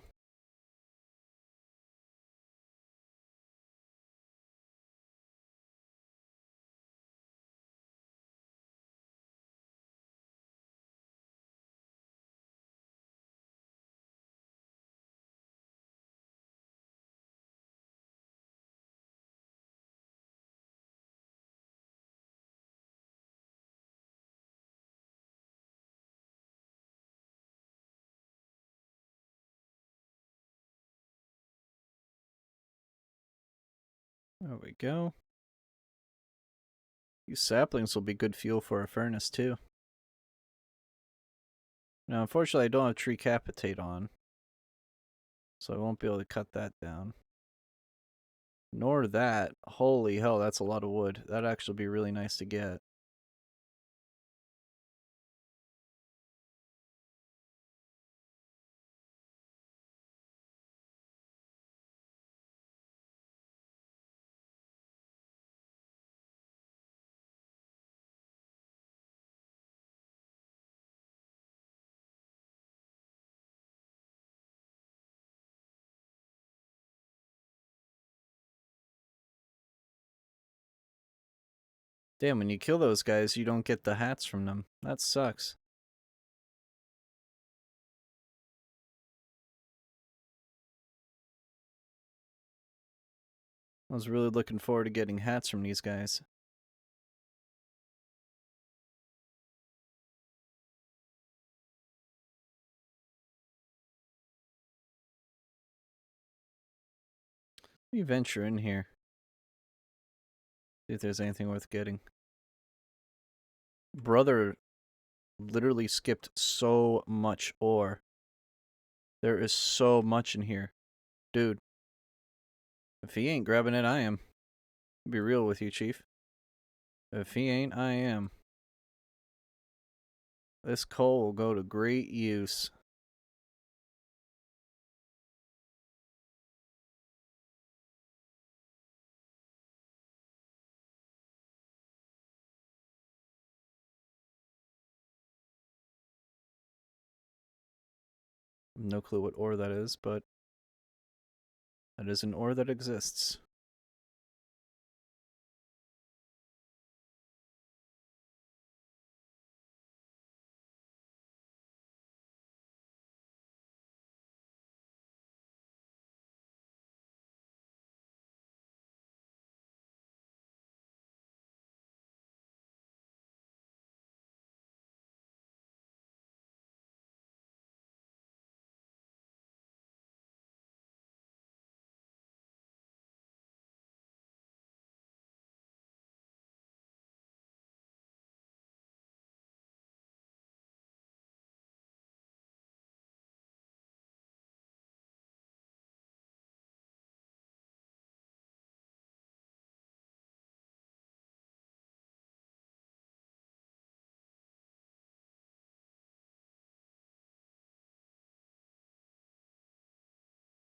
There we go. These saplings will be good fuel for a furnace, too. Now, unfortunately, I don't have tree capitate on. So I won't be able to cut that down. Nor that. Holy hell, that's a lot of wood. That'd actually be really nice to get. Damn, when you kill those guys, you don't get the hats from them. That sucks. I was really looking forward to getting hats from these guys. Let me venture in here. See if there's anything worth getting. Brother literally skipped so much ore. There is so much in here. Dude. If he ain't grabbing it, I am. I'll be real with you, Chief. If he ain't, I am. This coal will go to great use. No clue what ore that is, but that is an ore that exists.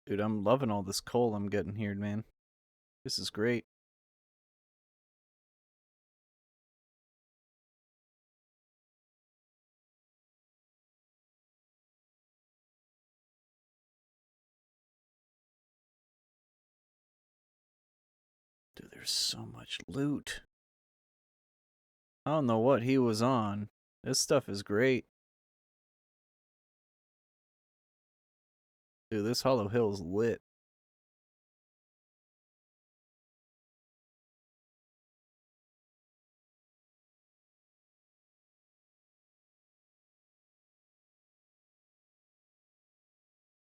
Dude, I'm loving all this coal I'm getting here, man. This is great. Dude, there's so much loot. I don't know what he was on. This stuff is great. Dude, this Hollow Hill's lit.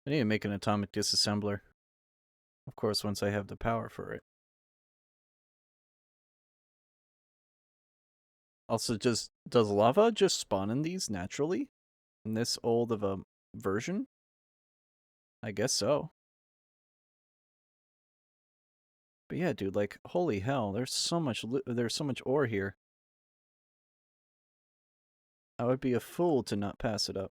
I need to make an atomic disassembler. Of course, once I have the power for it. Also, does lava just spawn in these naturally? In this old of a version? I guess so. But yeah, dude, like, holy hell, there's so much ore here. I would be a fool to not pass it up.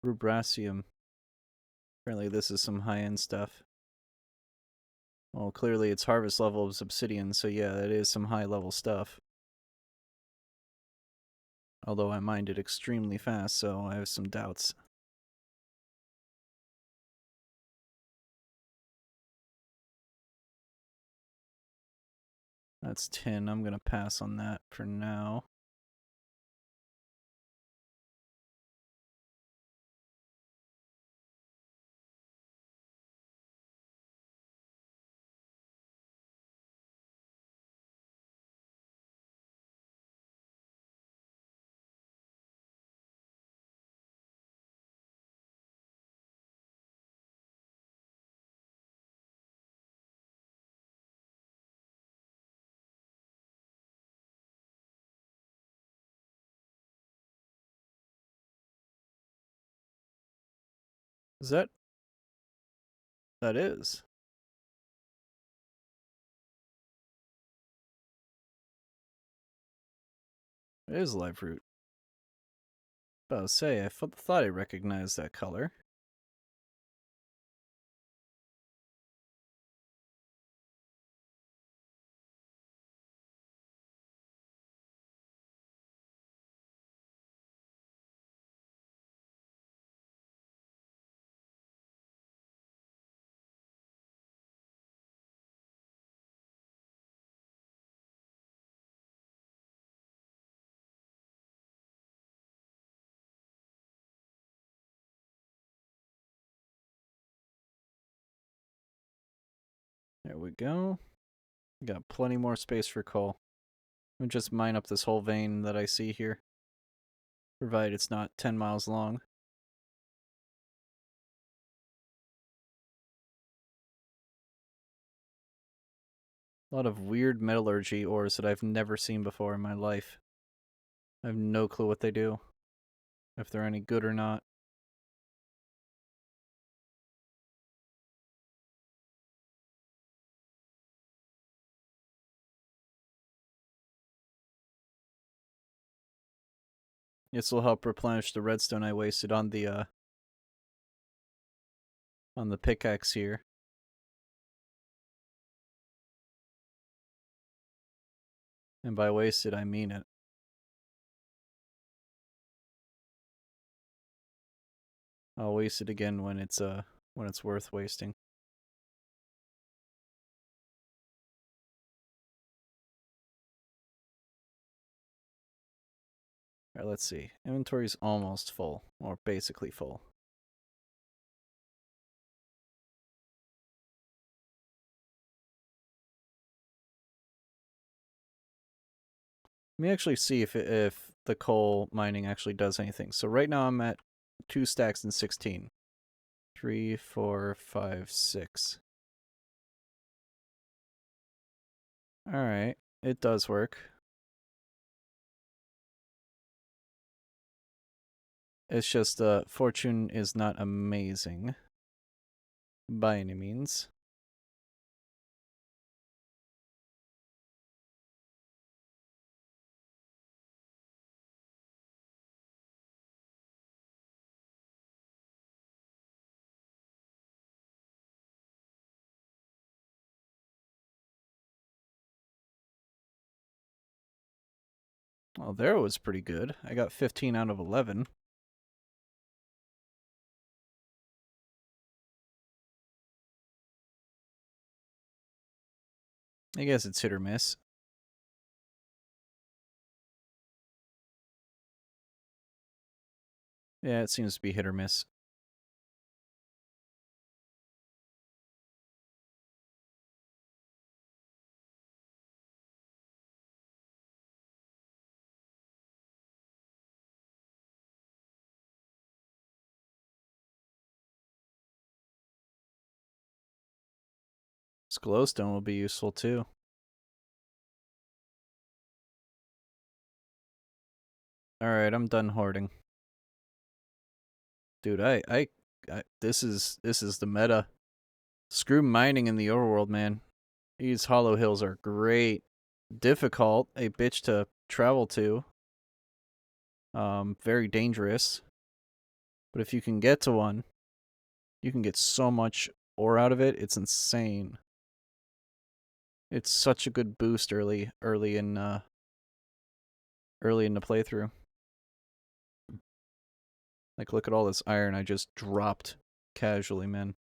Rubracium. Apparently this is some high-end stuff. Well, clearly it's harvest level of obsidian, so yeah, that is some high-level stuff. Although I mined it extremely fast, so I have some doubts. That's tin. I'm gonna pass on that for now. Is that? That is. It is live fruit. But I'll say, I thought I recognized that color. There we go. Got plenty more space for coal. Let me just mine up this whole vein that I see here. Provided it's not 10 miles long. A lot of weird metallurgy ores that I've never seen before in my life. I have no clue what they do. If they're any good or not. This will help replenish the redstone I wasted on the pickaxe here. And by wasted, I mean it. I'll waste it again when it's worth wasting. Alright, let's see. Inventory's almost full, or basically full. Let me actually see if the coal mining actually does anything. So right now I'm at 2 stacks and 16. 3, 4, 5, 6. Alright, it does work. It's just fortune is not amazing by any means. Well, there was pretty good. I got 15 out of 11. I guess it's hit or miss. Yeah, it seems to be hit or miss. This glowstone will be useful too. Alright, I'm done hoarding. Dude, this is the meta. Screw mining in the overworld, man. These hollow hills are great. Difficult, a bitch to travel to. Very dangerous. But if you can get to one, you can get so much ore out of it, it's insane. It's such a good boost early in the playthrough. Like, look at all this iron I just dropped casually, man.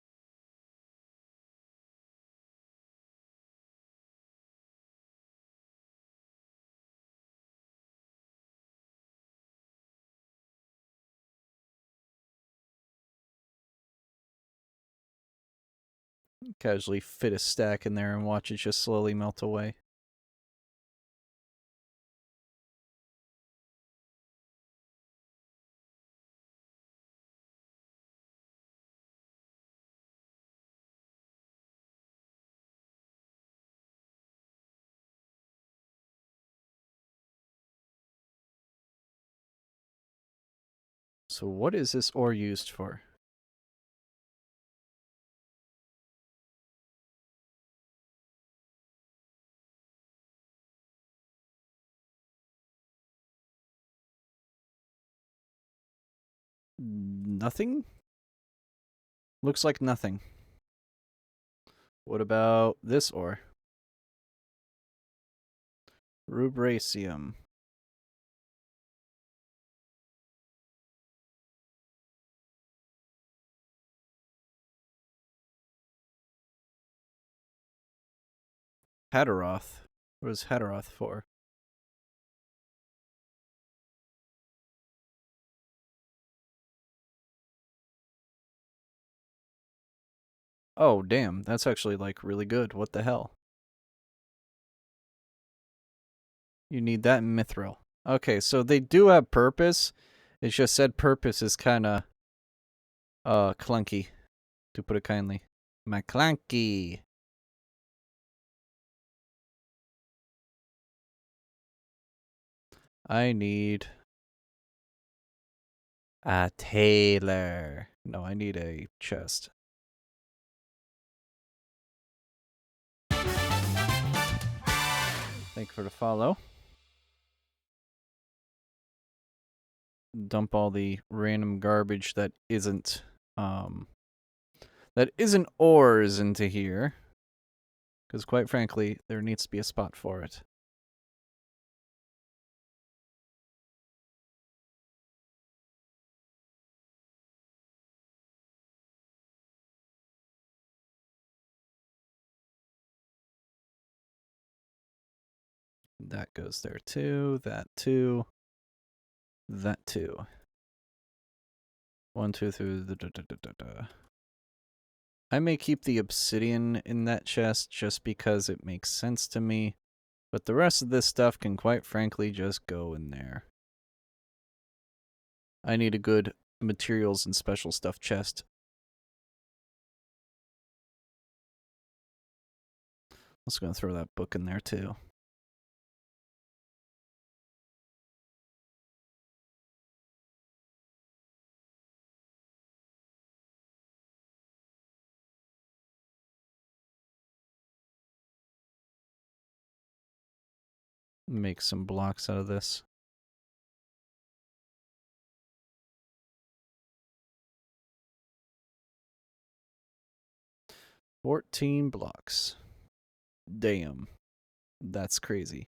Casually fit a stack in there and watch it just slowly melt away. So what is this ore used for? Nothing? Looks like nothing. What about this ore? Rubracium. Hadaroth. What is Hadaroth for? Oh, damn. That's actually, like, really good. What the hell? You need that in Mithril. Okay, so they do have purpose. It's just said purpose is kind of, clunky, to put it kindly. McClanky. I need a tailor. No, I need a chest. Thank you for the follow. Dump all the random garbage that isn't ores into here. Because quite frankly, there needs to be a spot for it. That goes there too, that too, that too. 1, 2, 3. I may keep the obsidian in that chest just because it makes sense to me, but the rest of this stuff can quite frankly just go in there. I need a good materials and special stuff chest. I'm also going to throw that book in there too. Make some blocks out of this. $14 blocks. Damn. That's crazy.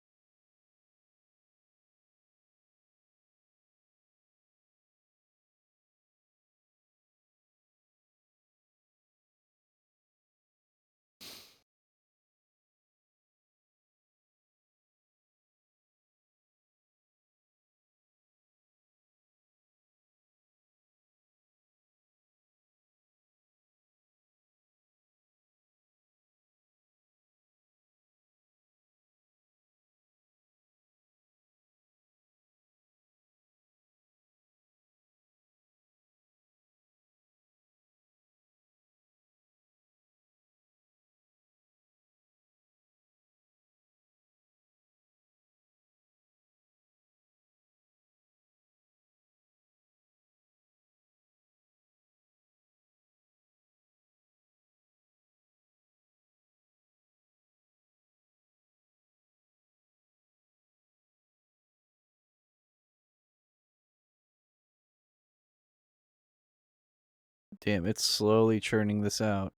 Damn, it's slowly churning this out.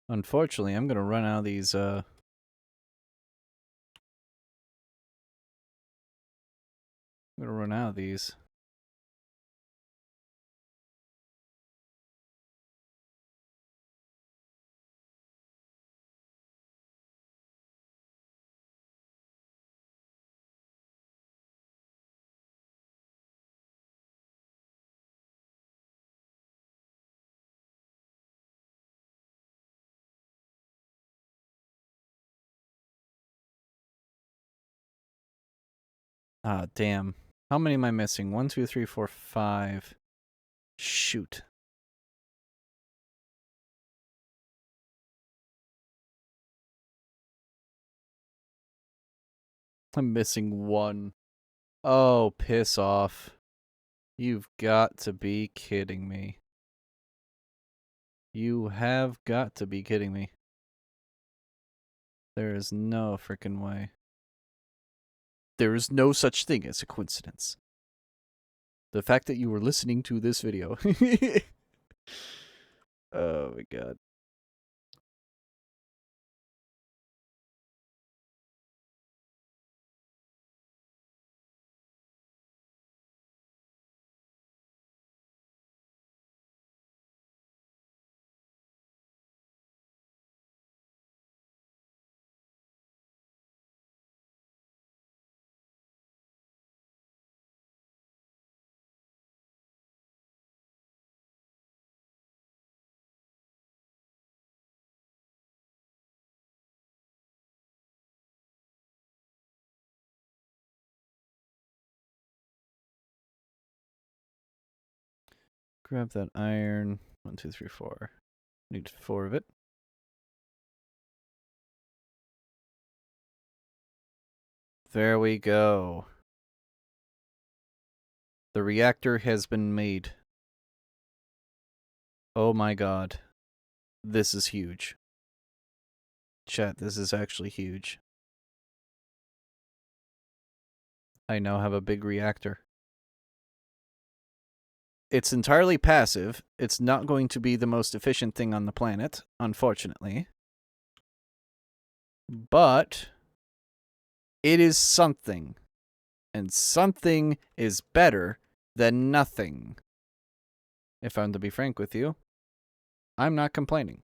Unfortunately, I'm gonna run out of these, I'm gonna run out of these. Ah, damn. How many am I missing? 1, 2, 3, 4, 5. Shoot. I'm missing 1. Oh, piss off. You've got to be kidding me. You have got to be kidding me. There is no freaking way. There is no such thing as a coincidence. The fact that you were listening to this video. Oh my god. Grab that iron. 1, 2, 3, 4. Need 4 of it. There we go. The reactor has been made. Oh my god. This is huge. Chat, this is actually huge. I now have a big reactor. It's entirely passive. It's not going to be the most efficient thing on the planet, unfortunately. But it is something. And something is better than nothing. If I'm to be frank with you, I'm not complaining.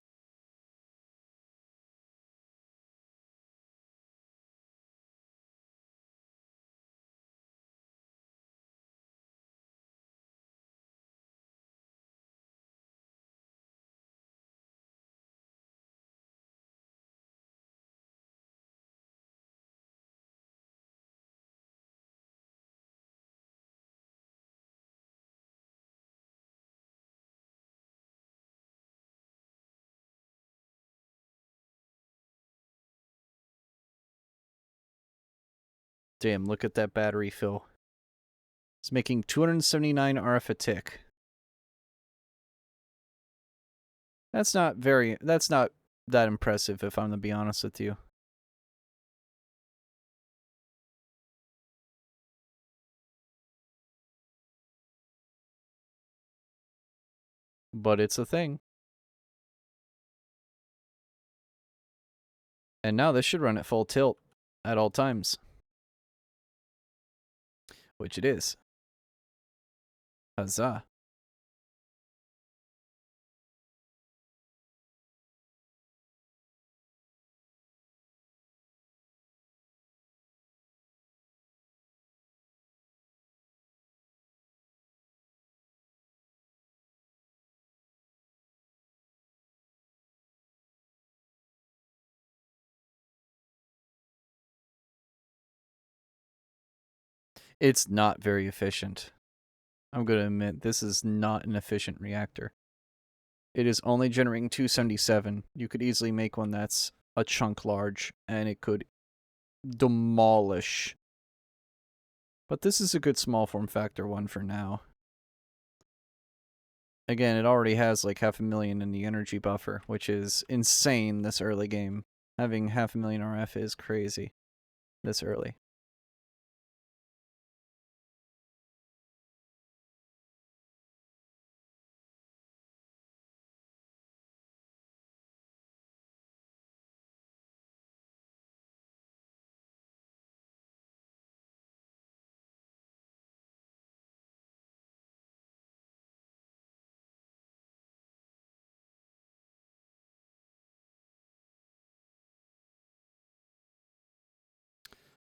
Damn, look at that battery fill. It's making 279 RF a tick. That's not that impressive, if I'm to be honest with you. But it's a thing. And now this should run at full tilt at all times. Which it is. Huzzah. It's not very efficient. I'm going to admit, this is not an efficient reactor. It is only generating 277. You could easily make one that's a chunk large, and it could demolish. But this is a good small form factor one for now. Again, it already has like 500,000 in the energy buffer, which is insane this early game. Having 500,000 RF is crazy this early.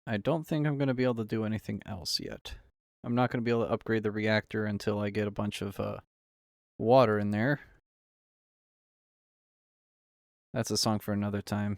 I don't think I'm going to be able to do anything else yet. I'm not going to be able to upgrade the reactor until I get a bunch of water in there. That's a song for another time.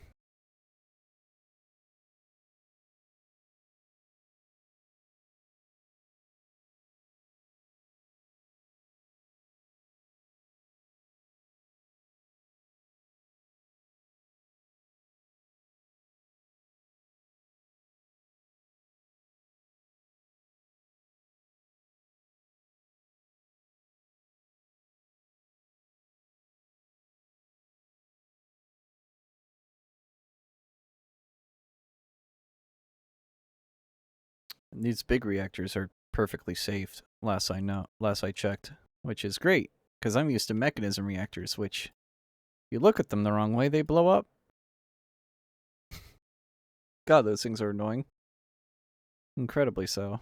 These big reactors are perfectly safe, last I checked, which is great, because I'm used to mechanism reactors, which, if you look at them the wrong way, they blow up. God, those things are annoying. Incredibly so.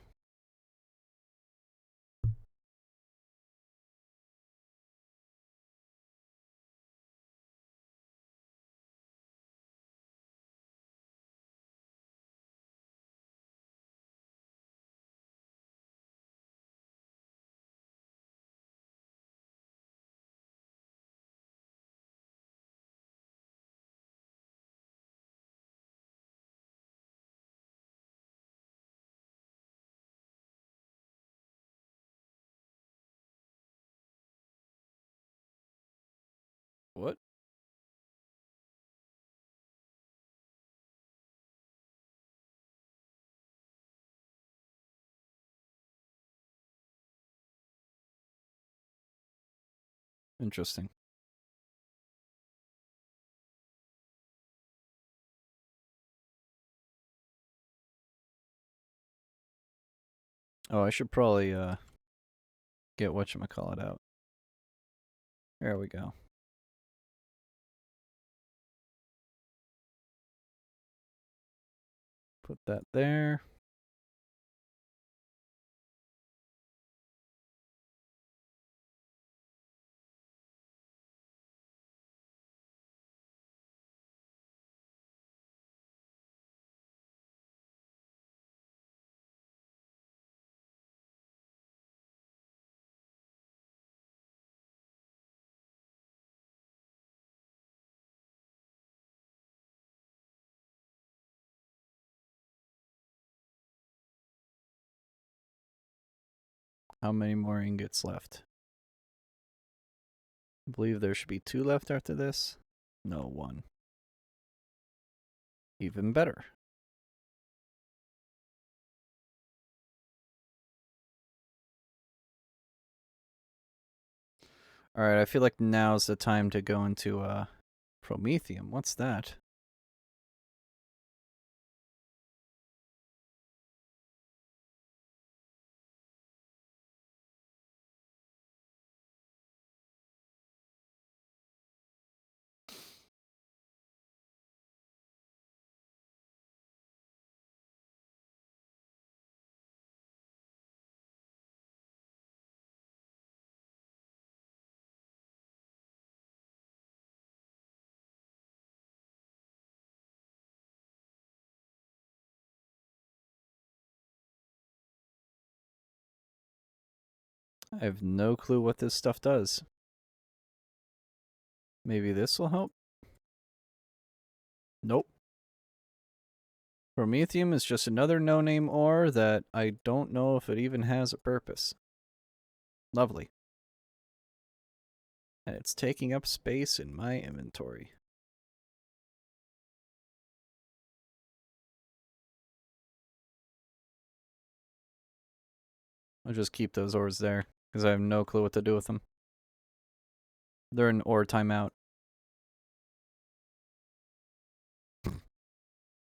What? Interesting. Oh, I should probably get whatchamacallit out. There we go. Put that there. How many more ingots left? I believe there should be 2 left after this. No, 1. Even better. Alright, I feel like now's the time to go into Promethium. What's that? I have no clue what this stuff does. Maybe this will help? Nope. Promethium is just another no-name ore that I don't know if it even has a purpose. Lovely. And it's taking up space in my inventory. I'll just keep those ores there, because I have no clue what to do with them. They're in ore timeout.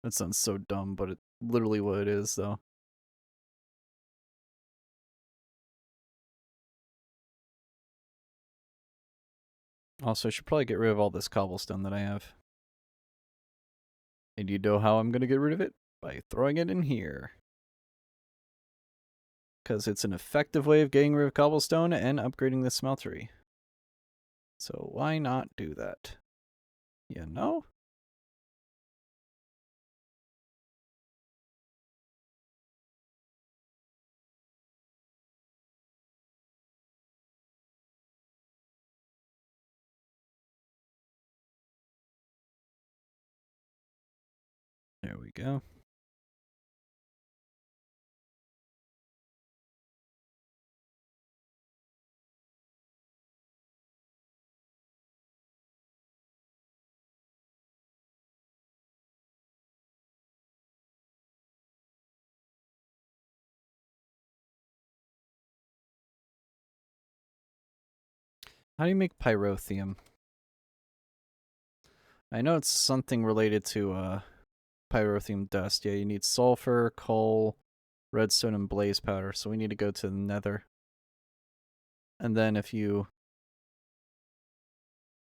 That sounds so dumb, but it's literally what it is, though. Also, I should probably get rid of all this cobblestone that I have. And you know how I'm going to get rid of it? By throwing it in here. Because it's an effective way of getting rid of cobblestone and upgrading the smeltery. So why not do that? You know? There we go. How do you make pyrotheum? I know it's something related to pyrotheum dust. Yeah, you need sulfur, coal, redstone and blaze powder, so we need to go to the nether. And then if you...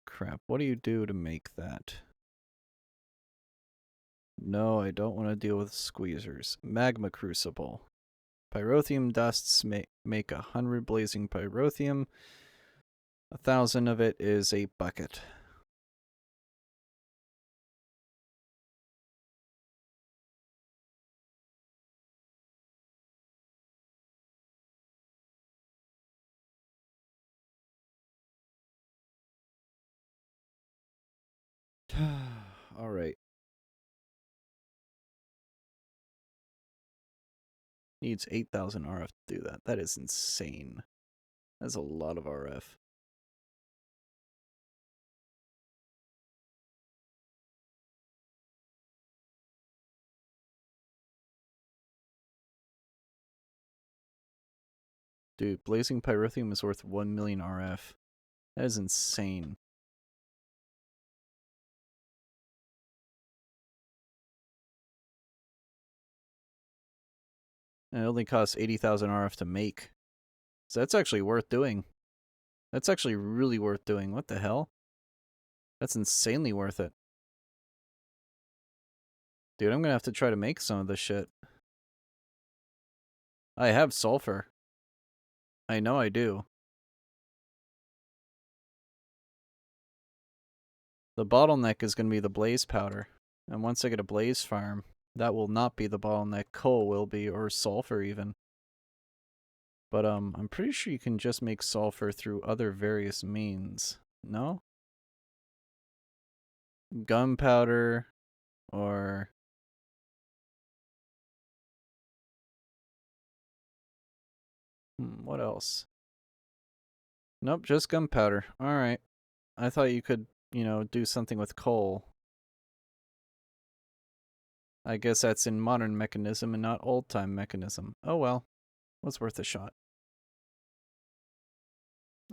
Crap, what do you do to make that? No, I don't want to deal with squeezers. Magma crucible. Pyrotheum dusts make 100 blazing pyrotheum. 1,000 of it is a bucket. Alright. Needs 8,000 RF to do that. That is insane. That's a lot of RF. Dude, blazing pyrotheum is worth 1 million RF. That is insane. And it only costs 80,000 RF to make. So that's actually worth doing. That's actually really worth doing. What the hell? That's insanely worth it. Dude, I'm gonna have to try to make some of this shit. I have sulfur. I know I do. The bottleneck is gonna be the blaze powder. And once I get a blaze farm, that will not be the bottleneck. Coal will be, or sulfur even. But I'm pretty sure you can just make sulfur through other various means. No? Gunpowder, or... what else? Nope, just gunpowder. Alright. I thought you could, you know, do something with coal. I guess that's in modern mechanism and not old-time mechanism. Oh well. Was worth a shot.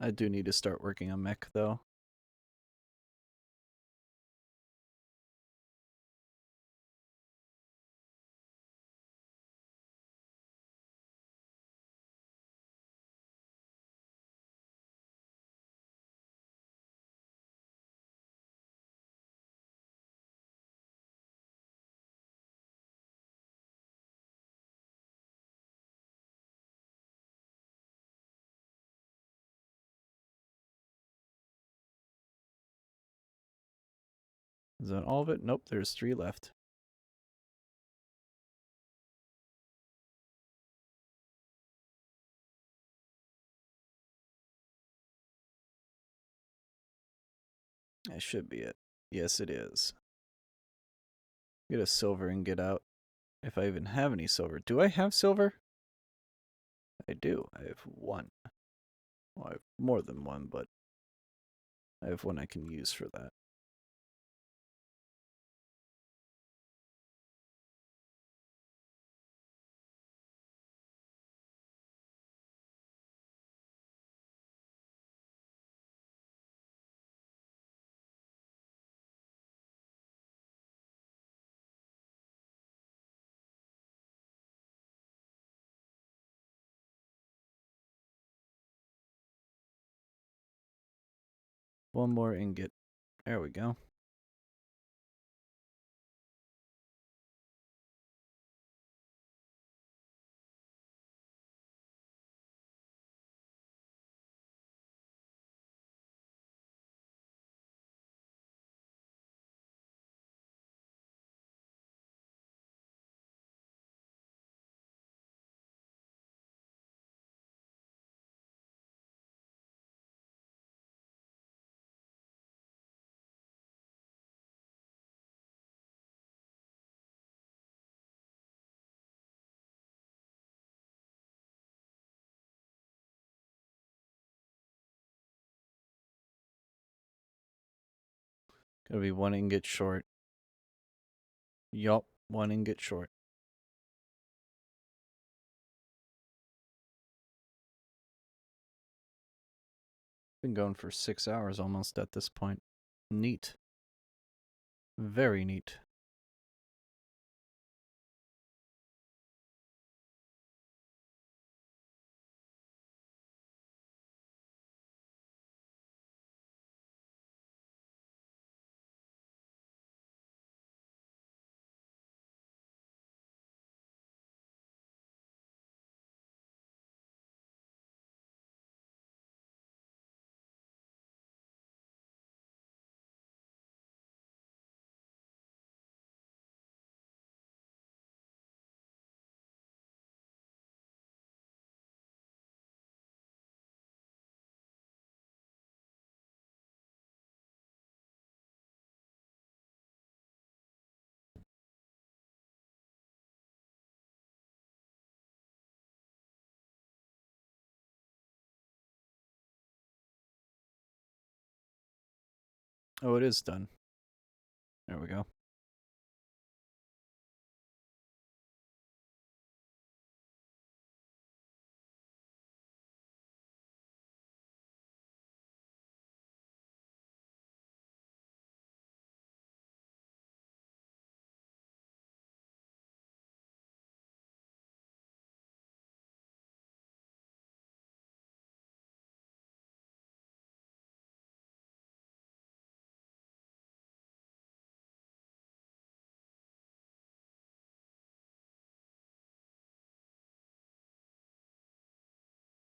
I do need to start working on mech, though. Is that all of it? Nope, there's 3 left. That should be it. Yes, it is. Get a silver and get out. If I even have any silver. Do I have silver? I do. I have 1. Well, I have more than 1, but I have 1 I can use for that. One more ingot. There we go. Gonna be 1 ingot short. Yup, 1 ingot short. Been going for 6 hours almost at this point. Neat. Very neat. Oh, it is done. There we go.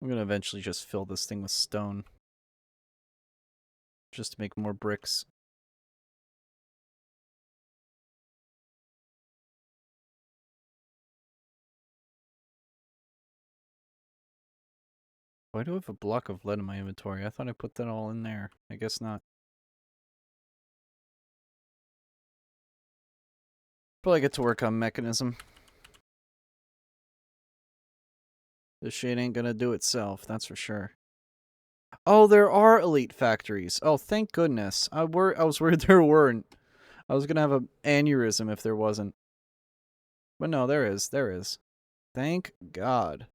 I'm gonna eventually just fill this thing with stone. Just to make more bricks. Why do I have a block of lead in my inventory? I thought I put that all in there. I guess not. Probably get to work on mechanism. This shit ain't gonna do itself, that's for sure. Oh, there are elite factories. Oh, thank goodness. I was worried there weren't. I was gonna have an aneurysm if there wasn't. But no, there is. There is. Thank God.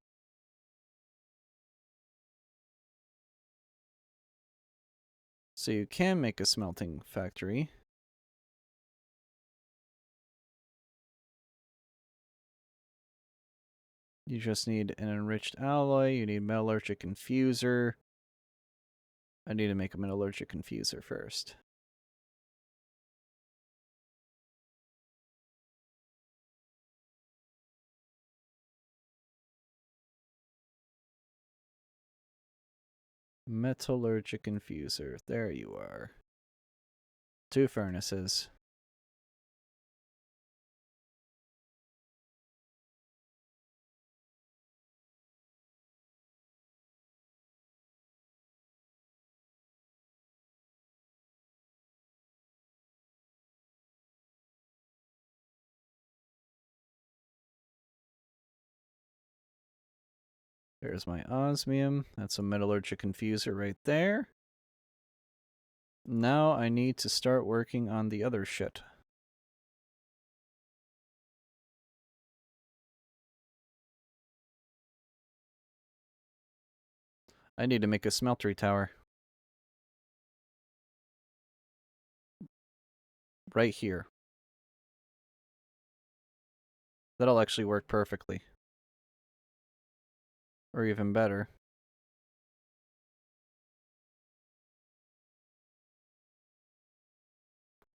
So you can make a smelting factory. You just need an enriched alloy. You need metallurgic infuser. I need to make a metallurgic infuser first. Metallurgic infuser. There you are. 2 furnaces. There's my osmium. That's a metallurgic infuser right there. Now I need to start working on the other shit. I need to make a smeltery tower. Right here. That'll actually work perfectly. Or even better.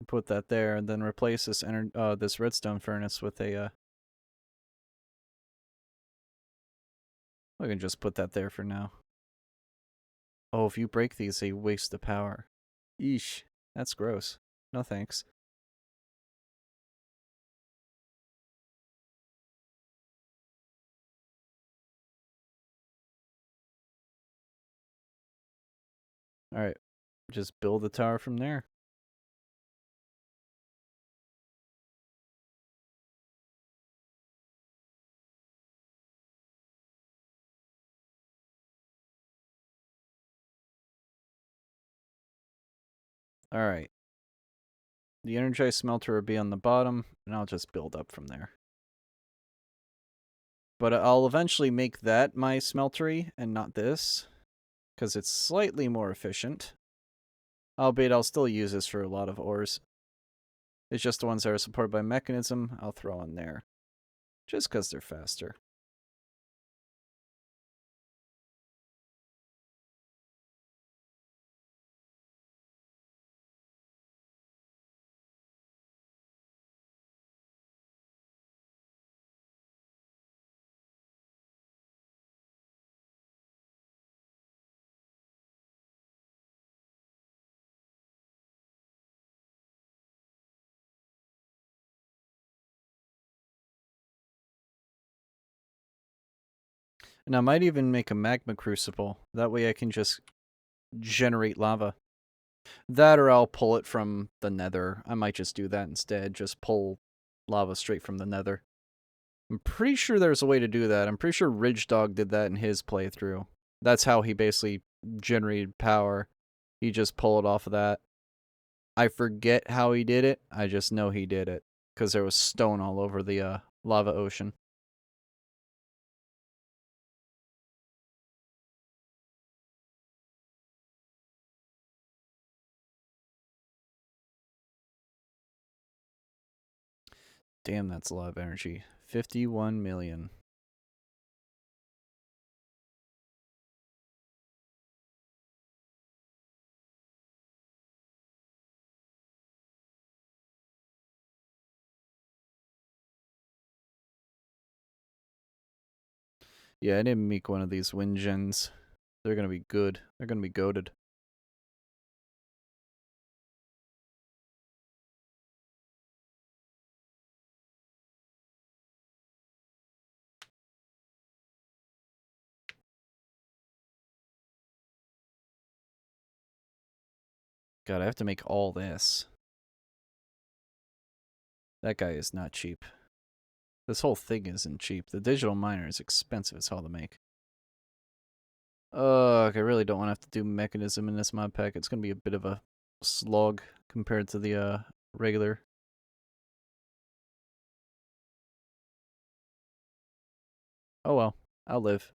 Put that there, and then replace this this redstone furnace with a I can just put that there for now. Oh, if you break these, they waste the power. Eesh. That's gross. No thanks. Alright. Just build the tower from there. Alright. The energized smelter will be on the bottom, and I'll just build up from there. But I'll eventually make that my smeltery, and not this, because it's slightly more efficient. Albeit I'll still use this for a lot of ores. It's just the ones that are supported by mechanism I'll throw in there. Just because they're faster. And I might even make a magma crucible. That way I can just generate lava. That or I'll pull it from the nether. I might just do that instead. Just pull lava straight from the nether. I'm pretty sure there's a way to do that. I'm pretty sure Ridge Dog did that in his playthrough. That's how he basically generated power. He just pulled it off of that. I forget how he did it. I just know he did it because there was stone all over the lava ocean. Damn, that's a lot of energy. 51 million. Yeah, I didn't make one of these wind gens. They're gonna be good. They're gonna be goated. God, I have to make all this. That guy is not cheap. This whole thing isn't cheap. The digital miner is expensive as hell to make. I really don't want to have to do mechanism in this mod pack. It's going to be a bit of a slog compared to the regular. Oh well, I'll live.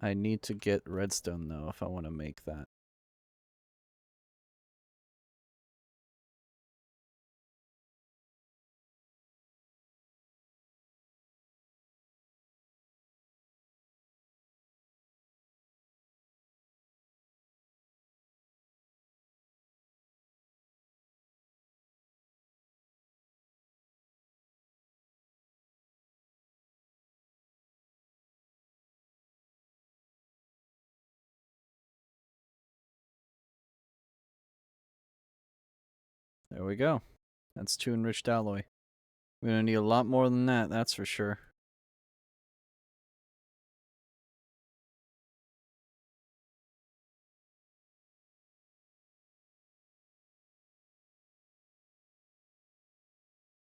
I need to get redstone though if I want to make that. There we go. That's 2 enriched alloy. We're gonna need a lot more than that, that's for sure.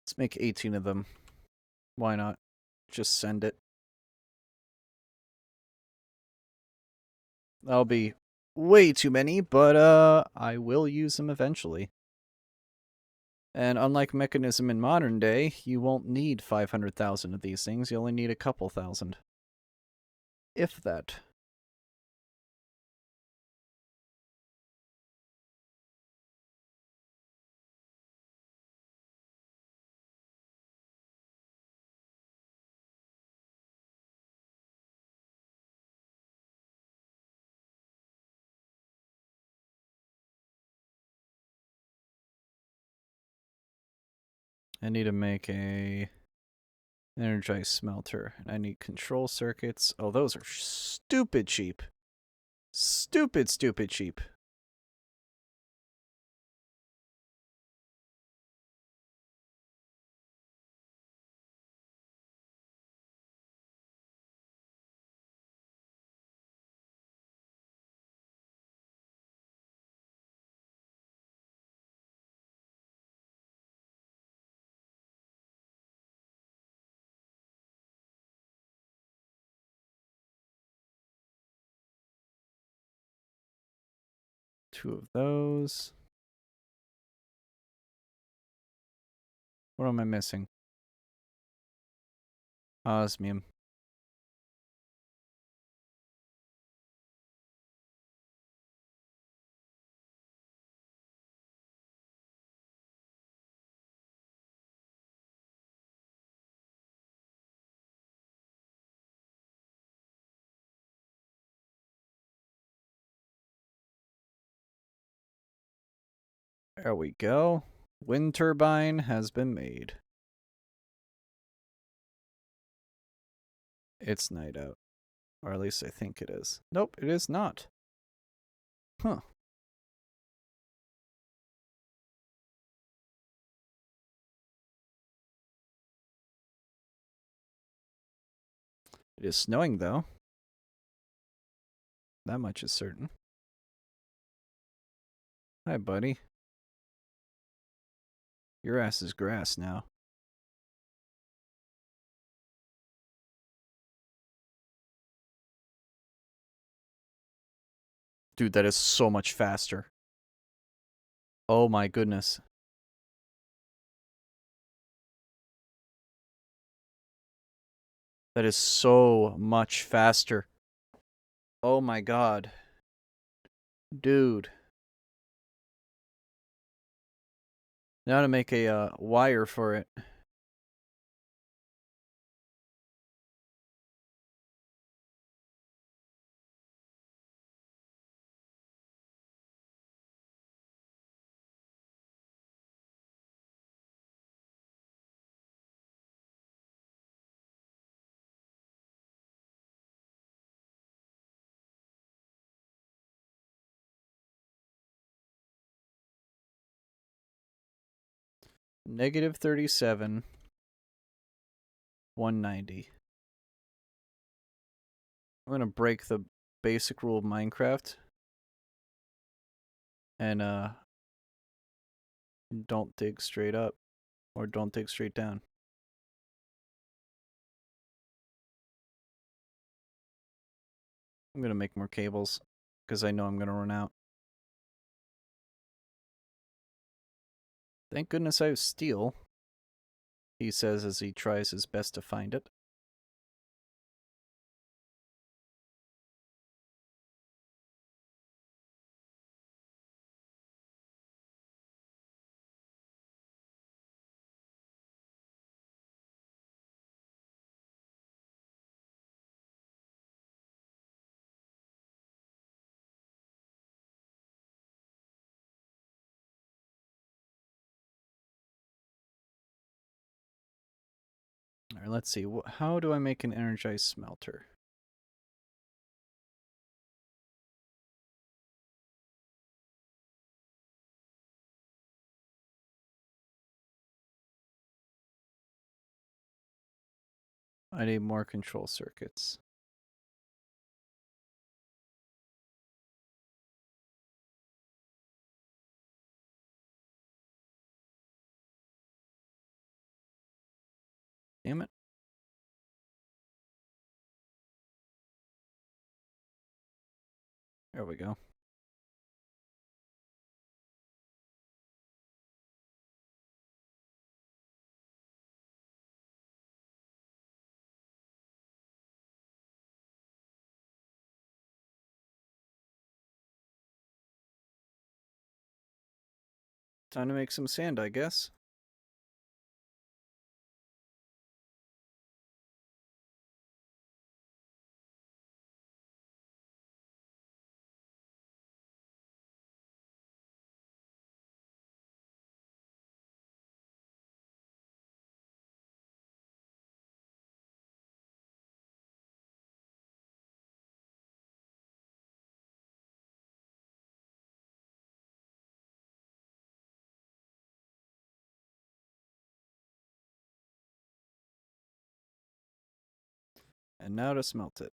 Let's make 18 of them. Why not? Just send it. That'll be way too many, but I will use them eventually. And unlike mechanism in modern day, you won't need 500,000 of these things. You only need a couple thousand. If that. I need to make a energized smelter. And I need control circuits. Oh, those are stupid cheap. Stupid cheap. Two of those. What am I missing? Osmium. There we go. Wind turbine has been made. It's night out. Or at least I think it is. Nope, it is not. Huh. It is snowing, though. That much is certain. Hi, buddy. Your ass is grass now. Dude, that is so much faster. Oh my goodness. That is so much faster. Oh my god. Dude. Now to make a wire for it. Negative 37. 190. I'm gonna break the basic rule of Minecraft. And don't dig straight up. Or don't dig straight down. I'm gonna make more cables. Because I know I'm gonna run out. Thank goodness I have steel. He says as he tries his best to find it. Alright, let's see. How do I make an energized smelter? I need more control circuits. Damn it. There we go. Time to make some sand, I guess. And now to smelt it.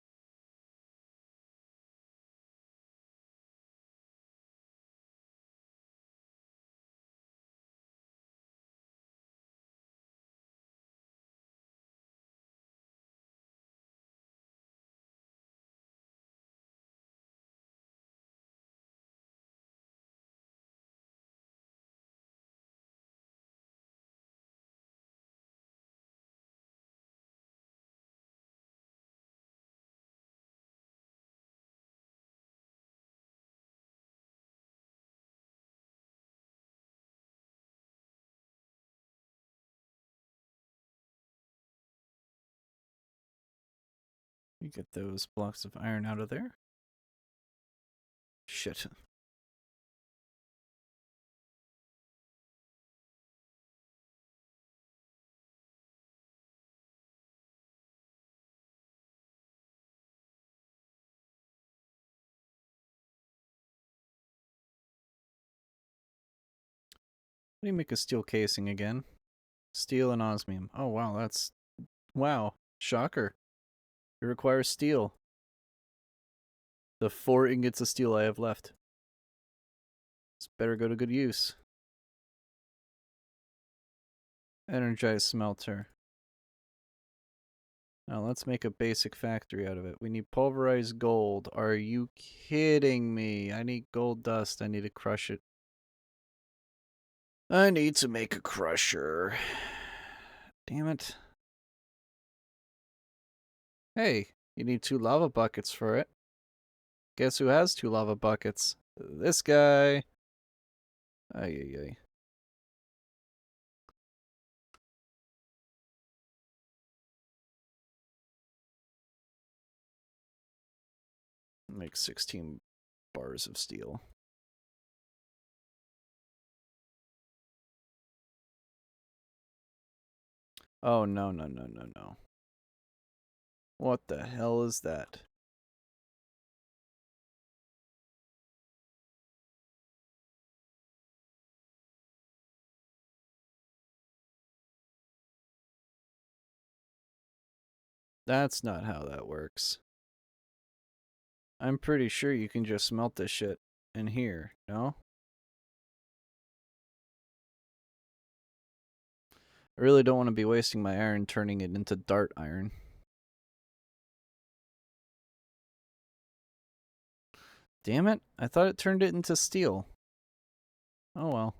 You get those blocks of iron out of there. Shit. Let me make a steel casing again. Steel and osmium. Oh wow, that's... Wow. Shocker. It requires steel. The 4 ingots of steel I have left. This better go to good use. Energized smelter. Now let's make a basic factory out of it. We need pulverized gold. Are you kidding me? I need gold dust. I need to crush it. I need to make a crusher. Damn it. Hey, you need 2 lava buckets for it. Guess who has 2 lava buckets? This guy. Ay, ay, ay. Make 16 bars of steel. Oh, no, no, no, no, no. What the hell is that? That's not how that works. I'm pretty sure you can just smelt this shit in here, no? I really don't want to be wasting my iron turning it into dart iron. Damn it, I thought it turned it into steel. Oh well.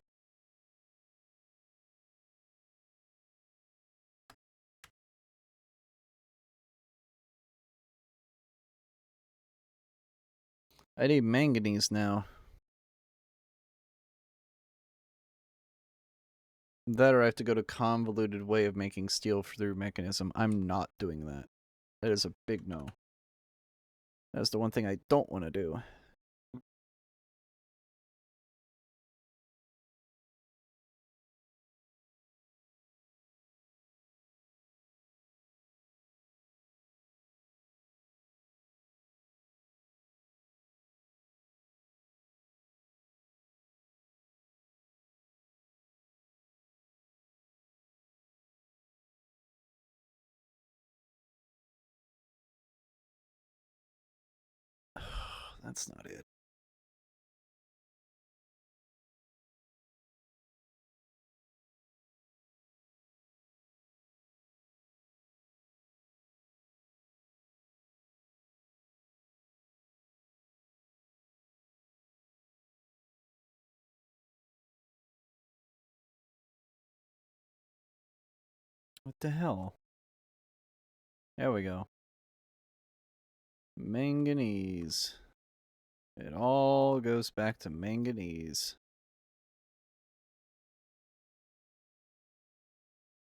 I need manganese now. That or I have to go to convoluted way of making steel through mechanism. I'm not doing that. That is a big no. That's the one thing I don't want to do. That's not it. What the hell? There we go. Manganese. It all goes back to manganese.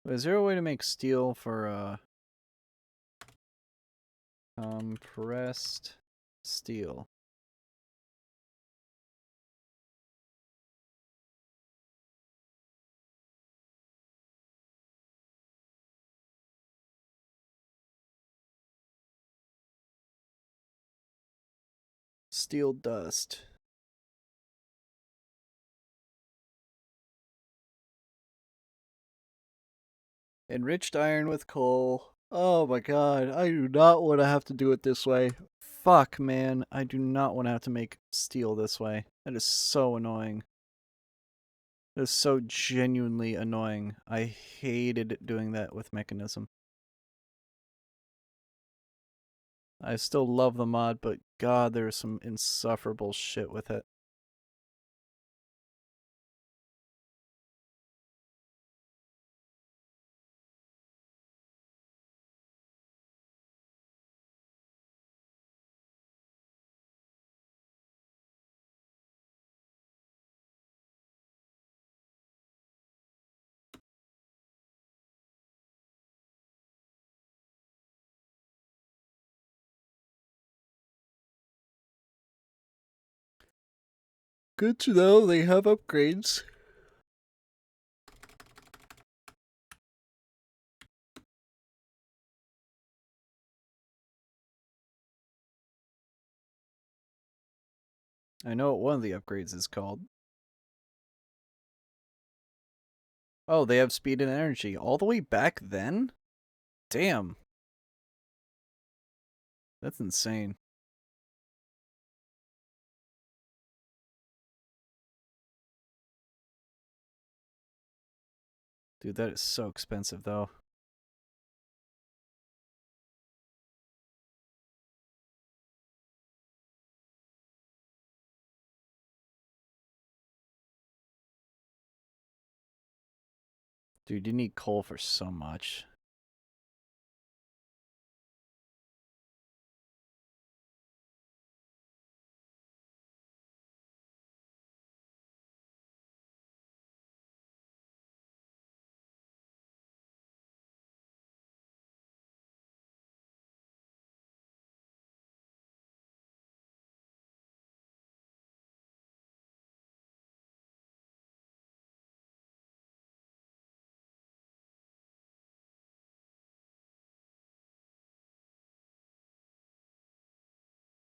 Is there a way to make steel for, compressed steel? Steel dust. Enriched iron with coal. Oh my god, I do not want to have to do it this way. Fuck, man. I do not want to have to make steel this way. That is so annoying. That is so genuinely annoying. I hated doing that with mechanism. I still love the mod, but god, there's some insufferable shit with it. Good to know they have upgrades. I know what one of the upgrades is called. Oh, they have speed and energy. All the way back then? Damn. That's insane. Dude, that is so expensive, though. Dude, you need coal for so much.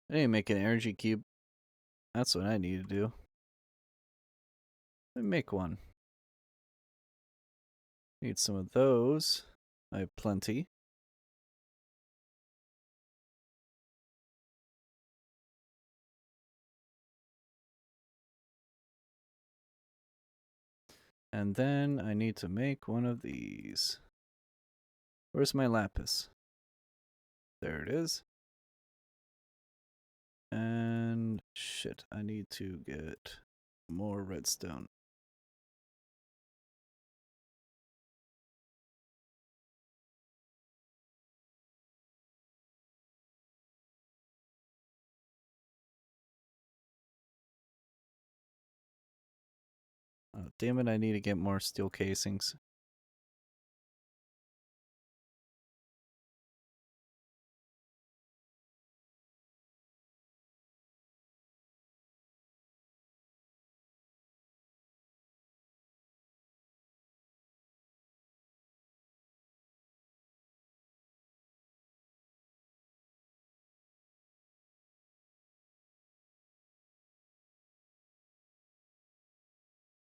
I need to make an energy cube. That's what I need to do. Let me make one. Need some of those. I have plenty. And then I need to make one of these. Where's my lapis? There it is. And shit, I need to get more redstone. Oh, damn it, I need to get more steel casings.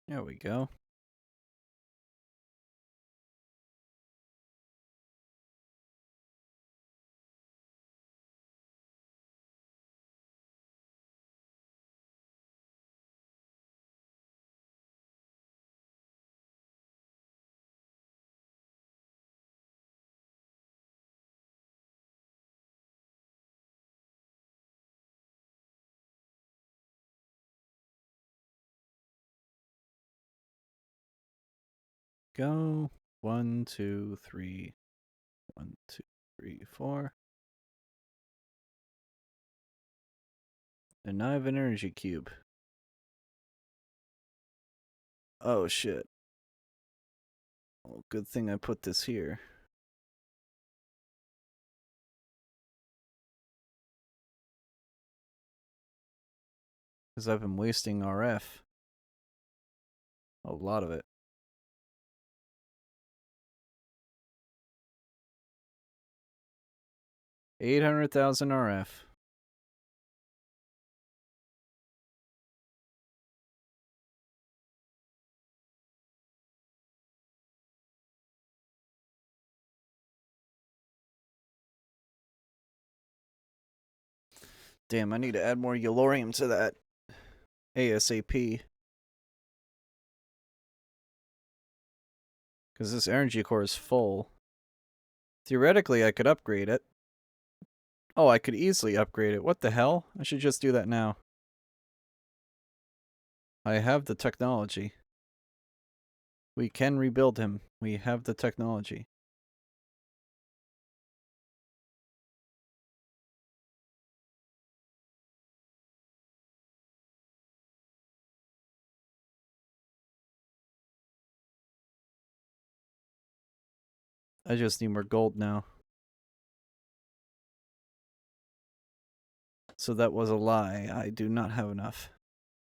There we go. Go. 1, 2, 3. 1, 2, 3, 4. And now I have an energy cube. Oh shit. Well, good thing I put this here. Because I've been wasting RF. A lot of it. 800,000 RF. Damn, I need to add more yellorium to that. ASAP. Because this energy core is full. Theoretically, I could upgrade it. Oh, I could easily upgrade it. What the hell? I should just do that now. I have the technology. We can rebuild him. We have the technology. I just need more gold now. So that was a lie. I do not have enough.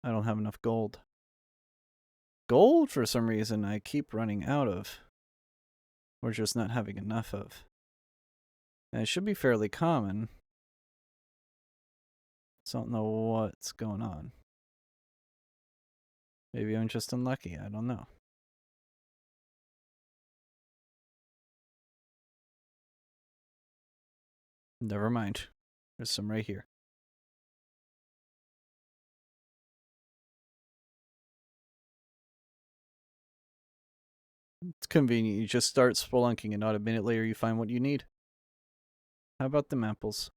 I don't have enough gold. Gold, for some reason, I keep running out of. Or just not having enough of. And it should be fairly common. So I don't know what's going on. Maybe I'm just unlucky. I don't know. Never mind. There's some right here. It's convenient. You just start spelunking and not a minute later you find what you need. How about them apples?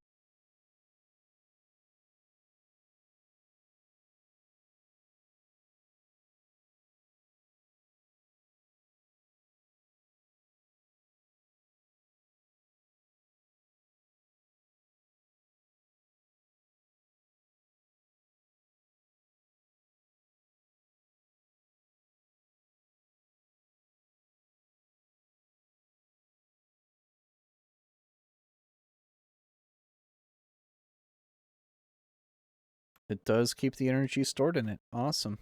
It does keep the energy stored in it. Awesome.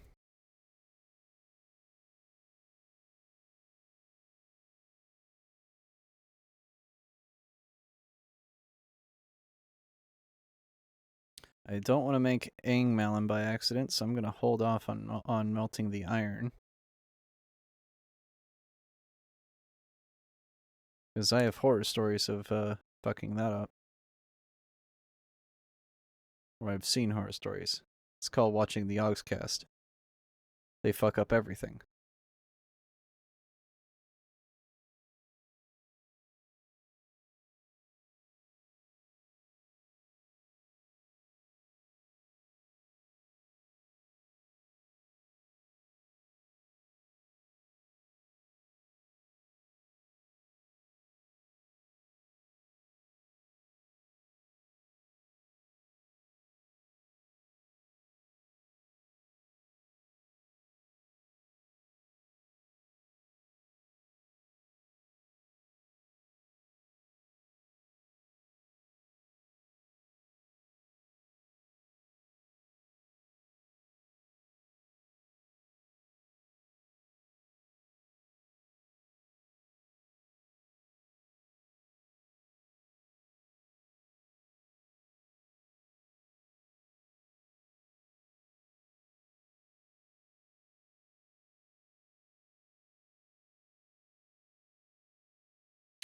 I don't want to make Aang melon by accident, so I'm going to hold off on melting the iron. Because I have horror stories of fucking that up. Or I've seen horror stories. It's called watching the Yogscast. They fuck up everything.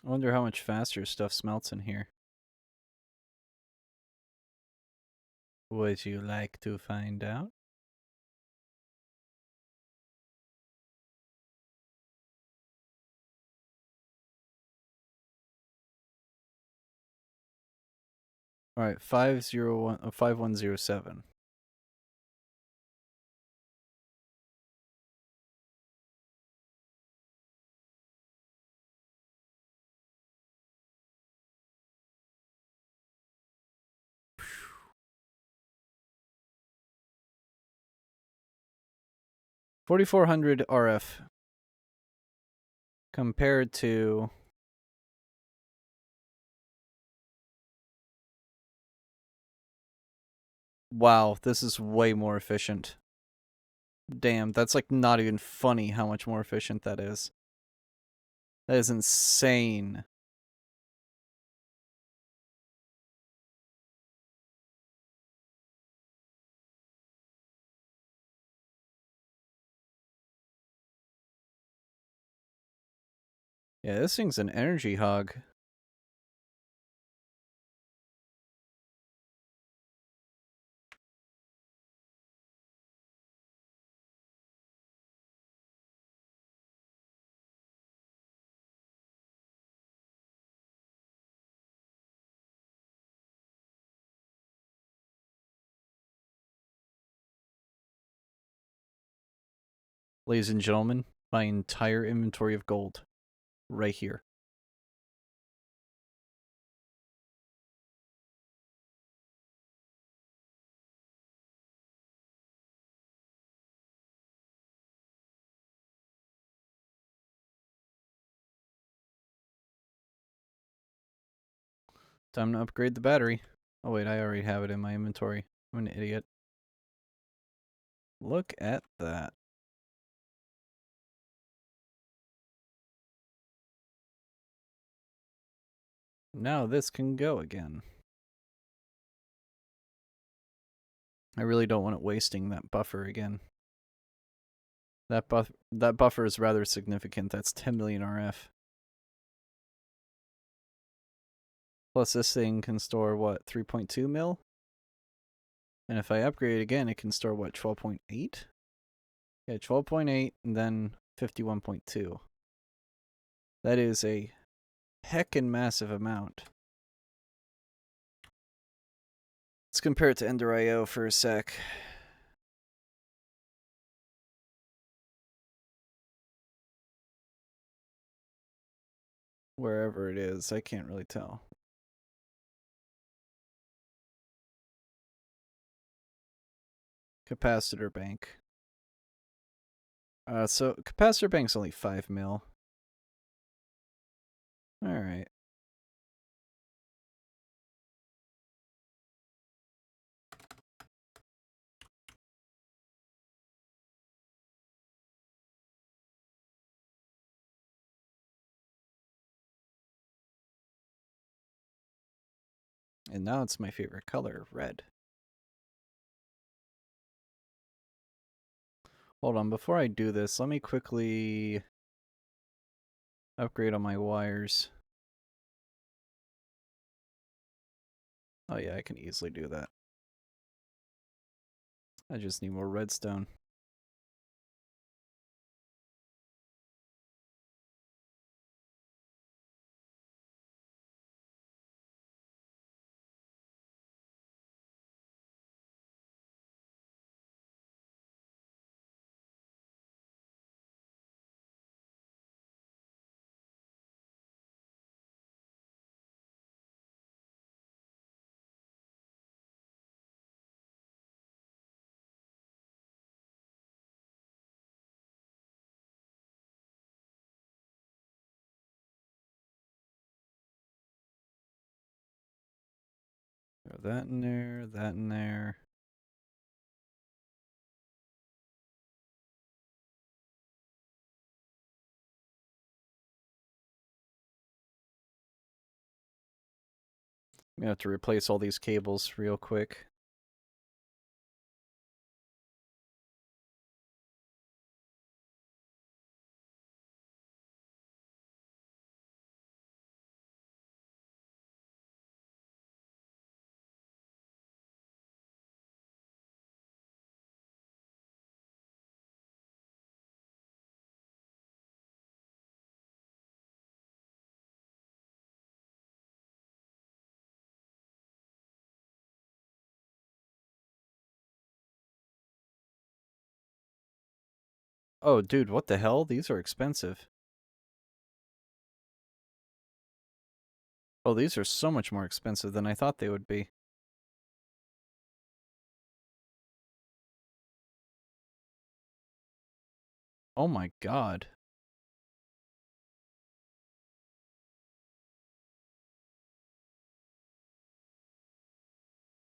I wonder how much faster stuff smelts in here. Would you like to find out? Alright, 5107. $4,400 RF compared to wow, this is way more efficient. Damn, that's like not even funny how much more efficient that is. That is insane. Yeah, this thing's an energy hog. Ladies and gentlemen, my entire inventory of gold. Right here. Time to upgrade the battery. Oh wait, I already have it in my inventory. I'm an idiot. Look at that. Now this can go again. I really don't want it wasting that buffer again. That buffer is rather significant. That's 10 million RF. Plus this thing can store what, 3.2 mil? And if I upgrade again, it can store what, 12.8? Yeah, 12.8 and then 51.2. That is a heckin' massive amount. Let's compare it to Ender.io for a sec. Wherever it is, I can't really tell. Capacitor bank. So capacitor bank's only 5 mil. Alright. And now it's my favorite color, red. Hold on, before I do this, let me quickly upgrade on my wires. Oh yeah, I can easily do that. I just need more redstone. Throw that in there, that in there. I'm gonna have to replace all these cables real quick. Oh, dude, what the hell? These are expensive. Oh, these are so much more expensive than I thought they would be. Oh my god.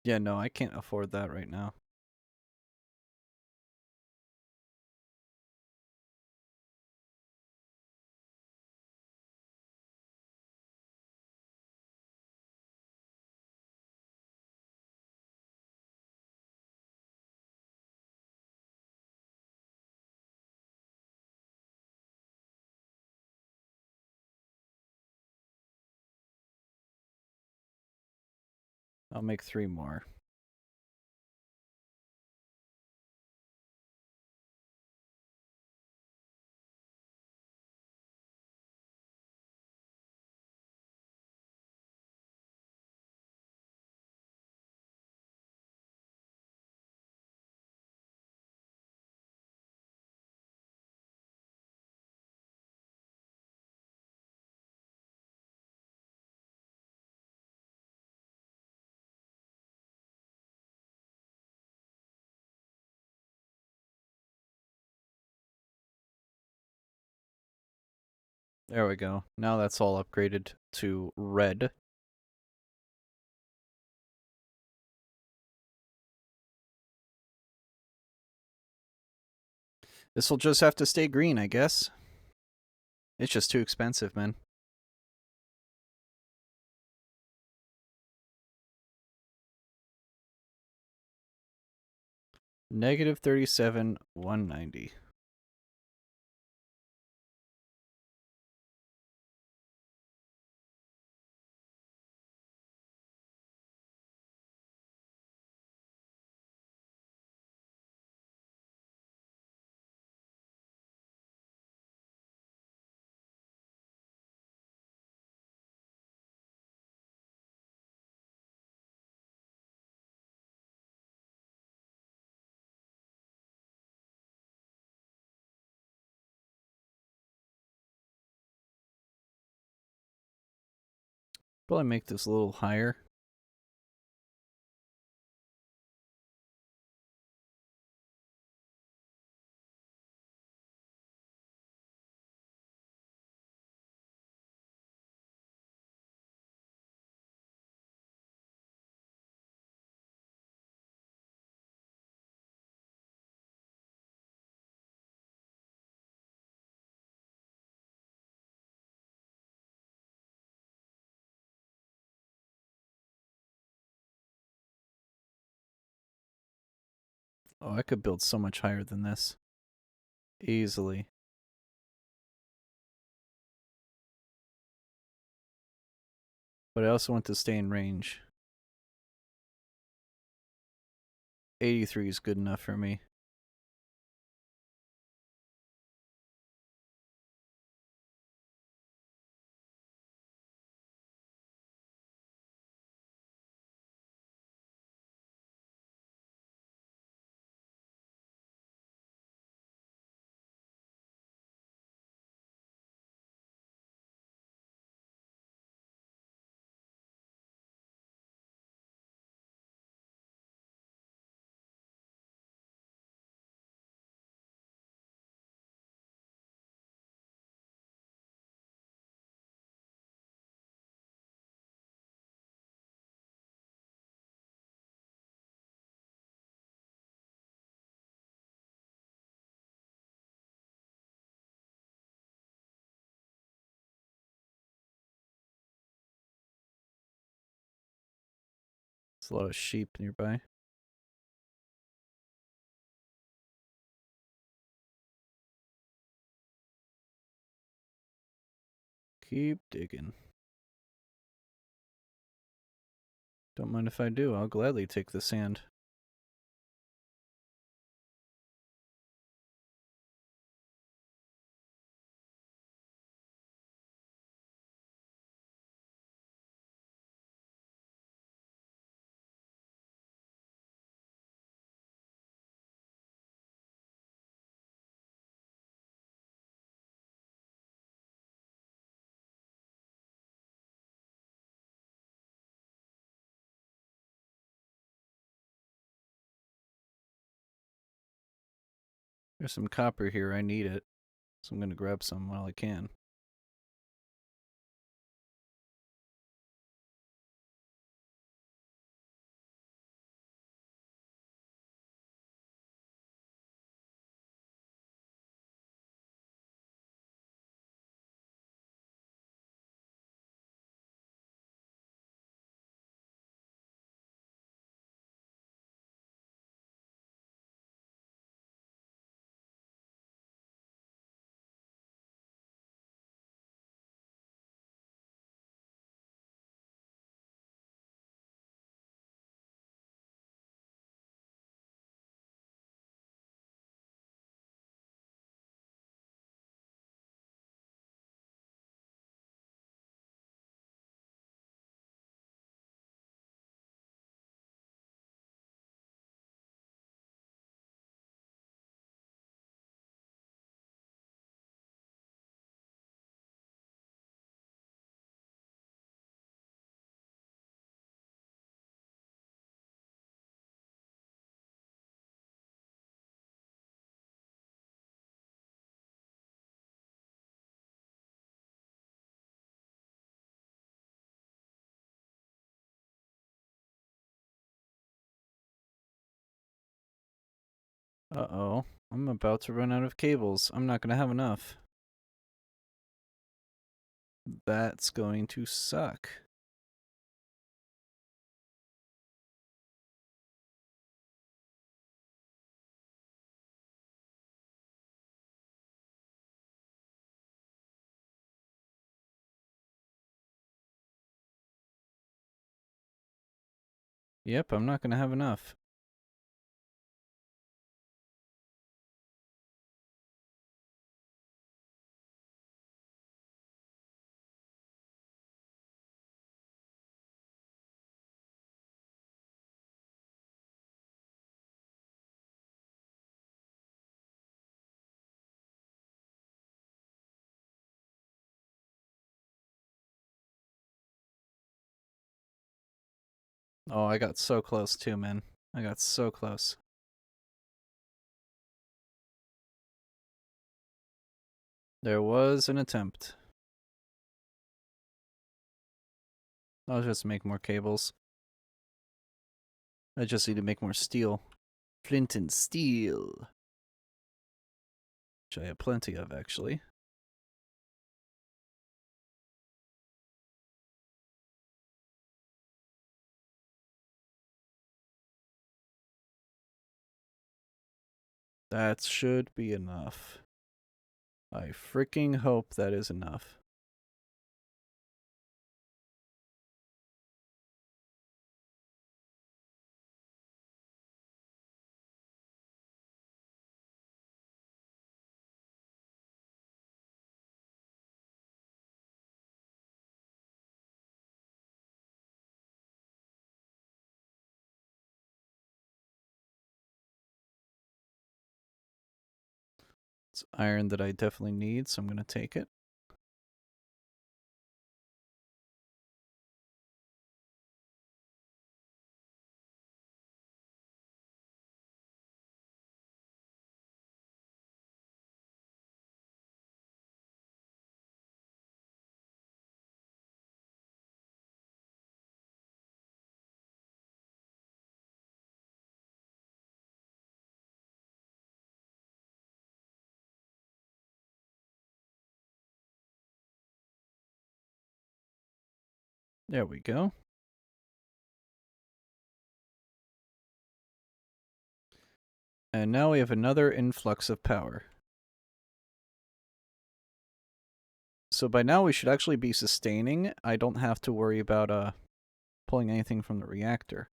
Yeah, no, I can't afford that right now. I'll make 3 more. There we go. Now that's all upgraded to red. This will just have to stay green, I guess. It's just too expensive, man. Negative 37, 190. Probably make this a little higher. Oh, I could build so much higher than this. Easily. But I also want to stay in range. 83 is good enough for me. There's a lot of sheep nearby. Keep digging. Don't mind if I do. I'll gladly take the sand. There's some copper here. I need it. So I'm going to grab some while I can. Uh-oh. I'm about to run out of cables. I'm not going to have enough. That's going to suck. Yep, I'm not going to have enough. Oh, I got so close too, man. I got so close. There was an attempt. I'll just make more cables. I just need to make more steel. Flint and steel. Which I have plenty of, actually. That should be enough. I freaking hope that is enough. It's iron that I definitely need, so I'm going to take it. There we go. And now we have another influx of power. So by now we should actually be sustaining. I don't have to worry about pulling anything from the reactor.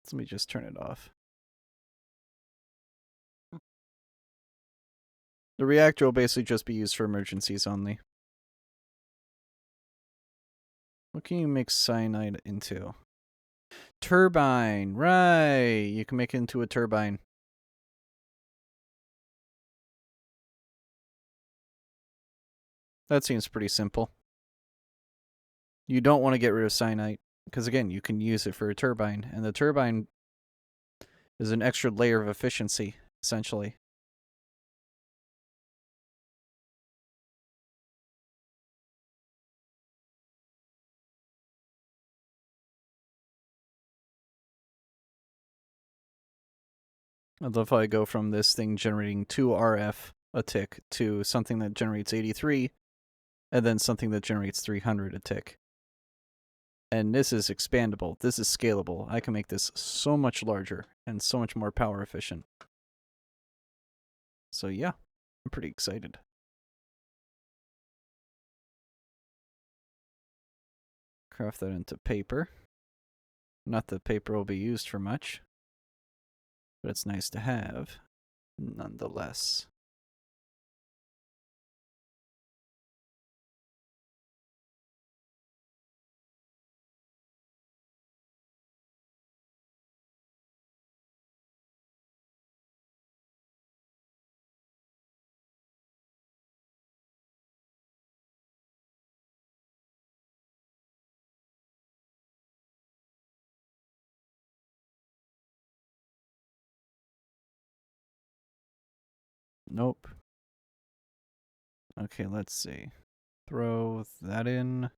Let me just turn it off. The reactor will basically just be used for emergencies only. What can you make cyanide into? Turbine, right. You can make it into a turbine. That seems pretty simple. You don't want to get rid of cyanide, because again, you can use it for a turbine, and the turbine is an extra layer of efficiency, essentially. I love how I go from this thing generating 2 RF a tick to something that generates 83, and then something that generates 300 a tick. And this is expandable. This is scalable. I can make this so much larger and so much more power efficient. So yeah, I'm pretty excited. Craft that into paper. Not that paper will be used for much, but it's nice to have, nonetheless. Nope. Okay, let's see. Throw that in.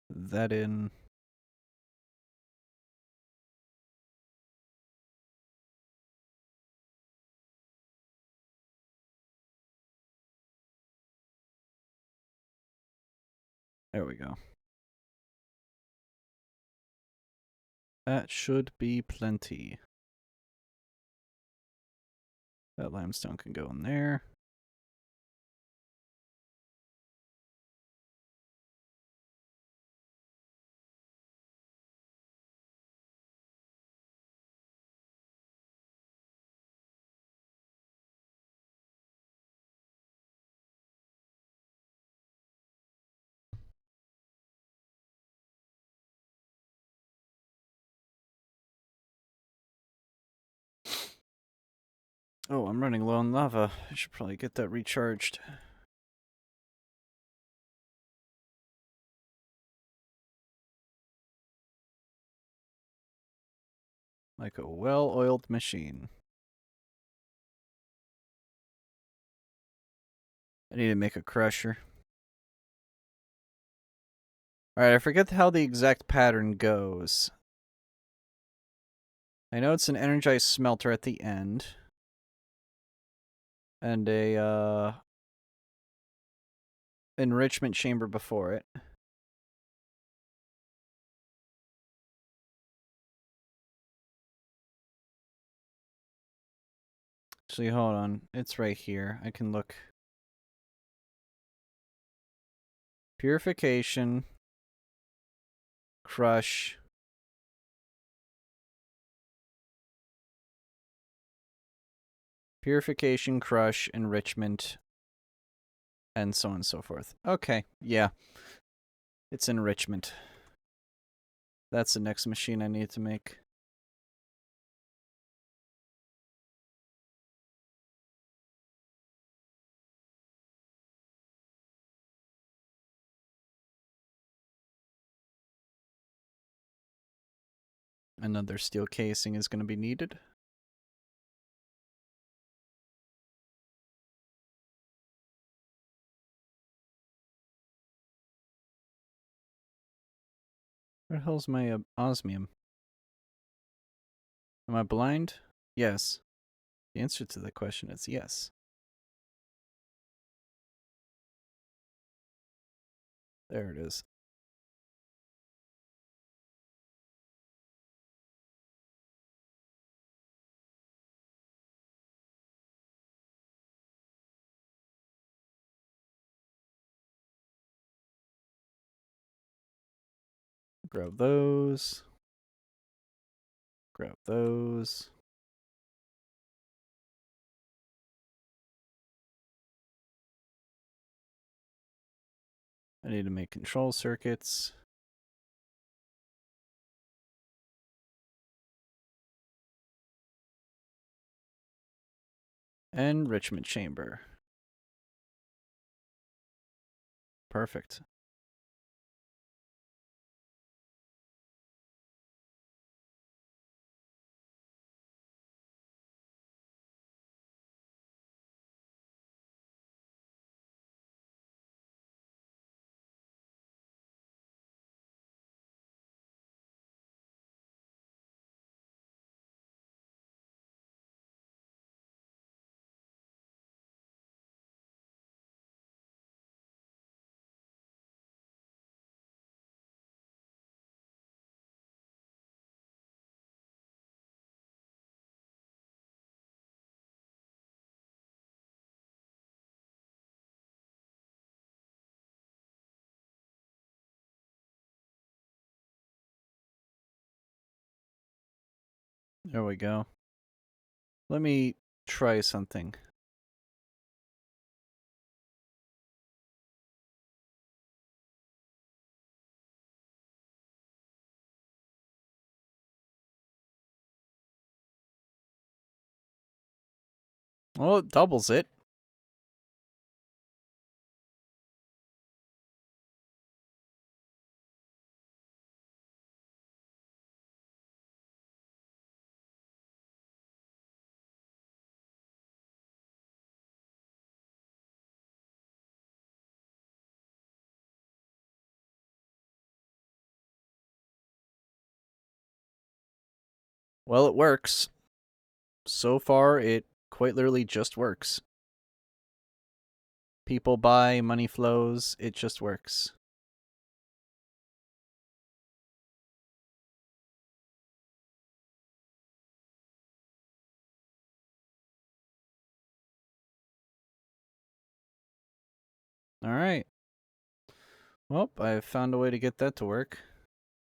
That in. There we go. That should be plenty. That limestone can go in there. Oh, I'm running low on lava. I should probably get that recharged. Like a well-oiled machine. I need to make a crusher. Alright, I forget how the exact pattern goes. I know it's an energized smelter at the end. And a, enrichment chamber before it. Actually, hold on. It's right here. I can look. Purification, crush, purification, crush, enrichment, and so on and so forth. Okay, yeah. It's enrichment. That's the next machine I need to make. Another steel casing is going to be needed. Where the hell's my osmium? Am I blind? Yes. The answer to the question is yes. There it is. Grab those. Grab those. I need to make control circuits. Enrichment chamber. Perfect. There we go. Let me try something. Well, it doubles it. Well, it works. So far, it quite literally just works. People buy, money flows, it just works. Alright. Well, I've found a way to get that to work.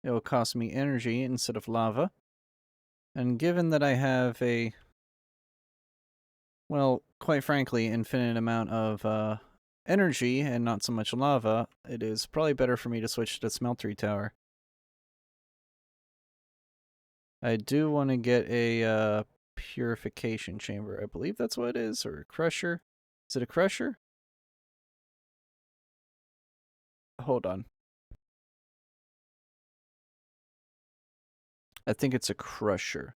It will cost me energy instead of lava. And given that I have a, well, quite frankly, infinite amount of energy and not so much lava, it is probably better for me to switch to the smeltery tower. I do want to get a purification chamber. I believe that's what it is, or a crusher. Is it a crusher? Hold on. I think it's a crusher.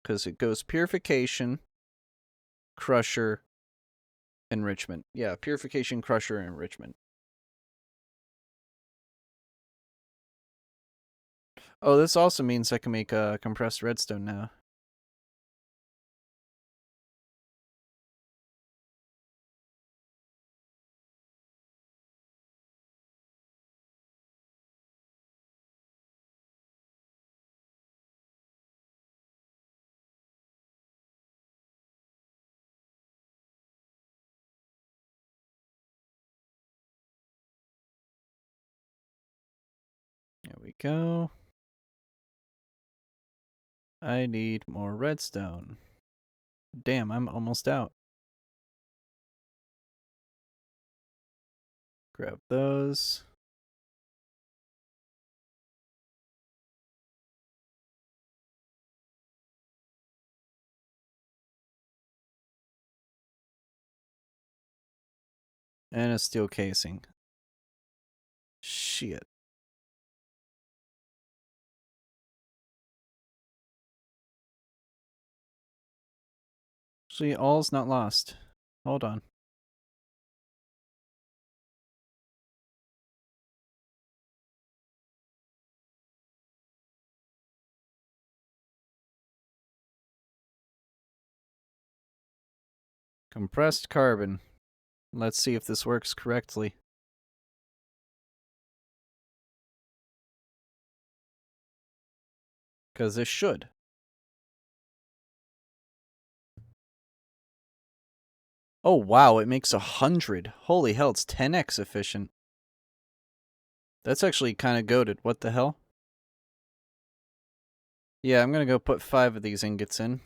Because it goes purification, crusher, enrichment. Yeah, purification, crusher, enrichment. Oh, this also means I can make compressed redstone now. we go. I need more redstone. Damn, I'm almost out. Grab those. And a steel casing. Shit. Actually, all's not lost. Hold on. Compressed carbon. Let's see if this works correctly. Because this should. Oh wow, it makes 100. Holy hell, it's 10x efficient. That's actually kind of goated. What the hell? Yeah, I'm gonna go put 5 of these ingots in.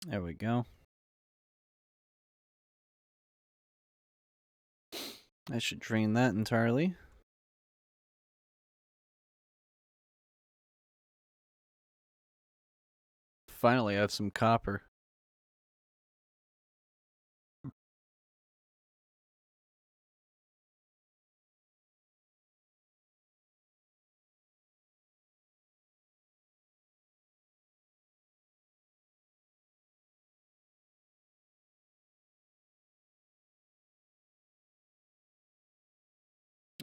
There we go. I should drain that entirely. Finally, I have some copper.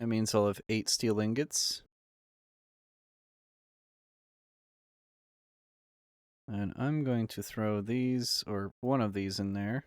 That means I'll have 8 steel ingots. And I'm going to throw these, or one of these in there.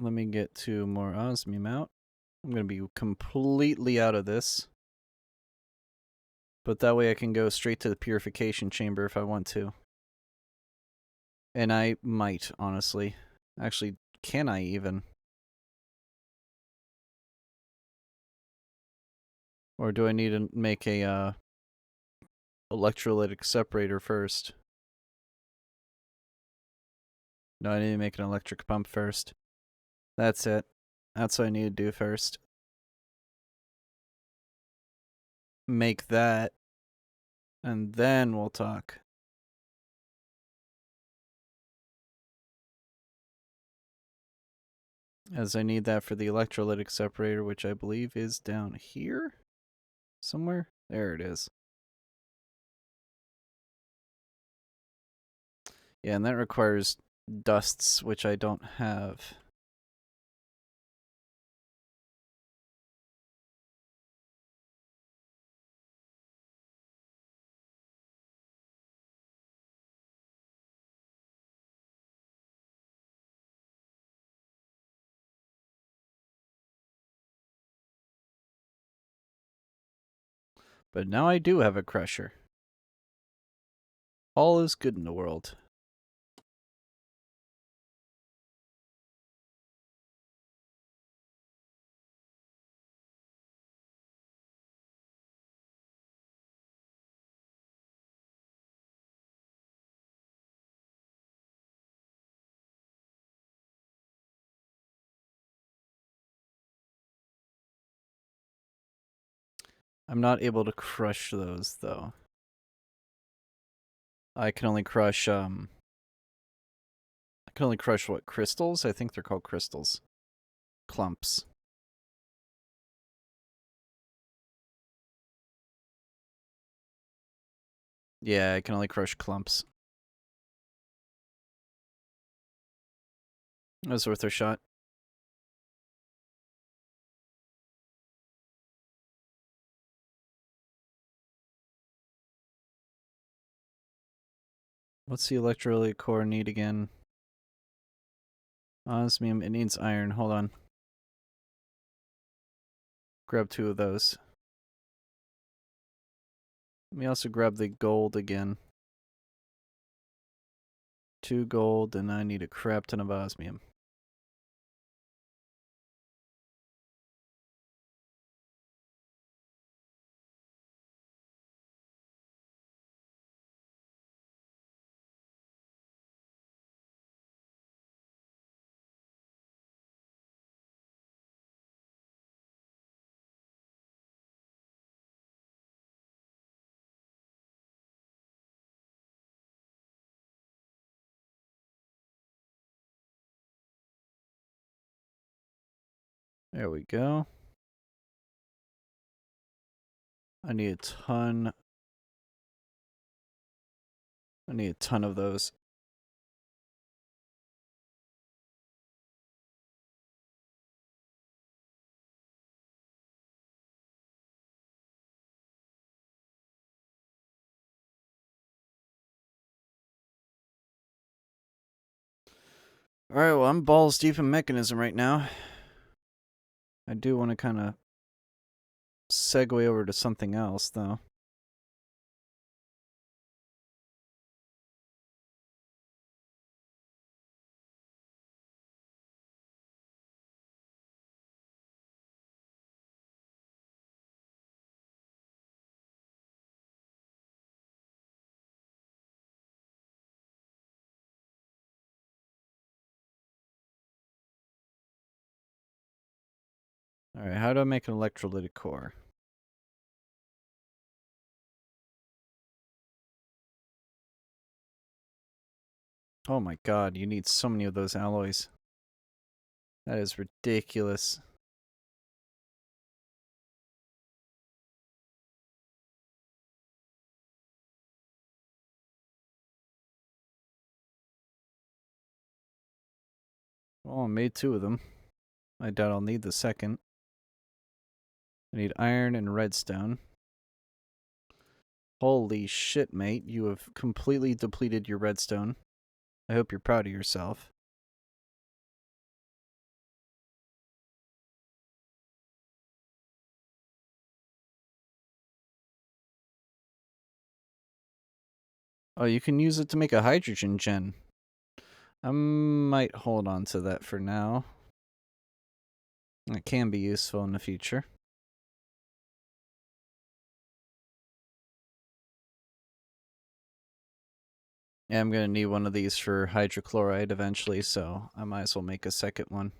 Let me get 2 more osmium out. I'm going to be completely out of this. But that way I can go straight to the purification chamber if I want to. And I might, honestly. Actually, can I even? Or do I need to make a electrolytic separator first? No, I need to make an electric pump first. That's it. That's what I need to do first. Make that. And then we'll talk. As I need that for the electrolytic separator, which I believe is down here? Somewhere? There it is. Yeah, and that requires dusts, which I don't have. But now I do have a crusher. All is good in the world. I'm not able to crush those, though. I can only crush, what, crystals? I think they're called crystals. Clumps. Yeah, I can only crush clumps. That was worth a shot. What's the electrolyte core need again? Osmium, it needs iron. Hold on. Grab 2 of those. Let me also grab the gold again. 2 gold, and I need a crap ton of osmium. There we go. I need a ton. I need a ton of those. Alright, well, I'm balls deep in mechanism right now. I do want to kind of segue over to something else, though. Alright, how do I make an electrolytic core? Oh my god, you need so many of those alloys. That is ridiculous. Well, I made 2 of them. I doubt I'll need the second. I need iron and redstone. Holy shit, mate. You have completely depleted your redstone. I hope you're proud of yourself. Oh, you can use it to make a hydrogen gen. I might hold on to that for now. It can be useful in the future. Yeah, I'm gonna need one of these for hydrochloride eventually, so I might as well make a second one.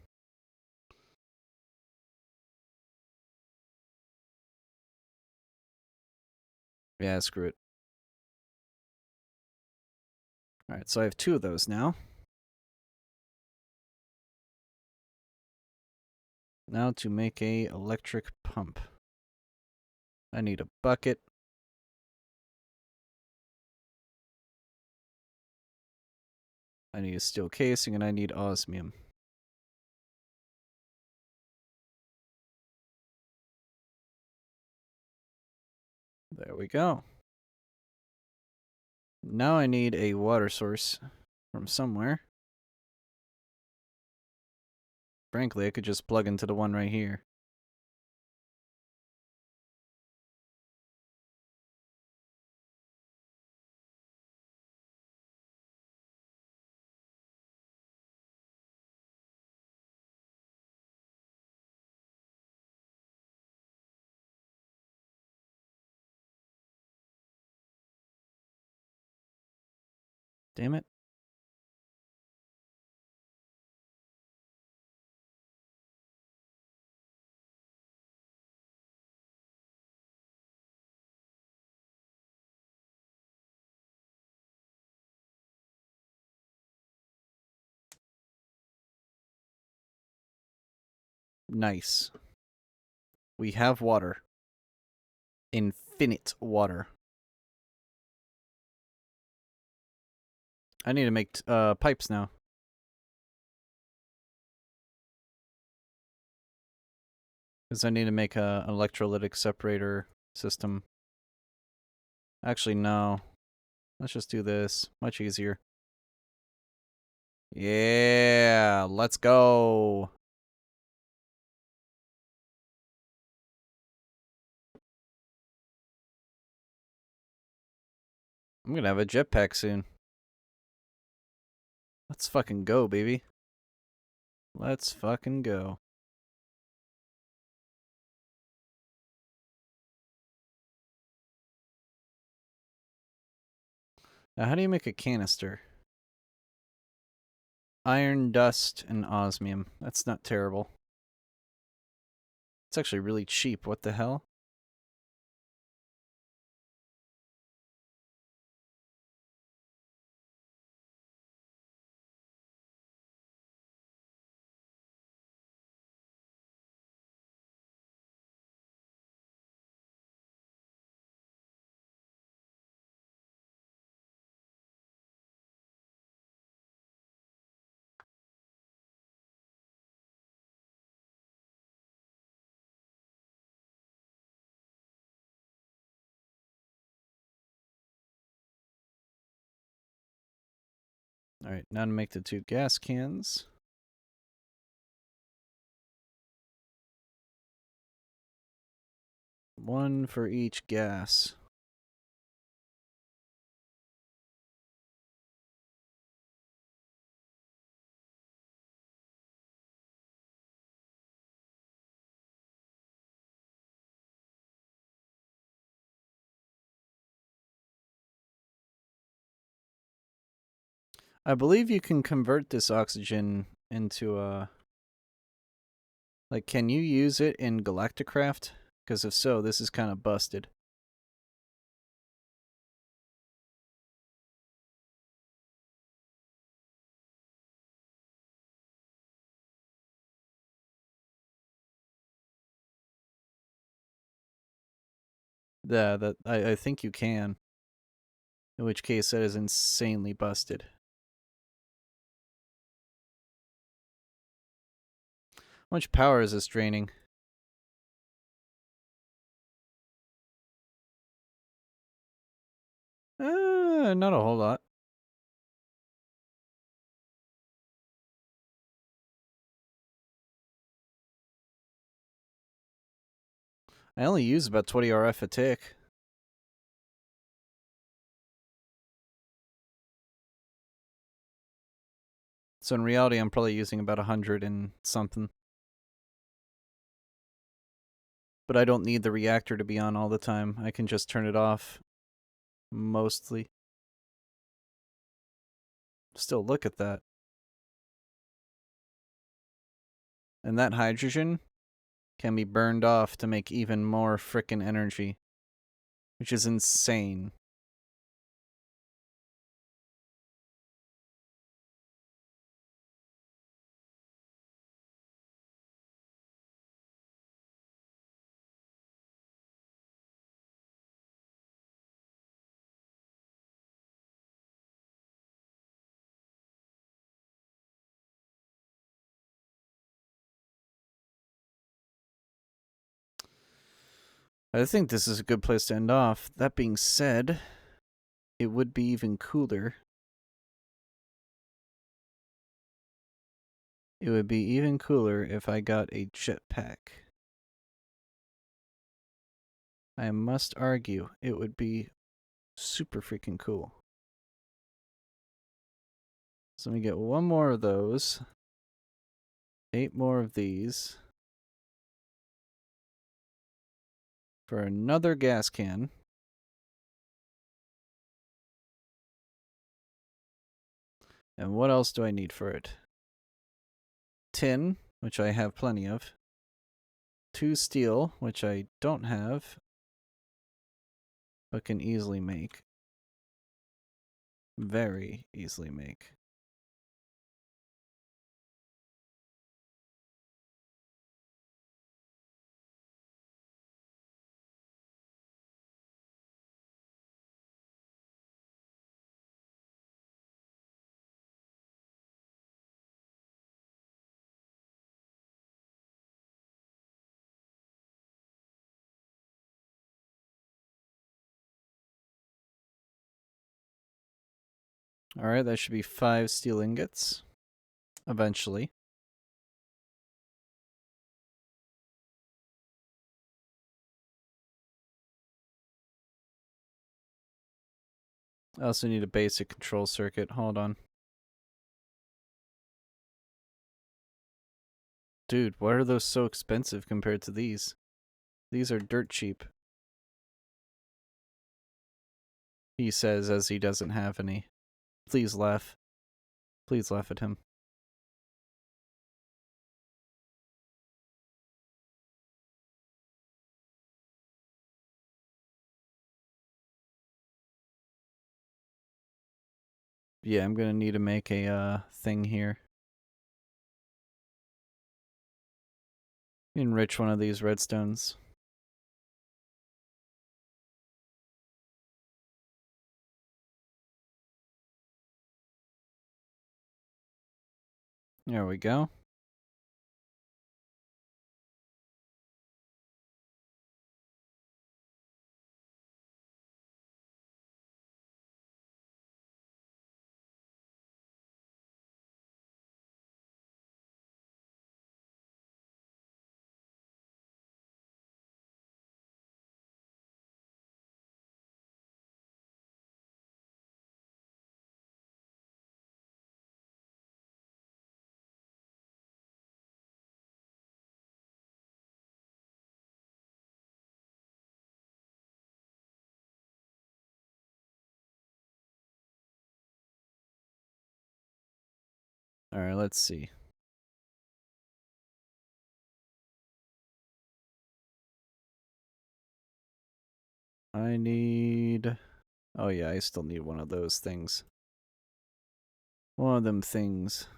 Yeah, screw it. Alright, so I have 2 of those now. Now to make a electric pump. I need a bucket. I need a steel casing, and I need osmium. There we go. Now I need a water source from somewhere. Frankly, I could just plug into the one right here. Damn it. Nice. We have water. Infinite water. I need to make pipes now. Because I need to make an electrolytic separator system. Actually, no. Let's just do this. Much easier. Yeah, let's go. I'm gonna have a jetpack soon. Let's fucking go, baby. Let's fucking go. Now, how do you make a canister? Iron, dust, and osmium. That's not terrible. It's actually really cheap. What the hell? Alright, now to make the 2 gas cans. One for each gas. I believe you can convert this oxygen into a... Like, can you use it in Galacticraft? Because if so, this is kind of busted. Yeah, I think you can. In which case, that is insanely busted. How much power is this draining? Not a whole lot. I only use about 20 RF a tick. So in reality, I'm probably using about 100 and something. But I don't need the reactor to be on all the time. I can just turn it off. Mostly. Still, look at that. And that hydrogen can be burned off to make even more frickin' energy. Which is insane. I think this is a good place to end off. That being said, it would be even cooler. It would be even cooler if I got a jetpack. I must argue, it would be super freaking cool. So let me get one more of those. 8 more of these. For another gas can. And what else do I need for it? Tin, which I have plenty of. 2 steel, which I don't have, but can easily make. Very easily make. Alright, that should be 5 steel ingots. Eventually. I also need a basic control circuit. Hold on. Dude, why are those so expensive compared to these? These are dirt cheap. He says as he doesn't have any. Please laugh. Please laugh at him. Yeah, I'm gonna need to make a thing here. Enrich one of these redstones. There we go. Alright, let's see. I need... Oh yeah, I still need one of those things. One of them things.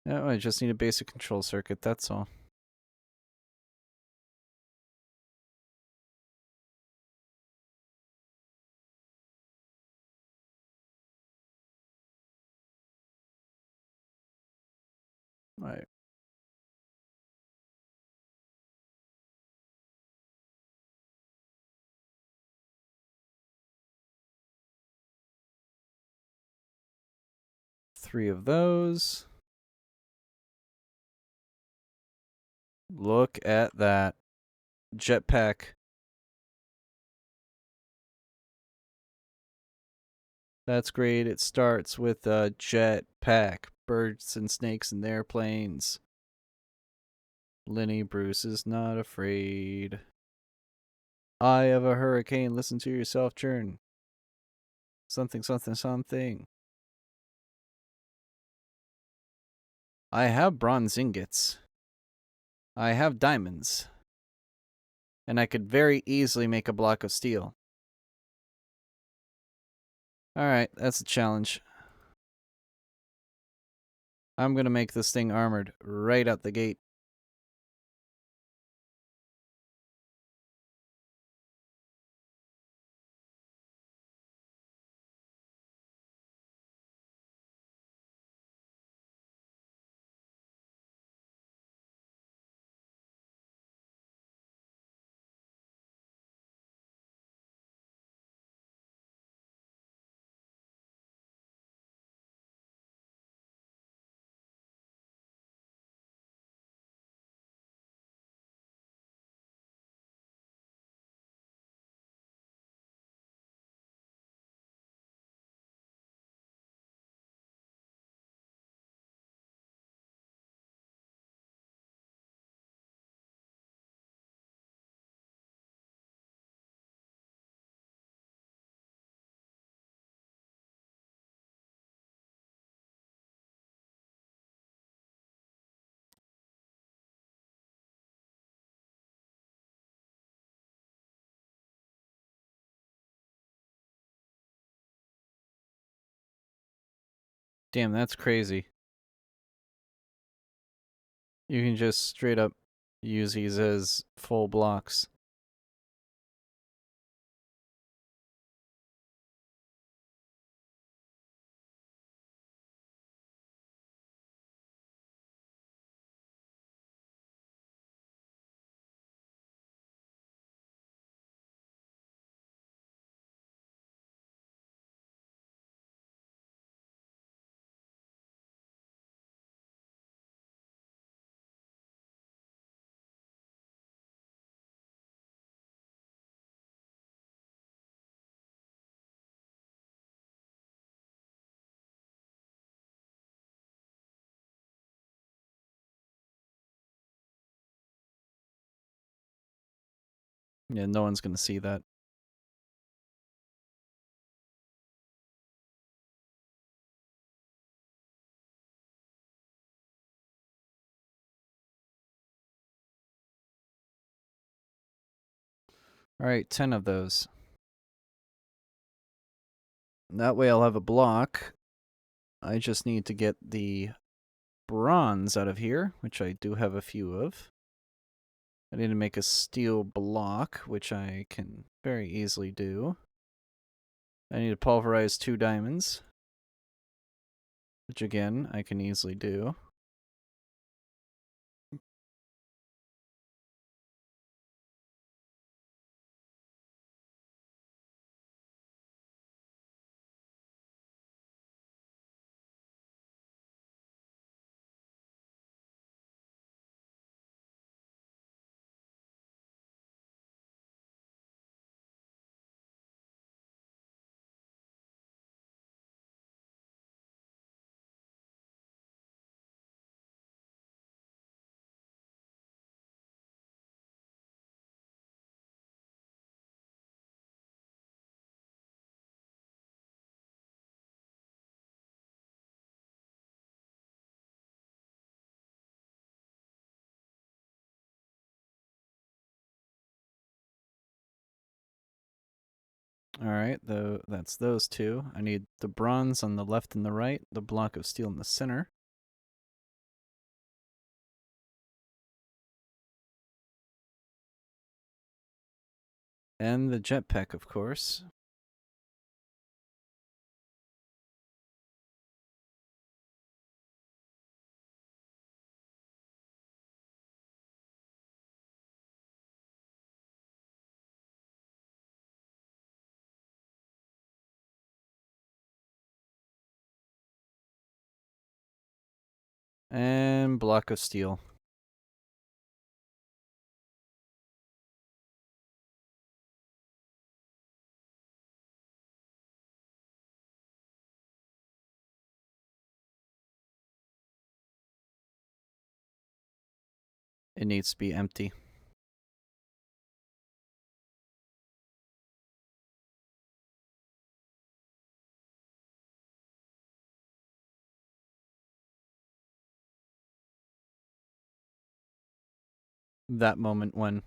Oh, I just need a basic control circuit, that's all. Alright. Three of those. Look at that. Jetpack. That's great. It starts with a jetpack. Birds and snakes and airplanes. Lenny Bruce is not afraid. Eye of a hurricane. Listen to yourself churn. Something, something, something. I have bronze ingots. I have diamonds. And I could very easily make a block of steel. Alright, that's a challenge. I'm gonna make this thing armored right out the gate. Damn, that's crazy. You can just straight up use these as full blocks. Yeah, no one's gonna see that. Alright, 10 of those. That way I'll have a block. I just need to get the bronze out of here, which I do have a few of. I need to make a steel block, which I can very easily do. I need to pulverize 2 diamonds, which again, I can easily do. Alright, that's those 2. I need the bronze on the left and the right, the block of steel in the center. And the jetpack, of course. And block of steel. It needs to be empty. That moment when...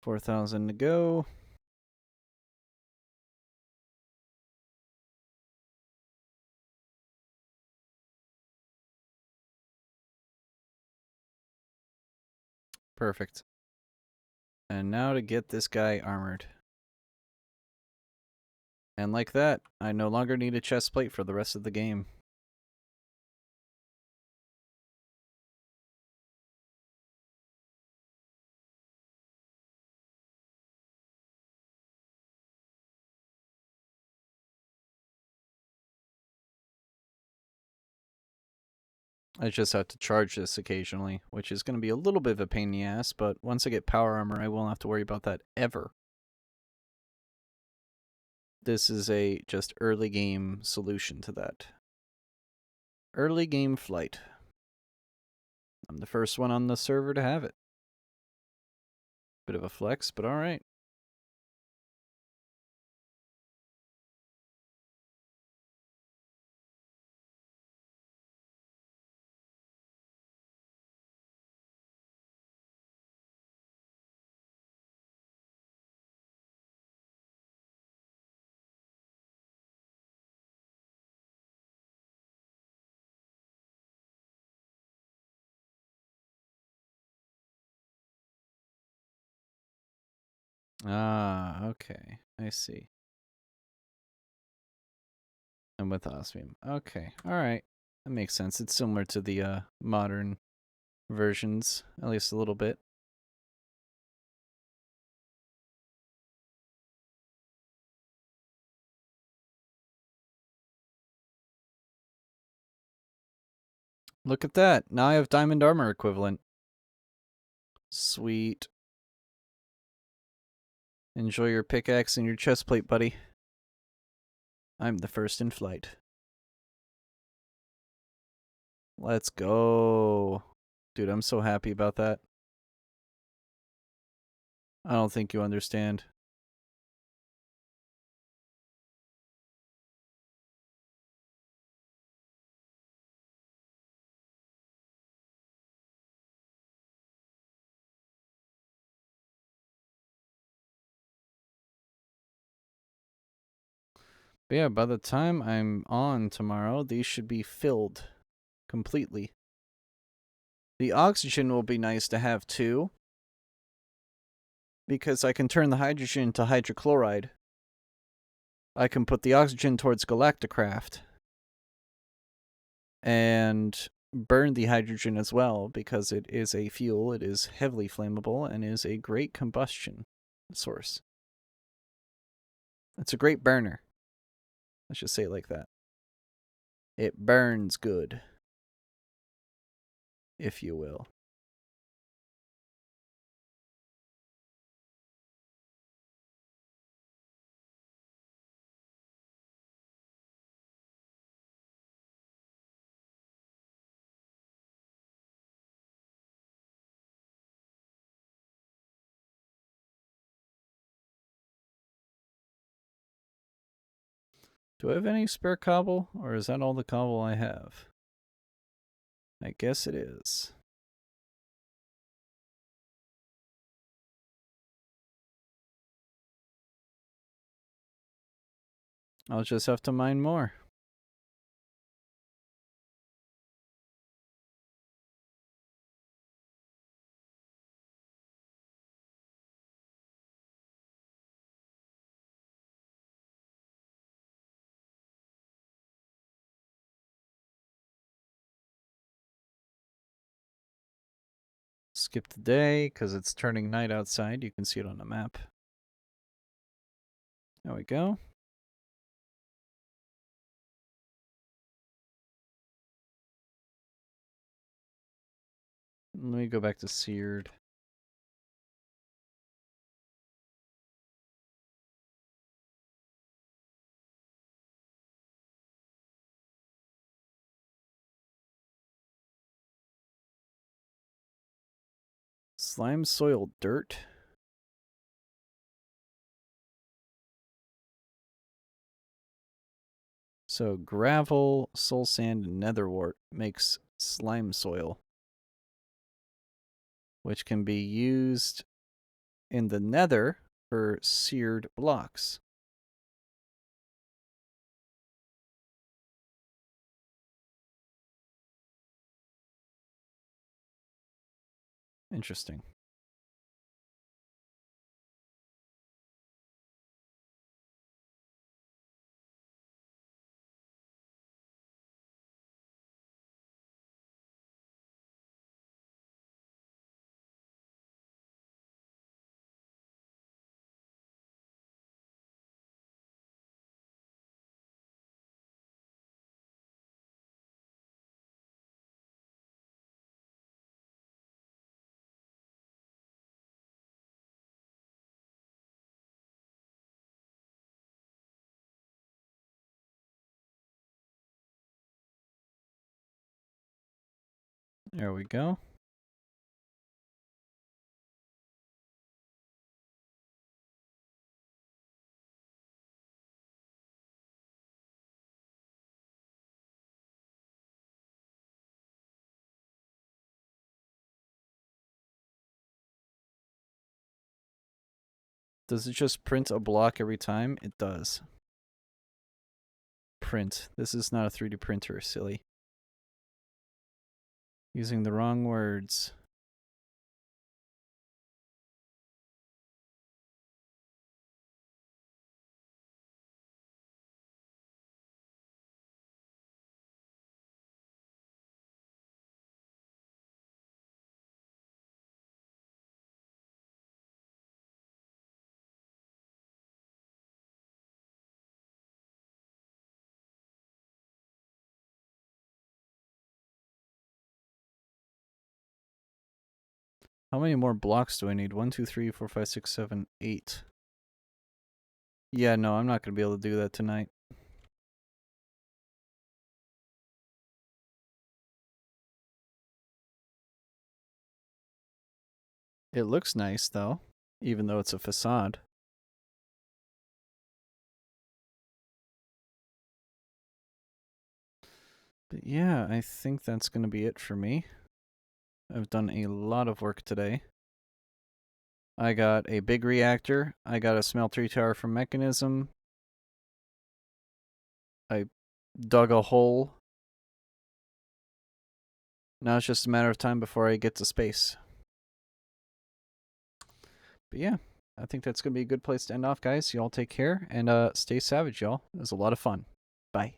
$4,000 to go. Perfect. And now to get this guy armored. And like that, I no longer need a chest plate for the rest of the game. I just have to charge this occasionally, which is going to be a little bit of a pain in the ass, but once I get power armor, I won't have to worry about that ever. This is a just early game solution to that. Early game flight. I'm the first one on the server to have it. Bit of a flex, but alright. Ah, okay. I see. And with Osmium. Okay, alright. That makes sense. It's similar to the modern versions, at least a little bit. Look at that. Now I have diamond armor equivalent. Sweet. Enjoy your pickaxe and your chest plate, buddy. I'm the first in flight. Let's go. Dude, I'm so happy about that. I don't think you understand. But yeah, by the time I'm on tomorrow, these should be filled completely. The oxygen will be nice to have too, because I can turn the hydrogen into hydrochloride. I can put the oxygen towards Galacticraft and burn the hydrogen as well, because it is a fuel, it is heavily flammable, and is a great combustion source. It's a great burner. Let's just say it like that. It burns good, if you will. Do I have any spare cobble, or is that all the cobble I have? I guess it is. I'll just have to mine more. Skip the day, because it's turning night outside. You can see it on the map. There we go. Let me go back to seared. Slime soil dirt. So gravel, soul sand, and netherwort makes slime soil, which can be used in the nether for seared blocks. Interesting. There we go. Does it just print a block every time? It does. Print. This is not a 3D printer, silly. Using the wrong words. How many more blocks do I need? 1, 2, 3, 4, 5, 6, 7, 8. Yeah, no, I'm not going to be able to do that tonight. It looks nice, though, even though it's a facade. But yeah, I think that's going to be it for me. I've done a lot of work today. I got a big reactor. I got a smeltery tower from Mechanism. I dug a hole. Now it's just a matter of time before I get to space. But yeah, I think that's going to be a good place to end off, guys. Y'all take care and stay savage, y'all. It was a lot of fun. Bye.